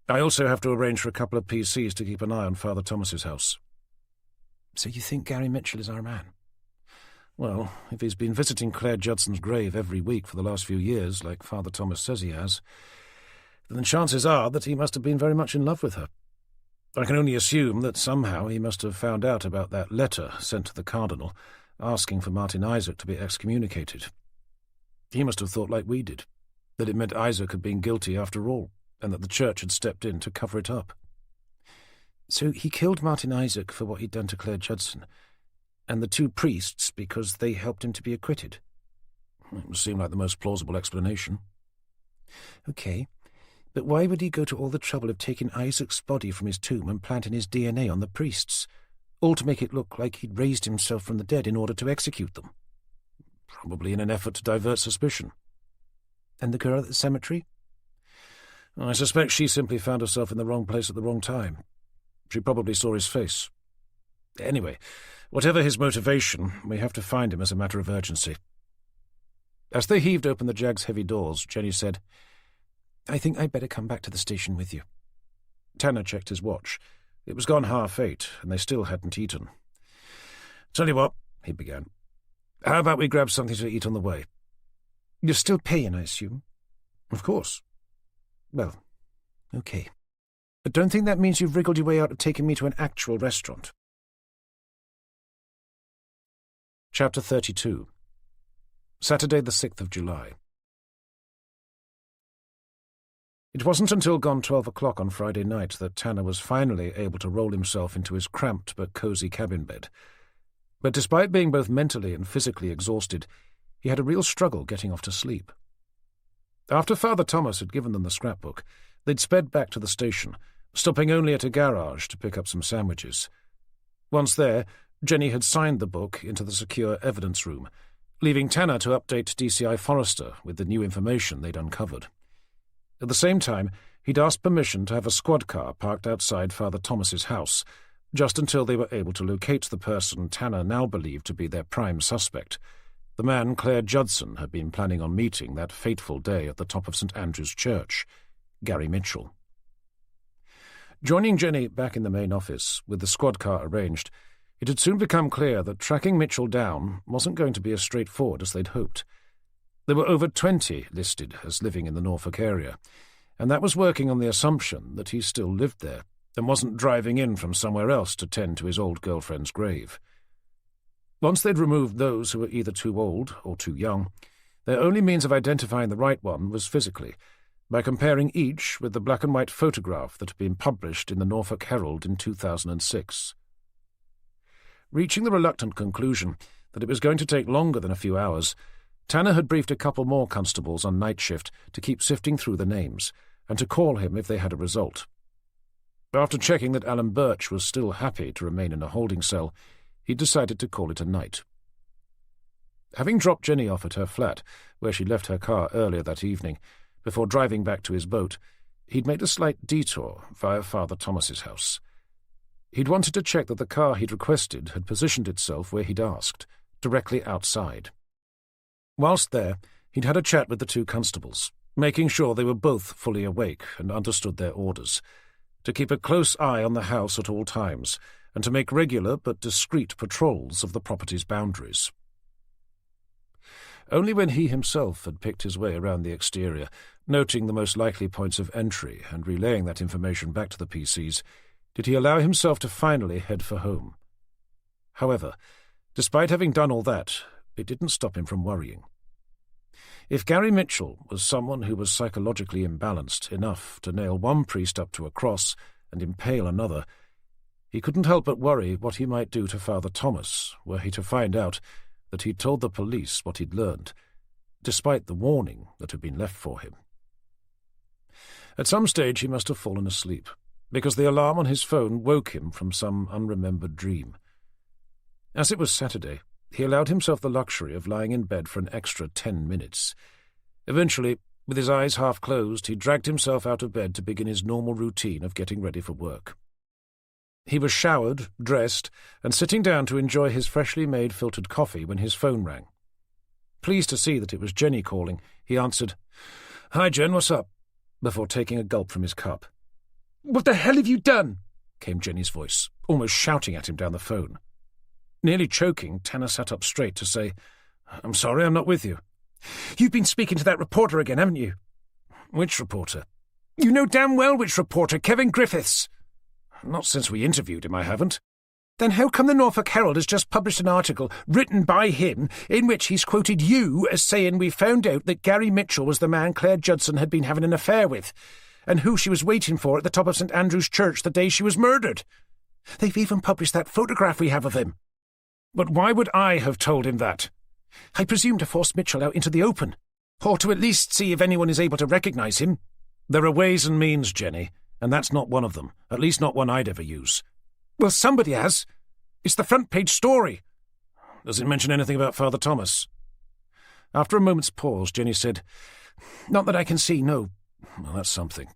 I also have to arrange for a couple of PCs to keep an eye on Father Thomas's house." "So you think Gary Mitchell is our man?" "Well, if he's been visiting Claire Judson's grave every week for the last few years, like Father Thomas says he has, then chances are that he must have been very much in love with her. I can only assume that somehow he must have found out about that letter sent to the Cardinal asking for Martin Isaac to be excommunicated. He must have thought like we did, that it meant Isaac had been guilty after all, and that the Church had stepped in to cover it up." "So he killed Martin Isaac for what he'd done to Claire Judson, and the two priests because they helped him to be acquitted?" "It would seem like the most plausible explanation."
"Okay. But why would he go to all the trouble of taking Isaac's body from his tomb and planting his DNA on the priests, all to make it look like he'd raised himself from the dead in order to execute them?"
"Probably in an effort to divert suspicion."
"And the girl at the cemetery?"
"I suspect she simply found herself in the wrong place at the wrong time. She probably saw his face. Anyway, whatever his motivation, we have to find him as a matter of urgency." As they heaved open the Jag's heavy doors, Jenny said, "I think I'd better come back to the station with you." Tanner checked his watch. It was gone 8:30, and they still hadn't eaten. "Tell you what," he began. "How about we grab something to eat on the way?"
"You're still paying, I assume?"
"Of course."
"Well, okay. But don't think that means you've wriggled your way out of taking me to an actual restaurant."
Chapter 32. Saturday the 6th of July. It wasn't until gone 12 o'clock on Friday night that Tanner was finally able to roll himself into his cramped but cosy cabin bed. But despite being both mentally and physically exhausted, he had a real struggle getting off to sleep. After Father Thomas had given them the scrapbook, they'd sped back to the station, stopping only at a garage to pick up some sandwiches. Once there, Jenny had signed the book into the secure evidence room, leaving Tanner to update DCI Forrester with the new information they'd uncovered. At the same time, he'd asked permission to have a squad car parked outside Father Thomas's house, just until they were able to locate the person Tanner now believed to be their prime suspect, the man Claire Judson had been planning on meeting that fateful day at the top of St Andrew's Church, Gary Mitchell. Joining Jenny back in the main office, with the squad car arranged, it had soon become clear that tracking Mitchell down wasn't going to be as straightforward as they'd hoped. There were over 20 listed as living in the Norfolk area, and that was working on the assumption that he still lived there and wasn't driving in from somewhere else to tend to his old girlfriend's grave. Once they'd removed those who were either too old or too young, their only means of identifying the right one was physically, by comparing each with the black-and-white photograph that had been published in the Norfolk Herald in 2006. Reaching the reluctant conclusion that it was going to take longer than a few hours, Tanner had briefed a couple more constables on night shift to keep sifting through the names, and to call him if they had a result. After checking that Alan Birch was still happy to remain in a holding cell, he decided to call it a night. Having dropped Jenny off at her flat, where she left her car earlier that evening, before driving back to his boat, he'd made a slight detour via Father Thomas's house. He'd wanted to check that the car he'd requested had positioned itself where he'd asked, directly outside. Whilst there, he'd had a chat with the two constables, making sure they were both fully awake and understood their orders, to keep a close eye on the house at all times, and to make regular but discreet patrols of the property's boundaries. Only when he himself had picked his way around the exterior, noting the most likely points of entry and relaying that information back to the PCs, did he allow himself to finally head for home. However, despite having done all that, it didn't stop him from worrying. If Gary Mitchell was someone who was psychologically imbalanced enough to nail one priest up to a cross and impale another, he couldn't help but worry what he might do to Father Thomas were he to find out that he'd told the police what he'd learned, despite the warning that had been left for him. At some stage he must have fallen asleep, because the alarm on his phone woke him from some unremembered dream. As it was Saturday, he allowed himself the luxury of lying in bed for an extra 10 minutes. Eventually, with his eyes half closed, he dragged himself out of bed to begin his normal routine of getting ready for work. He was showered, dressed, and sitting down to enjoy his freshly made filtered coffee when his phone rang. Pleased to see that it was Jenny calling, he answered, "Hi, Jen, what's up?" before taking a gulp from his cup.
"What the hell have you done?"
came Jenny's voice, almost shouting at him down the phone. Nearly choking, Tanner sat up straight to say, "I'm sorry, I'm not with you."
"You've been speaking to that reporter again, haven't you?"
"Which reporter?"
"You know damn well which reporter, Kevin Griffiths."
"Not since we interviewed him, I haven't."
"Then how come the Norfolk Herald has just published an article written by him in which he's quoted you as saying we found out that Gary Mitchell was the man Claire Judson had been having an affair with, and who she was waiting for at the top of St Andrew's Church the day she was murdered? They've even published that photograph we have of him."
"But why would I have told him that?"
"I presume to force Mitchell out into the open, or to at least see if anyone is able to recognize him."
"There are ways and means, Jenny, and that's not one of them, at least not one I'd ever use."
"Well, somebody has. It's the front-page story."
"Does it mention anything about Father Thomas?" After a moment's pause, Jenny said,
"Not that I can see, no."
"Well, that's something."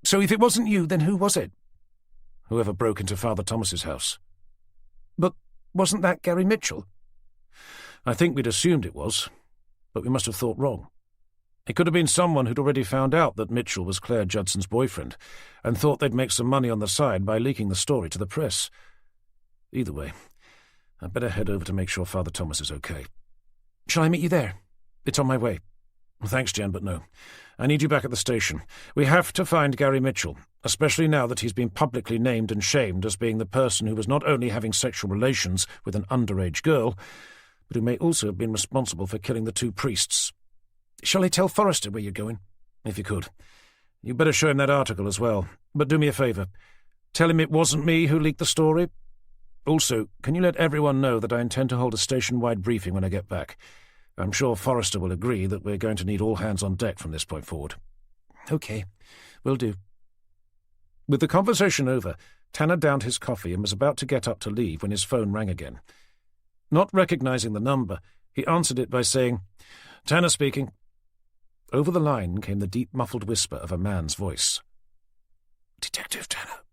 "So if it wasn't you, then who was it?"
"Whoever broke into Father Thomas's house."
"But wasn't that Gary Mitchell?"
"I think we'd assumed it was, but we must have thought wrong. It could have been someone who'd already found out that Mitchell was Claire Judson's boyfriend and thought they'd make some money on the side by leaking the story to the press. Either way, I'd better head over to make sure Father Thomas is okay.
Shall I meet you there?
It's on my way. Thanks, Jen, but no. I need you back at the station. We have to find Gary Mitchell, especially now that he's been publicly named and shamed as being the person who was not only having sexual relations with an underage girl, but who may also have been responsible for killing the 2 priests.
Shall I tell Forrester where you're going?
If you could. You better show him that article as well. But do me a favour. Tell him it wasn't me who leaked the story. Also, can you let everyone know that I intend to hold a station-wide briefing when I get back? I'm sure Forrester will agree that we're going to need all hands on deck from this point forward.
OK, will do.
With the conversation over, Tanner downed his coffee and was about to get up to leave when his phone rang again. Not recognising the number, he answered it by saying, "Tanner speaking." Over the line came the deep, muffled whisper of a man's voice.
"Detective Tanner,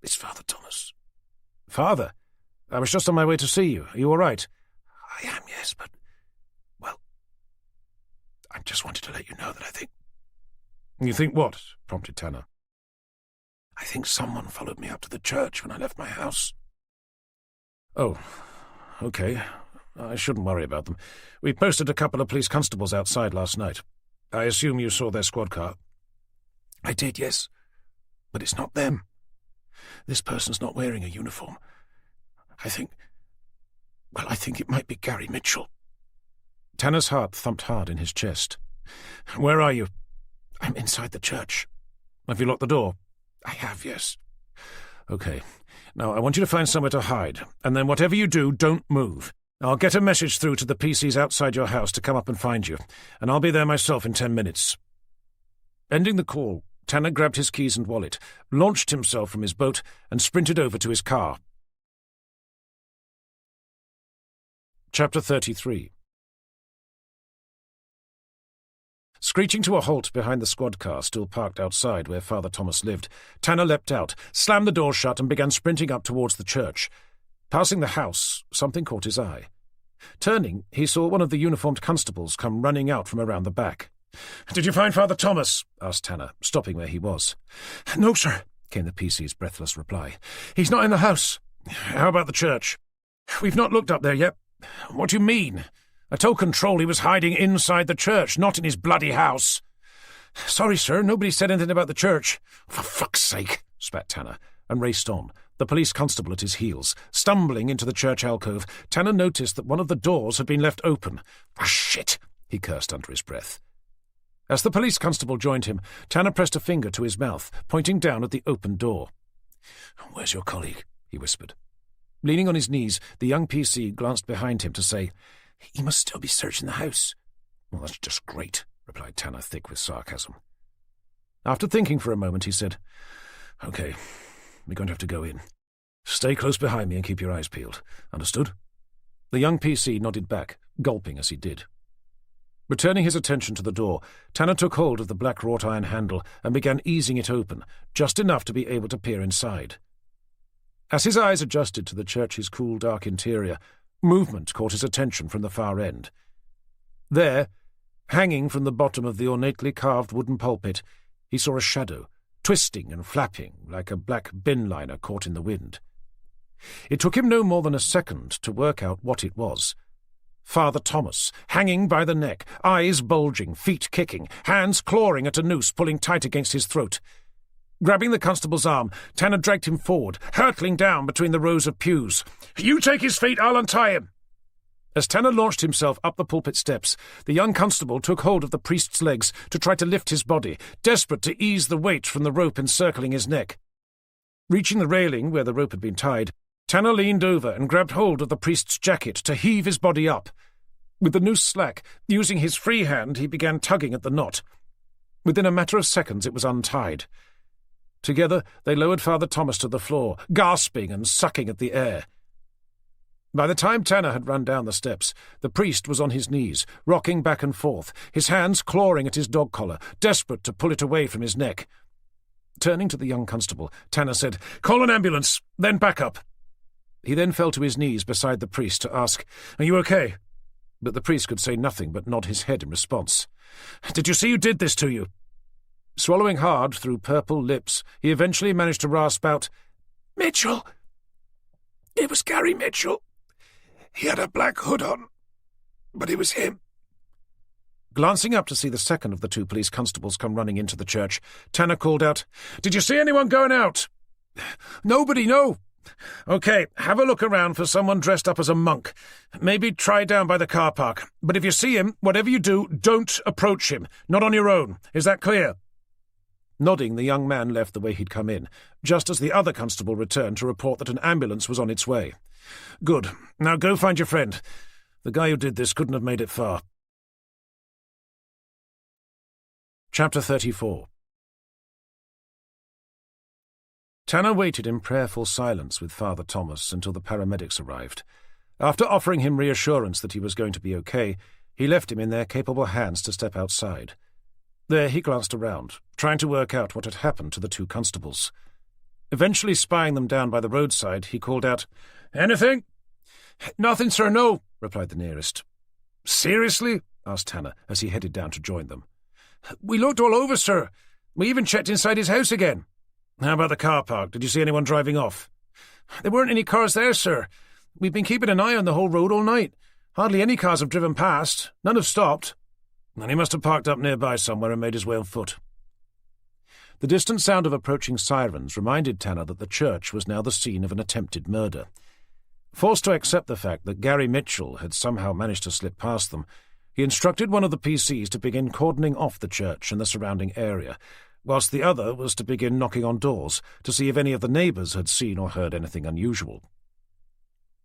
it's Father Thomas."
"Father? I was just on my way to see you. Are you all right?"
"I am, yes, but, well, I just wanted to let you know that I think—"
"You think what?" prompted Tanner.
"I think someone followed me up to the church when I left my house."
"Oh, OK. I shouldn't worry about them. We posted a couple of police constables outside last night. I assume you saw their squad car?"
"I did, yes. But it's not them. This person's not wearing a uniform. I think it might be Gary Mitchell."
Tanner's heart thumped hard in his chest. "Where are you?"
"I'm inside the church."
"Have you locked the door?"
"I have, yes."
"OK. Now, I want you to find somewhere to hide, and then whatever you do, don't move. I'll get a message through to the PCs outside your house to come up and find you, and I'll be there myself in 10 minutes. Ending the call, Tanner grabbed his keys and wallet, launched himself from his boat, and sprinted over to his car. Chapter 33. Screeching to a halt behind the squad car still parked outside where Father Thomas lived, Tanner leapt out, slammed the door shut, and began sprinting up towards the church. Passing the house, something caught his eye. Turning, he saw one of the uniformed constables come running out from around the back. "Did you find Father Thomas?" asked Tanner, stopping where he was.
"No, sir," came the PC's breathless reply. "He's not in the house."
"How about the church?"
"We've not looked up there yet."
"What do you mean? I told Control he was hiding inside the church, not in his bloody house."
"Sorry, sir, nobody said anything about the church."
"For fuck's sake," spat Tanner, and raced on, the police constable at his heels. Stumbling into the church alcove, Tanner noticed that one of the doors had been left open. "Ah, shit," he cursed under his breath. As the police constable joined him, Tanner pressed a finger to his mouth, pointing down at the open door.
"Where's your colleague?" he whispered.
Leaning on his knees, the young PC glanced behind him to say,
"He must still be searching the house."
"Well, that's just great," replied Tanner, thick with sarcasm. After thinking for a moment, he said, "OK, we're going to have to go in. Stay close behind me and keep your eyes peeled. Understood?" The young PC nodded back, gulping as he did. Returning his attention to the door, Tanner took hold of the black wrought-iron handle and began easing it open, just enough to be able to peer inside. As his eyes adjusted to the church's cool, dark interior, movement caught his attention from the far end. There, hanging from the bottom of the ornately carved wooden pulpit, he saw a shadow, twisting and flapping like a black bin liner caught in the wind. It took him no more than a second to work out what it was. Father Thomas, hanging by the neck, eyes bulging, feet kicking, hands clawing at a noose pulling tight against his throat. Grabbing the constable's arm, Tanner dragged him forward, hurtling down between the rows of pews. "You take his feet, I'll untie him!" As Tanner launched himself up the pulpit steps, the young constable took hold of the priest's legs to try to lift his body, desperate to ease the weight from the rope encircling his neck. Reaching the railing where the rope had been tied, Tanner leaned over and grabbed hold of the priest's jacket to heave his body up. With the noose slack, using his free hand, he began tugging at the knot. Within a matter of seconds it was untied. Together they lowered Father Thomas to the floor, gasping and sucking at the air. By the time Tanner had run down the steps, the priest was on his knees, rocking back and forth, his hands clawing at his dog collar, desperate to pull it away from his neck. Turning to the young constable, Tanner said, "Call an ambulance, then back up." He then fell to his knees beside the priest to ask, "Are you okay?" but the priest could say nothing but nod his head in response. "Did you see who did this to you?" Swallowing hard through purple lips, he eventually managed to rasp out,
"Mitchell. It was Gary Mitchell. He had a black hood on, but it was him."
Glancing up to see the second of the two police constables come running into the church, Tanner called out, "Did you see anyone going out?" "Nobody, no." "Okay, have a look around for someone dressed up as a monk. Maybe try down by the car park. But if you see him, whatever you do, don't approach him. Not on your own. Is that clear?" Nodding, the young man left the way he'd come in, just as the other constable returned to report that an ambulance was on its way. "Good. Now go find your friend. The guy who did this couldn't have made it far." Chapter 34. Tanner waited in prayerful silence with Father Thomas until the paramedics arrived. After offering him reassurance that he was going to be okay, he left him in their capable hands to step outside. There he glanced around, trying to work out what had happened to the two constables. Eventually spying them down by the roadside, he called out, "Anything?" "Nothing, sir, no," replied the nearest. "Seriously?" asked Tanner as he headed down to join them. "We looked all over, sir. We even checked inside his house again." "How about the car park? Did you see anyone driving off?" "There weren't any cars there, sir. We've been keeping an eye on the whole road all night. Hardly any cars have driven past. None have stopped." "Then he must have parked up nearby somewhere and made his way on foot." The distant sound of approaching sirens reminded Tanner that the church was now the scene of an attempted murder. Forced to accept the fact that Gary Mitchell had somehow managed to slip past them, he instructed one of the PCs to begin cordoning off the church and the surrounding area, whilst the other was to begin knocking on doors to see if any of the neighbours had seen or heard anything unusual.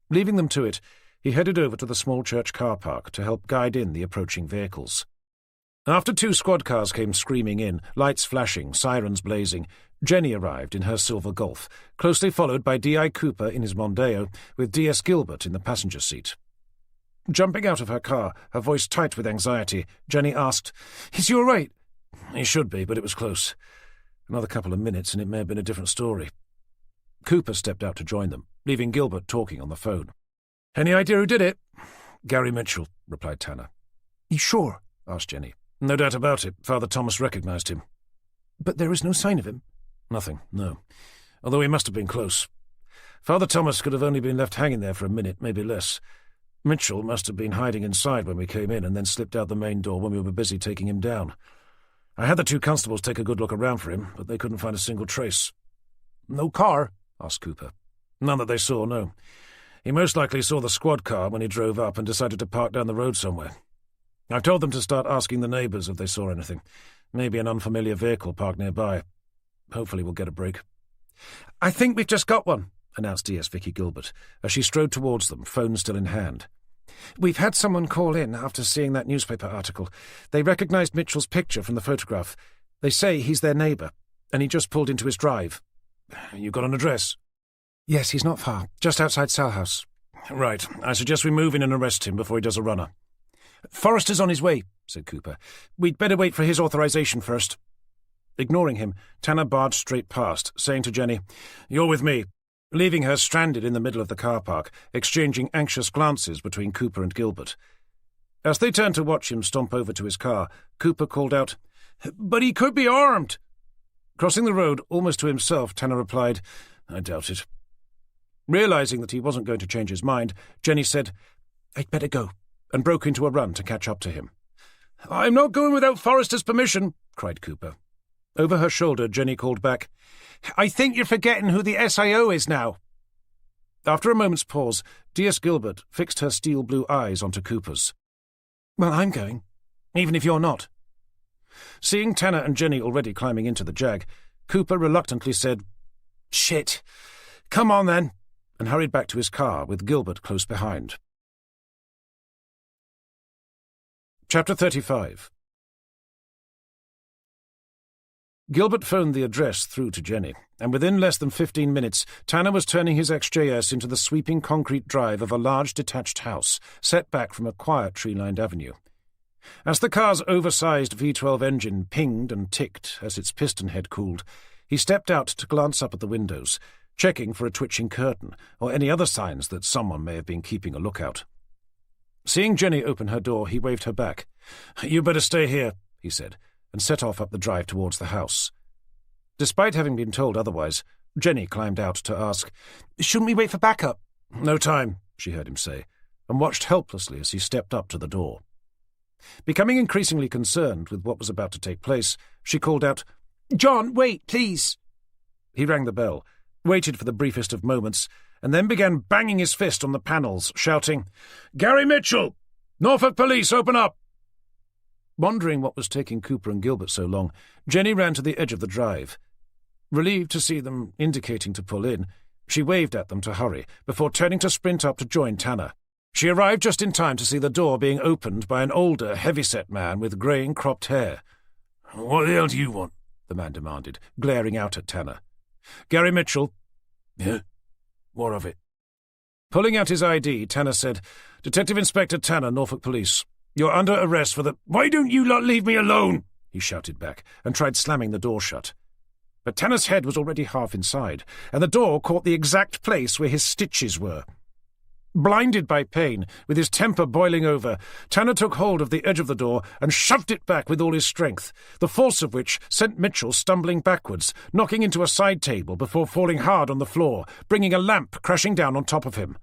Leaving them to it, he headed over to the small church car park to help guide in the approaching vehicles. After two squad cars came screaming in, lights flashing, sirens blazing, Jenny arrived in her silver Golf, closely followed by D.I. Cooper in his Mondeo, with D.S. Gilbert in the passenger seat. Jumping out of her car, her voice tight with anxiety, Jenny asked, "Is he all right?" "He should be, but it was close. Another couple of minutes and it may have been a different story." Cooper stepped out to join them, leaving Gilbert talking on the phone. "Any idea who did it?" "Gary Mitchell," replied Tanner. "You sure?" asked Jenny. "No doubt about it. Father Thomas recognized him." "But there is no sign of him?" "Nothing, no. Although he must have been close. Father Thomas could have only been left hanging there for a minute, maybe less. Mitchell must have been hiding inside when we came in and then slipped out the main door when we were busy taking him down. I had the two constables take a good look around for him, but they couldn't find a single trace." "No car?" asked Cooper. "None that they saw, no. He most likely saw the squad car when he drove up and decided to park down the road somewhere. I've told them to start asking the neighbours if they saw anything. Maybe an unfamiliar vehicle parked nearby. Hopefully we'll get a break." "I think we've just got one," announced DS Vicky Gilbert, as she strode towards them, phone still in hand. "We've had someone call in after seeing that newspaper article. They recognised Mitchell's picture from the photograph. They say he's their neighbour, and he just pulled into his drive." "You got an address?" "Yes, he's not far, just outside Salhouse." "Right. I suggest we move in and arrest him before he does a runner." "Forrester's on his way," said Cooper. "We'd better wait for his authorization first." Ignoring him, Tanner barged straight past, saying to Jenny, "You're with me," leaving her stranded in the middle of the car park, exchanging anxious glances between Cooper and Gilbert. As they turned to watch him stomp over to his car, Cooper called out, "But he could be armed!" Crossing the road almost to himself, Tanner replied, "I doubt it." Realizing that he wasn't going to change his mind, Jenny said, "I'd better go," and broke into a run to catch up to him. "I'm not going without Forrester's permission," cried Cooper. Over her shoulder, Jenny called back, "I think you're forgetting who the SIO is now." After a moment's pause, D.S. Gilbert fixed her steel-blue eyes onto Cooper's. "Well, I'm going, even if you're not." Seeing Tanner and Jenny already climbing into the Jag, Cooper reluctantly said, "Shit. Come on, then," and hurried back to his car with Gilbert close behind. Chapter 35. Gilbert phoned the address through to Jenny, and within less than 15 minutes, Tanner was turning his XJS into the sweeping concrete drive of a large detached house, set back from a quiet tree-lined avenue. As the car's oversized V12 engine pinged and ticked as its piston head cooled, he stepped out to glance up at the windows, checking for a twitching curtain or any other signs that someone may have been keeping a lookout. Seeing Jenny open her door, he waved her back. "You better stay here," he said, and set off up the drive towards the house. Despite having been told otherwise, Jenny climbed out to ask, "Shouldn't we wait for backup?" "No time," she heard him say, and watched helplessly as he stepped up to the door. Becoming increasingly concerned with what was about to take place, she called out, "John, wait, please." He rang the bell, waited for the briefest of moments, and then began banging his fist on the panels, shouting, "Gary Mitchell! Norfolk Police, open up!" Wondering what was taking Cooper and Gilbert so long, Jenny ran to the edge of the drive. Relieved to see them indicating to pull in, she waved at them to hurry, before turning to sprint up to join Tanner. She arrived just in time to see the door being opened by an older, heavy-set man with greying cropped hair. "What the hell do you want?" the man demanded, glaring out at Tanner. "Gary Mitchell." "Yeah? What of it?" Pulling out his ID, Tanner said, "Detective Inspector Tanner, Norfolk Police. You're under arrest for the—" "Why don't you lot leave me alone?" he shouted back, and tried slamming the door shut. But Tanner's head was already half inside, and the door caught the exact place where his stitches were. Blinded by pain, with his temper boiling over, Tanner took hold of the edge of the door and shoved it back with all his strength, the force of which sent Mitchell stumbling backwards, knocking into a side table before falling hard on the floor, bringing a lamp crashing down on top of him.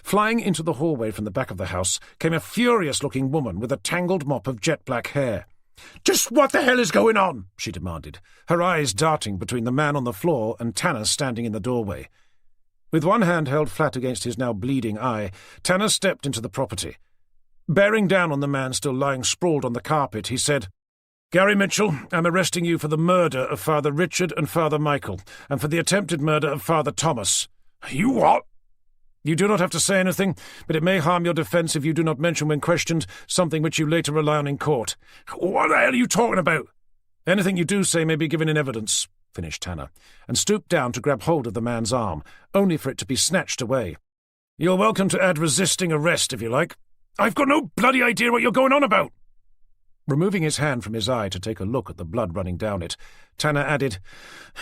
Flying into the hallway from the back of the house came a furious-looking woman with a tangled mop of jet-black hair. "Just what the hell is going on?" she demanded, her eyes darting between the man on the floor and Tanner standing in the doorway. With one hand held flat against his now bleeding eye, Tanner stepped into the property. Bearing down on the man still lying sprawled on the carpet, he said, "Gary Mitchell, I'm arresting you for the murder of Father Richard and Father Michael, and for the attempted murder of Father Thomas." "You what?" "You do not have to say anything, but it may harm your defence if you do not mention when questioned something which you later rely on in court." "What the hell are you talking about?" "Anything you do say may be given in evidence," finished Tanner, and stooped down to grab hold of the man's arm, only for it to be snatched away. "You're welcome to add resisting arrest, if you like." "I've got no bloody idea what you're going on about." Removing his hand from his eye to take a look at the blood running down it, Tanner added,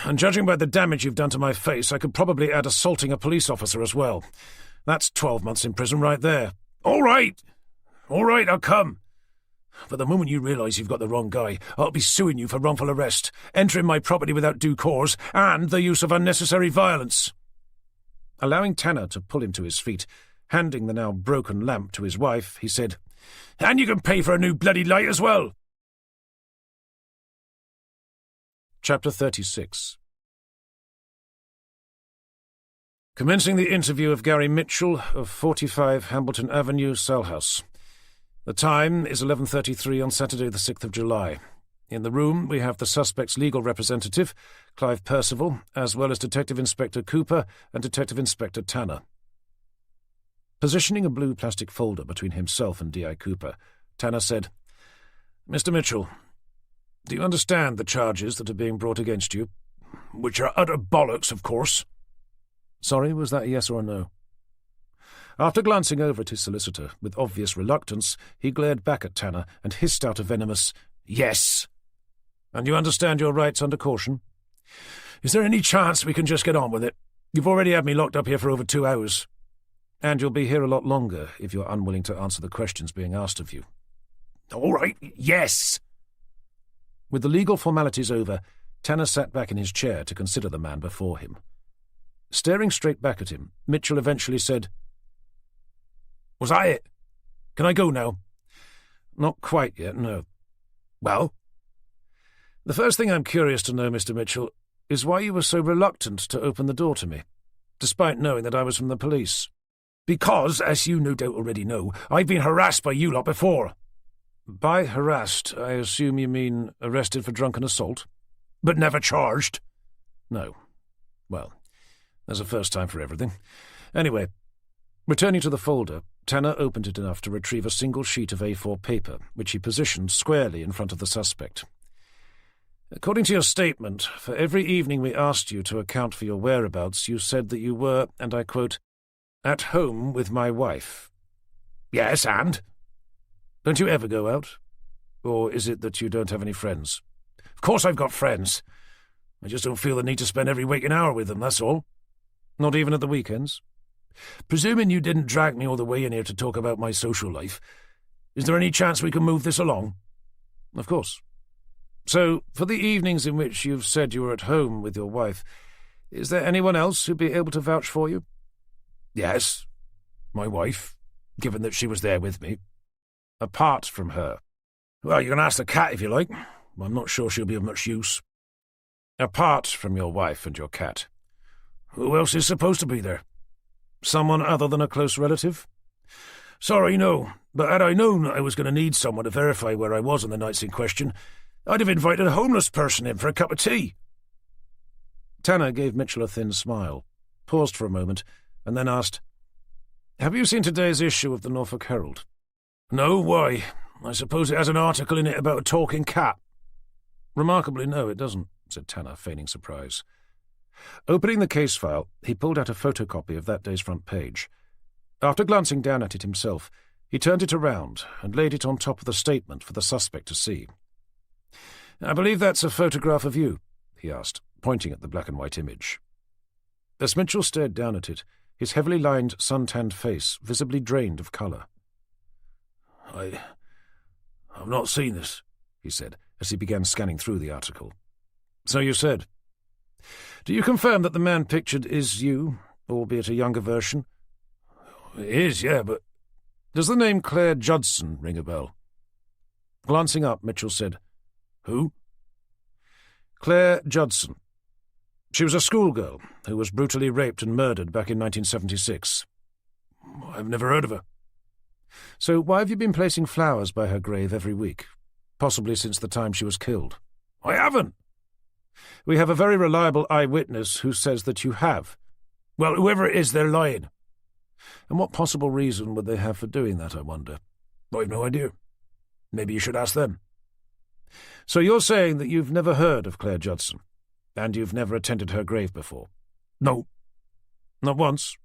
"And judging by the damage you've done to my face, I could probably add assaulting a police officer as well. That's 12 months in prison right there." All right, I'll come. But the moment you realise you've got the wrong guy, I'll be suing you for wrongful arrest, entering my property without due cause, and the use of unnecessary violence." Allowing Tanner to pull him to his feet, handing the now broken lamp to his wife, he said, "And you can pay for a new bloody light as well." Chapter 36. Commencing the interview of Gary Mitchell of 45 Hambleton Avenue, Salhouse. The time is 11:33 on Saturday the 6th of July. In the room we have the suspect's legal representative, Clive Percival, as well as Detective Inspector Cooper and Detective Inspector Tanner. Positioning a blue plastic folder between himself and D.I. Cooper, Tanner said, "Mr. Mitchell, do you understand the charges that are being brought against you?" "Which are utter bollocks, of course." "Sorry, was that a yes or a no?" After glancing over at his solicitor with obvious reluctance, he glared back at Tanner and hissed out a venomous, "Yes." "And you understand your rights under caution?" "Is there any chance we can just get on with it? You've already had me locked up here for over 2 hours." "And you'll be here a lot longer if you're unwilling to answer the questions being asked of you." "All right, yes." With the legal formalities over, Tanner sat back in his chair to consider the man before him. Staring straight back at him, Mitchell eventually said, "Was that it? Can I go now?" "Not quite yet, no." "Well?" "The first thing I'm curious to know, Mr. Mitchell, is why you were so reluctant to open the door to me, despite knowing that I was from the police." "Because, as you no doubt already know, I've been harassed by you lot before." "By harassed, I assume you mean arrested for drunken assault?" "But never charged." "No. Well, there's a first time for everything. Anyway, returning to the folder, Tanner opened it enough to retrieve a single sheet of A4 paper, which he positioned squarely in front of the suspect. "According to your statement, for every evening we asked you to account for your whereabouts, you said that you were, and I quote, 'at home with my wife.'" "Yes, and?" "Don't you ever go out? Or is it that you don't have any friends?" "Of course I've got friends. I just don't feel the need to spend every waking hour with them, that's all." "Not even at the weekends?"
Presuming you didn't drag me all the way in here to talk about my social life, is there any chance we can move this along?
Of course. So, for the evenings in which you've said you were at home with your wife, is there anyone else who'd be able to vouch for you?
Yes, my wife, given that she was there with me.
Apart from her?
Well, you can ask the cat if you like. I'm not sure she'll be of much use.
Apart from your wife and your cat?
Who else is supposed to be there?
Someone other than a close relative?
Sorry, no. But had I known I was going to need someone to verify where I was on the nights in question, I'd have invited a homeless person in for a cup of tea.
Tanner gave Mitchell a thin smile, paused for a moment, and then asked, "Have you seen today's issue of the Norfolk Herald?"
No, why? I suppose it has an article in it about a talking cat.
Remarkably, no, it doesn't, said Tanner, feigning surprise. Opening the case file, he pulled out a photocopy of that day's front page. After glancing down at it himself, he turned it around and laid it on top of the statement for the suspect to see. "I believe that's a photograph of you," he asked, pointing at the black-and-white image. As Mitchell stared down at it, his heavily lined, sun-tanned face visibly drained of colour.
I've not seen this," he said, as he began scanning through the article.
"So you said. Do you confirm that the man pictured is you, albeit a younger version?"
"It is, yeah, but—"
"Does the name Claire Judson ring a bell?" Glancing up, Mitchell said,
"Who?"
"Claire Judson. She was a schoolgirl who was brutally raped and murdered back in 1976.
"I've never heard of her."
"So why have you been placing flowers by her grave every week, possibly since the time she was killed?"
"I haven't."
"We have a very reliable eyewitness who says that you have."
"Well, whoever it is, they're lying."
"And what possible reason would they have for doing that, I wonder?"
"I've no idea. Maybe you should ask them."
"So you're saying that you've never heard of Claire Judson, and you've never attended her grave before?"
"No."
"Not once?"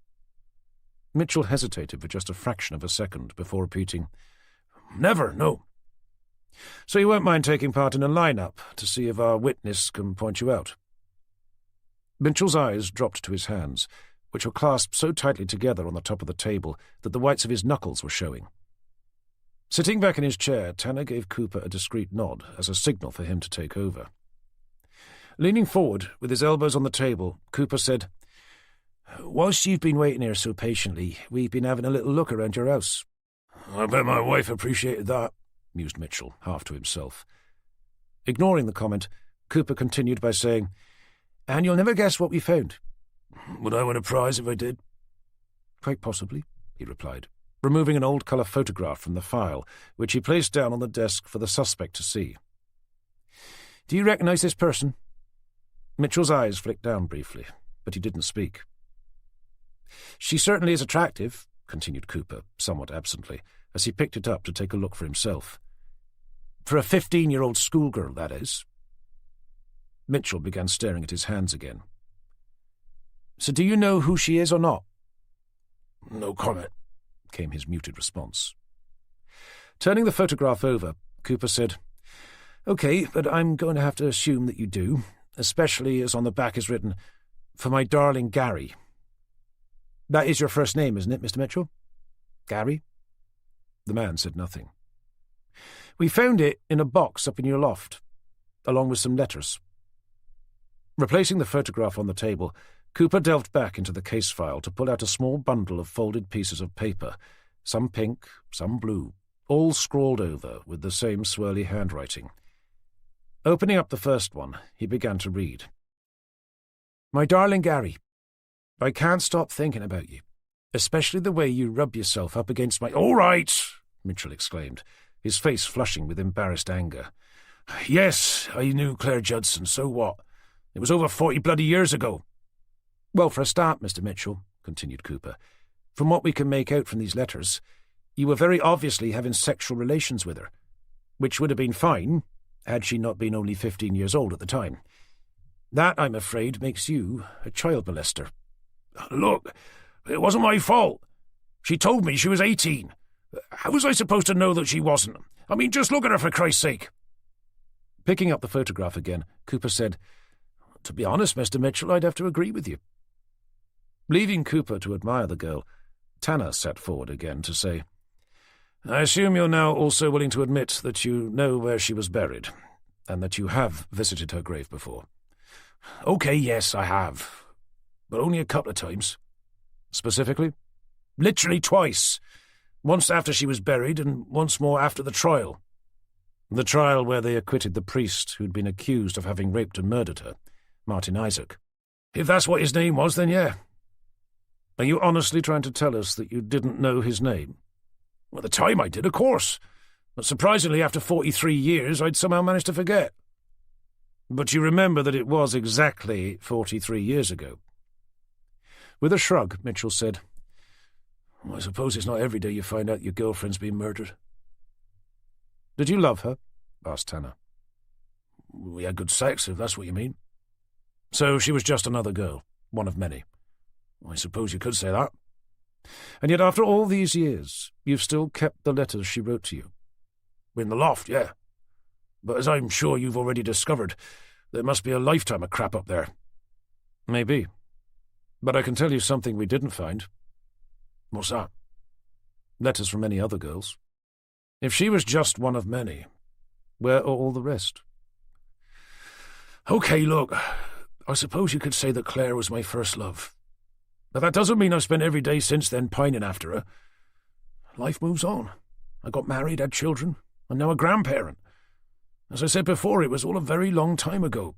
Mitchell hesitated for just a fraction of a second before repeating,
"Never, no."
"So you won't mind taking part in a line-up to see if our witness can point you out?" Mitchell's eyes dropped to his hands, which were clasped so tightly together on the top of the table that the whites of his knuckles were showing. Sitting back in his chair, Tanner gave Cooper a discreet nod as a signal for him to take over. Leaning forward, with his elbows on the table, Cooper said, "Whilst you've been waiting here so patiently, we've been having a little look around your house."
"I bet my wife appreciated that," mused Mitchell, half to himself.
Ignoring the comment, Cooper continued by saying, "And you'll never guess what we found."
"Would I win a prize if I did?"
"Quite possibly," he replied, removing an old colour photograph from the file, which he placed down on the desk for the suspect to see. "Do you recognise this person?" Mitchell's eyes flicked down briefly, but he didn't speak. "She certainly is attractive," continued Cooper, somewhat absently, as he picked it up to take a look for himself. "For a 15-year-old schoolgirl, that is." Mitchell began staring at his hands again. "So do you know who she is or not?"
"No comment,"
came his muted response. Turning the photograph over, Cooper said, "OK, but I'm going to have to assume that you do, especially as on the back is written, 'For my darling Gary.' That is your first name, isn't it, Mr. Mitchell? Gary?" The man said nothing. "We found it in a box up in your loft, along with some letters." Replacing the photograph on the table, Cooper delved back into the case file to pull out a small bundle of folded pieces of paper, some pink, some blue, all scrawled over with the same swirly handwriting. Opening up the first one, he began to read. "My darling Gary, I can't stop thinking about you, especially the way you rub yourself up against my—"
"All right,"
Mitchell exclaimed, his face flushing with embarrassed anger.
"Yes, I knew Claire Judson, so what? It was over 40 bloody years ago."
"Well, for a start, Mr. Mitchell," continued Cooper, "from what we can make out from these letters, you were very obviously having sexual relations with her, which would have been fine had she not been only 15 years old at the time. That, I'm afraid, makes you a child molester."
"Look, it wasn't my fault. She told me she was 18. How was I supposed to know that she wasn't? I mean, just look at her for Christ's sake."
Picking up the photograph again, Cooper said, "To be honest, Mr. Mitchell, I'd have to agree with you." Leaving Cooper to admire the girl, Tanner sat forward again to say, "I assume you're now also willing to admit that you know where she was buried, and that you have visited her grave before."
"Okay, yes, I have. But only a couple of times."
"Specifically?"
"Literally twice. Once after she was buried, and once more after the trial."
"The trial where they acquitted the priest who'd been accused of having raped and murdered her, Martin Isaac?"
"If that's what his name was, then yeah."
"Are you honestly trying to tell us that you didn't know his name?"
"At the time I did, of course. But surprisingly, after 43 years, I'd somehow managed to forget."
"But you remember that it was exactly 43 years ago?" With a shrug, Mitchell said,
"I suppose it's not every day you find out your girlfriend's been murdered."
"Did you love her?" asked Tanner.
"We had good sex, if that's what you mean."
"So she was just another girl, one of many?"
"I suppose you could say that."
"And yet after all these years, you've still kept the letters she wrote to you?"
"In the loft, yeah. But as I'm sure you've already discovered, there must be a lifetime of crap up there."
"Maybe. But I can tell you something we didn't find."
"What's that?"
"Letters from many other girls. If she was just one of many, where are all the rest?"
"Okay, look, I suppose you could say that Claire was my first love. But that doesn't mean I've spent every day since then pining after her. Life moves on. I got married, had children. I'm now a grandparent. As I said before, it was all a very long time ago."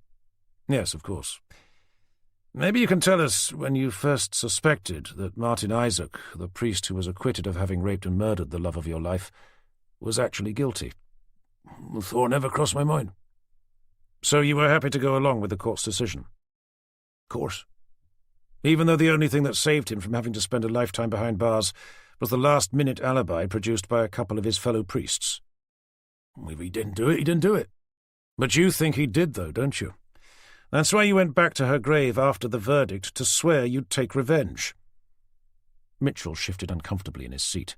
"Yes, of course. Maybe you can tell us when you first suspected that Martin Isaac, the priest who was acquitted of having raped and murdered the love of your life, was actually guilty."
"The thought never crossed my mind."
"So you were happy to go along with the court's decision?"
"Of course."
"Even though the only thing that saved him from having to spend a lifetime behind bars was the last-minute alibi produced by a couple of his fellow priests?"
"If he didn't do it, he didn't do it."
"But you think he did, though, don't you? That's why you went back to her grave after the verdict to swear you'd take revenge." Mitchell shifted uncomfortably in his seat.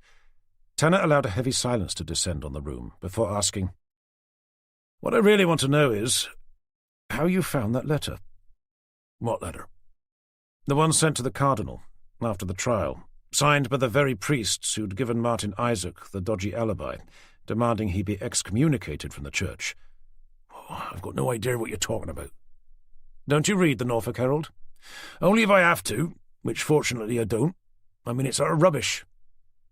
Tanner allowed a heavy silence to descend on the room before asking, "What I really want to know is how you found that letter."
"What letter?"
"The one sent to the cardinal after the trial, signed by the very priests who'd given Martin Isaac the dodgy alibi, demanding he be excommunicated from the church."
"Oh, I've got no idea what you're talking about."
"Don't you read the Norfolk Herald?"
"Only if I have to, which fortunately I don't. I mean, it's utter rubbish."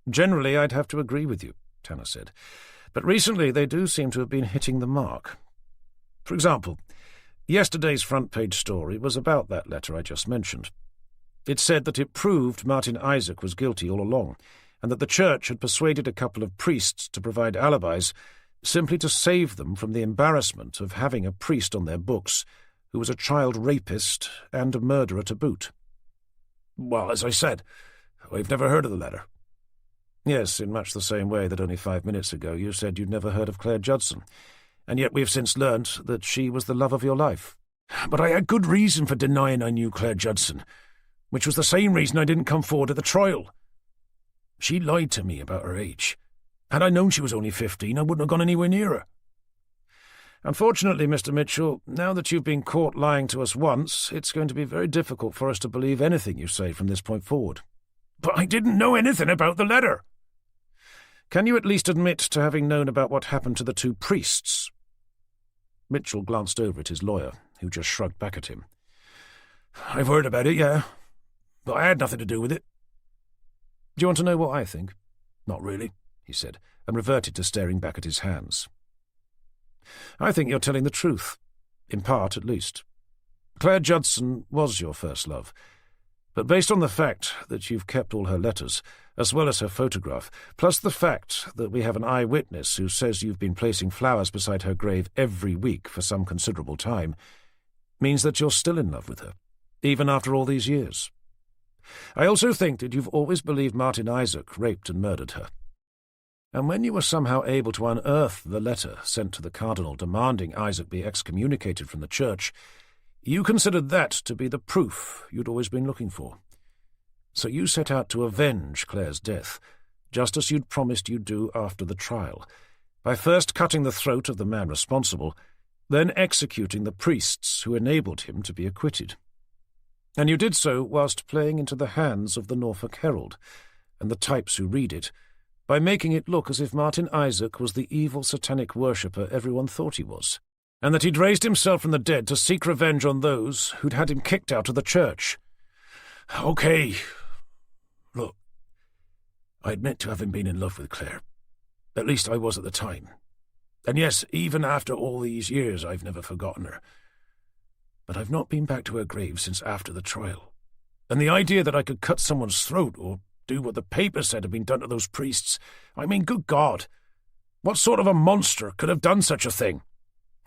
"Generally, I'd have to agree with you," Tanner said. "But recently they do seem to have been hitting the mark. For example, yesterday's front-page story was about that letter I just mentioned. It said that it proved Martin Isaac was guilty all along, and that the church had persuaded a couple of priests to provide alibis simply to save them from the embarrassment of having a priest on their books who was a child rapist and a murderer to boot."
"Well, as I said, I've never heard of the letter."
"Yes, in much the same way that only 5 minutes ago you said you'd never heard of Claire Judson, and yet we've since learnt that she was the love of your life."
"But I had good reason for denying I knew Claire Judson, which was the same reason I didn't come forward at the trial. She lied to me about her age. Had I known she was only 15, I wouldn't have gone anywhere near her."
"Unfortunately, Mr. Mitchell, now that you've been caught lying to us once, it's going to be very difficult for us to believe anything you say from this point forward."
"But I didn't know anything about the letter."
"Can you at least admit to having known about what happened to the two priests?" Mitchell glanced over at his lawyer, who just shrugged back at him.
"I've heard about it, yeah. But I had nothing to do with it."
"Do you want to know what I think?"
"Not really,"
he said, and reverted to staring back at his hands. "I think you're telling the truth, in part at least. Claire Judson was your first love, but based on the fact that you've kept all her letters, as well as her photograph, plus the fact that we have an eyewitness who says you've been placing flowers beside her grave every week for some considerable time, means that you're still in love with her, even after all these years. I also think that you've always believed Martin Isaac raped and murdered her. And when you were somehow able to unearth the letter sent to the cardinal demanding Isaac be excommunicated from the church, you considered that to be the proof you'd always been looking for. So you set out to avenge Claire's death, just as you'd promised you'd do after the trial, by first cutting the throat of the man responsible, then executing the priests who enabled him to be acquitted. And you did so whilst playing into the hands of the Norfolk Herald and the types who read it, by making it look as if Martin Isaac was the evil satanic worshipper everyone thought he was, and that he'd raised himself from the dead to seek revenge on those who'd had him kicked out of the church.
Okay. Look, I admit to having been in love with Claire. At least I was at the time. And yes, even after all these years, I've never forgotten her. But I've not been back to her grave since after the trial. And the idea that I could cut someone's throat or do what the paper said had been done to those priests, I mean, good God, what sort of a monster could have done such a thing?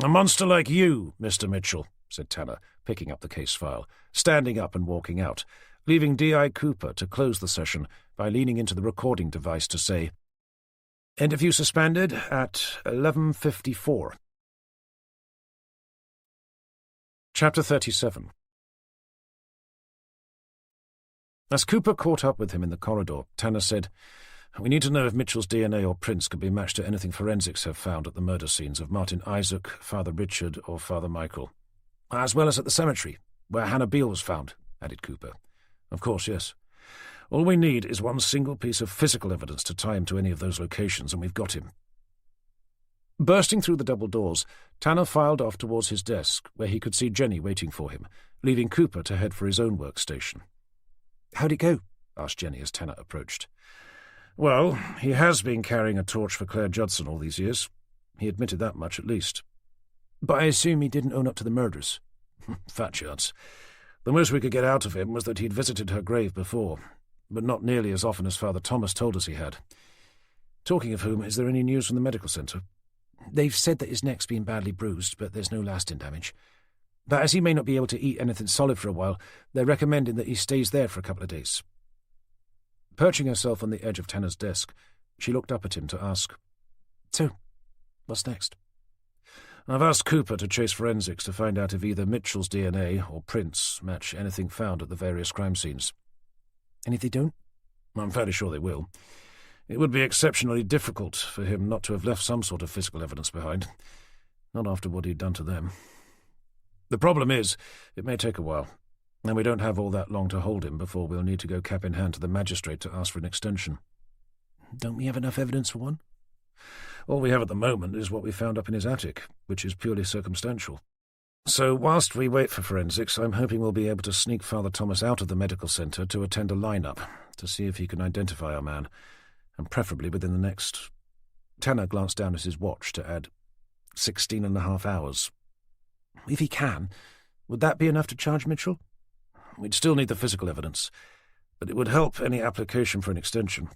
A monster like you, Mr. Mitchell, said Tanner, picking up the case file, standing up and walking out, leaving D.I. Cooper to close the session by leaning into the recording device to say, "Interview suspended at 11:54. Chapter 37. As Cooper caught up with him in the corridor, Tanner said, "We need to know if Mitchell's DNA or prints could be matched to anything forensics have found at the murder scenes of Martin Isaac, Father Richard, or Father Michael. As well as at the cemetery, where Hannah Beale was found," added Cooper. "Of course, yes. All we need is one single piece of physical evidence to tie him to any of those locations, and we've got him." Bursting through the double doors, Tanner filed off towards his desk, where he could see Jenny waiting for him, leaving Cooper to head for his own workstation. "How'd it go?" asked Jenny as Tanner approached. "Well, he has been carrying a torch for Claire Judson all these years. He admitted that much, at least. But I assume he didn't own up to the murders." "Fat chance. The most we could get out of him was that he'd visited her grave before, but not nearly as often as Father Thomas told us he had. Talking of whom, is there any news from the medical centre?" "They've said that his neck's been badly bruised, but there's no lasting damage. But as he may not be able to eat anything solid for a while, they're recommending that he stays there for a couple of days." Perching herself on the edge of Tanner's desk, she looked up at him to ask, "So, what's next?" "I've asked Cooper to chase forensics to find out if either Mitchell's DNA or prints match anything found at the various crime scenes." "And if they don't?" "I'm fairly sure they will. It would be exceptionally difficult for him not to have left some sort of physical evidence behind, not after what he'd done to them. The problem is, it may take a while, and we don't have all that long to hold him before we'll need to go cap in hand to the magistrate to ask for an extension." "Don't we have enough evidence for one?" "All we have at the moment is what we found up in his attic, which is purely circumstantial. So whilst we wait for forensics, I'm hoping we'll be able to sneak Father Thomas out of the medical centre to attend a line-up, to see if he can identify our man, and preferably within the next—" Tanner glanced down at his watch to add, 16.5 hours. "If he can, would that be enough to charge Mitchell?" "We'd still need the physical evidence, but it would help any application for an extension.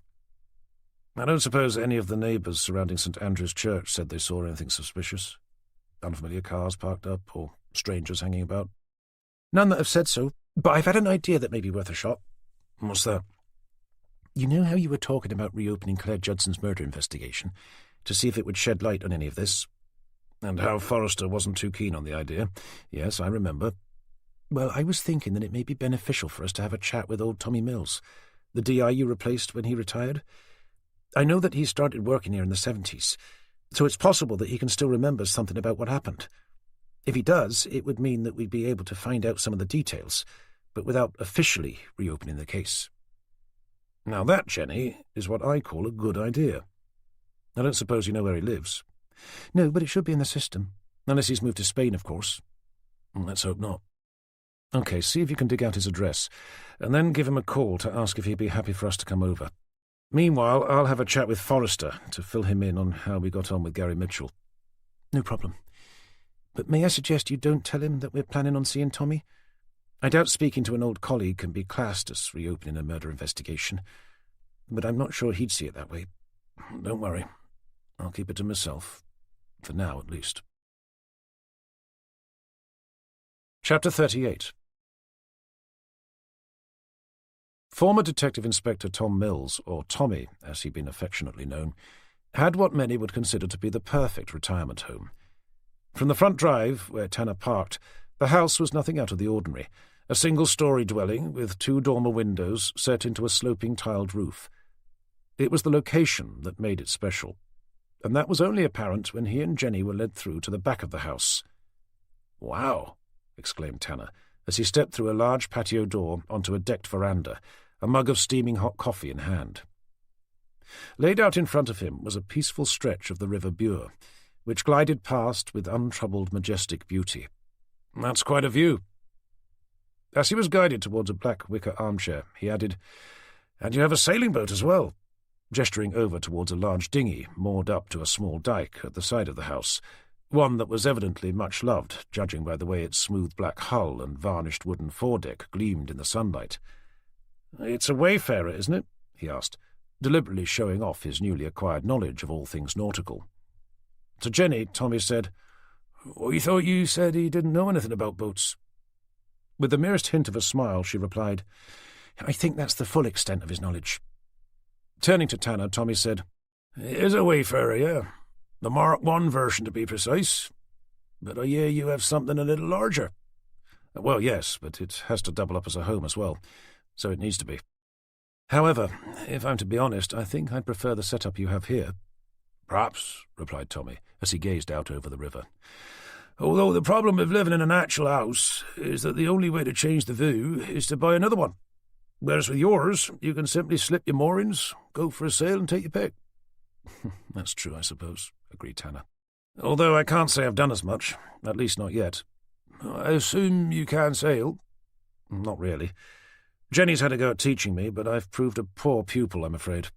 I don't suppose any of the neighbours surrounding St Andrew's Church said they saw anything suspicious? Unfamiliar cars parked up, or strangers hanging about?" "None that have said so, but I've had an idea that may be worth a shot." "What's that?" "You know how you were talking about reopening Claire Judson's murder investigation, to see if it would shed light on any of this? And how Forrester wasn't too keen on the idea. Yes, I remember. Well, I was thinking that it may be beneficial for us to have a chat with old Tommy Mills, the DI you replaced when he retired. I know that he started working here in the 70s, so it's possible that he can still remember something about what happened. If he does, it would mean that we'd be able to find out some of the details, but without officially reopening the case." "Now that, Jenny, is what I call a good idea. I don't suppose you know where he lives?" "No, but it should be in the system. Unless he's moved to Spain, of course." "Let's hope not." "OK, see if you can dig out his address, and then give him a call to ask if he'd be happy for us to come over. Meanwhile, I'll have a chat with Forrester to fill him in on how we got on with Gary Mitchell." "No problem. But may I suggest you don't tell him that we're planning on seeing Tommy? I doubt speaking to an old colleague can be classed as reopening a murder investigation, but I'm not sure he'd see it that way." "Don't worry. I'll keep it to myself. For now, at least." Chapter 38. Former Detective Inspector Tom Mills, or Tommy as he'd been affectionately known, had what many would consider to be the perfect retirement home. From the front drive, where Tanner parked, the house was nothing out of the ordinary, a single-storey dwelling with 2 dormer windows set into a sloping tiled roof. It was the location that made it special, and that was only apparent when he and Jenny were led through to the back of the house. "Wow!" exclaimed Tanner, as he stepped through a large patio door onto a decked veranda, a mug of steaming hot coffee in hand. Laid out in front of him was a peaceful stretch of the River Bure, which glided past with untroubled, majestic beauty. "That's quite a view." As he was guided towards a black wicker armchair, he added, "And you have a sailing boat as well," gesturing over towards a large dinghy moored up to a small dyke at the side of the house, one that was evidently much loved, judging by the way its smooth black hull and varnished wooden foredeck gleamed in the sunlight. "It's a wayfarer, isn't it?" he asked, deliberately showing off his newly acquired knowledge of all things nautical. To Jenny, Tommy said, "We thought you said he didn't know anything about boats." With the merest hint of a smile, she replied, "I think that's the full extent of his knowledge." Turning to Tanner, Tommy said, "He is a wayfarer, yeah. The Mark I version, to be precise. But I hear you have something a little larger." "Well, yes, but it has to double up as a home as well, so it needs to be. However, if I'm to be honest, I think I'd prefer the setup you have here." "Perhaps," replied Tommy, as he gazed out over the river. "Although the problem with living in an actual house is that the only way to change the view is to buy another one. Whereas with yours, you can simply slip your moorings, go for a sail and take your pick." "That's true, I suppose," agreed Tanner. "Although I can't say I've done as much, at least not yet." "I assume you can sail?" "Not really. Jenny's had a go at teaching me, but I've proved a poor pupil, I'm afraid."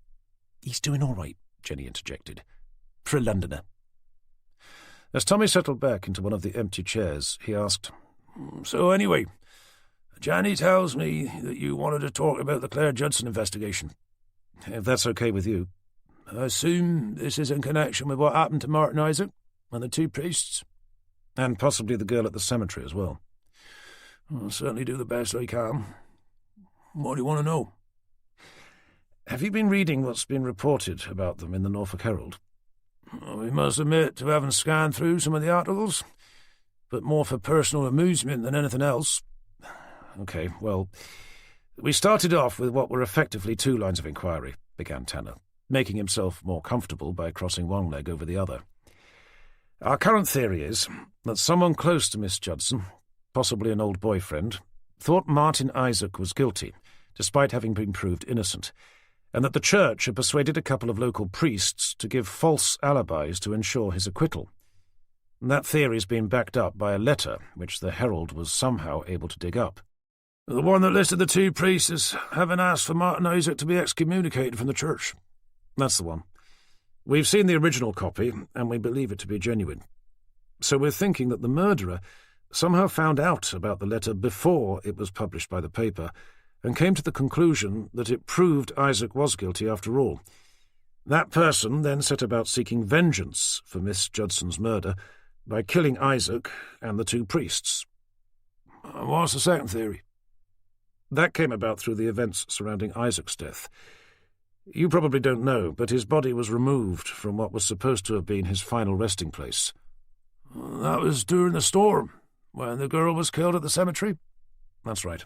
"He's doing all right," Jenny interjected. "For a Londoner." As Tommy settled back into one of the empty chairs, he asked, "So anyway, Jenny tells me that you wanted to talk about the Claire Judson investigation." "If that's okay with you." "I assume this is in connection with what happened to Martin Isaac and the two priests?" "And possibly the girl at the cemetery as well." "I'll certainly do the best I can. What do you want to know?" "Have you been reading what's been reported about them in the Norfolk Herald?" "We must admit to having scanned through some of the articles, but more for personal amusement than anything else." "Okay, well, we started off with what were effectively 2 lines of inquiry," began Tanner, making himself more comfortable by crossing one leg over the other. "Our current theory is that someone close to Miss Judson, possibly an old boyfriend, thought Martin Isaac was guilty, despite having been proved innocent, and that the church had persuaded a couple of local priests to give false alibis to ensure his acquittal. That theory's been backed up by a letter which the Herald was somehow able to dig up." "The one that listed the 2 priests as having asked for Martin Isaac to be excommunicated from the church?" "That's the one. We've seen the original copy, and we believe it to be genuine. So we're thinking that the murderer somehow found out about the letter before it was published by the paper, and came to the conclusion that it proved Isaac was guilty after all. That person then set about seeking vengeance for Miss Judson's murder by killing Isaac and the 2 priests." "And what's the second theory?" "That came about through the events surrounding Isaac's death. You probably don't know, but his body was removed from what was supposed to have been his final resting place." "That was during the storm, when the girl was killed at the cemetery?" "That's right.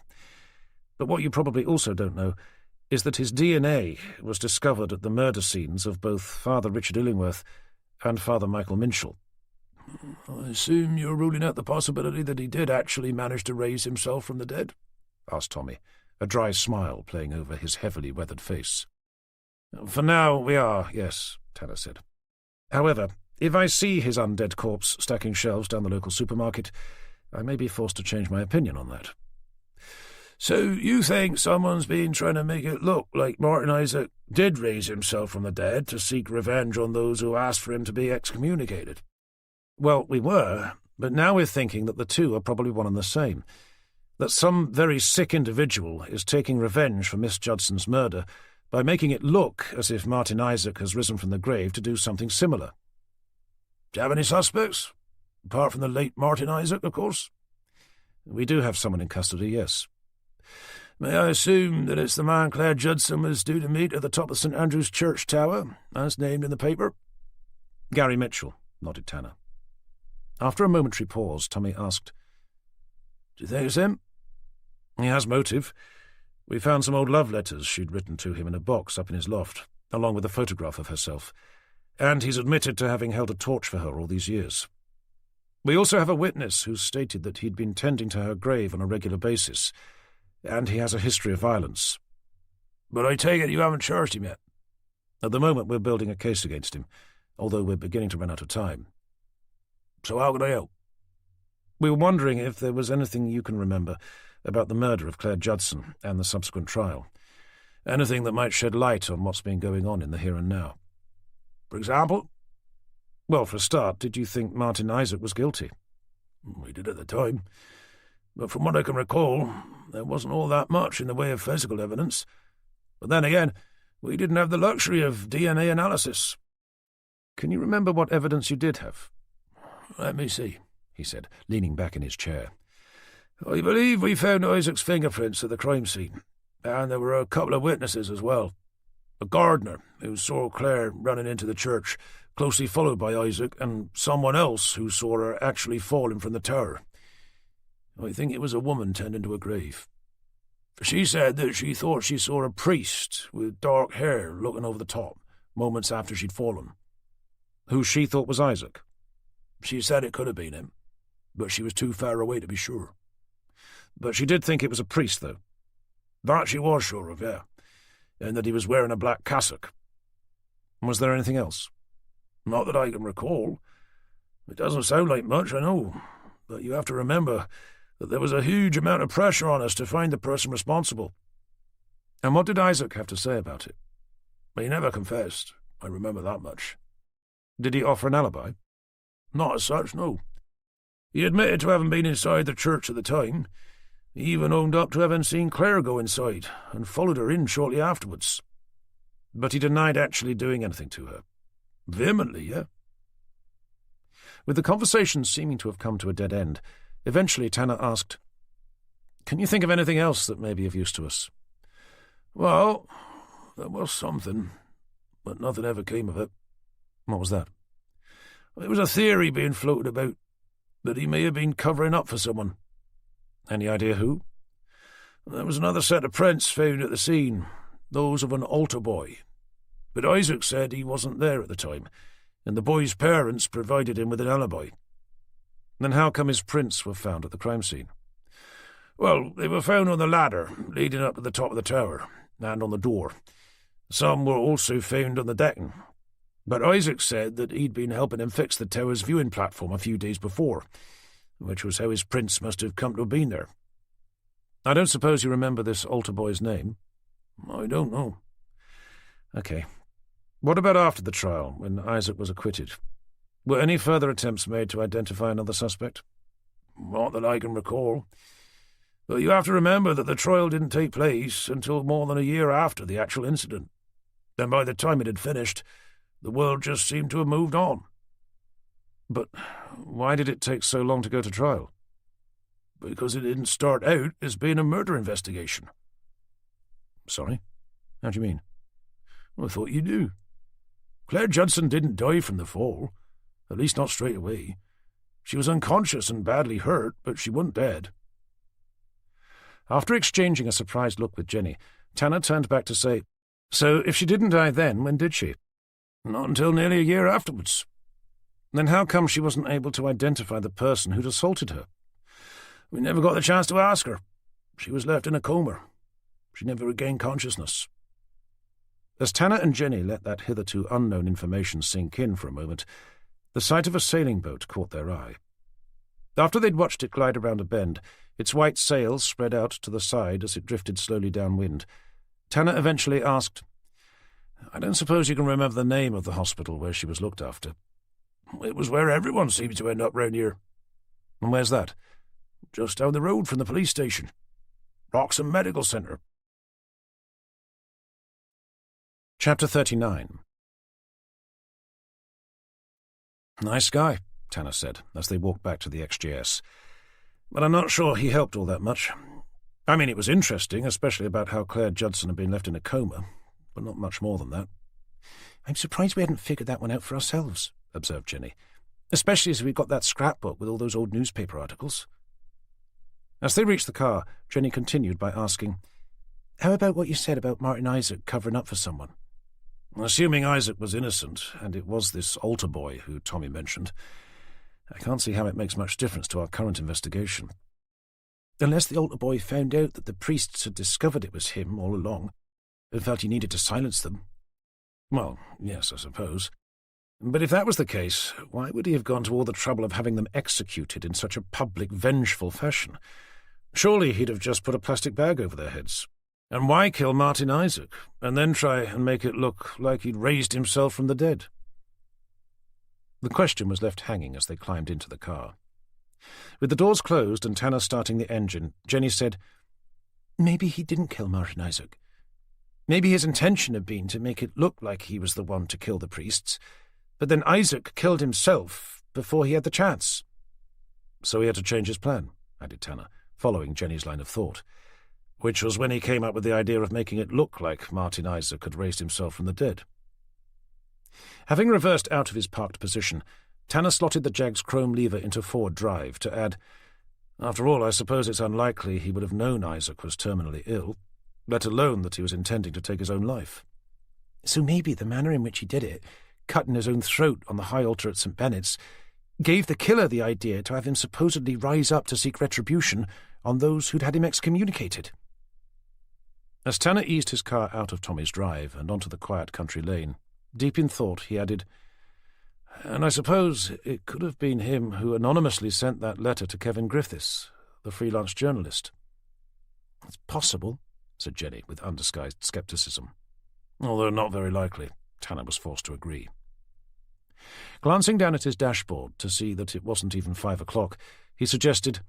But what you probably also don't know is that his DNA was discovered at the murder scenes of both Father Richard Illingworth and Father Michael Minshall." "I assume you're ruling out the possibility that he did actually manage to raise himself from the dead?" asked Tommy, a dry smile playing over his heavily weathered face. "For now, we are, yes," Tanner said. "However, if I see his undead corpse stacking shelves down the local supermarket, I may be forced to change my opinion on that." "So you think someone's been trying to make it look like Martin Isaac did raise himself from the dead to seek revenge on those who asked for him to be excommunicated?" "Well, we were, but now we're thinking that the 2 are probably one and the same. That some very sick individual is taking revenge for Miss Judson's murder by making it look as if Martin Isaac has risen from the grave to do something similar." "Do you have any suspects? Apart from the late Martin Isaac, of course?" "We do have someone in custody, yes." "May I assume that it's the man Claire Judson was due to meet at the top of St Andrew's Church Tower, as named in the paper?" "Gary Mitchell," nodded Tanner. After a momentary pause, Tommy asked, "Do you think it's him?" "He has motive. We found some old love letters she'd written to him in a box up in his loft, along with a photograph of herself, and he's admitted to having held a torch for her all these years." We also have a witness who stated that he'd been tending to her grave on a regular basis, and he has a history of violence.
But I take it you haven't charged him yet?
At the moment, we're building a case against him, although we're beginning to run out of time.
So how can I help?
We were wondering if there was anything you can remember about the murder of Claire Judson and the subsequent trial. Anything that might shed light on what's been going on in the here and now.
For example?
Well, for a start, did you think Martin Isaac was guilty?
We did at the time. But from what I can recall, there wasn't all that much in the way of physical evidence. But then again, we didn't have the luxury of DNA analysis.
Can you remember what evidence you did have?
Let me see,
he said, leaning back in his chair.
I believe we found Isaac's fingerprints at the crime scene, and there were a couple of witnesses as well. A gardener who saw Claire running into the church, closely followed by Isaac, and someone else who saw her actually falling from the tower. I think it was a woman tending to a grave. She said that she thought she saw a priest with dark hair looking over the top, moments after she'd fallen.
Who she thought was Isaac?
She said it could have been him, but she was too far away to be sure.
But she did think it was a priest, though.
That she was sure of, yeah, and that he was wearing a black cassock.
Was there anything else?
Not that I can recall. It doesn't sound like much, I know, but you have to remember that there was a huge amount of pressure on us to find the person responsible.
And what did Isaac have to say about it?
He never confessed, I remember that much.
Did he offer an alibi?
Not as such, no. He admitted to having been inside the church at the time. He even owned up to having seen Claire go inside and followed her in shortly afterwards.
But he denied actually doing anything to her.
Vehemently, yeah.
With the conversation seeming to have come to a dead end, eventually Tanner asked, "Can you think of anything else that may be of use to us?"
Well, there was something, but nothing ever came of it.
What was that?
There was a theory being floated about that he may have been covering up for someone.
Any idea who?
There was another set of prints found at the scene, those of an altar boy. But Isaac said he wasn't there at the time, and the boy's parents provided him with an alibi.
Then how come his prints were found at the crime scene?
Well, they were found on the ladder leading up to the top of the tower, and on the door. Some were also found on the decking. But Isaac said that he'd been helping him fix the tower's viewing platform a few days before, which was how his prints must have come to have been there.
I don't suppose you remember this altar boy's name?
I don't know.
Okay. What about after the trial, when Isaac was acquitted? Were any further attempts made to identify another suspect?
Not that I can recall. But you have to remember that the trial didn't take place until more than a year after the actual incident. And by the time it had finished, the world just seemed to have moved on.
But why did it take so long to go to trial?
Because it didn't start out as being a murder investigation.
Sorry? How do you mean?
I thought you knew. Claire Judson didn't die from the fall, at least not straight away. She was unconscious and badly hurt, but she wasn't dead.
After exchanging a surprised look with Jenny, Tanner turned back to say, "So if she didn't die then, when did she?"
"Not until nearly a year afterwards."
"Then how come she wasn't able to identify the person who'd assaulted her?"
"We never got the chance to ask her. She was left in a coma. She never regained consciousness."
As Tanner and Jenny let that hitherto unknown information sink in for a moment, the sight of a sailing boat caught their eye. After they'd watched it glide around a bend, its white sails spread out to the side as it drifted slowly downwind, Tanner eventually asked, "I don't suppose you can remember the name of the hospital where she was looked after?"
"It was where everyone seems to end up round here."
"And where's that?"
"Just down the road from the police station. Wroxham Medical Centre."
Chapter 39. "Nice guy," Tanner said, as they walked back to the XGS. "But I'm not sure he helped all that much. I mean, it was interesting, especially about how Claire Judson had been left in a coma, but not much more than that." "I'm surprised we hadn't figured that one out for ourselves," observed Jenny, "especially as we've got that scrapbook with all those old newspaper articles." As they reached the car, Jenny continued by asking, "How about what you said about Martin Isaac covering up for someone?"
"Assuming Isaac was innocent, and it was this altar boy who Tommy mentioned,
I can't see how it makes much difference to our current investigation. Unless the altar boy found out that the priests had discovered it was him all along, and felt he needed to silence them. Well, yes, I suppose. But if that was the case, why would he have gone to all the trouble of having them executed in such a public, vengeful fashion? Surely he'd have just put a plastic bag over their heads. And why kill Martin Isaac, and then try and make it look like he'd raised himself from the dead? The question was left hanging as they climbed into the car. With the doors closed and Tanner starting the engine, Jenny said, "Maybe he didn't kill Martin Isaac. Maybe his intention had been to make it look like he was the one to kill the priests, but then Isaac killed himself before he had the chance." "So he had to change his plan," added Tanner, following Jenny's line of thought, "which was when he came up with the idea of making it look like Martin Isaac had raised himself from the dead." Having reversed out of his parked position, Tanner slotted the Jag's chrome lever into forward drive to add, "After all, I suppose it's unlikely he would have known Isaac was terminally ill, let alone that he was intending to take his own life. So maybe the manner in which he did it, cutting his own throat on the high altar at St Benet's, gave the killer the idea to have him supposedly rise up to seek retribution on those who'd had him excommunicated." As Tanner eased his car out of Tommy's drive and onto the quiet country lane, deep in thought, he added, "And I suppose it could have been him who anonymously sent that letter to Kevin Griffiths, the freelance journalist." "It's possible," said Jenny, with undisguised scepticism. "Although not very likely," Tanner was forced to agree. Glancing down at his dashboard to see that it wasn't even 5 o'clock, he suggested,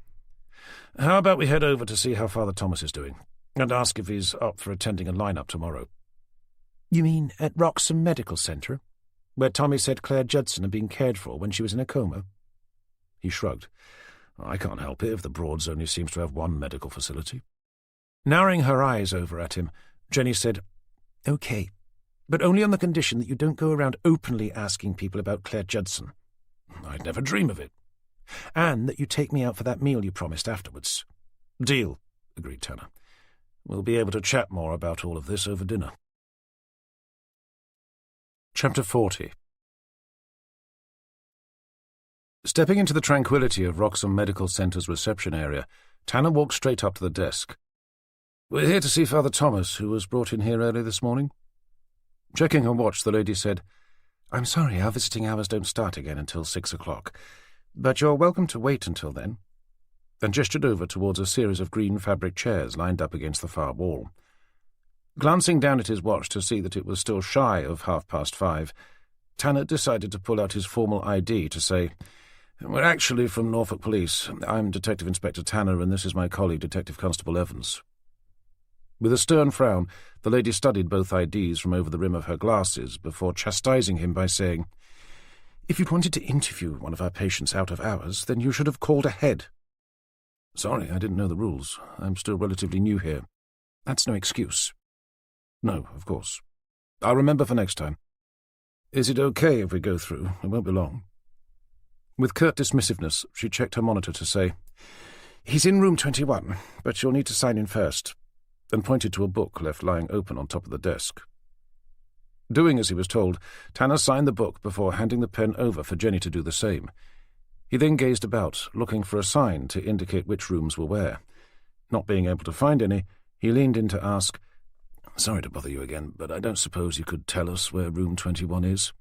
"How about we head over to see how Father Thomas is doing, and ask if he's up for attending a line-up tomorrow?" "You mean at Wroxham Medical Centre, where Tommy said Claire Judson had been cared for when she was in a coma?" He shrugged. "I can't help it if the Broads only seems to have one medical facility." Narrowing her eyes over at him, Jenny said, "OK, but only on the condition that you don't go around openly asking people about Claire Judson." "I'd never dream of it." "And that you take me out for that meal you promised afterwards." "Deal," agreed Tanner. "We'll be able to chat more about all of this over dinner." Chapter 40. Stepping into the tranquility of Wroxham Medical Centre's reception area, Tanner walked straight up to the desk. "We're here to see Father Thomas, who was brought in here early this morning." Checking her watch, the lady said, "I'm sorry, our visiting hours don't start again until 6 o'clock, but you're welcome to wait until then," and gestured over towards a series of green fabric chairs lined up against the far wall. Glancing down at his watch to see that it was still shy of 5:30, Tanner decided to pull out his formal ID to say, "We're actually from Norfolk Police. I'm Detective Inspector Tanner, and this is my colleague, Detective Constable Evans." With a stern frown, the lady studied both IDs from over the rim of her glasses before chastising him by saying, "If you'd wanted to interview one of our patients out of hours, then you should have called ahead." "Sorry, I didn't know the rules. I'm still relatively new here." "That's no excuse." "No, of course. I'll remember for next time. Is it okay if we go through? It won't be long." With curt dismissiveness, she checked her monitor to say, "He's in room 21, but you'll need to sign in first," and pointed to a book left lying open on top of the desk. Doing as he was told, Tanner signed the book before handing the pen over for Jenny to do the same. He then gazed about, looking for a sign to indicate which rooms were where. Not being able to find any, he leaned in to ask, "Sorry to bother you again, but I don't suppose you could tell us where room 21 is?"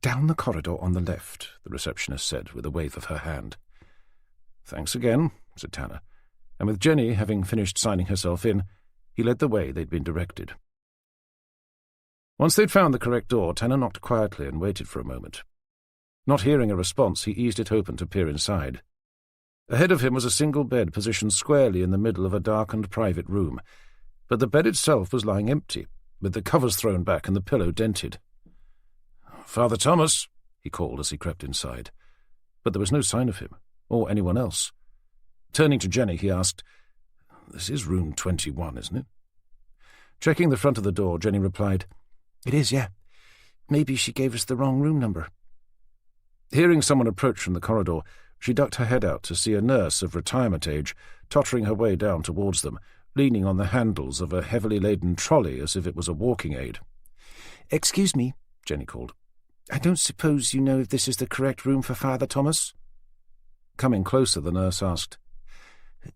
"Down the corridor on the left," the receptionist said with a wave of her hand. "Thanks again," said Tanner, and with Jenny having finished signing herself in, he led the way they'd been directed. Once they'd found the correct door, Tanner knocked quietly and waited for a moment. Not hearing a response, he eased it open to peer inside. Ahead of him was a single bed positioned squarely in the middle of a darkened private room, but the bed itself was lying empty, with the covers thrown back and the pillow dented. "Father Thomas," he called as he crept inside, but there was no sign of him, or anyone else. Turning to Jenny, he asked, "This is room 21, isn't it?" Checking the front of the door, Jenny replied, "It is, yeah. Maybe she gave us the wrong room number." Hearing someone approach from the corridor, she ducked her head out to see a nurse of retirement age tottering her way down towards them, leaning on the handles of a heavily laden trolley as if it was a walking aid. "Excuse me," Jenny called. "I don't suppose you know if this is the correct room for Father Thomas?" Coming closer, the nurse asked,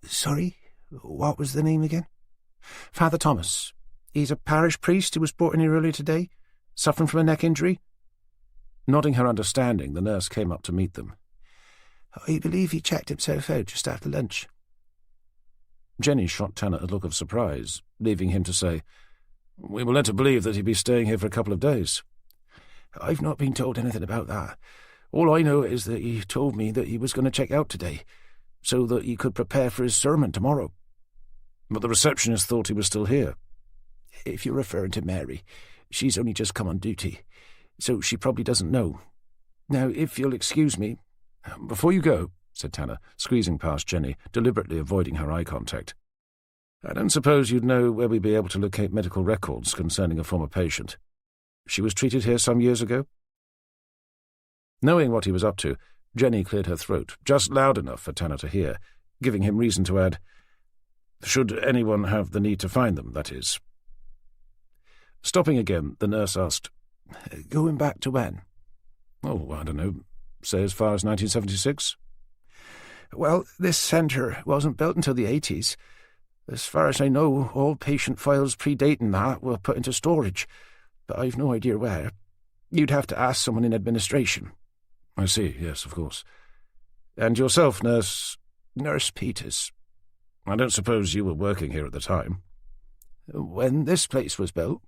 "Sorry, what was the name again?" "Father Thomas. He's a parish priest who was brought in here earlier today, suffering from a neck injury."
Nodding her understanding, the nurse came up to meet them.
"I believe he checked himself out just after lunch."
Jenny shot Tanner a look of surprise, leaving him to say, "We were led to believe that he'd be staying here for a couple of days."
"I've not been told anything about that. All I know is that he told me that he was going to check out today, so that he could prepare for his sermon tomorrow."
"But the receptionist thought he was still here."
"If you're referring to Mary, she's only just come on duty, so she probably doesn't know. Now, if you'll excuse me—"
"Before you go," said Tanner, squeezing past Jenny, deliberately avoiding her eye contact, "I don't suppose you'd know where we'd be able to locate medical records concerning a former patient. She was treated here some years ago?" Knowing what he was up to, Jenny cleared her throat, just loud enough for Tanner to hear, giving him reason to add, "Should anyone have the need to find them, that is." Stopping again, the nurse asked,
"Going back to when?"
"Oh, I don't know, say as far as 1976.
"Well, this centre wasn't built until the 80s. As far as I know, all patient files predating that were put into storage, but I've no idea where. You'd have to ask someone in administration."
"I see, yes, of course. And yourself, Nurse—"
"Nurse Peters."
"I don't suppose you were working here at the time?"
"When this place was built?"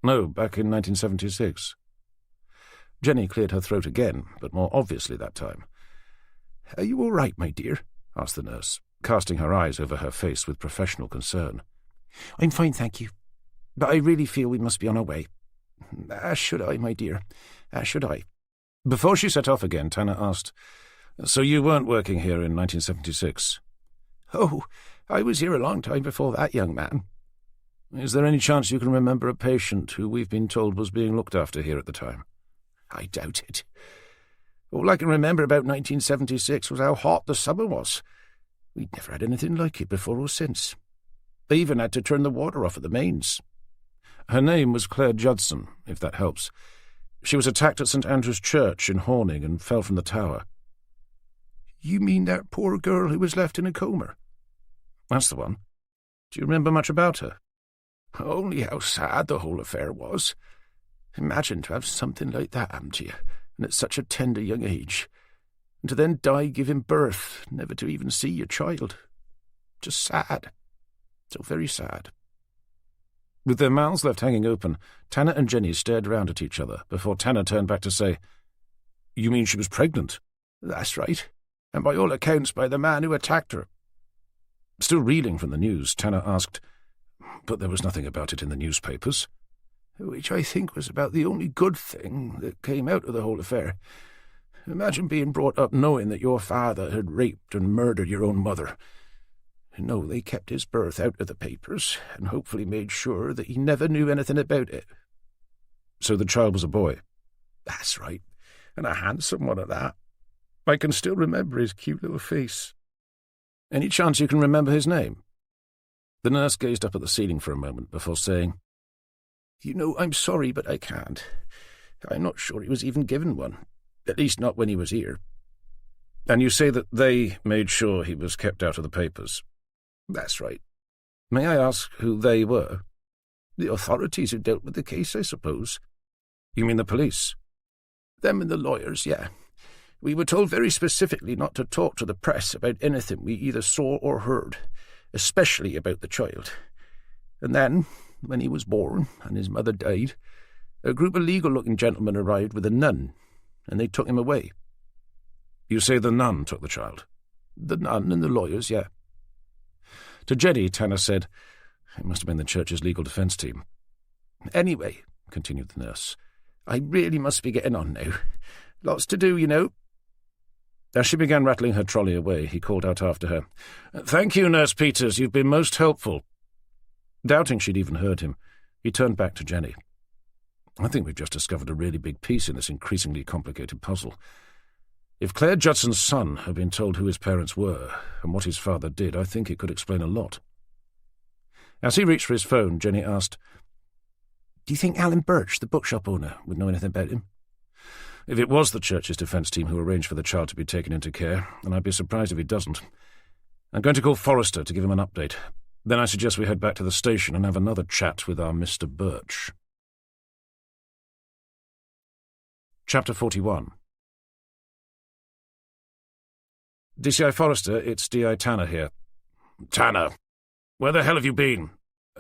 "No, back in 1976. Jenny cleared her throat again, but more obviously that time.
"Are you all right, my dear?"
asked the nurse, casting her eyes over her face with professional concern.
"I'm fine, thank you. But I really feel we must be on our way. As should I, my dear, as should I."
Before she set off again, Tanner asked, "So you weren't working here in 1976?
"Oh, I was here a long time before that, young man."
"Is there any chance you can remember a patient who we've been told was being looked after here at the time?"
"I doubt it. All I can remember about 1976 was how hot the summer was. We'd never had anything like it before or since. They even had to turn the water off at the mains."
"Her name was Claire Judson, if that helps. She was attacked at St Andrew's Church in Horning and fell from the tower."
"You mean that poor girl who was left in a coma?"
"That's the one. Do you remember much about her?"
"Only how sad the whole affair was. Imagine to have something like that happen to you, and at such a tender young age, and to then die giving birth, never to even see your child. Just sad. So very sad."
With their mouths left hanging open, Tanner and Jenny stared round at each other before Tanner turned back to say, "You mean she was pregnant?"
"That's right, and by all accounts by the man who attacked her."
Still reeling from the news, Tanner asked, "But there was nothing about it in the newspapers?"
"Which I think was about the only good thing that came out of the whole affair. Imagine being brought up knowing that your father had raped and murdered your own mother. No, they kept his birth out of the papers, and hopefully made sure that he never knew anything about it."
"So the child was a boy?"
"That's right, and a handsome one at that. I can still remember his cute little face."
"Any chance you can remember his name?" The nurse gazed up at the ceiling for a moment before saying,
"You know, I'm sorry, but I can't. I'm not sure he was even given one, at least not when he was here."
"And you say that they made sure he was kept out of the papers?"
"That's right."
"May I ask who they were?"
"The authorities who dealt with the case, I suppose."
"You mean the police?"
"Them and the lawyers, yeah. We were told very specifically not to talk to the press about anything we either saw or heard, especially about the child. And then, when he was born and his mother died, a group of legal-looking gentlemen arrived with a nun, and they took him away."
"You say the nun took the child?"
"The nun and the lawyers, yeah."
To Jenny, Tanner said, "It must have been the church's legal defence team."
"Anyway," continued the nurse, "I really must be getting on now. Lots to do, you know."
As she began rattling her trolley away, he called out after her, "Thank you, Nurse Peters, you've been most helpful." Doubting she'd even heard him, he turned back to Jenny. "I think we've just discovered a really big piece in this increasingly complicated puzzle. If Claire Judson's son had been told who his parents were and what his father did, I think it could explain a lot." As he reached for his phone, Jenny asked,
"Do you think Alan Birch, the bookshop owner, would know anything about him?"
If it was the church's defence team who arranged for the child to be taken into care, and I'd be surprised if he doesn't. I'm going to call Forrester to give him an update. Then I suggest we head back to the station and have another chat with our Mr. Birch. Chapter 41. DCI Forrester, it's D.I. Tanner here.
Tanner, where the hell have you been?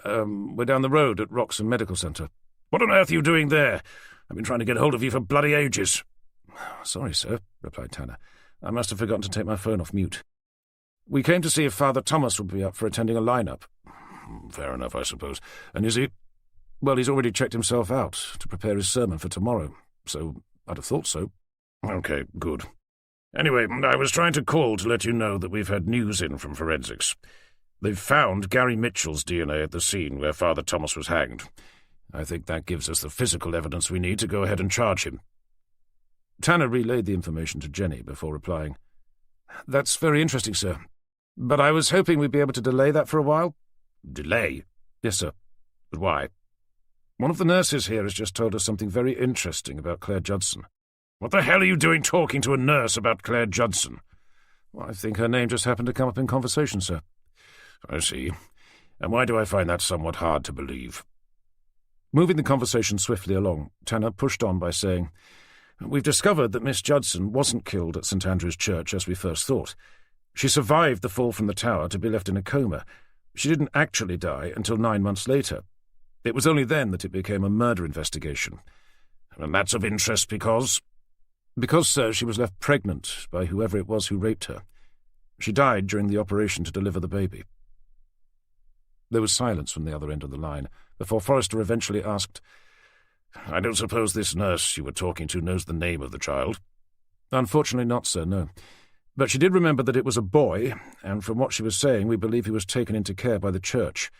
We're down the road at Roxham Medical Centre.
What on earth are you doing there? I've been trying to get hold of you for bloody ages.
Sorry, sir, replied Tanner. I must have forgotten to take my phone off mute. We came to see if Father Thomas would be up for attending a line-up.
Fair enough, I suppose. And is he?
Well, he's already checked himself out to prepare his sermon for tomorrow, so I'd have thought so.
Okay, good. Anyway, I was trying to call to let you know that we've had news in from forensics. They've found Gary Mitchell's DNA at the scene where Father Thomas was hanged. I think that gives us the physical evidence we need to go ahead and charge him.
Tanner relayed the information to Jenny before replying. That's very interesting, sir. But I was hoping we'd be able to delay that for a while.
Delay?
Yes, sir.
But why?
One of the nurses here has just told us something very interesting about Claire Judson.
What the hell are you doing talking to a nurse about Claire Judson?
Well, I think her name just happened to come up in conversation, sir.
I see. And why do I find that somewhat hard to believe?
Moving the conversation swiftly along, Tanner pushed on by saying, We've discovered that Miss Judson wasn't killed at St Andrew's Church as we first thought. She survived the fall from the tower to be left in a coma. She didn't actually die until 9 months later. It was only then that it became a murder investigation.
And that's of interest because?
Because, sir, she was left pregnant by whoever it was who raped her. She died during the operation to deliver the baby. There was silence from the other end of the line, before Forrester eventually asked,
I don't suppose this nurse you were talking to knows the name of the child?
Unfortunately not, sir, no. But she did remember that it was a boy, and from what she was saying, we believe he was taken into care by the church.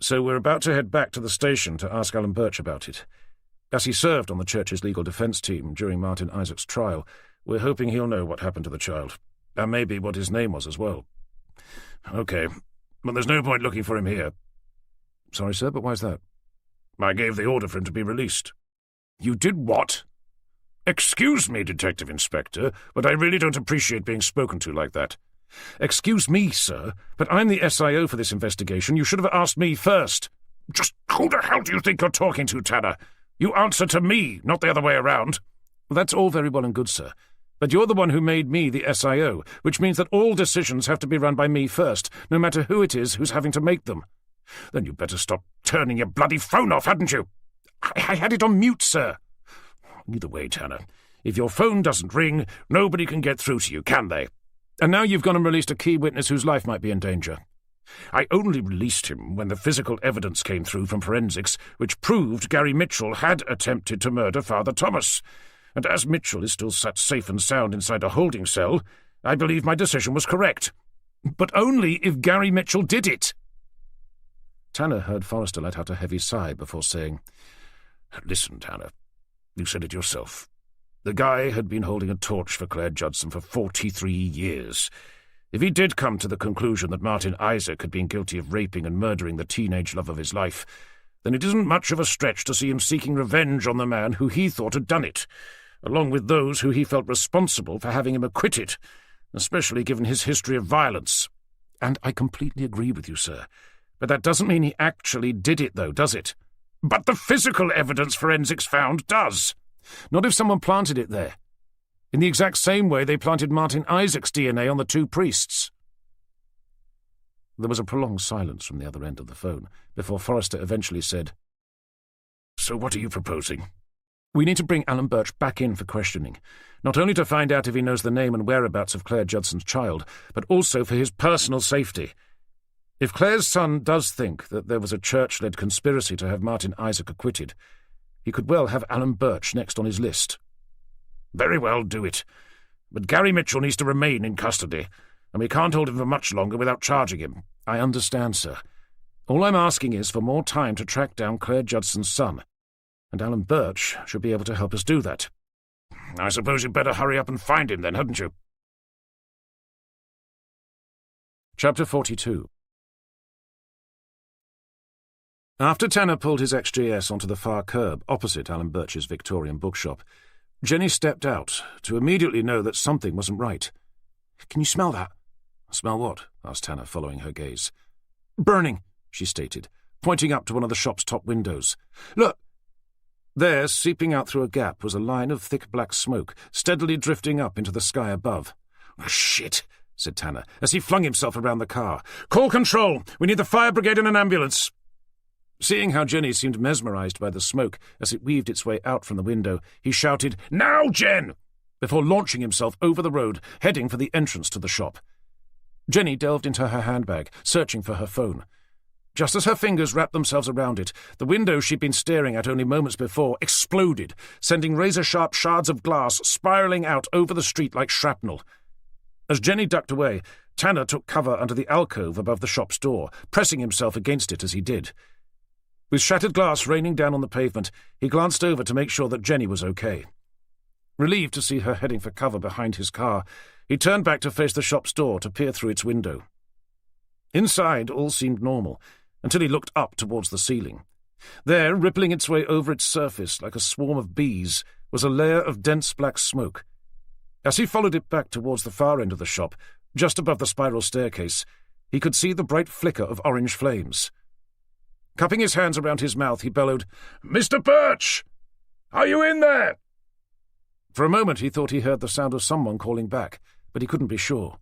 So we're about to head back to the station to ask Alan Birch about it. As he served on the church's legal defence team during Martin Isaac's trial, we're hoping he'll know what happened to the child, and maybe what his name was as well.
Okay, but there's no point looking for him here.
Sorry, sir, but why's that?
I gave the order for him to be released.
You did what?
Excuse me, Detective Inspector, but I really don't appreciate being spoken to like that.
Excuse me, sir, but I'm the SIO for this investigation. You should have asked me first.
Just who the hell do you think you're talking to, Tanner? You answer to me, not the other way around.
Well, that's all very well and good, sir. But you're the one who made me the SIO, which means that all decisions have to be run by me first, no matter who it is who's having to make them.
Then you'd better stop turning your bloody phone off, hadn't you?
I had it on mute, sir.
Either way, Tanner, if your phone doesn't ring, nobody can get through to you, can they?
And now you've gone and released a key witness whose life might be in danger.
I only released him when the physical evidence came through from forensics, which proved Gary Mitchell had attempted to murder Father Thomas. And as Mitchell is still sat safe and sound inside a holding cell, I believe my decision was correct. But only if Gary Mitchell did it.
Tanner heard Forrester let out a heavy sigh before saying,
Listen, Tanner, you said it yourself. The guy had been holding a torch for Claire Judson for 43 years. If he did come to the conclusion that Martin Isaac had been guilty of raping and murdering the teenage love of his life, then it isn't much of a stretch to see him seeking revenge on the man who he thought had done it, along with those who he felt responsible for having him acquitted, especially given his history of violence.
And I completely agree with you, sir. But that doesn't mean he actually did it, though, does it?
But the physical evidence forensics found does.
Not if someone planted it there. In the exact same way they planted Martin Isaac's DNA on the two priests. There was a prolonged silence from the other end of the phone, before Forrester eventually said,
So what are you proposing?
We need to bring Alan Birch back in for questioning, not only to find out if he knows the name and whereabouts of Claire Judson's child, but also for his personal safety. If Claire's son does think that there was a church-led conspiracy to have Martin Isaac acquitted, he could well have Alan Birch next on his list.
Very well, do it. But Gary Mitchell needs to remain in custody, and we can't hold him for much longer without charging him.
I understand, sir. All I'm asking is for more time to track down Claire Judson's son, and Alan Birch should be able to help us do that.
I suppose you'd better hurry up and find him then, hadn't you?
Chapter 42. After Tanner pulled his XJS onto the far curb opposite Alan Birch's Victorian bookshop, Jenny stepped out, to immediately know that something wasn't right.
Can you smell that?
Smell what? Asked Tanner, following her gaze.
Burning,
she stated, pointing up to one of the shop's top windows.
Look!
There, seeping out through a gap, was a line of thick black smoke, steadily drifting up into the sky above.
Oh, shit,
said Tanner, as he flung himself around the car. Call control! We need the fire brigade and an ambulance! Seeing how Jenny seemed mesmerized by the smoke as it weaved its way out from the window, he shouted, "Now, Jen!" before launching himself over the road, heading for the entrance to the shop. Jenny delved into her handbag, searching for her phone. Just as her fingers wrapped themselves around it, the window she'd been staring at only moments before exploded, sending razor-sharp shards of glass spiraling out over the street like shrapnel. As Jenny ducked away, Tanner took cover under the alcove above the shop's door, pressing himself against it as he did. With shattered glass raining down on the pavement, he glanced over to make sure that Jenny was okay. Relieved to see her heading for cover behind his car, he turned back to face the shop's door to peer through its window. Inside, all seemed normal, until he looked up towards the ceiling. There, rippling its way over its surface like a swarm of bees, was a layer of dense black smoke. As he followed it back towards the far end of the shop, just above the spiral staircase, he could see the bright flicker of orange flames. Cupping his hands around his mouth, he bellowed, "Mr. Birch! Are you in there?" For a moment he thought he heard the sound of someone calling back, but he couldn't be sure.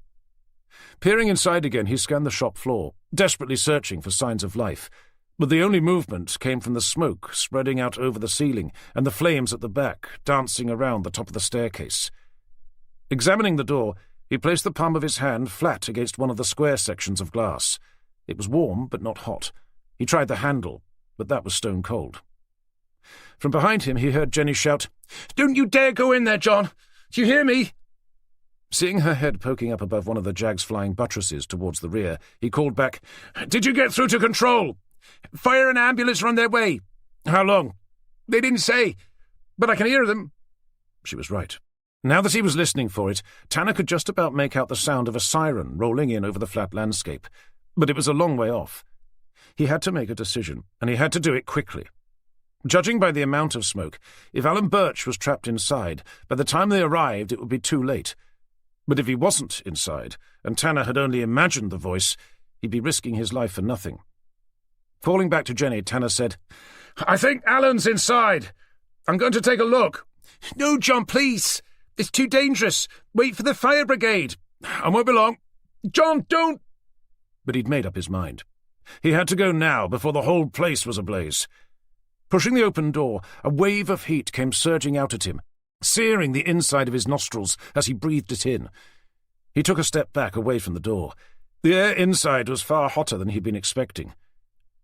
Peering inside again, he scanned the shop floor, desperately searching for signs of life, but the only movement came from the smoke spreading out over the ceiling and the flames at the back dancing around the top of the staircase. Examining the door, he placed the palm of his hand flat against one of the square sections of glass. It was warm, but not hot. He tried the handle, but that was stone cold. From behind him he heard Jenny shout, "Don't you dare go in there, John! Do you hear me?" Seeing her head poking up above one of the Jag's flying buttresses towards the rear, he called back, "Did you get through to control?" "Fire and ambulance are on their way." "How long?" "They didn't say, but I can hear them." She was right. Now that he was listening for it, Tanner could just about make out the sound of a siren rolling in over the flat landscape, but it was a long way off. He had to make a decision, and he had to do it quickly. Judging by the amount of smoke, if Alan Birch was trapped inside, by the time they arrived it would be too late. But if he wasn't inside, and Tanner had only imagined the voice, he'd be risking his life for nothing. Calling back to Jenny, Tanner said, "I think Alan's inside. I'm going to take a look." "No, John, please. It's too dangerous. Wait for the fire brigade." "I won't be long." "John, don't—" But he'd made up his mind. He had to go now, before the whole place was ablaze. Pushing the open door, a wave of heat came surging out at him, searing the inside of his nostrils as he breathed it in. He took a step back away from the door. The air inside was far hotter than he'd been expecting.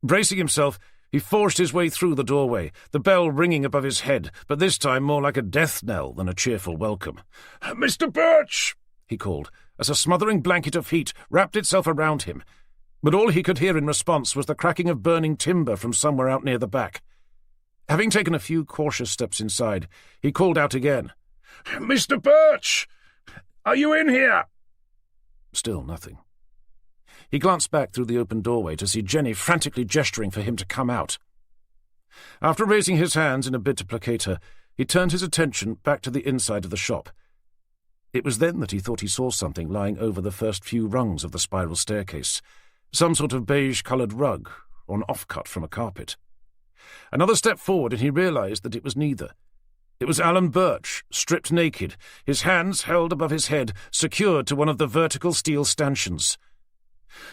Bracing himself, he forced his way through the doorway, the bell ringing above his head, but this time more like a death knell than a cheerful welcome. "Mr. Birch!" he called, as a smothering blanket of heat wrapped itself around him. But all he could hear in response was the cracking of burning timber from somewhere out near the back. Having taken a few cautious steps inside, he called out again. "Mr. Birch! Are you in here?" Still nothing. He glanced back through the open doorway to see Jenny frantically gesturing for him to come out. After raising his hands in a bid to placate her, he turned his attention back to the inside of the shop. It was then that he thought he saw something lying over the first few rungs of the spiral staircase, some sort of beige-coloured rug or an offcut from a carpet. Another step forward and he realized that it was neither. It was Alan Birch, stripped naked, his hands held above his head, secured to one of the vertical steel stanchions.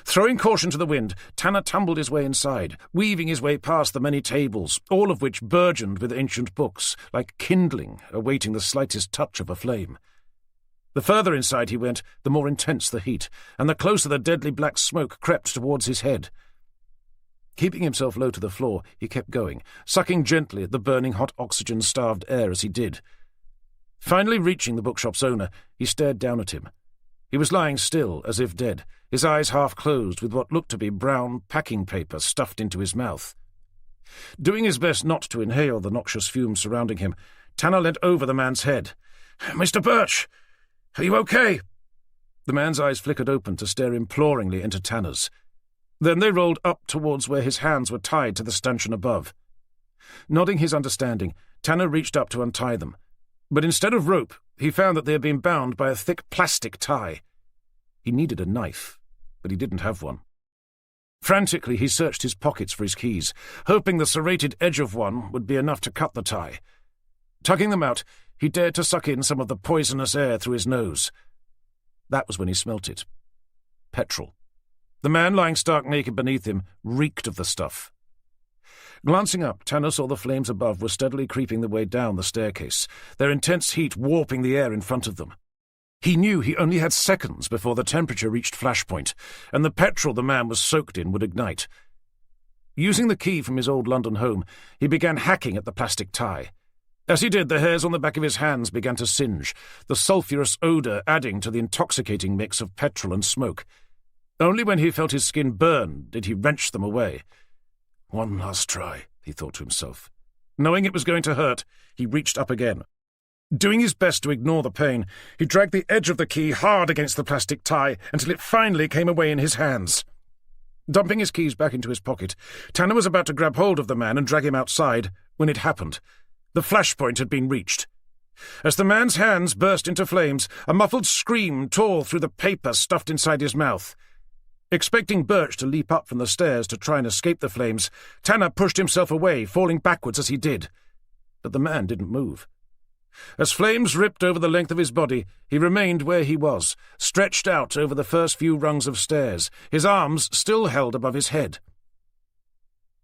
Throwing caution to the wind, Tanner tumbled his way inside, weaving his way past the many tables, all of which burgeoned with ancient books, like kindling, awaiting the slightest touch of a flame. The further inside he went, the more intense the heat, and the closer the deadly black smoke crept towards his head. Keeping himself low to the floor, he kept going, sucking gently at the burning hot oxygen-starved air as he did. Finally reaching the bookshop's owner, he stared down at him. He was lying still, as if dead, his eyes half closed with what looked to be brown packing paper stuffed into his mouth. Doing his best not to inhale the noxious fumes surrounding him, Tanner leant over the man's head. "Mr. Birch! Are you okay?" The man's eyes flickered open to stare imploringly into Tanner's. Then they rolled up towards where his hands were tied to the stanchion above. Nodding his understanding, Tanner reached up to untie them. But instead of rope, he found that they had been bound by a thick plastic tie. He needed a knife, but he didn't have one. Frantically, he searched his pockets for his keys, hoping the serrated edge of one would be enough to cut the tie. Tugging them out, he dared to suck in some of the poisonous air through his nose. That was when he smelt it. Petrol. The man lying stark naked beneath him reeked of the stuff. Glancing up, Tanner saw the flames above were steadily creeping their way down the staircase, their intense heat warping the air in front of them. He knew he only had seconds before the temperature reached flashpoint, and the petrol the man was soaked in would ignite. Using the key from his old London home, he began hacking at the plastic tie. As he did, the hairs on the back of his hands began to singe, the sulphurous odour adding to the intoxicating mix of petrol and smoke. Only when he felt his skin burn did he wrench them away. One last try, he thought to himself. Knowing it was going to hurt, he reached up again. Doing his best to ignore the pain, he dragged the edge of the key hard against the plastic tie until it finally came away in his hands. Dumping his keys back into his pocket, Tanner was about to grab hold of the man and drag him outside when it happened. The flashpoint had been reached. As the man's hands burst into flames, a muffled scream tore through the paper stuffed inside his mouth. Expecting Birch to leap up from the stairs to try and escape the flames, Tanner pushed himself away, falling backwards as he did. But the man didn't move. As flames ripped over the length of his body, he remained where he was, stretched out over the first few rungs of stairs, his arms still held above his head.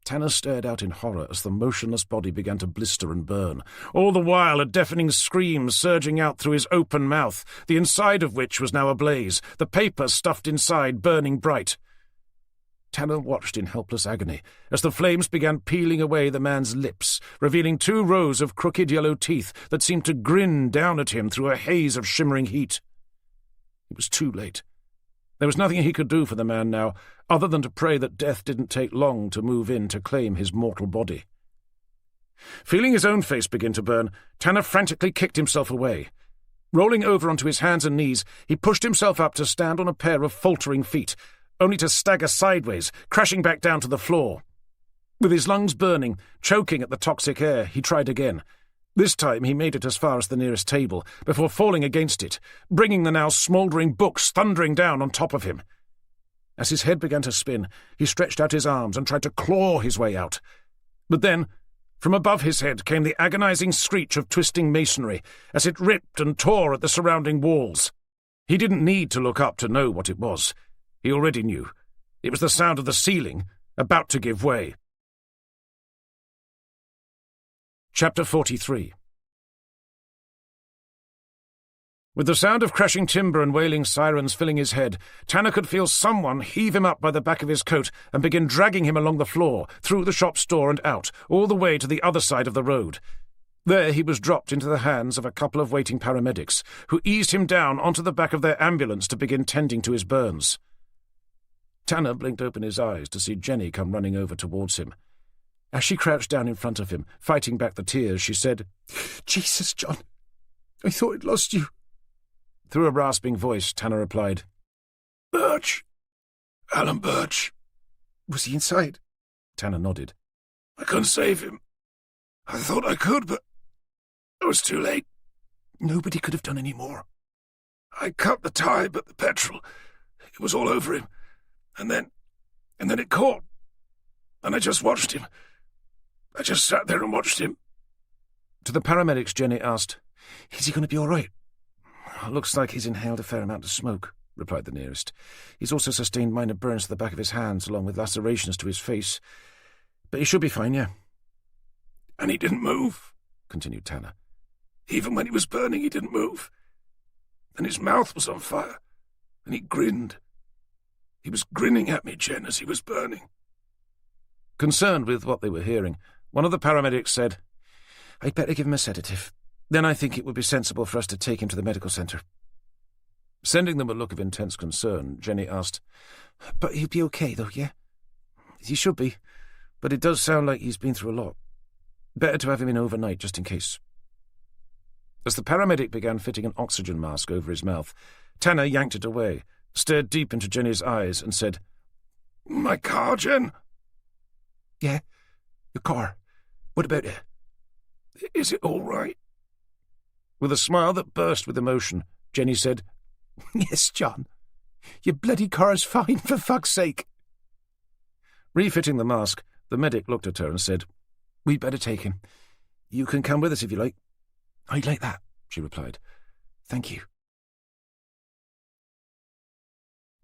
Tanner stared out in horror as the motionless body began to blister and burn, all the while a deafening scream surging out through his open mouth, the inside of which was now ablaze, the paper stuffed inside burning bright. Tanner watched in helpless agony as the flames began peeling away the man's lips, revealing 2 rows of crooked yellow teeth that seemed to grin down at him through a haze of shimmering heat. It was too late. There was nothing he could do for the man now, other than to pray that death didn't take long to move in to claim his mortal body. Feeling his own face begin to burn, Tanner frantically kicked himself away. Rolling over onto his hands and knees, he pushed himself up to stand on a pair of faltering feet, only to stagger sideways, crashing back down to the floor. With his lungs burning, choking at the toxic air, he tried again. This time he made it as far as the nearest table, before falling against it, bringing the now smouldering books thundering down on top of him. As his head began to spin, he stretched out his arms and tried to claw his way out. But then, from above his head came the agonizing screech of twisting masonry, as it ripped and tore at the surrounding walls. He didn't need to look up to know what it was. He already knew. It was the sound of the ceiling, about to give way. Chapter 43. With the sound of crashing timber and wailing sirens filling his head, Tanner could feel someone heave him up by the back of his coat and begin dragging him along the floor, through the shop's door and out, all the way to the other side of the road. There he was dropped into the hands of a couple of waiting paramedics, who eased him down onto the back of their ambulance to begin tending to his burns. Tanner blinked open his eyes to see Jenny come running over towards him. As she crouched down in front of him, fighting back the tears, she said, "Jesus, John, I thought I'd lost you." Through a rasping voice, Tanner replied,
"Birch. Alan Birch."
"Was he inside?"
Tanner nodded.
"I couldn't save him. I thought I could, but it was too late.
Nobody could have done any more."
I cut the tie, but the petrol, it was all over him. And then it caught. And I just watched him. I just sat there and watched him."
To the paramedics, Jenny asked,
"Is he going to be all right?"
"Looks like he's inhaled a fair amount of smoke," replied the nearest. "He's also sustained minor burns to the back of his hands, along with lacerations to his face. But he should be fine, yeah."
"And he didn't move,"
continued Tanner.
"Even when he was burning, he didn't move. And his mouth was on fire, and he grinned. He was grinning at me, Jen, as he was burning."
Concerned with what they were hearing, one of the paramedics said, "I'd better give him a sedative. Then I think it would be sensible for us to take him to the medical centre." Sending them a look of intense concern, Jenny asked, "But he'll be okay, though, yeah?" "He should be, but it does sound like he's been through a lot. Better to have him in overnight, just in case." As the paramedic began fitting an oxygen mask over his mouth, Tanner yanked it away, stared deep into Jenny's eyes, and said,
"My car, Jen?"
"Yeah, your car. What about it?"
"Is it all right?"
With a smile that burst with emotion, Jenny said,
"Yes, John. Your bloody car's fine, for fuck's sake."
Refitting the mask, the medic looked at her and said,
"We'd better take him. You can come with us if you like."
"I'd like that," she replied.
"Thank you."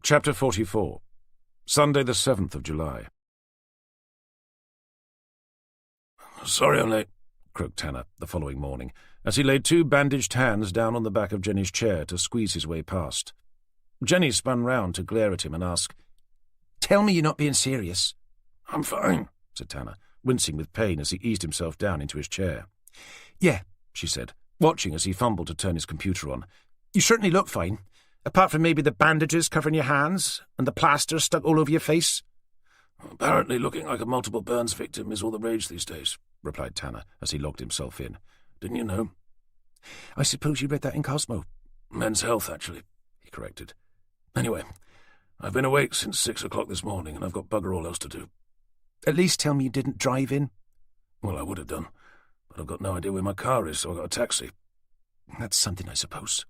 Chapter 44. Sunday the 7th of July.
"Sorry I'm late,"
croaked Tanner the following morning, as he laid 2 bandaged hands down on the back of Jenny's chair to squeeze his way past. Jenny spun round to glare at him and ask,
"Tell me you're not being serious."
"I'm fine,"
said Tanner, wincing with pain as he eased himself down into his chair.
"Yeah,"
she said, watching as he fumbled to turn his computer on.
"You certainly look fine, apart from maybe the bandages covering your hands and the plaster stuck all over your face."
"Apparently looking like a multiple burns victim is all the rage these days,"
replied Tanner as he logged himself in.
"Didn't you know?"
"I suppose you read that in Cosmo."
"Men's Health, actually," he corrected. "Anyway, I've been awake since 6 o'clock this morning, and I've got bugger all else to do."
"At least tell me you didn't drive in."
"Well, I would have done, but I've got no idea where my car is, so I got a taxi."
"That's something, I suppose."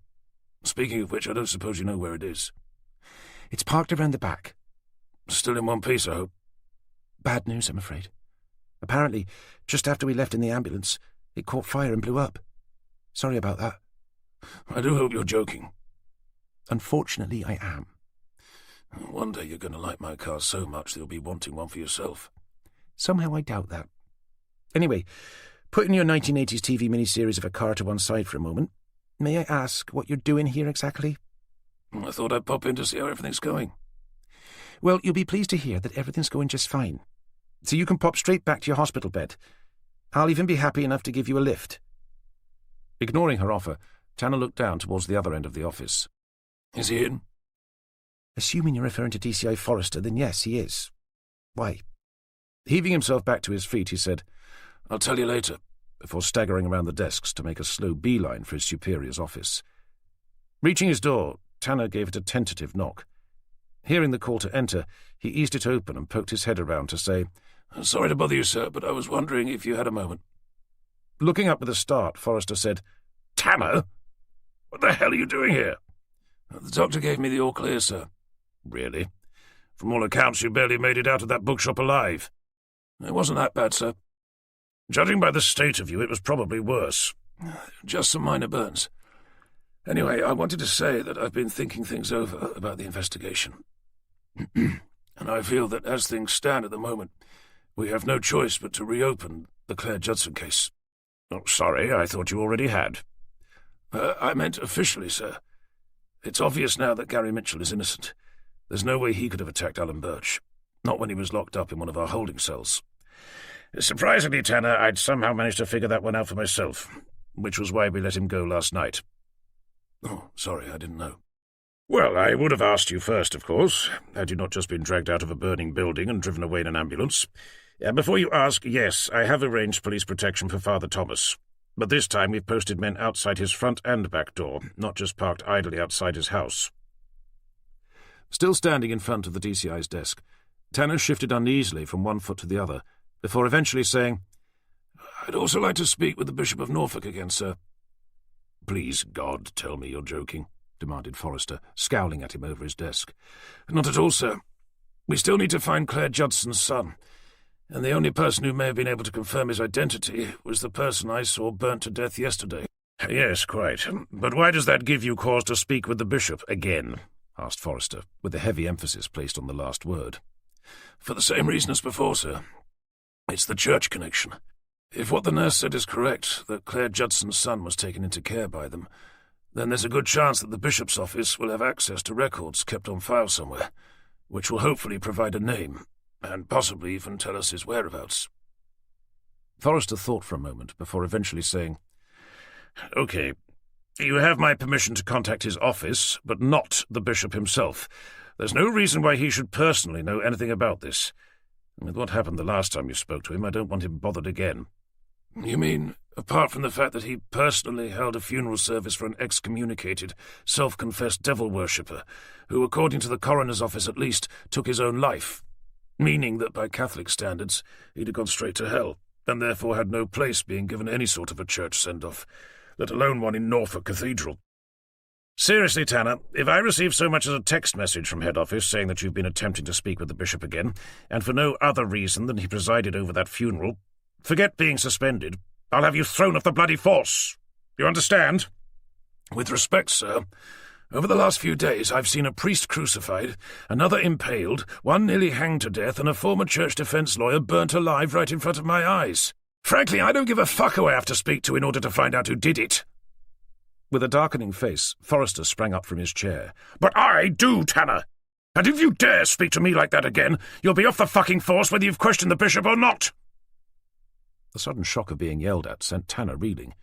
"Speaking of which, I don't suppose you know where it is."
"It's parked around the back."
"Still in one piece, I hope."
"Bad news, I'm afraid. Apparently, just after we left in the ambulance, it caught fire and blew up. Sorry about that."
"I do hope you're joking."
"Unfortunately, I am."
"One day you're going to like my car so much that you'll be wanting one for yourself."
"Somehow I doubt that. Anyway, putting your 1980s TV miniseries of a car to one side for a moment, may I ask what you're doing here exactly?"
"I thought I'd pop in to see how everything's going."
"Well, you'll be pleased to hear that everything's going just fine. So you can pop straight back to your hospital bed. I'll even be happy enough to give you a lift."
Ignoring her offer, Tanner looked down towards the other end of the office.
"Is he in?"
"Assuming you're referring to DCI Forrester, then yes, he is. Why?"
Heaving himself back to his feet, he said,
"I'll tell you later,"
before staggering around the desks to make a slow beeline for his superior's office. Reaching his door, Tanner gave it a tentative knock. Hearing the call to enter, he eased it open and poked his head around to say,
"Sorry to bother you, sir, but I was wondering if you had a moment."
Looking up with a start, Forrester said,
"Tanner? What the hell are you doing here?" "The doctor gave me the all clear, sir."
"Really? From all accounts, you barely made it out of that bookshop alive."
"It wasn't that bad, sir."
"Judging by the state of you, it was probably worse."
"Just some minor burns. Anyway, I wanted to say that I've been thinking things over about the investigation. And I feel that as things stand at the moment, we have no choice but to reopen the Claire Judson case."
"Oh, sorry, I thought you already had."
I meant officially, sir. It's obvious now that Gary Mitchell is innocent. There's no way he could have attacked Alan Birch. Not when he was locked up in one of our holding cells."
"Surprisingly, Tanner, I'd somehow managed to figure that one out for myself, which was why we let him go last night."
"Oh, sorry, I didn't know."
"Well, I would have asked you first, of course, had you not just been dragged out of a burning building and driven away in an ambulance. Before you ask, yes, I have arranged police protection for Father Thomas. But this time we've posted men outside his front and back door, not just parked idly outside his house." Still standing in front of the DCI's desk, Tanner shifted uneasily from one foot to the other, before eventually saying,
"I'd also like to speak with the Bishop of Norfolk again, sir."
"Please, God, tell me you're joking," demanded Forrester, scowling at him over his desk.
"Not at all, sir. We still need to find Claire Judson's son, and the only person who may have been able to confirm his identity was the person I saw burnt to death yesterday."
"Yes, quite. But why does that give you cause to speak with the bishop again?" asked Forrester, with a heavy emphasis placed on the last word.
"For the same reason as before, sir. It's the church connection. If what the nurse said is correct, that Claire Judson's son was taken into care by them, then there's a good chance that the bishop's office will have access to records kept on file somewhere, which will hopefully provide a name, and possibly even tell us his whereabouts."
Forrester thought for a moment before eventually saying, "Okay, you have my permission to contact his office, but not the bishop himself. There's no reason why he should personally know anything about this. With what happened the last time you spoke to him, I don't want him bothered again."
"You mean, apart from the fact that he personally held a funeral service for an excommunicated, self-confessed devil worshipper, who, according to the coroner's office at least, took his own life, meaning that by Catholic standards he'd have gone straight to hell, and therefore had no place being given any sort of a church send-off. let alone one in Norfolk Cathedral. Seriously, Tanner, if I receive so much as a text message from head office saying that you've been attempting to speak with the bishop again, and for no other reason than he presided over that funeral, forget being suspended. I'll have you thrown off the bloody force. You understand? With respect, sir, over the last few days I've seen a priest crucified, another impaled, one nearly hanged to death, and a former church defense lawyer burnt alive right in front of my eyes. Frankly, I don't give a fuck who I have to speak to in order to find out who did it.
With a darkening face, Forrester sprang up from his chair.
But I do, Tanner. And if you dare speak to me like that again, you'll be off the fucking force whether you've questioned the bishop or not.
The sudden shock of being yelled at sent Tanner reeling.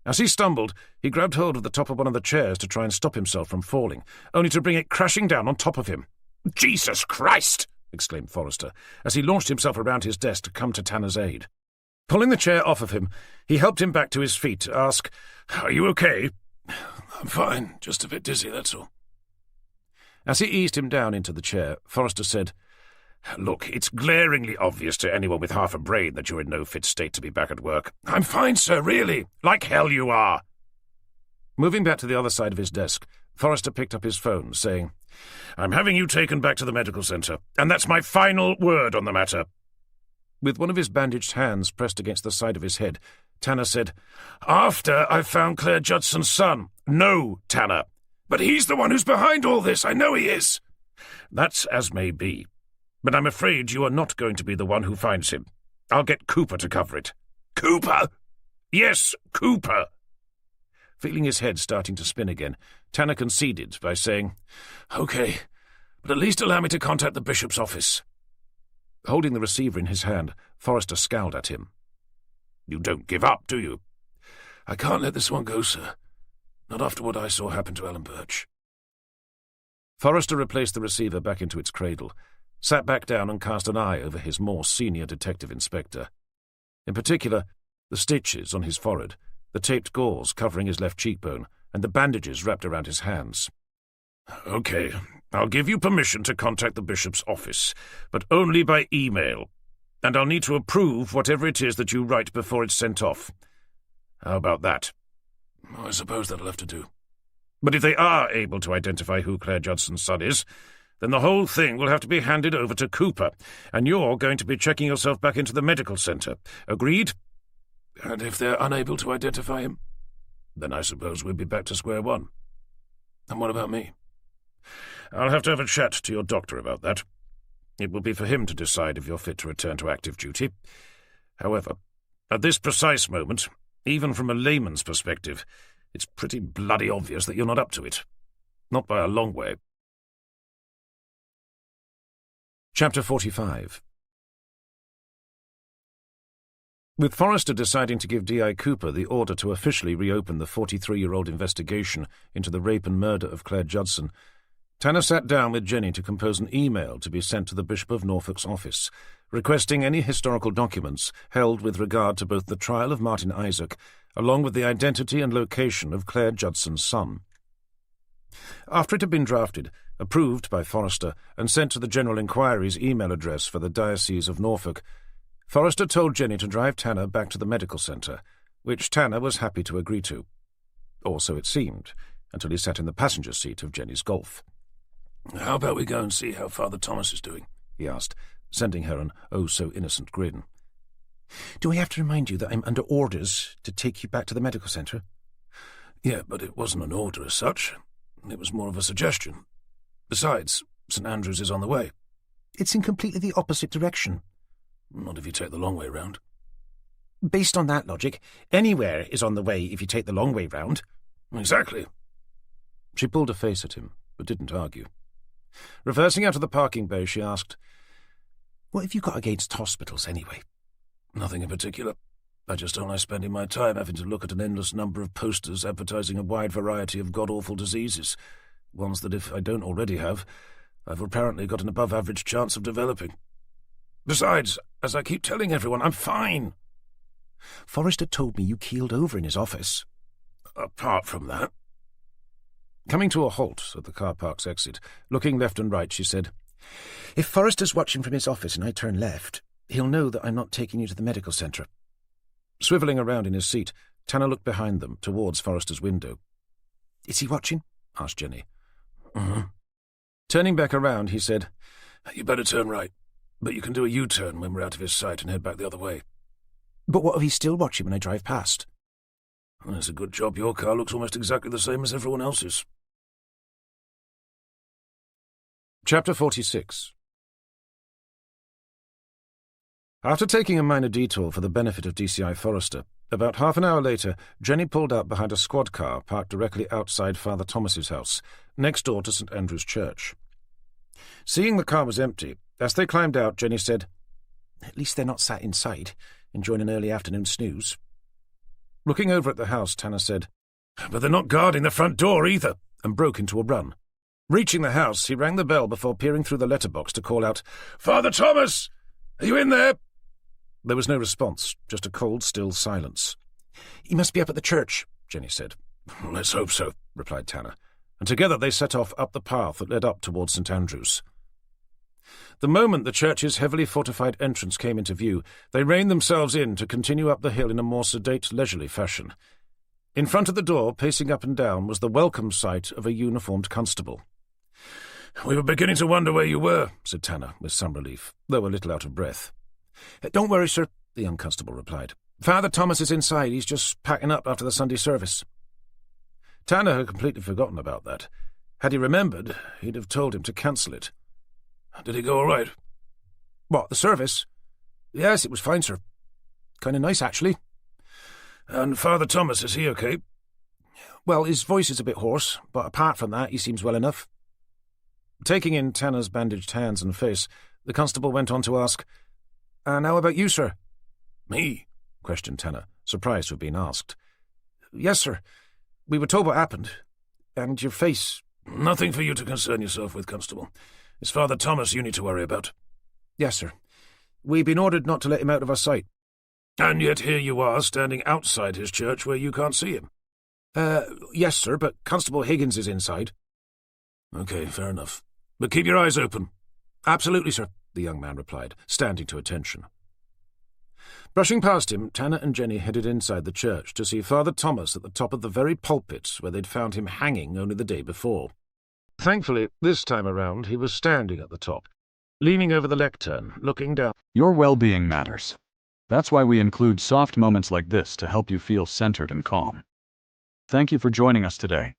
As he stumbled, he grabbed hold of the top of one of the chairs to try and stop himself from falling, only to bring it crashing down on top of him.
Jesus Christ!
Exclaimed Forrester, as he launched himself around his desk to come to Tanner's aid. Pulling the chair off of him, he helped him back to his feet to ask,
"Are you okay?"
I'm fine, just a bit dizzy, that's all.
As he eased him down into the chair, Forrester said,
"Look, it's glaringly obvious to anyone with half a brain that you're in no fit state to be back at work." "I'm fine, sir, really. Like hell you are."
Moving back to the other side of his desk, Forrester picked up his phone, saying,
"I'm having you taken back to the medical centre, and that's my final word on the matter."
With one of his bandaged hands pressed against the side of his head, Tanner said,
"After I found Claire Judson's son." "No, Tanner."
"But he's the one who's behind all this. I know he is."
"That's as may be. But I'm afraid you are not going to be the one who finds him. I'll get Cooper to cover it."
"Cooper?"
"Yes, Cooper."
Feeling his head starting to spin again, Tanner conceded by saying,
"Okay, but at least allow me to contact the bishop's office."
Holding the receiver in his hand, Forrester scowled at him.
"You don't give up, do you?"
"I can't let this one go, sir. Not after what I saw happen to Ellen Birch."
Forrester replaced the receiver back into its cradle, sat back down and cast an eye over his more senior detective inspector. In particular, the stitches on his forehead, the taped gauze covering his left cheekbone, and the bandages wrapped around his hands.
"Okay, I'll give you permission to contact the bishop's office, but only by email, and I'll need to approve whatever it is that you write before it's sent off. How about that?"
"I suppose that'll have to do."
"But if they are able to identify who Claire Judson's son is, then the whole thing will have to be handed over to Cooper, and you're going to be checking yourself back into the medical centre. Agreed?"
"And if they're unable to identify him?"
"Then I suppose we'll be back to square one."
"And what about me?"
"I'll have to have a chat to your doctor about that. It will be for him to decide if you're fit to return to active duty. However, at this precise moment, even from a layman's perspective, it's pretty bloody obvious that you're not up to it. Not by a long way."
Chapter 45. With Forrester deciding to give D.I. Cooper the order to officially reopen the 43-year-old investigation into the rape and murder of Claire Judson, Tanner sat down with Jenny to compose an email to be sent to the Bishop of Norfolk's office, requesting any historical documents held with regard to both the trial of Martin Isaac, along with the identity and location of Claire Judson's son. After it had been drafted, approved by Forrester, and sent to the General Inquiry's email address for the Diocese of Norfolk, Forrester told Jenny to drive Tanner back to the medical centre, which Tanner was happy to agree to. Or so it seemed, until he sat in the passenger seat of Jenny's Golf.
"How about we go and see how Father Thomas is doing?"
he asked, sending her an oh-so-innocent grin. "Do I have to remind you that I'm under orders to take you back to the medical centre?"
"Yeah, but it wasn't an order as such. It was more of a suggestion. Besides, St Andrews is on the way."
"It's in completely the opposite direction."
"Not if you take the long way round."
"Based on that logic, anywhere is on the way if you take the long way round."
"Exactly."
She pulled a face at him, but didn't argue. Reversing out of the parking bay, she asked, "What have you got against hospitals, anyway?"
"Nothing in particular. I just don't like spending my time having to look at an endless number of posters advertising a wide variety of god-awful diseases, ones that if I don't already have, I've apparently got an above-average chance of developing. Besides, as I keep telling everyone, I'm fine."
"Forrester told me you keeled over in his office."
"Apart from that."
Coming to a halt at the car park's exit, looking left and right, she said, "If Forrester's watching from his office and I turn left, he'll know that I'm not taking you to the medical centre." Swivelling around in his seat, Tanner looked behind them, towards Forrester's window. "Is he watching?" asked Jenny.
Mm-hmm.
Turning back around, he said,
"You better turn right, but you can do a U-turn when we're out of his sight and head back the other way."
"But what if he's still watching when I drive past?"
Well, it's a good job your car looks almost exactly the same as everyone else's.
Chapter 46. After taking a minor detour for the benefit of DCI Forrester, about half an hour later, Jenny pulled up behind a squad car parked directly outside Father Thomas's house, next door to St Andrew's Church. Seeing the car was empty, as they climbed out, Jenny said, "At least they're not sat inside, enjoying an early afternoon snooze." Looking over at the house, Tanner said,
"But they're not guarding the front door either,"
and broke into a run. Reaching the house, he rang the bell before peering through the letterbox to call out,
"Father Thomas! Are you in there?"
There was no response, just a cold, still silence. "He must be up at the church," Jenny said.
"Let's hope so,"
replied Tanner, and together they set off up the path that led up towards St Andrew's. The moment the church's heavily fortified entrance came into view, they reined themselves in to continue up the hill in a more sedate, leisurely fashion. In front of the door, pacing up and down, was the welcome sight of a uniformed constable.
"We were beginning to wonder where you were,"
said Tanner, with some relief, though a little out of breath. "Don't worry, sir," the young constable replied. "Father Thomas is inside. He's just packing up after the Sunday service." Tanner had completely forgotten about that. Had he remembered, he'd have told him to cancel it.
"Did he go all right?"
"What, the service?" "Yes, it was fine, sir. Kind of nice, actually."
"And Father Thomas, is he okay?"
"Well, his voice is a bit hoarse, but apart from that, he seems well enough." Taking in Tanner's bandaged hands and face, the constable went on to ask, "And how about you, sir?"
"Me?"
questioned Tanner, surprised to have been asked. "Yes, sir. We were told what happened. And your face—"
"Nothing for you to concern yourself with, Constable. It's Father Thomas you need to worry about."
"Yes, sir. We've been ordered not to let him out of our sight."
"And yet here you are, standing outside his church where you can't see him."
Yes, sir, but Constable Higgins is inside."
"Okay, fair enough. But keep your eyes open."
"Absolutely, sir," the young man replied, standing to attention. Brushing past him, Tanner and Jenny headed inside the church to see Father Thomas at the top of the very pulpit where they'd found him hanging only the day before. Thankfully, this time around, he was standing at the top, leaning over the lectern, looking down.
Your well-being matters. That's why we include soft moments like this to help you feel centered and calm. Thank you for joining us today.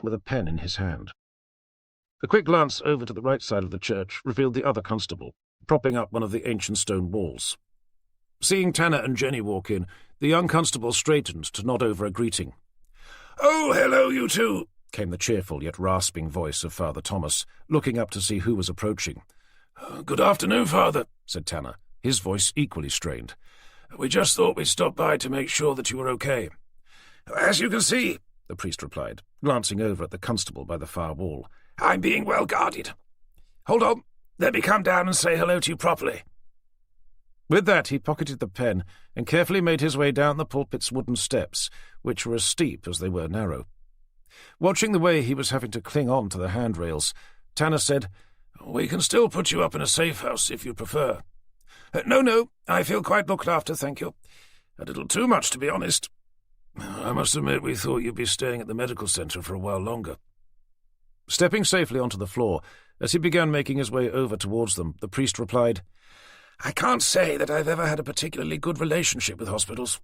With a pen in his hand. A quick glance over to the right side of the church revealed the other constable, propping up one of the ancient stone walls. Seeing Tanner and Jenny walk in, the young constable straightened to nod over a greeting.
"Oh, hello, you two,"
came the cheerful yet rasping voice of Father Thomas, looking up to see who was approaching.
"Good afternoon, Father,"
said Tanner, his voice equally strained.
"We just thought we'd stop by to make sure that you were okay." "As you can see,"
the priest replied, glancing over at the constable by the far wall,
"I'm being well guarded. Hold on, let me come down and say hello to you properly."
With that, he pocketed the pen and carefully made his way down the pulpit's wooden steps, which were as steep as they were narrow. Watching the way he was having to cling on to the handrails, Tanner said,
"We can still put you up in a safe house if you prefer." No, I feel quite looked after, thank you. A little too much, to be honest. I must admit we thought you'd be staying at the medical centre for a while longer."
Stepping safely onto the floor, As he began making his way over towards them, the priest replied,
"I can't say that I've ever had a particularly good relationship with hospitals.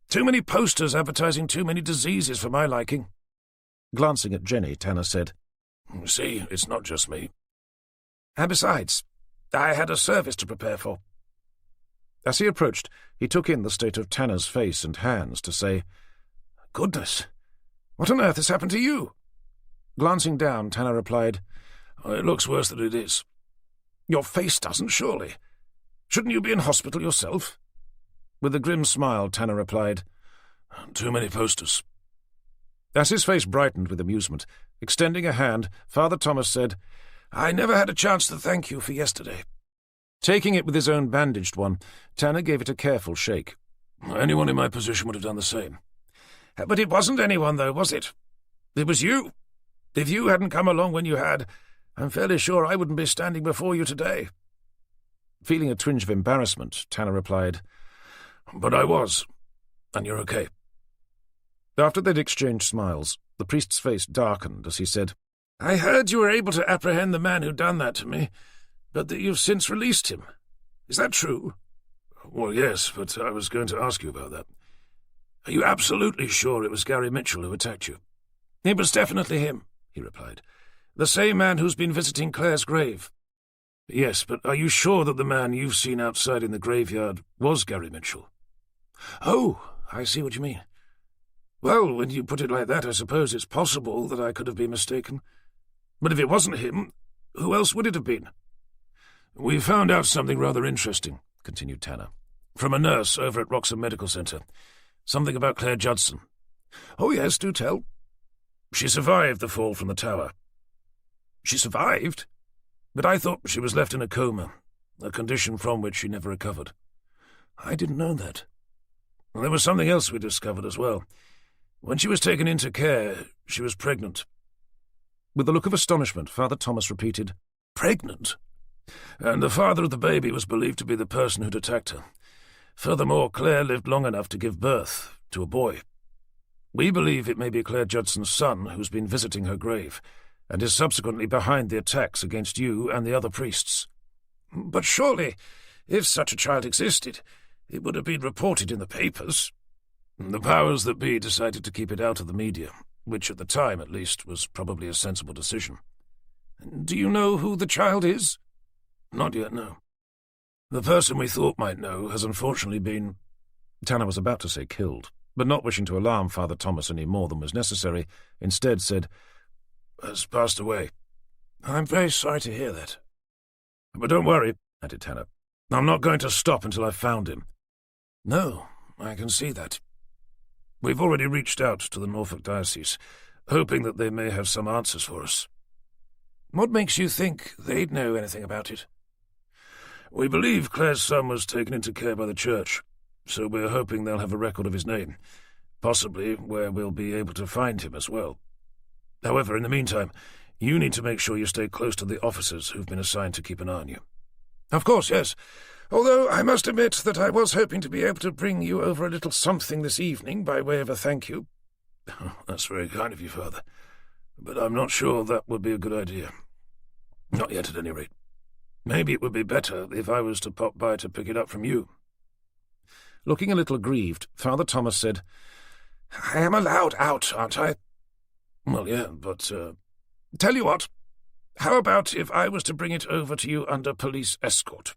Too many posters advertising too many diseases for my liking."
Glancing at Jenny, Tanner said,
"See, it's not just me. And besides, I had a service to prepare for."
As he approached, he took in the state of Tanner's face and hands to say,
"Goodness, what on earth has happened to you?"
Glancing down, Tanner replied,
"It looks worse than it is." "Your face doesn't, surely. Shouldn't you be in hospital yourself?"
With a grim smile, Tanner replied,
"Too many posters."
As his face brightened with amusement, extending a hand, Father Thomas said,
"I never had a chance to thank you for yesterday."
Taking it with his own bandaged one, Tanner gave it a careful shake.
"Anyone in my position would have done the same." "But it wasn't anyone, though, was it? It was you. If you hadn't come along when you had, I'm fairly sure I wouldn't be standing before you today."
Feeling a twinge of embarrassment, Tanner replied,
"But I was, and you're okay."
After they'd exchanged smiles, the priest's face darkened as he said,
"I heard you were able to apprehend the man who'd done that to me, but that you've since released him. Is that true?" "Well, yes, but I was going to ask you about that. Are you absolutely sure it was Gary Mitchell who attacked you?" "It was definitely him," he replied. "The same man who's been visiting Claire's grave." "Yes, but are you sure that the man you've seen outside in the graveyard was Gary Mitchell?" "Oh, I see what you mean. Well, when you put it like that, I suppose it's possible that I could have been mistaken. But if it wasn't him, who else would it have been?" "We found out something rather interesting," continued Tanner, "from a nurse over at Wroxham Medical Centre. Something about Claire Judson." "Oh, yes, do tell." "She survived the fall from the tower." "She survived? But I thought she was left in a coma, a condition from which she never recovered." "I didn't know that." "There was something else we discovered as well. When she was taken into care, she was pregnant."
With a look of astonishment, Father Thomas repeated,
"Pregnant? And the father of the baby was believed to be the person who'd attacked her. Furthermore, Claire lived long enough to give birth to a boy. We believe it may be Claire Judson's son who's been visiting her grave, and is subsequently behind the attacks against you and the other priests." "But surely, if such a child existed, it would have been reported in the papers." "The powers that be decided to keep it out of the media, which at the time, at least, was probably a sensible decision." "Do you know who the child is?" "Not yet, no. The person we thought might know has unfortunately been—"
Tanner was about to say killed, but not wishing to alarm Father Thomas any more than was necessary, instead said,
"has passed away." "I'm very sorry to hear that." "But don't worry," added Tanner. "I'm not going to stop until I've found him." "No, I can see that. We've already reached out to the Norfolk diocese, hoping that they may have some answers for us." "What makes you think they'd know anything about it?" "We believe Claire's son was taken into care by the church, so we're hoping they'll have a record of his name, possibly where we'll be able to find him as well. However, in the meantime, you need to make sure you stay close to the officers who've been assigned to keep an eye on you." "Of course, yes. Although I must admit that I was hoping to be able to bring you over a little something this evening by way of a thank you." "That's very kind of you, Father, but I'm not sure that would be a good idea. Not yet, at any rate. Maybe it would be better if I was to pop by to pick it up from you."
Looking a little aggrieved, Father Thomas said,
"I am allowed out, aren't I?" "Well, yeah, but, Tell you what, how about if I was to bring it over to you under police escort?"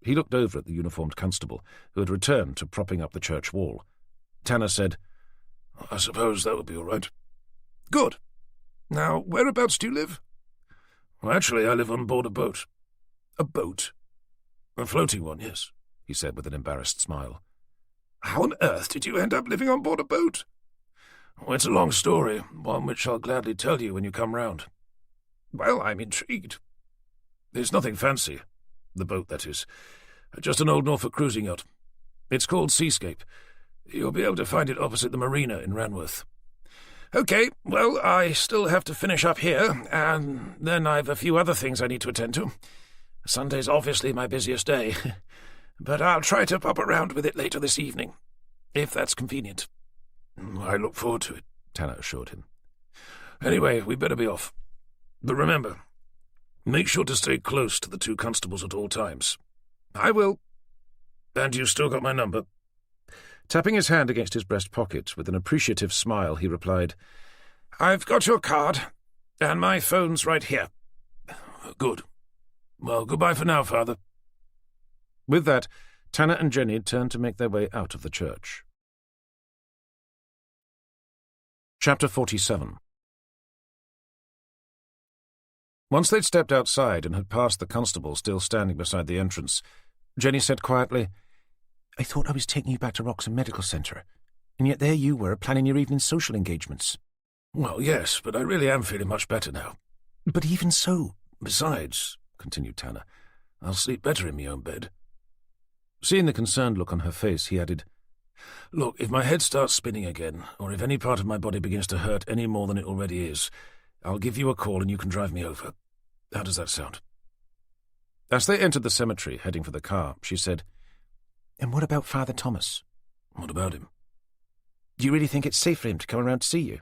He looked over at the uniformed constable, who had returned to propping up the church wall. Tanner said,
"I suppose that would be all right." "Good. Now, whereabouts do you live?" "Well, actually, I live on board a boat." "A boat?" "A floating one, yes," he said with an embarrassed smile. "How on earth did you end up living on board a boat?" "Well, it's a long story, one which I'll gladly tell you when you come round." "Well, I'm intrigued." "It's nothing fancy. The boat, that is. Just an old Norfolk cruising yacht. It's called Seascape. You'll be able to find it opposite the marina in Ranworth." "OK, well, I still have to finish up here, and then I've a few other things I need to attend to. Sunday's obviously my busiest day, but I'll try to pop around with it later this evening, if that's convenient." "I look forward to it," Tanner assured him. "Anyway, we'd better be off. But remember, Make sure to stay close to the two constables at all times. I will. And you still got my number?
Tapping his hand against his breast pocket with an appreciative smile, he replied,
I've got your card, and my phone's right here. Good. Well, goodbye for now, Father.
With that, Tanner and Jenny turned to make their way out of the church. Chapter 47. Once they'd stepped outside and had passed the constable still standing beside the entrance, Jenny said quietly,
I thought I was taking you back to Wroxham Medical Centre, and yet there you were, planning your evening social engagements.
Well, yes, but I really am feeling much better now.
But even so...
Besides, continued Tanner, I'll sleep better in my own bed.
Seeing the concerned look on her face, he added,
Look, if my head starts spinning again, or if any part of my body begins to hurt any more than it already is, I'll give you a call and you can drive me over. How does that sound?
As they entered the cemetery, heading for the car, she said,
And what about Father Thomas?
What about him?
Do you really think it's safe for him to come around to see you?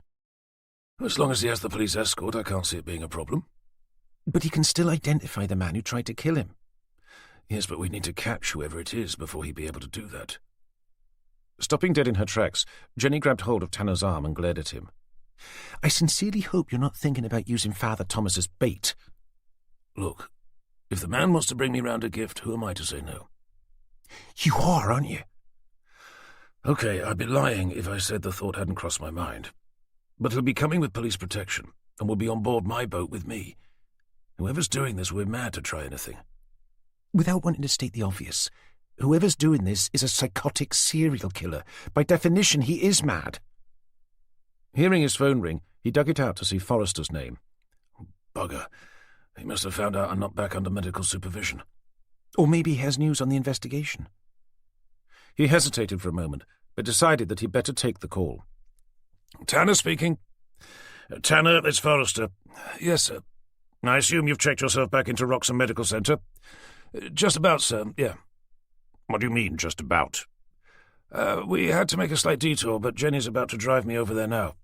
As long as he has the police escort, I can't see it being a problem.
But he can still identify the man who tried to kill him.
Yes, but we need to catch whoever it is before he'd be able to do that.
Stopping dead in her tracks, Jenny grabbed hold of Tanner's arm and glared at him.
I sincerely hope you're not thinking about using Father Thomas as bait.
Look, if the man wants to bring me round a gift, who am I to say no?
You are, aren't you?
Okay, I'd be lying if I said the thought hadn't crossed my mind. But he'll be coming with police protection, and will be on board my boat with me. Whoever's doing this, we're mad to try anything.
Without wanting to state the obvious, whoever's doing this is a psychotic serial killer. By definition, he is mad.
Hearing his phone ring, he dug it out to see Forrester's name.
Bugger. He must have found out I'm not back under medical supervision.
Or maybe he has news on the investigation.
He hesitated for a moment, but decided that he'd better take the call.
Tanner speaking. Tanner, it's Forrester. Yes, sir. I assume you've checked yourself back into Wroxham Medical Centre? Just about, sir, yeah.
What do you mean, just about?
We had to make a slight detour, but Jenny's about to drive me over there now.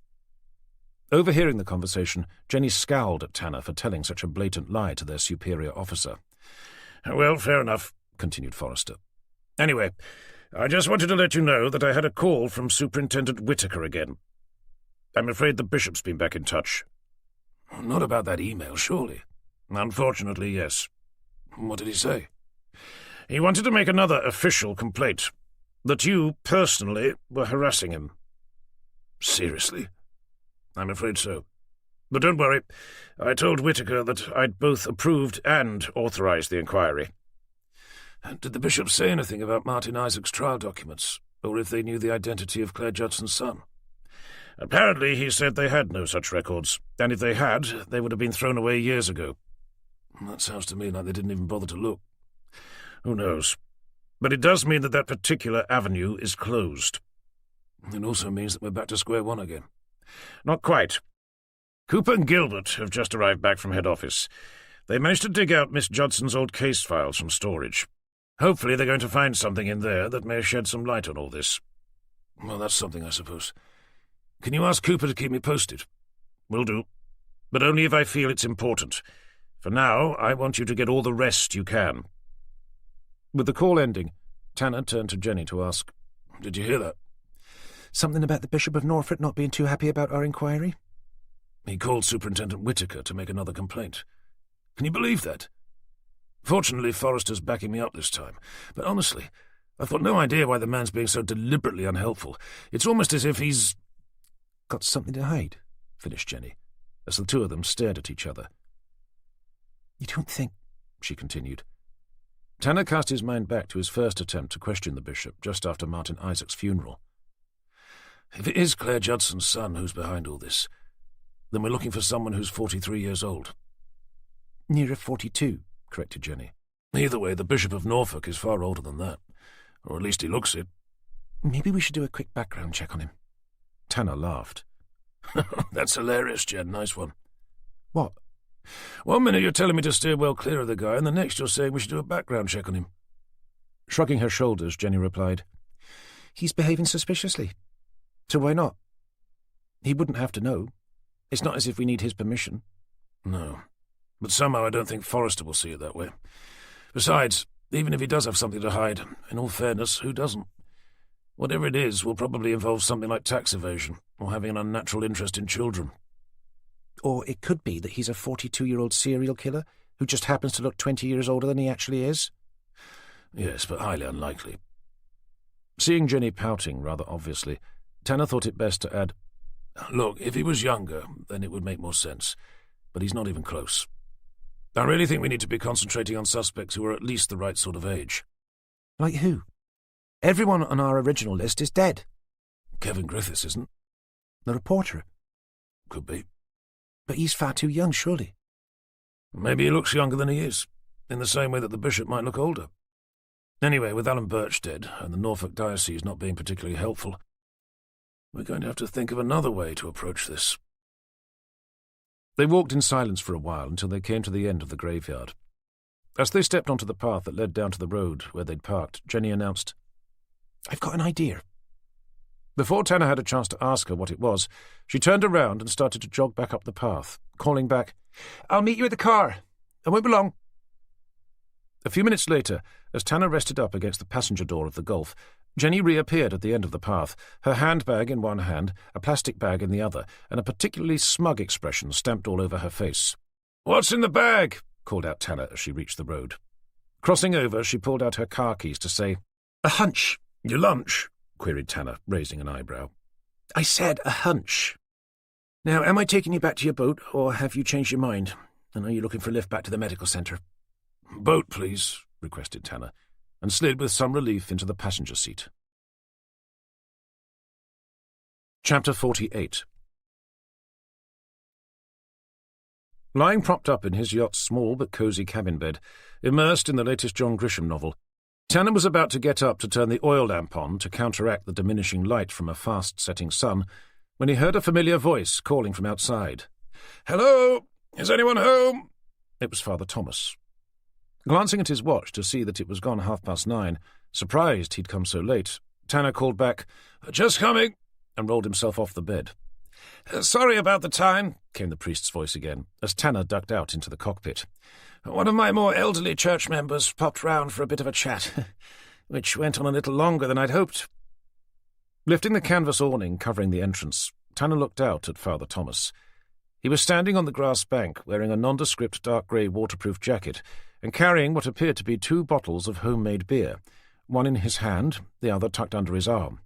Overhearing the conversation, Jenny scowled at Tanner for telling such a blatant lie to their superior officer.
Well, fair enough, continued Forrester. Anyway, I just wanted to let you know that I had a call from Superintendent Whittaker again. I'm afraid the bishop's been back in touch. Not about that email, surely? Unfortunately, yes. What did he say? He wanted to make another official complaint, that you, personally, were harassing him. Seriously? I'm afraid so. But don't worry, I told Whittaker that I'd both approved and authorized the inquiry. Did the bishop say anything about Martin Isaac's trial documents, or if they knew the identity of Claire Judson's son? Apparently he said they had no such records, and if they had, they would have been thrown away years ago. That sounds to me like they didn't even bother to look. Who knows? But it does mean that that particular avenue is closed. It also means that we're back to square one again. Not quite. Cooper and Gilbert have just arrived back from head office. They managed to dig out Miss Judson's old case files from storage. Hopefully they're going to find something in there that may shed some light on all this. Well, that's something, I suppose. Can you ask Cooper to keep me posted? Will do. But only if I feel it's important. For now, I want you to get all the rest you can.
With the call ending, Tanner turned to Jenny to ask,
Did you hear that?
Something about the Bishop of Norfolk not being too happy about our inquiry?
He called Superintendent Whittaker to make another complaint. Can you believe that? Fortunately, Forrester's backing me up this time. But honestly, I've got no idea why the man's being so deliberately unhelpful. It's almost as if he's...
Got something to hide, finished Jenny, as the two of them stared at each other. You don't think... she continued.
Tanner cast his mind back to his first attempt to question the bishop just after Martin Isaac's funeral.
If it is Claire Judson's son who's behind all this, then we're looking for someone who's 43 years old.
Nearer 42, corrected Jenny.
Either way, the Bishop of Norfolk is far older than that. Or at least he looks it.
Maybe we should do a quick background check on him.
Tanner laughed.
That's hilarious, Jen. Nice one.
What?
1 minute you're telling me to steer well clear of the guy, and the next you're saying we should do a background check on him.
Shrugging her shoulders, Jenny replied,
He's behaving suspiciously. So why not? He wouldn't have to know. It's not as if we need his permission.
No. But somehow I don't think Forrester will see it that way. Besides, even if he does have something to hide, in all fairness, who doesn't? Whatever it is will probably involve something like tax evasion, or having an unnatural interest in children.
Or it could be that he's a 42-year-old serial killer who just happens to look 20 years older than he actually is.
Yes, but highly unlikely.
Seeing Jenny pouting rather obviously, Tanner thought it best to add,
Look, if he was younger, then it would make more sense. But he's not even close. I really think we need to be concentrating on suspects who are at least the right sort of age.
Like who? Everyone on our original list is dead.
Kevin Griffiths isn't.
The reporter.
Could be.
But he's far too young, surely.
Maybe he looks younger than he is, in the same way that the bishop might look older. Anyway, with Alan Birch dead, and the Norfolk diocese not being particularly helpful, we're going to have to think of another way to approach this.
They walked in silence for a while until they came to the end of the graveyard. As they stepped onto the path that led down to the road where they'd parked, Jenny announced,
I've got an idea.
Before Tanner had a chance to ask her what it was, she turned around and started to jog back up the path, calling back,
I'll meet you at the car. I won't be long.
A few minutes later, as Tanner rested up against the passenger door of the Golf, Jenny reappeared at the end of the path, her handbag in one hand, a plastic bag in the other, and a particularly smug expression stamped all over her face.
"What's in the bag?"
called out Tanner as she reached the road. Crossing over, she pulled out her car keys to say,
A hunch.
"Your lunch?"
queried Tanner, raising an eyebrow.
I said a hunch. Now, am I taking you back to your boat, or have you changed your mind? And are you looking for a lift back to the medical centre?
"Boat, please,"
requested Tanner, and slid with some relief into the passenger seat. Chapter 48. Lying propped up in his yacht's small but cosy cabin bed, immersed in the latest John Grisham novel, Tanner was about to get up to turn the oil lamp on to counteract the diminishing light from a fast-setting sun, when he heard a familiar voice calling from outside.
"Hello? Is anyone home?"
It was Father Thomas. Glancing at his watch to see that it was gone 9:30, surprised he'd come so late, Tanner called back,
"Just coming,"
and rolled himself off the bed.
"Sorry about the time,"
came the priest's voice again, as Tanner ducked out into the cockpit.
"One of my more elderly church members popped round for a bit of a chat, which went on a little longer than I'd hoped."
Lifting the canvas awning covering the entrance, Tanner looked out at Father Thomas. He was standing on the grass bank, wearing a nondescript dark grey waterproof jacket, and carrying what appeared to be 2 bottles of homemade beer, one in his hand, the other tucked under his arm.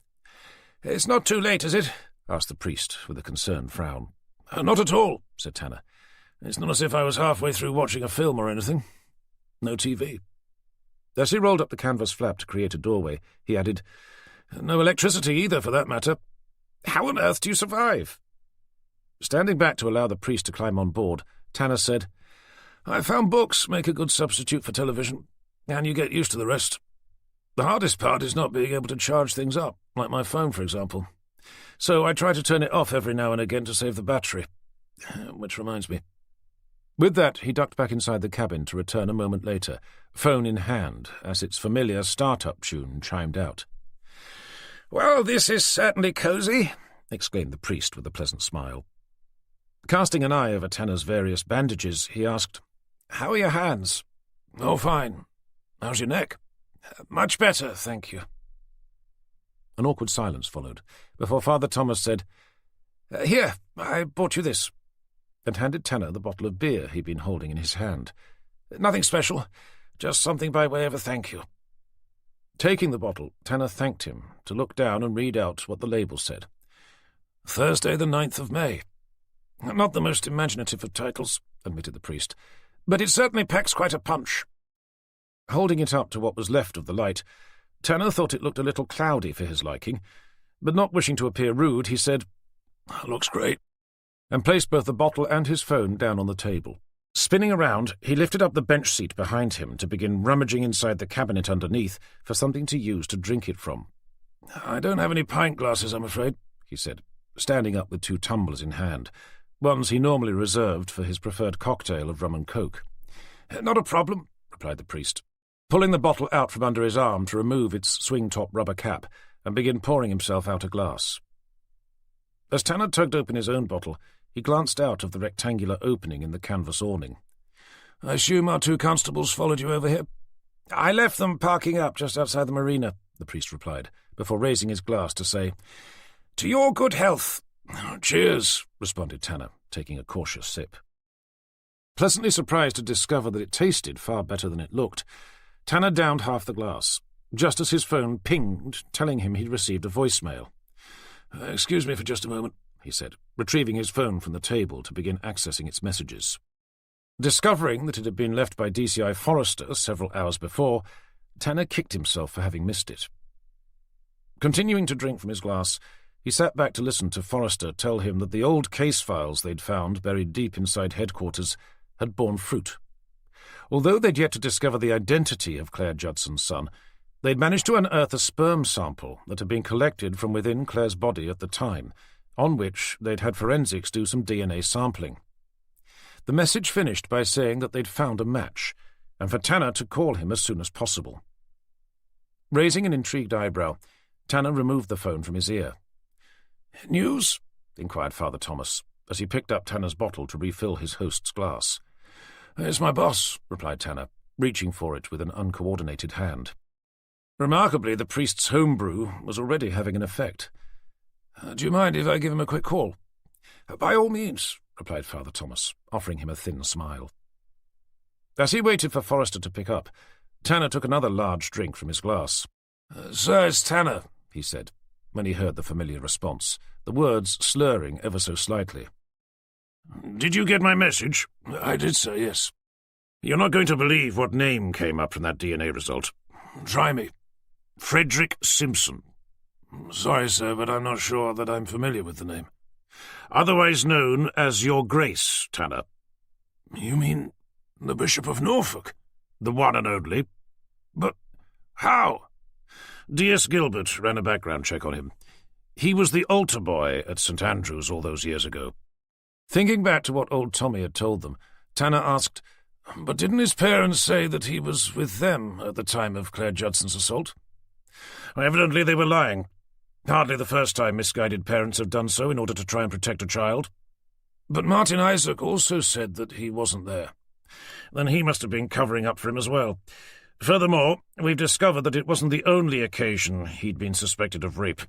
"It's not too late, is it?"
asked the priest, with a concerned frown.
"Not at all,"
said Tanner.
"It's not as if I was halfway through watching a film or anything. No TV."
As he rolled up the canvas flap to create a doorway, he added,
"No electricity either, for that matter. How on earth do you survive?"
Standing back to allow the priest to climb on board, Tanner said,
"I found books make a good substitute for television, and you get used to the rest. The hardest part is not being able to charge things up, like my phone, for example. So I try to turn it off every now and again to save the battery. Which reminds me."
With that, he ducked back inside the cabin to return a moment later, phone in hand, as its familiar start-up tune chimed out.
"Well, this is certainly cosy,"
exclaimed the priest with a pleasant smile. Casting an eye over Tanner's various bandages, he asked,
"How are your hands?" "Oh, fine. How's your neck?" "Much better, thank you."
An awkward silence followed, before Father Thomas said,
"Here, I bought you this,"
and handed Tanner the bottle of beer he'd been holding in his hand.
"Nothing special, just something by way of a thank you."
Taking the bottle, Tanner thanked him, to look down and read out what the label said.
"Thursday the 9th of May. Not the most imaginative of titles," admitted the priest, "but it certainly packs quite a punch."
Holding it up to what was left of the light, Tanner thought it looked a little cloudy for his liking, but not wishing to appear rude, he said,
"Looks great,"
and placed both the bottle and his phone down on the table. Spinning around, he lifted up the bench seat behind him to begin rummaging inside the cabinet underneath for something to use to drink it from.
"I don't have any pint glasses, I'm afraid,"
he said, standing up with 2 tumblers in hand, ones he normally reserved for his preferred cocktail of rum and coke.
"Not a problem,"
replied the priest, pulling the bottle out from under his arm to remove its swing-top rubber cap and begin pouring himself out a glass. As Tanner tugged open his own bottle, he glanced out of the rectangular opening in the canvas awning.
I assume our 2 constables followed you over here?"
"I left them parking up just outside the marina," the priest replied, before raising his glass to say, "To your good health."
"Cheers,"
responded Tanner, taking a cautious sip. Pleasantly surprised to discover that it tasted far better than it looked, Tanner downed half the glass, just as his phone pinged, telling him he'd received a voicemail.
"Excuse me for just a moment,"
he said, retrieving his phone from the table to begin accessing its messages. Discovering that it had been left by DCI Forrester several hours before, Tanner kicked himself for having missed it. Continuing to drink from his glass, he sat back to listen to Forrester tell him that the old case files they'd found buried deep inside headquarters had borne fruit. Although they'd yet to discover the identity of Claire Judson's son, they'd managed to unearth a sperm sample that had been collected from within Claire's body at the time, on which they'd had forensics do some DNA sampling. The message finished by saying that they'd found a match, and for Tanner to call him as soon as possible. Raising an intrigued eyebrow, Tanner removed the phone from his ear.
"News?"
inquired Father Thomas, as he picked up Tanner's bottle to refill his host's glass.
"It's my boss,"
replied Tanner, reaching for it with an uncoordinated hand.
Remarkably, the priest's homebrew was already having an effect. "Do you mind if I give him a quick call?" "By all means," replied Father Thomas, offering him a thin smile.
As he waited for Forrester to pick up, Tanner took another large drink from his glass.
"Sir, it's Tanner,"
he said, when he heard the familiar response, the words slurring ever so slightly.
"Did you get my message?"
"I did, sir, yes."
"You're not going to believe what name came up from that DNA result."
"Try me."
"Frederick Simpson."
"Sorry, sir, but I'm not sure that I'm familiar with the name."
"Otherwise known as Your Grace, Tanner."
"You mean the Bishop of Norfolk?"
"The one and only."
"But how?"
D.S. Gilbert ran a background check on him. He was the altar boy at St Andrews all those years ago.
Thinking back to what old Tommy had told them, Tanner asked,
"But didn't his parents say that he was with them at the time of Claire Judson's assault?"
"Evidently they were lying. Hardly the first time misguided parents have done so in order to try and protect a child."
"But Martin Isaac also said that he wasn't there."
"Then he must have been covering up for him as well. Furthermore, we've discovered that it wasn't the only occasion he'd been suspected of rape.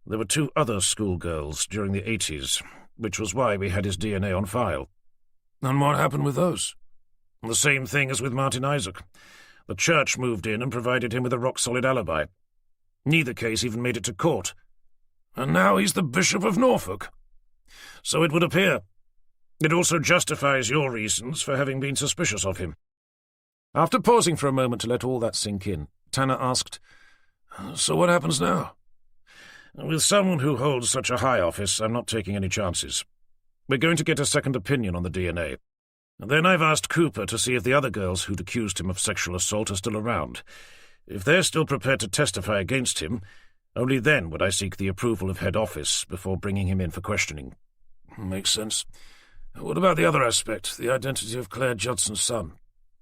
There were 2 other schoolgirls during the 80s, which was why we had his DNA on file."
"And what happened with those?"
"The same thing as with Martin Isaac. The church moved in and provided him with a rock-solid alibi. Neither case even made it to court."
"And now he's the Bishop of Norfolk?"
"So it would appear. It also justifies your reasons for having been suspicious of him."
After pausing for a moment to let all that sink in, Tanner asked,
"So what happens now?"
"With someone who holds such a high office, I'm not taking any chances. We're going to get a second opinion on the DNA. Then I've asked Cooper to see if the other girls who'd accused him of sexual assault are still around. If they're still prepared to testify against him, only then would I seek the approval of head office before bringing him in for questioning."
"Makes sense. What about the other aspect, the identity of Claire Judson's son?"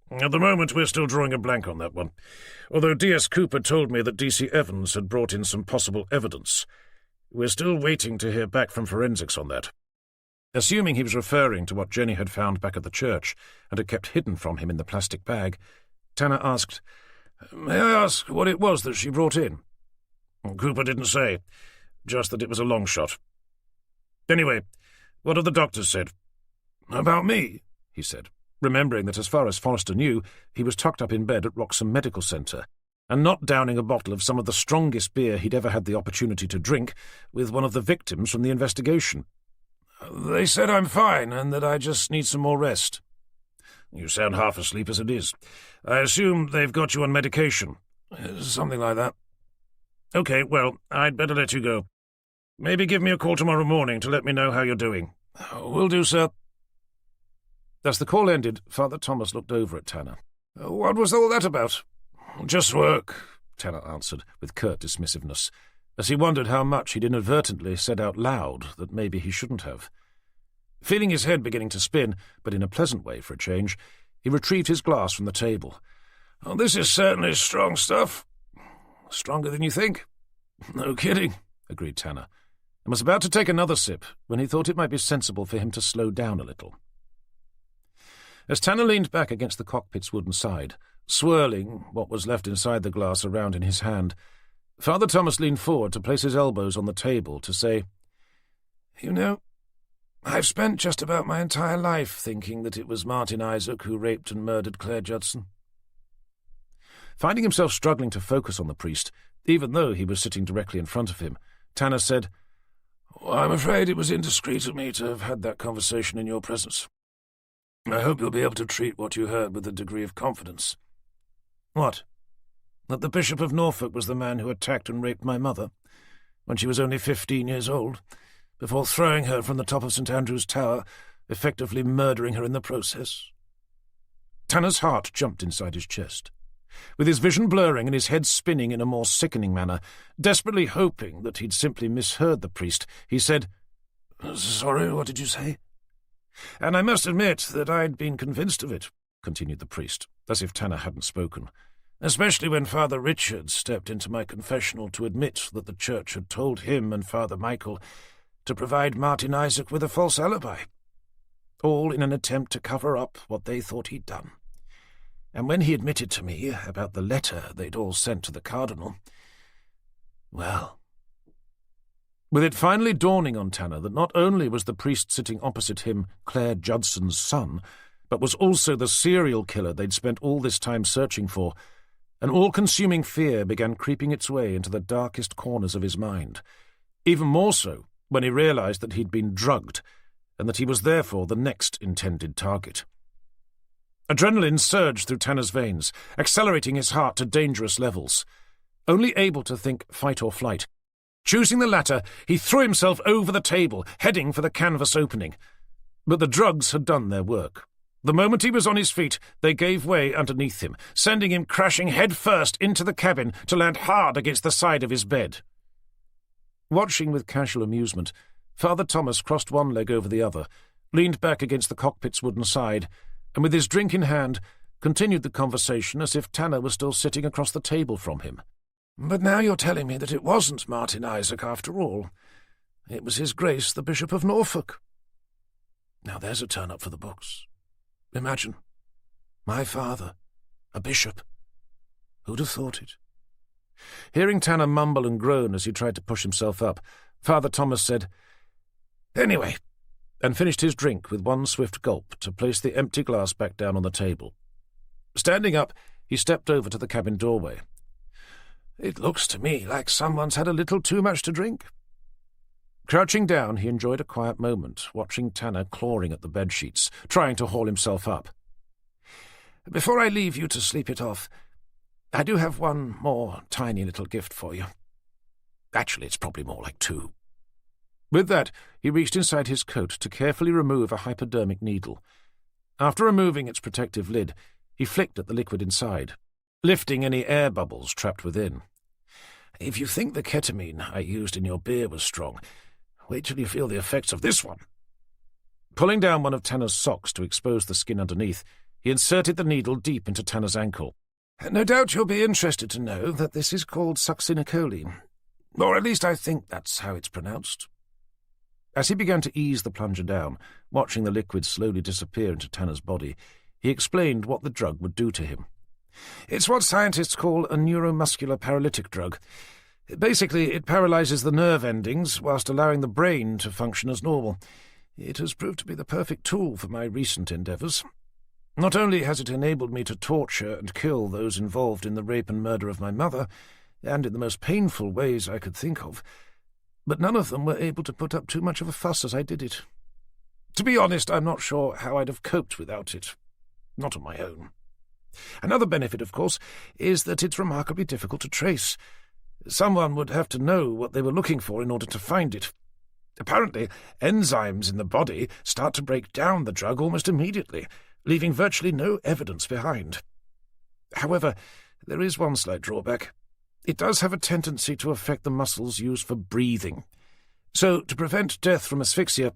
"At the moment, we're still drawing a blank on that one, although D.S. Cooper told me that D.C. Evans had brought in some possible evidence. We're still waiting to hear back from forensics on that." Assuming he was referring to what Jenny had found back at the church and had kept hidden from him in the plastic bag, Tanner asked,
"May I ask what it was that she brought in?"
"Cooper didn't say, just that it was a long shot. Anyway, what have the doctors said?"
"About me?"
he said, remembering that as far as Forrester knew, he was tucked up in bed at Wroxham Medical Centre, and not downing a bottle of some of the strongest beer he'd ever had the opportunity to drink with one of the victims from the investigation.
"They said I'm fine and that I just need some more rest."
"You sound half asleep as it is. I assume they've got you on medication."
"Something like that."
"Okay, well, I'd better let you go. Maybe give me a call tomorrow morning to let me know how you're doing."
"Will do, sir."
As the call ended, Father Thomas looked over at Tanner.
"What was all that about?"
"Just work," Tanner answered with curt dismissiveness, as he wondered how much he'd inadvertently said out loud that maybe he shouldn't have. Feeling his head beginning to spin, but in a pleasant way for a change, he retrieved his glass from the table.
"This is certainly strong stuff. Stronger than you think."
"No kidding," agreed Tanner, and was about to take another sip when he thought it might be sensible for him to slow down a little.
As Tanner leaned back against the cockpit's wooden side, swirling what was left inside the glass around in his hand, Father Thomas leaned forward to place his elbows on the table to say, "You know, I've spent just about my entire life thinking that it was Martin Isaac who raped and murdered Claire Judson." Finding himself struggling to focus on the priest, even though he was sitting directly in front of him, Tanner said, "I'm afraid it was indiscreet of me to have had that conversation in your presence. I hope you'll be able to treat what you heard with a degree of confidence." "What?" "That the Bishop of Norfolk was the man who attacked and raped my mother when she was only 15 years old, before throwing her from the top of St Andrew's Tower, effectively murdering her in the process." Tanner's heart jumped inside his chest. With his vision blurring and his head spinning in a more sickening manner, desperately hoping that he'd simply misheard the priest, he said, "Sorry, what did you say?" "And I must admit that I'd been convinced of it," continued the priest, as if Tanner hadn't spoken, "especially when Father Richard stepped into my confessional to admit that the church had told him and Father Michael to provide Martin Isaac with a false alibi, all in an attempt to cover up what they thought he'd done. And when he admitted to me about the letter they'd all sent to the Cardinal, well..." With it finally dawning on Tanner that not only was the priest sitting opposite him Claire Judson's son, but was also the serial killer they'd spent all this time searching for, an all-consuming fear began creeping its way into the darkest corners of his mind, even more so when he realized that he'd been drugged, and that he was therefore the next intended target. Adrenaline surged through Tanner's veins, accelerating his heart to dangerous levels. Only able to think fight or flight, choosing the latter, he threw himself over the table, heading for the canvas opening. But the drugs had done their work. The moment he was on his feet, they gave way underneath him, sending him crashing head-first into the cabin to land hard against the side of his bed. Watching with casual amusement, Father Thomas crossed one leg over the other, leaned back against the cockpit's wooden side, and with his drink in hand, continued the conversation as if Tanner was still sitting across the table from him. "But now you're telling me that it wasn't Martin Isaac after all. It was His Grace the Bishop of Norfolk. Now there's a turn-up for the books. Imagine, my father, a bishop. Who'd have thought it?" Hearing Tanner mumble and groan as he tried to push himself up, Father Thomas said, "Anyway," and finished his drink with one swift gulp to place the empty glass back down on the table. Standing up, he stepped over to the cabin doorway. "It looks to me like someone's had a little too much to drink." Crouching down, he enjoyed a quiet moment, watching Tanner clawing at the bedsheets, trying to haul himself up. "Before I leave you to sleep it off, I do have one more tiny little gift for you. Actually, it's probably more like two." With that, he reached inside his coat to carefully remove a hypodermic needle. After removing its protective lid, he flicked at the liquid inside, lifting any air bubbles trapped within. "If you think the ketamine I used in your beer was strong, wait till you feel the effects of this one." Pulling down one of Tanner's socks to expose the skin underneath, he inserted the needle deep into Tanner's ankle. "No doubt you'll be interested to know that this is called succinylcholine, or at least I think that's how it's pronounced." As he began to ease the plunger down, watching the liquid slowly disappear into Tanner's body, he explained what the drug would do to him. "It's what scientists call a neuromuscular paralytic drug. Basically, it paralyzes the nerve endings whilst allowing the brain to function as normal. It has proved to be the perfect tool for my recent endeavours. Not only has it enabled me to torture and kill those involved in the rape and murder of my mother, and in the most painful ways I could think of, but none of them were able to put up too much of a fuss as I did it. To be honest, I'm not sure how I'd have coped without it. Not on my own. Another benefit, of course, is that it's remarkably difficult to trace. Someone would have to know what they were looking for in order to find it. Apparently, enzymes in the body start to break down the drug almost immediately, leaving virtually no evidence behind. However, there is one slight drawback. It does have a tendency to affect the muscles used for breathing. So, to prevent death from asphyxia,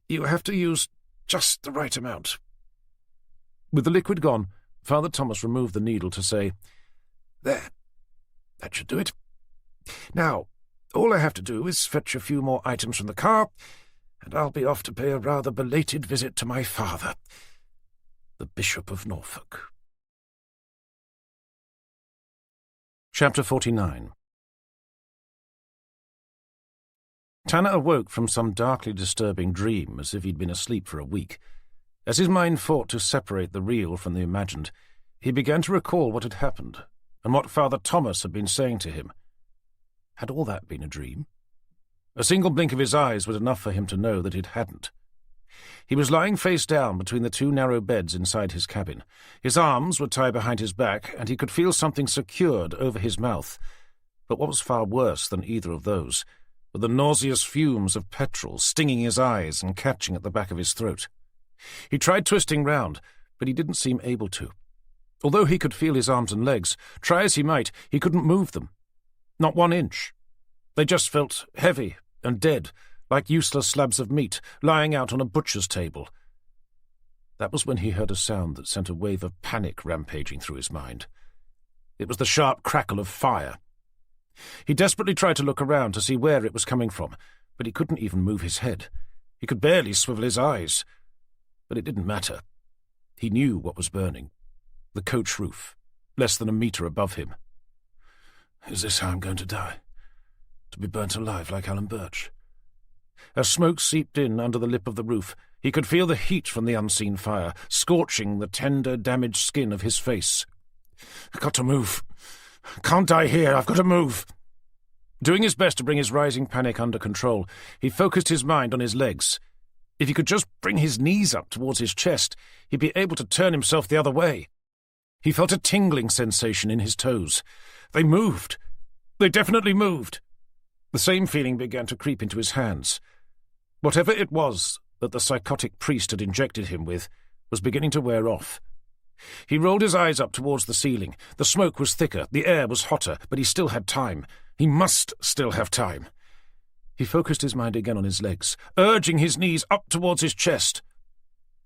you have to use just the right amount." With the liquid gone, Father Thomas removed the needle to say, "There, that should do it. Now, all I have to do is fetch a few more items from the car, and I'll be off to pay a rather belated visit to my father.
the Bishop of Norfolk.
Chapter 49. Tanner awoke from some darkly disturbing dream, as if he'd been asleep for a week. As his mind fought to separate the real from the imagined, he began to recall what had happened, and what Father Thomas had been saying to him. Had all that been a dream? A single blink of his eyes was enough for him to know that it hadn't. He was lying face down between the two narrow beds inside his cabin. His arms were tied behind his back, and he could feel something secured over his mouth. But what was far worse than either of those were the nauseous fumes of petrol stinging his eyes and catching at the back of his throat. He tried twisting round, but he didn't seem able to. Although he could feel his arms and legs, try as he might, he couldn't move them. Not 1 inch. They just felt heavy and dead, like useless slabs of meat lying out on a butcher's table. That was when he heard a sound that sent a wave of panic rampaging through his mind. It was the sharp crackle of fire. He desperately tried to look around to see where it was coming from, but he couldn't even move his head. He could barely swivel his eyes. But it didn't matter. He knew what was burning. The coach roof, less than a metre above him.
Is this how I'm going to die? To be burnt alive like Alan Birch?
As smoke seeped in under the lip of the roof, he could feel the heat from the unseen fire, scorching the tender, damaged skin of his face.
I've got to move. Can't die here. I've got to move.
Doing his best to bring his rising panic under control, he focused his mind on his legs. If he could just bring his knees up towards his chest, he'd be able to turn himself the other way. He felt a tingling sensation in his toes. They moved. They definitely moved. The same feeling began to creep into his hands. Whatever it was that the psychotic priest had injected him with was beginning to wear off. He rolled his eyes up towards the ceiling. The smoke was thicker, the air was hotter, but he still had time. He must still have time. He focused his mind again on his legs, urging his knees up towards his chest.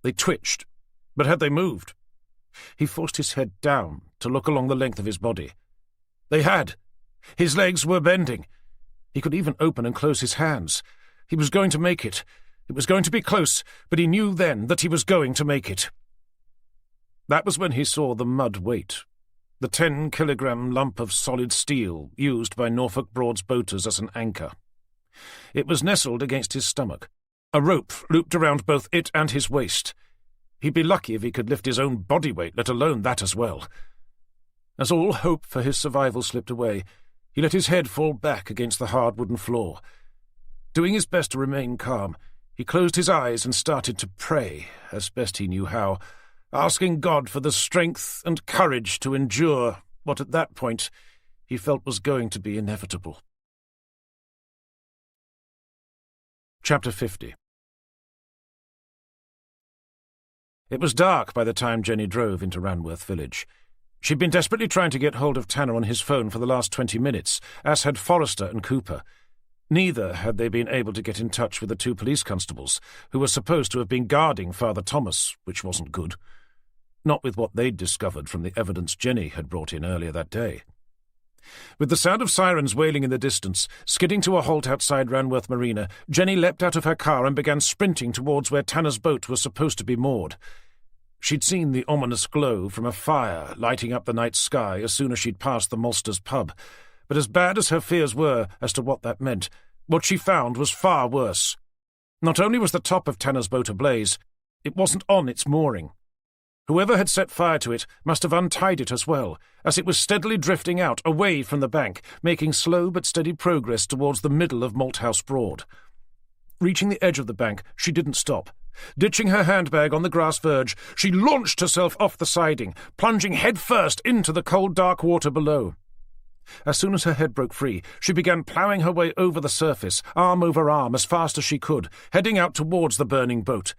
They twitched, but had they moved? He forced his head down to look along the length of his body. They had. His legs were bending. He could even open and close his hands. He was going to make it. It was going to be close, but he knew then that he was going to make it. That was when he saw the mud weight, the 10-kilogram lump of solid steel used by Norfolk Broad's boaters as an anchor. It was nestled against his stomach. A rope looped around both it and his waist. He'd be lucky if he could lift his own body weight, let alone that as well. As all hope for his survival slipped away, he let his head fall back against the hard wooden floor. Doing his best to remain calm, he closed his eyes and started to pray, as best he knew how, asking God for the strength and courage to endure what at that point he felt was going to be inevitable. Chapter 50. It was dark by the time Jenny drove into Ranworth village. She'd been desperately trying to get hold of Tanner on his phone for the last 20 minutes, as had Forrester and Cooper. Neither had they been able to get in touch with the 2 police constables, who were supposed to have been guarding Father Thomas, which wasn't good. Not with what they'd discovered from the evidence Jenny had brought in earlier that day. With the sound of sirens wailing in the distance, skidding to a halt outside Ranworth Marina, Jenny leapt out of her car and began sprinting towards where Tanner's boat was supposed to be moored. She'd seen the ominous glow from a fire lighting up the night sky as soon as she'd passed the Malsters pub, but as bad as her fears were as to what that meant, what she found was far worse. Not only was the top of Tanner's boat ablaze, it wasn't on its mooring. Whoever had set fire to it must have untied it as well, as it was steadily drifting out, away from the bank, making slow but steady progress towards the middle of Malthouse Broad. Reaching the edge of the bank, she didn't stop. Ditching her handbag on the grass verge, she launched herself off the siding, plunging headfirst into the cold, dark water below. As soon as her head broke free, she began ploughing her way over the surface, arm over arm, as fast as she could, heading out towards the burning boat.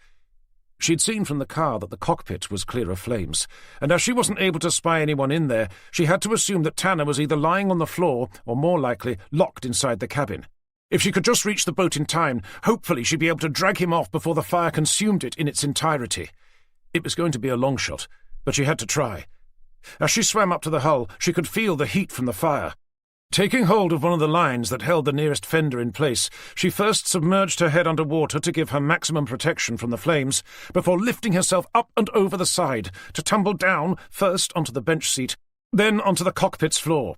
She'd seen from the car that the cockpit was clear of flames, and as she wasn't able to spy anyone in there, she had to assume that Tanner was either lying on the floor or, more likely, locked inside the cabin. If she could just reach the boat in time, hopefully she'd be able to drag him off before the fire consumed it in its entirety. It was going to be a long shot, but she had to try. As she swam up to the hull, she could feel the heat from the fire. Taking hold of one of the lines that held the nearest fender in place, she first submerged her head under water to give her maximum protection from the flames, before lifting herself up and over the side to tumble down first onto the bench seat, then onto the cockpit's floor.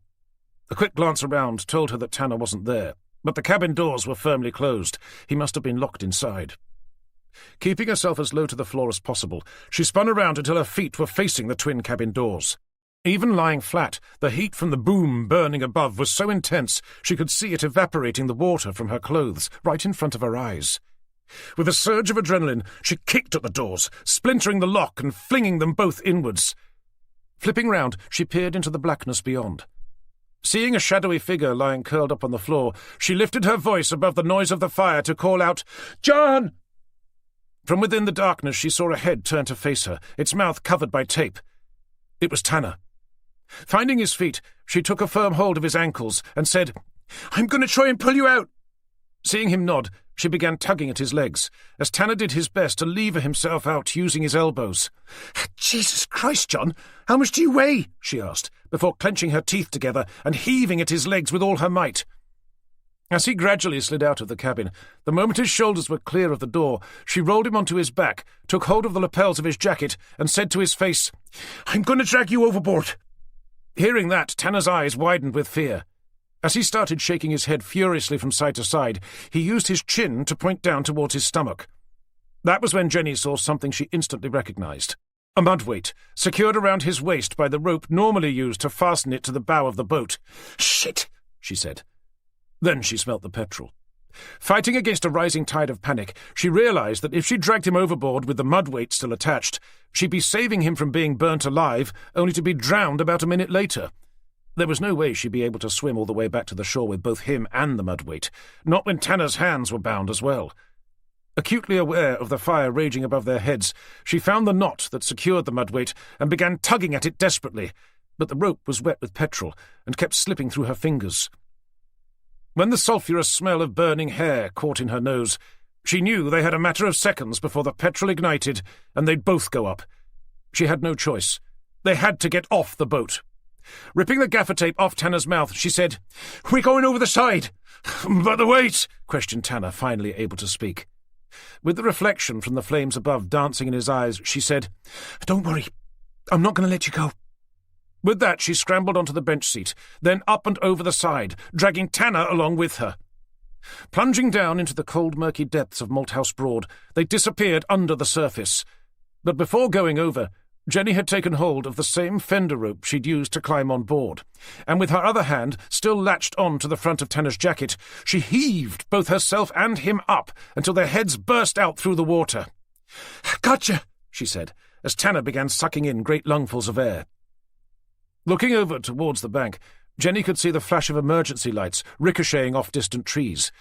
A quick glance around told her that Tanner wasn't there, but the cabin doors were firmly closed. He must have been locked inside. Keeping herself as low to the floor as possible, she spun around until her feet were facing the twin cabin doors. Even lying flat, the heat from the boom burning above was so intense she could see it evaporating the water from her clothes right in front of her eyes. With a surge of adrenaline, she kicked at the doors, splintering the lock and flinging them both inwards. Flipping round, she peered into the blackness beyond. Seeing a shadowy figure lying curled up on the floor, she lifted her voice above the noise of the fire to call out, "John!" From within the darkness she saw a head turn to face her, its mouth covered by tape. It was Tanner. Finding his feet, she took a firm hold of his ankles and said, "I'm going to try and pull you out." Seeing him nod, she began tugging at his legs, as Tanner did his best to lever himself out using his elbows. "Jesus Christ, John, how much do you weigh?" she asked, before clenching her teeth together and heaving at his legs with all her might. As he gradually slid out of the cabin, the moment his shoulders were clear of the door, she rolled him onto his back, took hold of the lapels of his jacket, and said to his face, "I'm going to drag you overboard." Hearing that, Tanner's eyes widened with fear. As he started shaking his head furiously from side to side, he used his chin to point down towards his stomach. That was when Jenny saw something she instantly recognized. A mudweight, secured around his waist by the rope normally used to fasten it to the bow of the boat. "Shit!" she said. Then she smelt the petrol. Fighting against a rising tide of panic, she realized that if she dragged him overboard with the mudweight still attached, she'd be saving him from being burnt alive, only to be drowned about a minute later. There was no way she'd be able to swim all the way back to the shore with both him and the mudweight, not when Tanner's hands were bound as well. Acutely aware of the fire raging above their heads, she found the knot that secured the mudweight and began tugging at it desperately, but the rope was wet with petrol and kept slipping through her fingers. When the sulphurous smell of burning hair caught in her nose, she knew they had a matter of seconds before the petrol ignited and they'd both go up. She had no choice. They had to get off the boat. Ripping the gaffer tape off Tanner's mouth, she said, "We're going over the side." "But the weight?" questioned Tanner, finally able to speak. With the reflection from the flames above dancing in his eyes, she said, "Don't worry. I'm not going to let you go." With that, she scrambled onto the bench seat, then up and over the side, dragging Tanner along with her. Plunging down into the cold, murky depths of Malthouse Broad, they disappeared under the surface. But before going over, Jenny had taken hold of the same fender rope she'd used to climb on board, and with her other hand still latched on to the front of Tanner's jacket, she heaved both herself and him up until their heads burst out through the water. "Gotcha," she said, as Tanner began sucking in great lungfuls of air. Looking over towards the bank, Jenny could see the flash of emergency lights ricocheting off distant trees,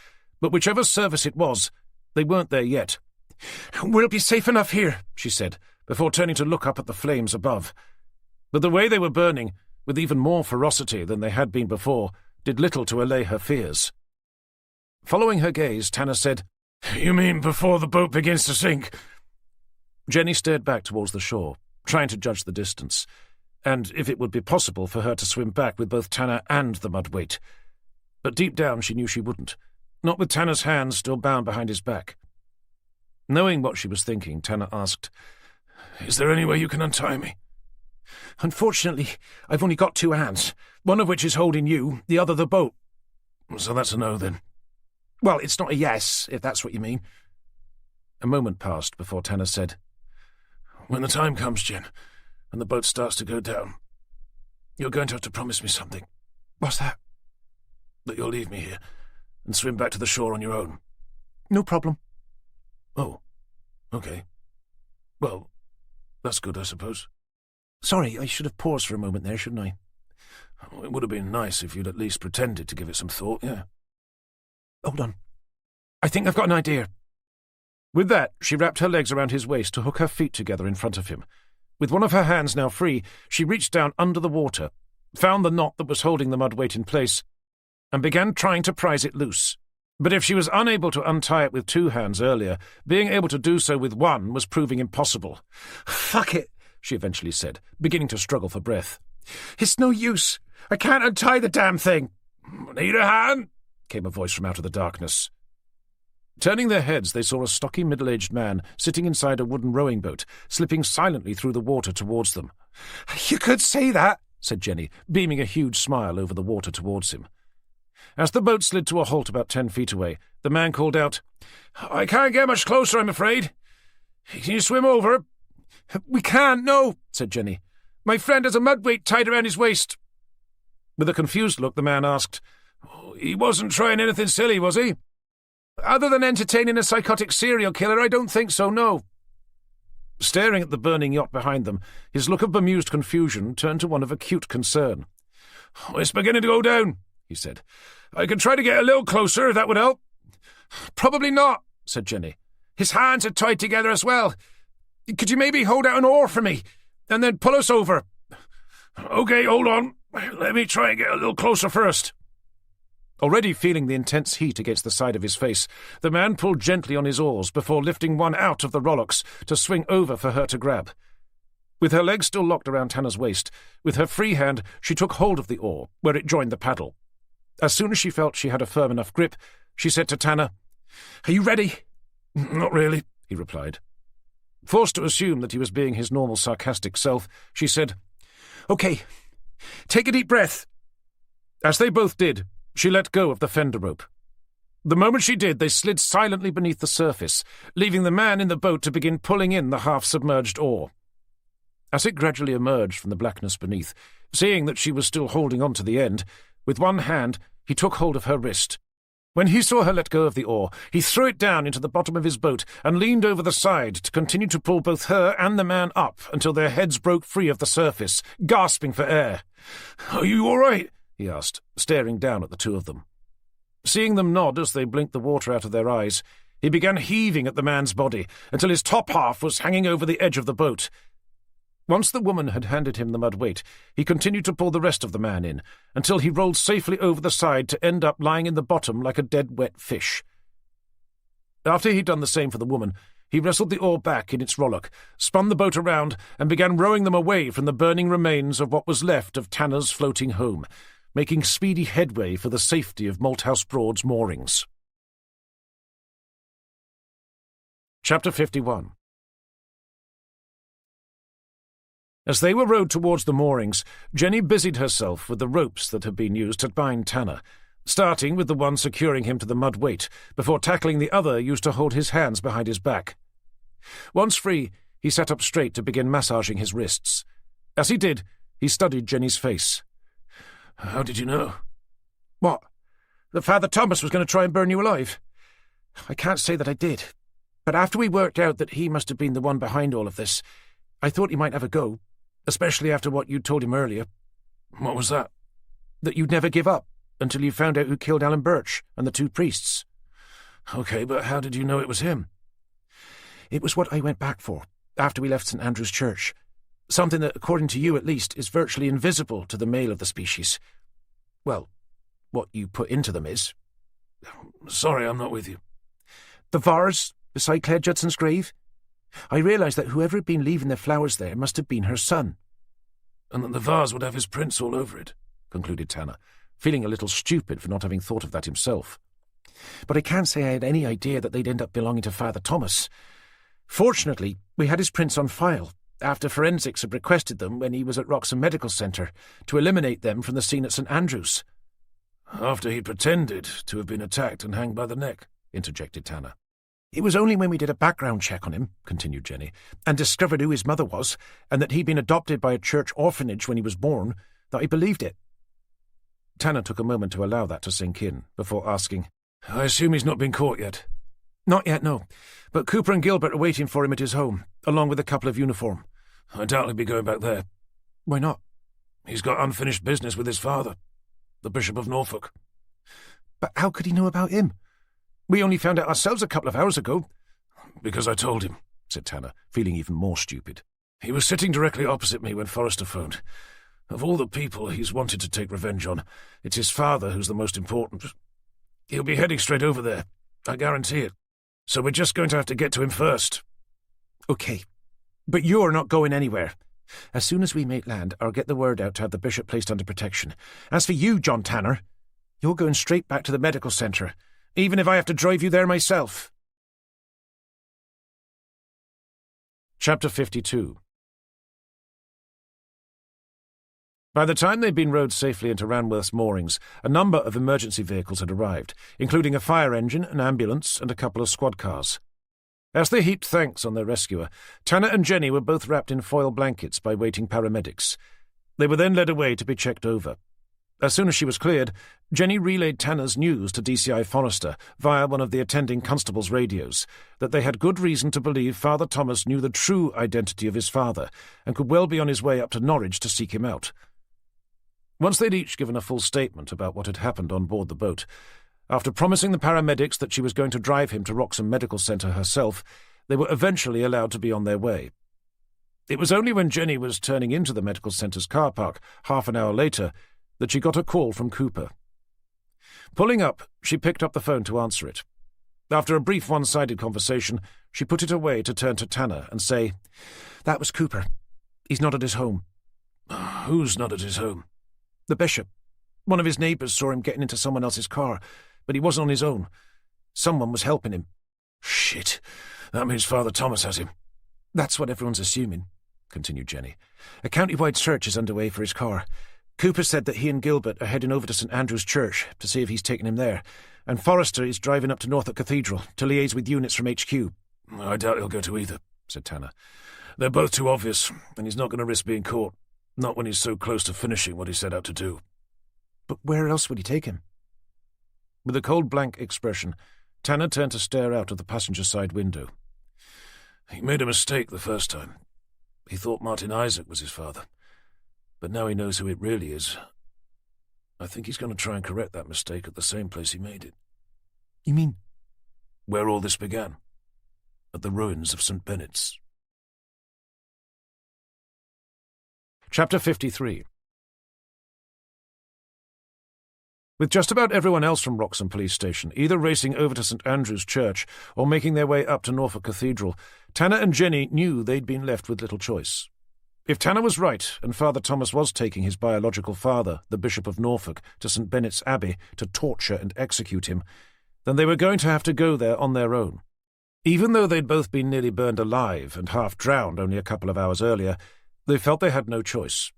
but whichever service it was, they weren't there yet. "We'll be safe enough here," she said, before turning to look up at the flames above. But the way they were burning, with even more ferocity than they had been before, did little to allay her fears. Following her gaze, Tanner said, "You mean before the boat begins to sink?" Jenny stared back towards the shore, trying to judge the distance, and if it would be possible for her to swim back with both Tanner and the mudweight. But deep down she knew she wouldn't, not with Tanner's hands still bound behind his back. Knowing what she was thinking, Tanner asked, "Is there any way you can untie me?" "Unfortunately, I've only got 2 hands, one of which is holding you, the other the boat." "So that's a no, then?" "Well, it's not a yes, if that's what you mean." A moment passed before Tanner said, "When the time comes, Jen, and the boat starts to go down, you're going to have to promise me something." "What's that?" "That you'll leave me here and swim back to the shore on your own." "No problem." "Oh, okay. Well, that's good, I suppose." "Sorry, I should have paused for a moment there, shouldn't I?" "It would have been nice if you'd at least pretended to give it some thought, yeah." "Hold on. I think I've got an idea." With that, she wrapped her legs around his waist to hook her feet together in front of him. With one of her hands now free, she reached down under the water, found the knot that was holding the mudweight in place, and began trying to prise it loose. But if she was unable to untie it with 2 hands earlier, being able to do so with one was proving impossible. "Fuck it," she eventually said, beginning to struggle for breath. "It's no use. I can't untie the damn thing."
"Need a hand?"
came a voice from out of the darkness. Turning their heads, they saw a stocky middle-aged man sitting inside a wooden rowing boat, slipping silently through the water towards them.
"You could say that,"
said Jenny, beaming a huge smile over the water towards him. As the boat slid to a halt about 10 feet away, the man called out,
"I can't get much closer, I'm afraid. Can you swim over?"
"We can't, no,"
said Jenny.
"My friend has a mud-weight tied around his waist."
With a confused look, the man asked,
"He wasn't trying anything silly, was he?"
"Other than entertaining a psychotic serial killer, I don't think so, no."
Staring at the burning yacht behind them, his look of bemused confusion turned to one of acute concern.
"It's beginning to go down," he said. "I can try to get a little closer, if that would help."
"Probably not,"
said Jenny.
"His hands are tied together as well. Could you maybe hold out an oar for me, and then pull us over?"
"OK, hold on. Let me try and get a little closer first."
Already feeling the intense heat against the side of his face, the man pulled gently on his oars before lifting one out of the rowlocks to swing over for her to grab. With her legs still locked around Tanner's waist, with her free hand she took hold of the oar, where it joined the paddle. As soon as she felt she had a firm enough grip, she said to Tanner,
"Are you ready?"
"Not really,"
he replied. Forced to assume that he was being his normal sarcastic self, she said,
"OK, take a deep breath."
As they both did, she let go of the fender rope. The moment she did, they slid silently beneath the surface, leaving the man in the boat to begin pulling in the half-submerged oar. As it gradually emerged from the blackness beneath, seeing that she was still holding on to the end, with one hand he took hold of her wrist. When he saw her let go of the oar, he threw it down into the bottom of his boat and leaned over the side to continue to pull both her and the man up until their heads broke free of the surface, gasping for air.
"Are you all right?"
he asked, staring down at the two of them. Seeing them nod as they blinked the water out of their eyes, he began heaving at the man's body until his top half was hanging over the edge of the boat. Once the woman had handed him the mud weight, he continued to pull the rest of the man in, until he rolled safely over the side to end up lying in the bottom like a dead wet fish. After he'd done the same for the woman, he wrestled the oar back in its rowlock, spun the boat around, and began rowing them away from the burning remains of what was left of Tanner's floating home, making speedy headway for the safety of Malthouse Broad's moorings. Chapter 51. As they were rowed towards the moorings, Jenny busied herself with the ropes that had been used to bind Tanner, starting with the one securing him to the mud weight, before tackling the other used to hold his hands behind his back. Once free, he sat up straight to begin massaging his wrists. As he did, he studied Jenny's face.
"How did you know?"
"What? That Father Thomas was going to try and burn you alive?" "I can't say that I did. But after we worked out that he must have been the one behind all of this, I thought he might have a go, especially after what you told him earlier."
"What was that?"
"That you'd never give up until you found out who killed Alan Birch and the two priests."
"OK, but how did you know it was him?"
"It was what I went back for, after we left St Andrew's Church. Something that, according to you at least, is virtually invisible to the male of the species. Well, what you put into them is."
"Sorry, I'm not with you."
"The vase beside Claire Judson's grave? I realised that whoever had been leaving their flowers there must have been her son."
"And that the vase would have his prints all over it,"
concluded Tanner, feeling a little stupid for not having thought of that himself.
"But I can't say I had any idea that they'd end up belonging to Father Thomas. Fortunately, we had his prints on file, after forensics had requested them when he was at Wroxham Medical Centre, to eliminate them from the scene at St Andrews."
"After he'd pretended to have been attacked and hanged by the neck," interjected Tanner.
"It was only when we did a background check on him," continued Jenny, "and discovered who his mother was, and that he'd been adopted by a church orphanage when he was born, that I believed it."
Tanner took a moment to allow that to sink in, before asking,
"I assume he's not been caught yet?"
"Not yet, no. But Cooper and Gilbert are waiting for him at his home, along with a couple of uniform."
"I doubt he'll be going back there."
"Why not?"
"He's got unfinished business with his father, the Bishop of Norfolk."
"But how could he know about him? We only found out ourselves a couple of hours ago."
"Because I told him," said Tanner, feeling even more stupid. "He was sitting directly opposite me when Forrester phoned. Of all the people he's wanted to take revenge on, it's his father who's the most important. He'll be heading straight over there, I guarantee it. So we're just going to have to get to him first."
"OK. But you're not going anywhere. As soon as we make land, I'll get the word out to have the bishop placed under protection. As for you, John Tanner, You're going straight back to the medical centre, even if I have to drive you there myself.
Chapter 52. By the time they'd been rowed safely into Ranworth's moorings, a number of emergency vehicles had arrived, including a fire engine, an ambulance, and a couple of squad cars. As they heaped thanks on their rescuer, Tanner and Jenny were both wrapped in foil blankets by waiting paramedics. They were then led away to be checked over. As soon as she was cleared, Jenny relayed Tanner's news to DCI Forrester via one of the attending constable's radios, that they had good reason to believe Father Thomas knew the true identity of his father and could well be on his way up to Norwich to seek him out. Once they'd each given a full statement about what had happened on board the boat, after promising the paramedics that she was going to drive him to Wroxham Medical Centre herself, they were eventually allowed to be on their way. It was only when Jenny was turning into the medical centre's car park half an hour later that she got a call from Cooper. Pulling up, she picked up the phone to answer it. After a brief one-sided conversation, she put it away to turn to Tanner and say, "That was Cooper. He's not at his home."
Who's not at his home?
"The bishop. One of his neighbours saw him getting into someone else's car, but he wasn't on his own. Someone was helping him."
"Shit. That means Father Thomas has him."
"That's what everyone's assuming," continued Jenny. "A county-wide search is underway for his car. Cooper said that he and Gilbert are heading over to St Andrew's Church to see if he's taken him there, and Forrester is driving up to Norfolk Cathedral to liaise with units from HQ.
"I doubt he'll go to either," said Tanner. "They're both too obvious, and he's not going to risk being caught, not when he's so close to finishing what he set out to do."
"But where else would he take him?"
With a cold blank expression, Tanner turned to stare out of the passenger side window.
"He made a mistake the first time. He thought Martin Isaac was his father. But now he knows who it really is. I think he's going to try and correct that mistake at the same place he made it."
"You mean?"
"Where all this began. At the ruins of St Benet's."
Chapter 53. With just about everyone else from Wroxham Police Station either racing over to St Andrew's Church or making their way up to Norfolk Cathedral, Tanner and Jenny knew they'd been left with little choice. If Tanner was right, and Father Thomas was taking his biological father, the Bishop of Norfolk, to St Benet's Abbey to torture and execute him, then they were going to have to go there on their own. Even though they'd both been nearly burned alive and half drowned only a couple of hours earlier, they felt they had no choice.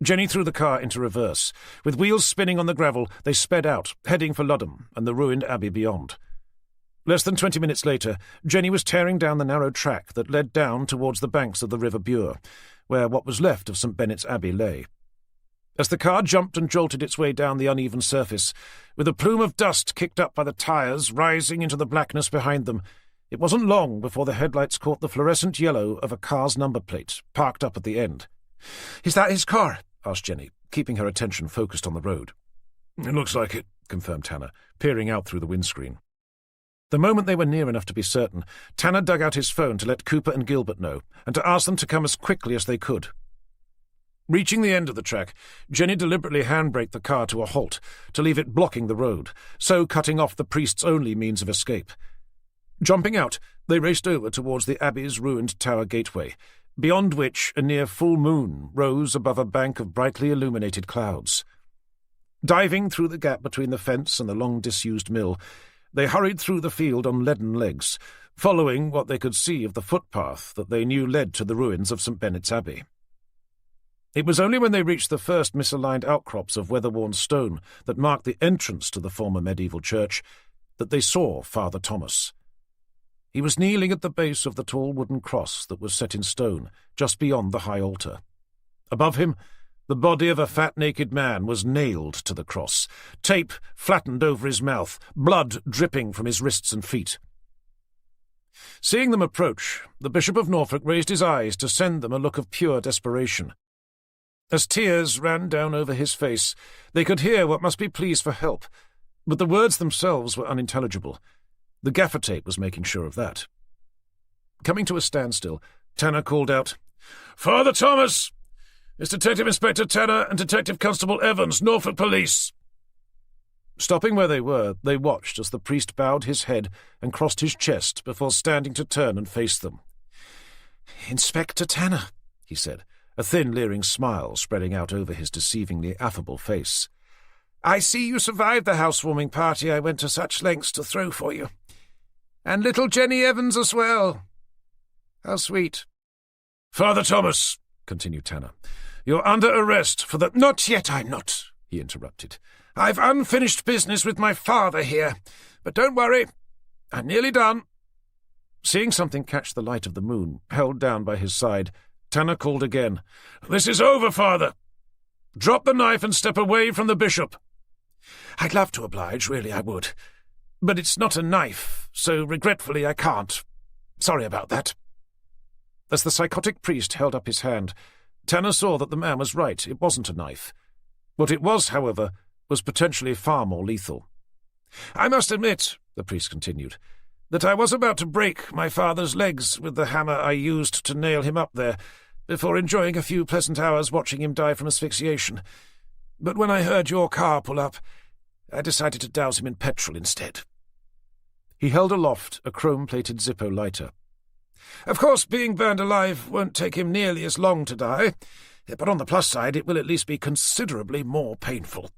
Jenny threw the car into reverse. With wheels spinning on the gravel, they sped out, heading for Ludham and the ruined abbey beyond. Less than 20 minutes later, Jenny was tearing down the narrow track that led down towards the banks of the River Bure, where what was left of St Benet's Abbey lay. As the car jumped and jolted its way down the uneven surface, with a plume of dust kicked up by the tyres rising into the blackness behind them, it wasn't long before the headlights caught the fluorescent yellow of a car's number plate, parked up at the end. "Is that his car?" asked Jenny, keeping her attention focused on the road.
"It looks like it,"
confirmed Tanner, peering out through the windscreen. The moment they were near enough to be certain, Tanner dug out his phone to let Cooper and Gilbert know, and to ask them to come as quickly as they could. Reaching the end of the track, Jenny deliberately handbraked the car to a halt, to leave it blocking the road, so cutting off the priest's only means of escape. Jumping out, they raced over towards the Abbey's ruined tower gateway, beyond which a near full moon rose above a bank of brightly illuminated clouds. Diving through the gap between the fence and the long-disused mill, they hurried through the field on leaden legs, following what they could see of the footpath that they knew led to the ruins of St Benet's Abbey. It was only when they reached the first misaligned outcrops of weather-worn stone that marked the entrance to the former medieval church that they saw Father Thomas. He was kneeling at the base of the tall wooden cross that was set in stone just beyond the high altar. Above him, the body of a fat, naked man was nailed to the cross, tape flattened over his mouth, blood dripping from his wrists and feet. Seeing them approach, the Bishop of Norfolk raised his eyes to send them a look of pure desperation. As tears ran down over his face, they could hear what must be pleas for help, but the words themselves were unintelligible. The gaffer tape was making sure of that. Coming to a standstill, Tanner called out, "Father Thomas! It's Detective Inspector Tanner and Detective Constable Evans, Norfolk Police." Stopping where they were, they watched as the priest bowed his head and crossed his chest before standing to turn and face them. "Inspector Tanner," he said, a thin, leering smile spreading out over his deceivingly affable face.
I see you survived the housewarming party I went to such lengths to throw for you. And little Jenny Evans as well. How sweet.
Father Thomas, continued Tanner, you're under arrest for the—
Not yet, I'm not, he interrupted. I've unfinished business with my father here. But don't worry, I'm nearly done.
Seeing something catch the light of the moon, held down by his side, Tanner called again.
This is over, Father. Drop the knife and step away from the bishop.
I'd love to oblige, really I would. But it's not a knife, so regretfully I can't. Sorry about that.
As the psychotic priest held up his hand, Tanner saw that the man was right. It wasn't a knife. What it was, however, was potentially far more lethal.
I must admit, the priest continued, that I was about to break my father's legs with the hammer I used to nail him up there, before enjoying a few pleasant hours watching him die from asphyxiation. But when I heard your car pull up, I decided to douse him in petrol instead.
He held aloft a chrome-plated Zippo lighter.
Of course, being burned alive won't take him nearly as long to die, but on the plus side it will at least be considerably more painful.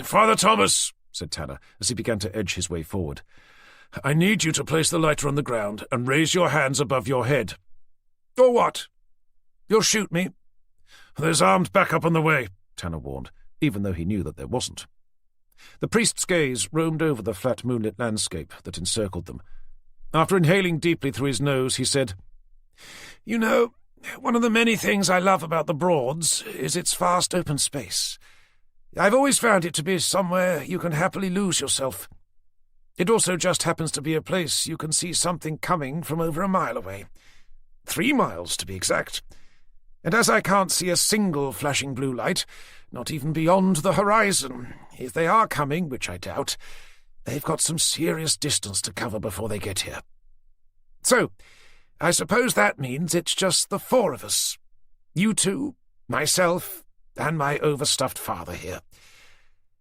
Father Thomas,
said Tanner, as he began to edge his way forward,
I need you to place the lighter on the ground and raise your hands above your head.
Or what? You'll shoot me?
There's armed backup on the way,
Tanner warned, even though he knew that there wasn't. The priest's gaze roamed over the flat moonlit landscape that encircled them. After inhaling deeply through his nose, he said,
You know, one of the many things I love about the Broads is its vast open space. I've always found it to be somewhere you can happily lose yourself. It also just happens to be a place you can see something coming from over a mile away. 3 miles, to be exact. And as I can't see a single flashing blue light, not even beyond the horizon, if they are coming, which I doubt, they've got some serious distance to cover before they get here. So, I suppose that means it's just the 4 of us. You two, myself, and my overstuffed father here.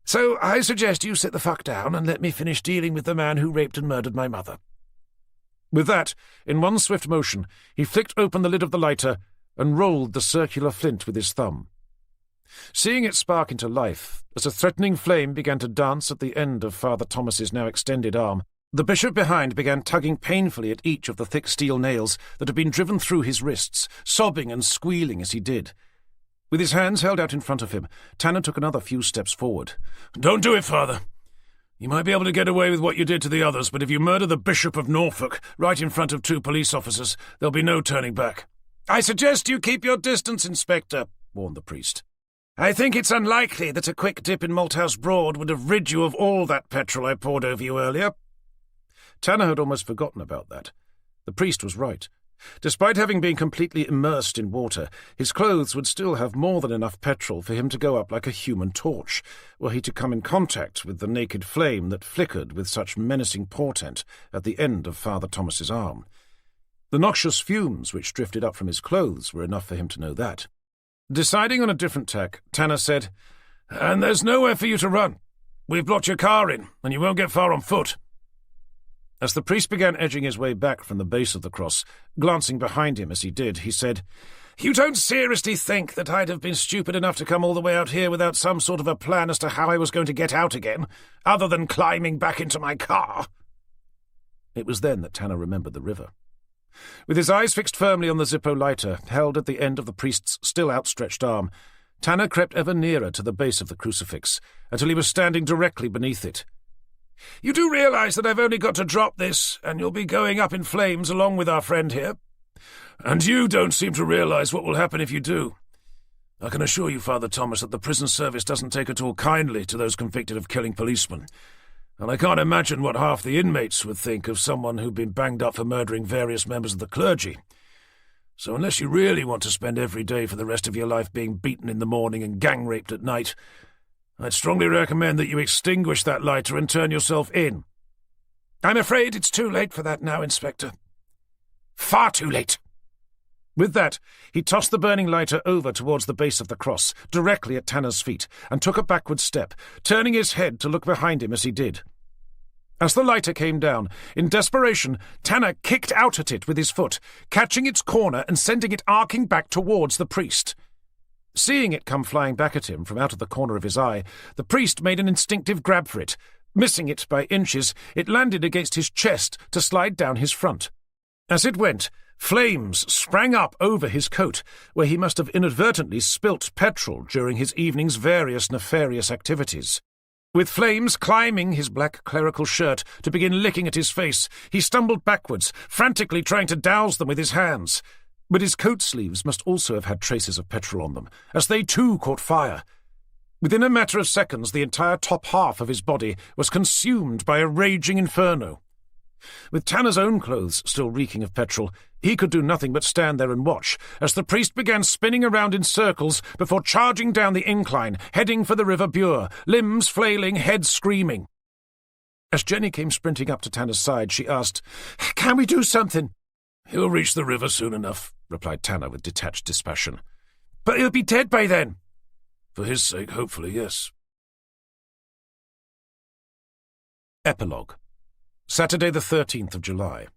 So I suggest you sit the fuck down and let me finish dealing with the man who raped and murdered my mother.
With that, in one swift motion, he flicked open the lid of the lighter and rolled the circular flint with his thumb. Seeing it spark into life, as a threatening flame began to dance at the end of Father Thomas's now extended arm, the bishop behind began tugging painfully at each of the thick steel nails that had been driven through his wrists, sobbing and squealing as he did. With his hands held out in front of him, Tanner took another few steps forward.
Don't do it, Father. You might be able to get away with what you did to the others, but if you murder the Bishop of Norfolk right in front of 2 police officers, there'll be no turning back.
I suggest you keep your distance, Inspector, warned the priest. I think it's unlikely that a quick dip in Malthouse Broad would have rid you of all that petrol I poured over you earlier.
Tanner had almost forgotten about that. The priest was right. Despite having been completely immersed in water, his clothes would still have more than enough petrol for him to go up like a human torch, were he to come in contact with the naked flame that flickered with such menacing portent at the end of Father Thomas's arm. The noxious fumes which drifted up from his clothes were enough for him to know that. Deciding on a different tack, Tanner said,
And there's nowhere for you to run. We've blocked your car in, and you won't get far on foot.
As the priest began edging his way back from the base of the cross, glancing behind him as he did, he said,
You don't seriously think that I'd have been stupid enough to come all the way out here without some sort of a plan as to how I was going to get out again, other than climbing back into my car?
It was then that Tanner remembered the river. With his eyes fixed firmly on the Zippo lighter, held at the end of the priest's still outstretched arm, Tanner crept ever nearer to the base of the crucifix, until he was standing directly beneath it.
You do realize that I've only got to drop this, and you'll be going up in flames along with our friend here?
And you don't seem to realize what will happen if you do. I can assure you, Father Thomas, that the prison service doesn't take at all kindly to those convicted of killing policemen, and I can't imagine what half the inmates would think of someone who'd been banged up for murdering various members of the clergy. So unless you really want to spend every day for the rest of your life being beaten in the morning and gang-raped at night, I'd strongly recommend that you extinguish that lighter and turn yourself in.
I'm afraid it's too late for that now, Inspector. Far too late.
With that, he tossed the burning lighter over towards the base of the cross, directly at Tanner's feet, and took a backward step, turning his head to look behind him as he did. As the lighter came down, in desperation, Tanner kicked out at it with his foot, catching its corner and sending it arcing back towards the priest.
Seeing it come flying back at him from out of the corner of his eye, the priest made an instinctive grab for it. Missing it by inches, it landed against his chest to slide down his front. As it went, flames sprang up over his coat, where he must have inadvertently spilt petrol during his evening's various nefarious activities. With flames climbing his black clerical shirt to begin licking at his face, he stumbled backwards, frantically trying to douse them with his hands. But his coat sleeves must also have had traces of petrol on them, as they too caught fire. Within a matter of seconds, the entire top half of his body was consumed by a raging inferno. With Tanner's own clothes still reeking of petrol, he could do nothing but stand there and watch, as the priest began spinning around in circles before charging down the incline, heading for the River Bure, limbs flailing, head screaming. As Jenny came sprinting up to Tanner's side, she asked, "Can we do something?"
"He'll reach the river soon enough," replied Tanner with detached dispassion.
"But he'll be dead by then."
"For his sake, hopefully, yes."
Epilogue. Saturday the 13th of July.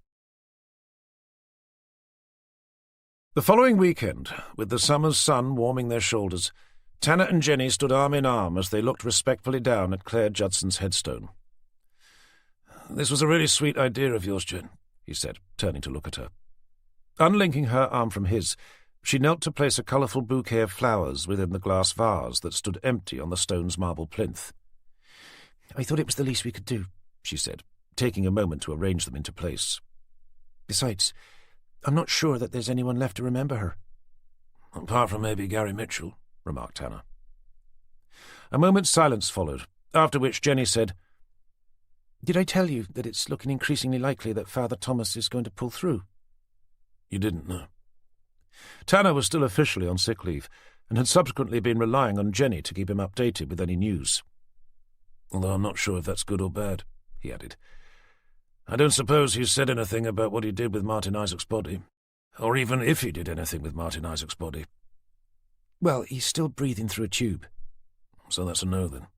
The following weekend, with the summer's sun warming their shoulders, Tanner and Jenny stood arm in arm as they looked respectfully down at Claire Judson's headstone.
"This was a really sweet idea of yours, Jen," he said, turning to look at her.
Unlinking her arm from his, she knelt to place a colourful bouquet of flowers within the glass vase that stood empty on the stone's marble plinth.
"I thought it was the least we could do," she said, taking a moment to arrange them into place. "Besides, I'm not sure that there's anyone left to remember her."
"Apart from maybe Gary Mitchell," remarked Tanner.
A moment's silence followed, after which Jenny said,
"Did I tell you that it's looking increasingly likely that Father Thomas is going to pull through?"
"You didn't know."
Tanner was still officially on sick leave, and had subsequently been relying on Jenny to keep him updated with any news.
"Although I'm not sure if that's good or bad," he added. "I don't suppose he's said anything about what he did with Martin Isaac's body, or even if he did anything with Martin Isaac's body."
"Well, he's still breathing through a tube."
"So that's a no, then."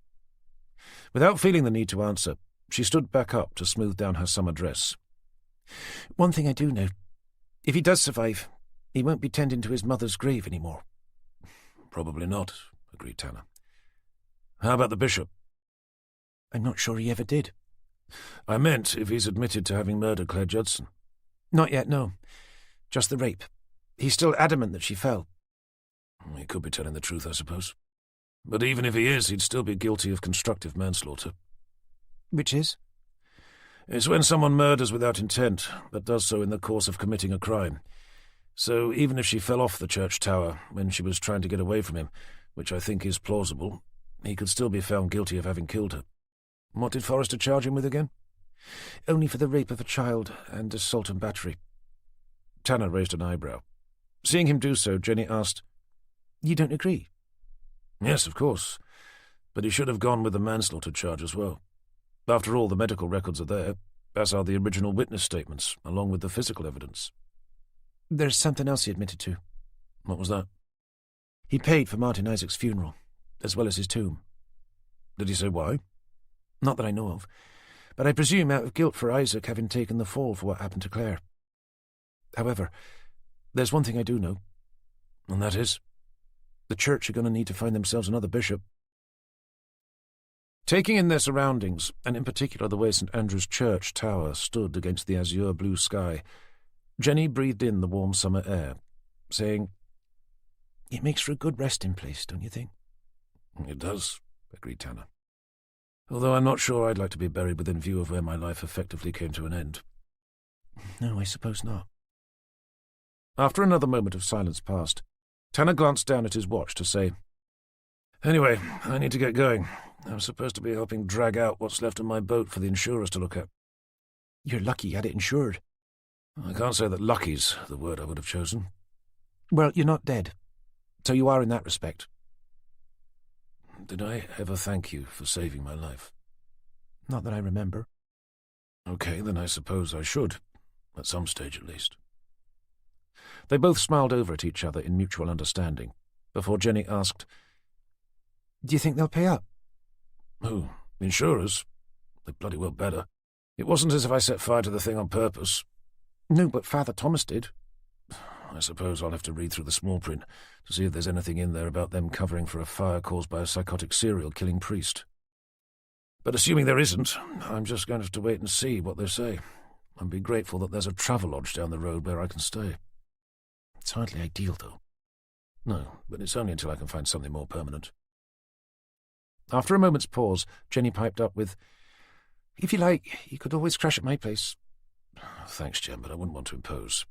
Without feeling the need to answer, she stood back up to smooth down her summer dress.
"One thing I do know. If he does survive, he won't be tending to his mother's grave anymore."
"Probably not," agreed Tanner. "How about the bishop?"
"I'm not sure he ever did."
"I meant if he's admitted to having murdered Claire Judson."
"Not yet, no. Just the rape. He's still adamant that she fell."
"He could be telling the truth, I suppose. But even if he is, he'd still be guilty of constructive manslaughter."
"Which is?"
"It's when someone murders without intent, but does so in the course of committing a crime. So even if she fell off the church tower when she was trying to get away from him, which I think is plausible, he could still be found guilty of having killed her." "What did Forrester charge him with again?"
"Only for the rape of a child and assault and battery."
Tanner raised an eyebrow. Seeing him do so, Jenny asked,
"You don't agree?"
"Yes, of course. But he should have gone with the manslaughter charge as well. After all, the medical records are there, as are the original witness statements, along with the physical evidence."
"There's something else he admitted to."
"What was that?"
"He paid for Martin Isaac's funeral, as well as his tomb."
"Did he say why?"
"Not that I know of, but I presume out of guilt for Isaac having taken the fall for what happened to Claire. However, there's one thing I do know."
"And that is?"
"The church are going to need to find themselves another bishop."
Taking in their surroundings, and in particular the way St Andrew's Church tower stood against the azure blue sky, Jenny breathed in the warm summer air, saying,
"It makes for a good resting place, don't you think?"
"It does," agreed Tanner. "Although I'm not sure I'd like to be buried within view of where my life effectively came to an end."
"No, I suppose not."
After another moment of silence passed, Tanner glanced down at his watch to say,
"Anyway, I need to get going. I'm supposed to be helping drag out what's left of my boat for the insurers to look at."
"You're lucky you had it insured."
"I can't say that lucky's the word I would have chosen."
"Well, you're not dead, so you are in that respect."
"Did I ever thank you for saving my life?"
"Not that I remember."
"Okay, then I suppose I should, at some stage at least."
They both smiled over at each other in mutual understanding, before Jenny asked,
"Do you think they'll pay up?"
"Who? The insurers? They bloody well better. It wasn't as if I set fire to the thing on purpose."
"No, but Father Thomas did."
I suppose I'll have to read through the small print to see if there's anything in there about them covering for a fire caused by a psychotic serial-killing priest. But assuming there isn't, I'm just going to have to wait and see what they say, and be grateful that there's a travel lodge down the road where I can stay.
It's hardly ideal, though.
No, but it's only until I can find something more permanent.
After a moment's pause, Jenny piped up with, "If you like, you could always crash at my place."
Thanks, Jem, but I wouldn't want to impose.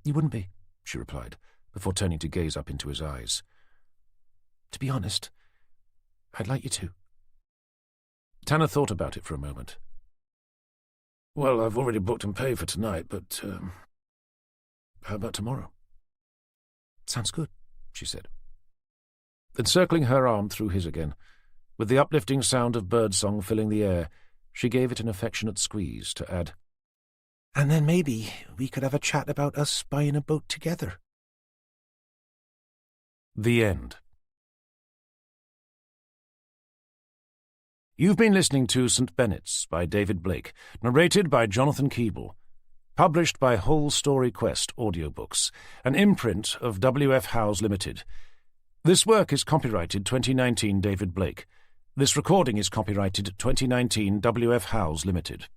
"You wouldn't be," she replied, before turning to gaze up into his eyes. "To be honest, I'd like you to."
Tanner thought about it for a moment. "Well, I've already booked and paid for tonight, but how about tomorrow?"
"Sounds good," she said.
Encircling her arm through his again, with the uplifting sound of birdsong filling the air, she gave it an affectionate squeeze to add,
"And then maybe we could have a chat about us buying a boat together."
The end. You've been listening to St Benet's by David Blake, narrated by Jonathan Keeble, published by Whole Story Quest Audiobooks, an imprint of W.F. Howes Limited. This work is copyrighted 2019 David Blake. This recording is copyrighted 2019 W.F. Howes Limited.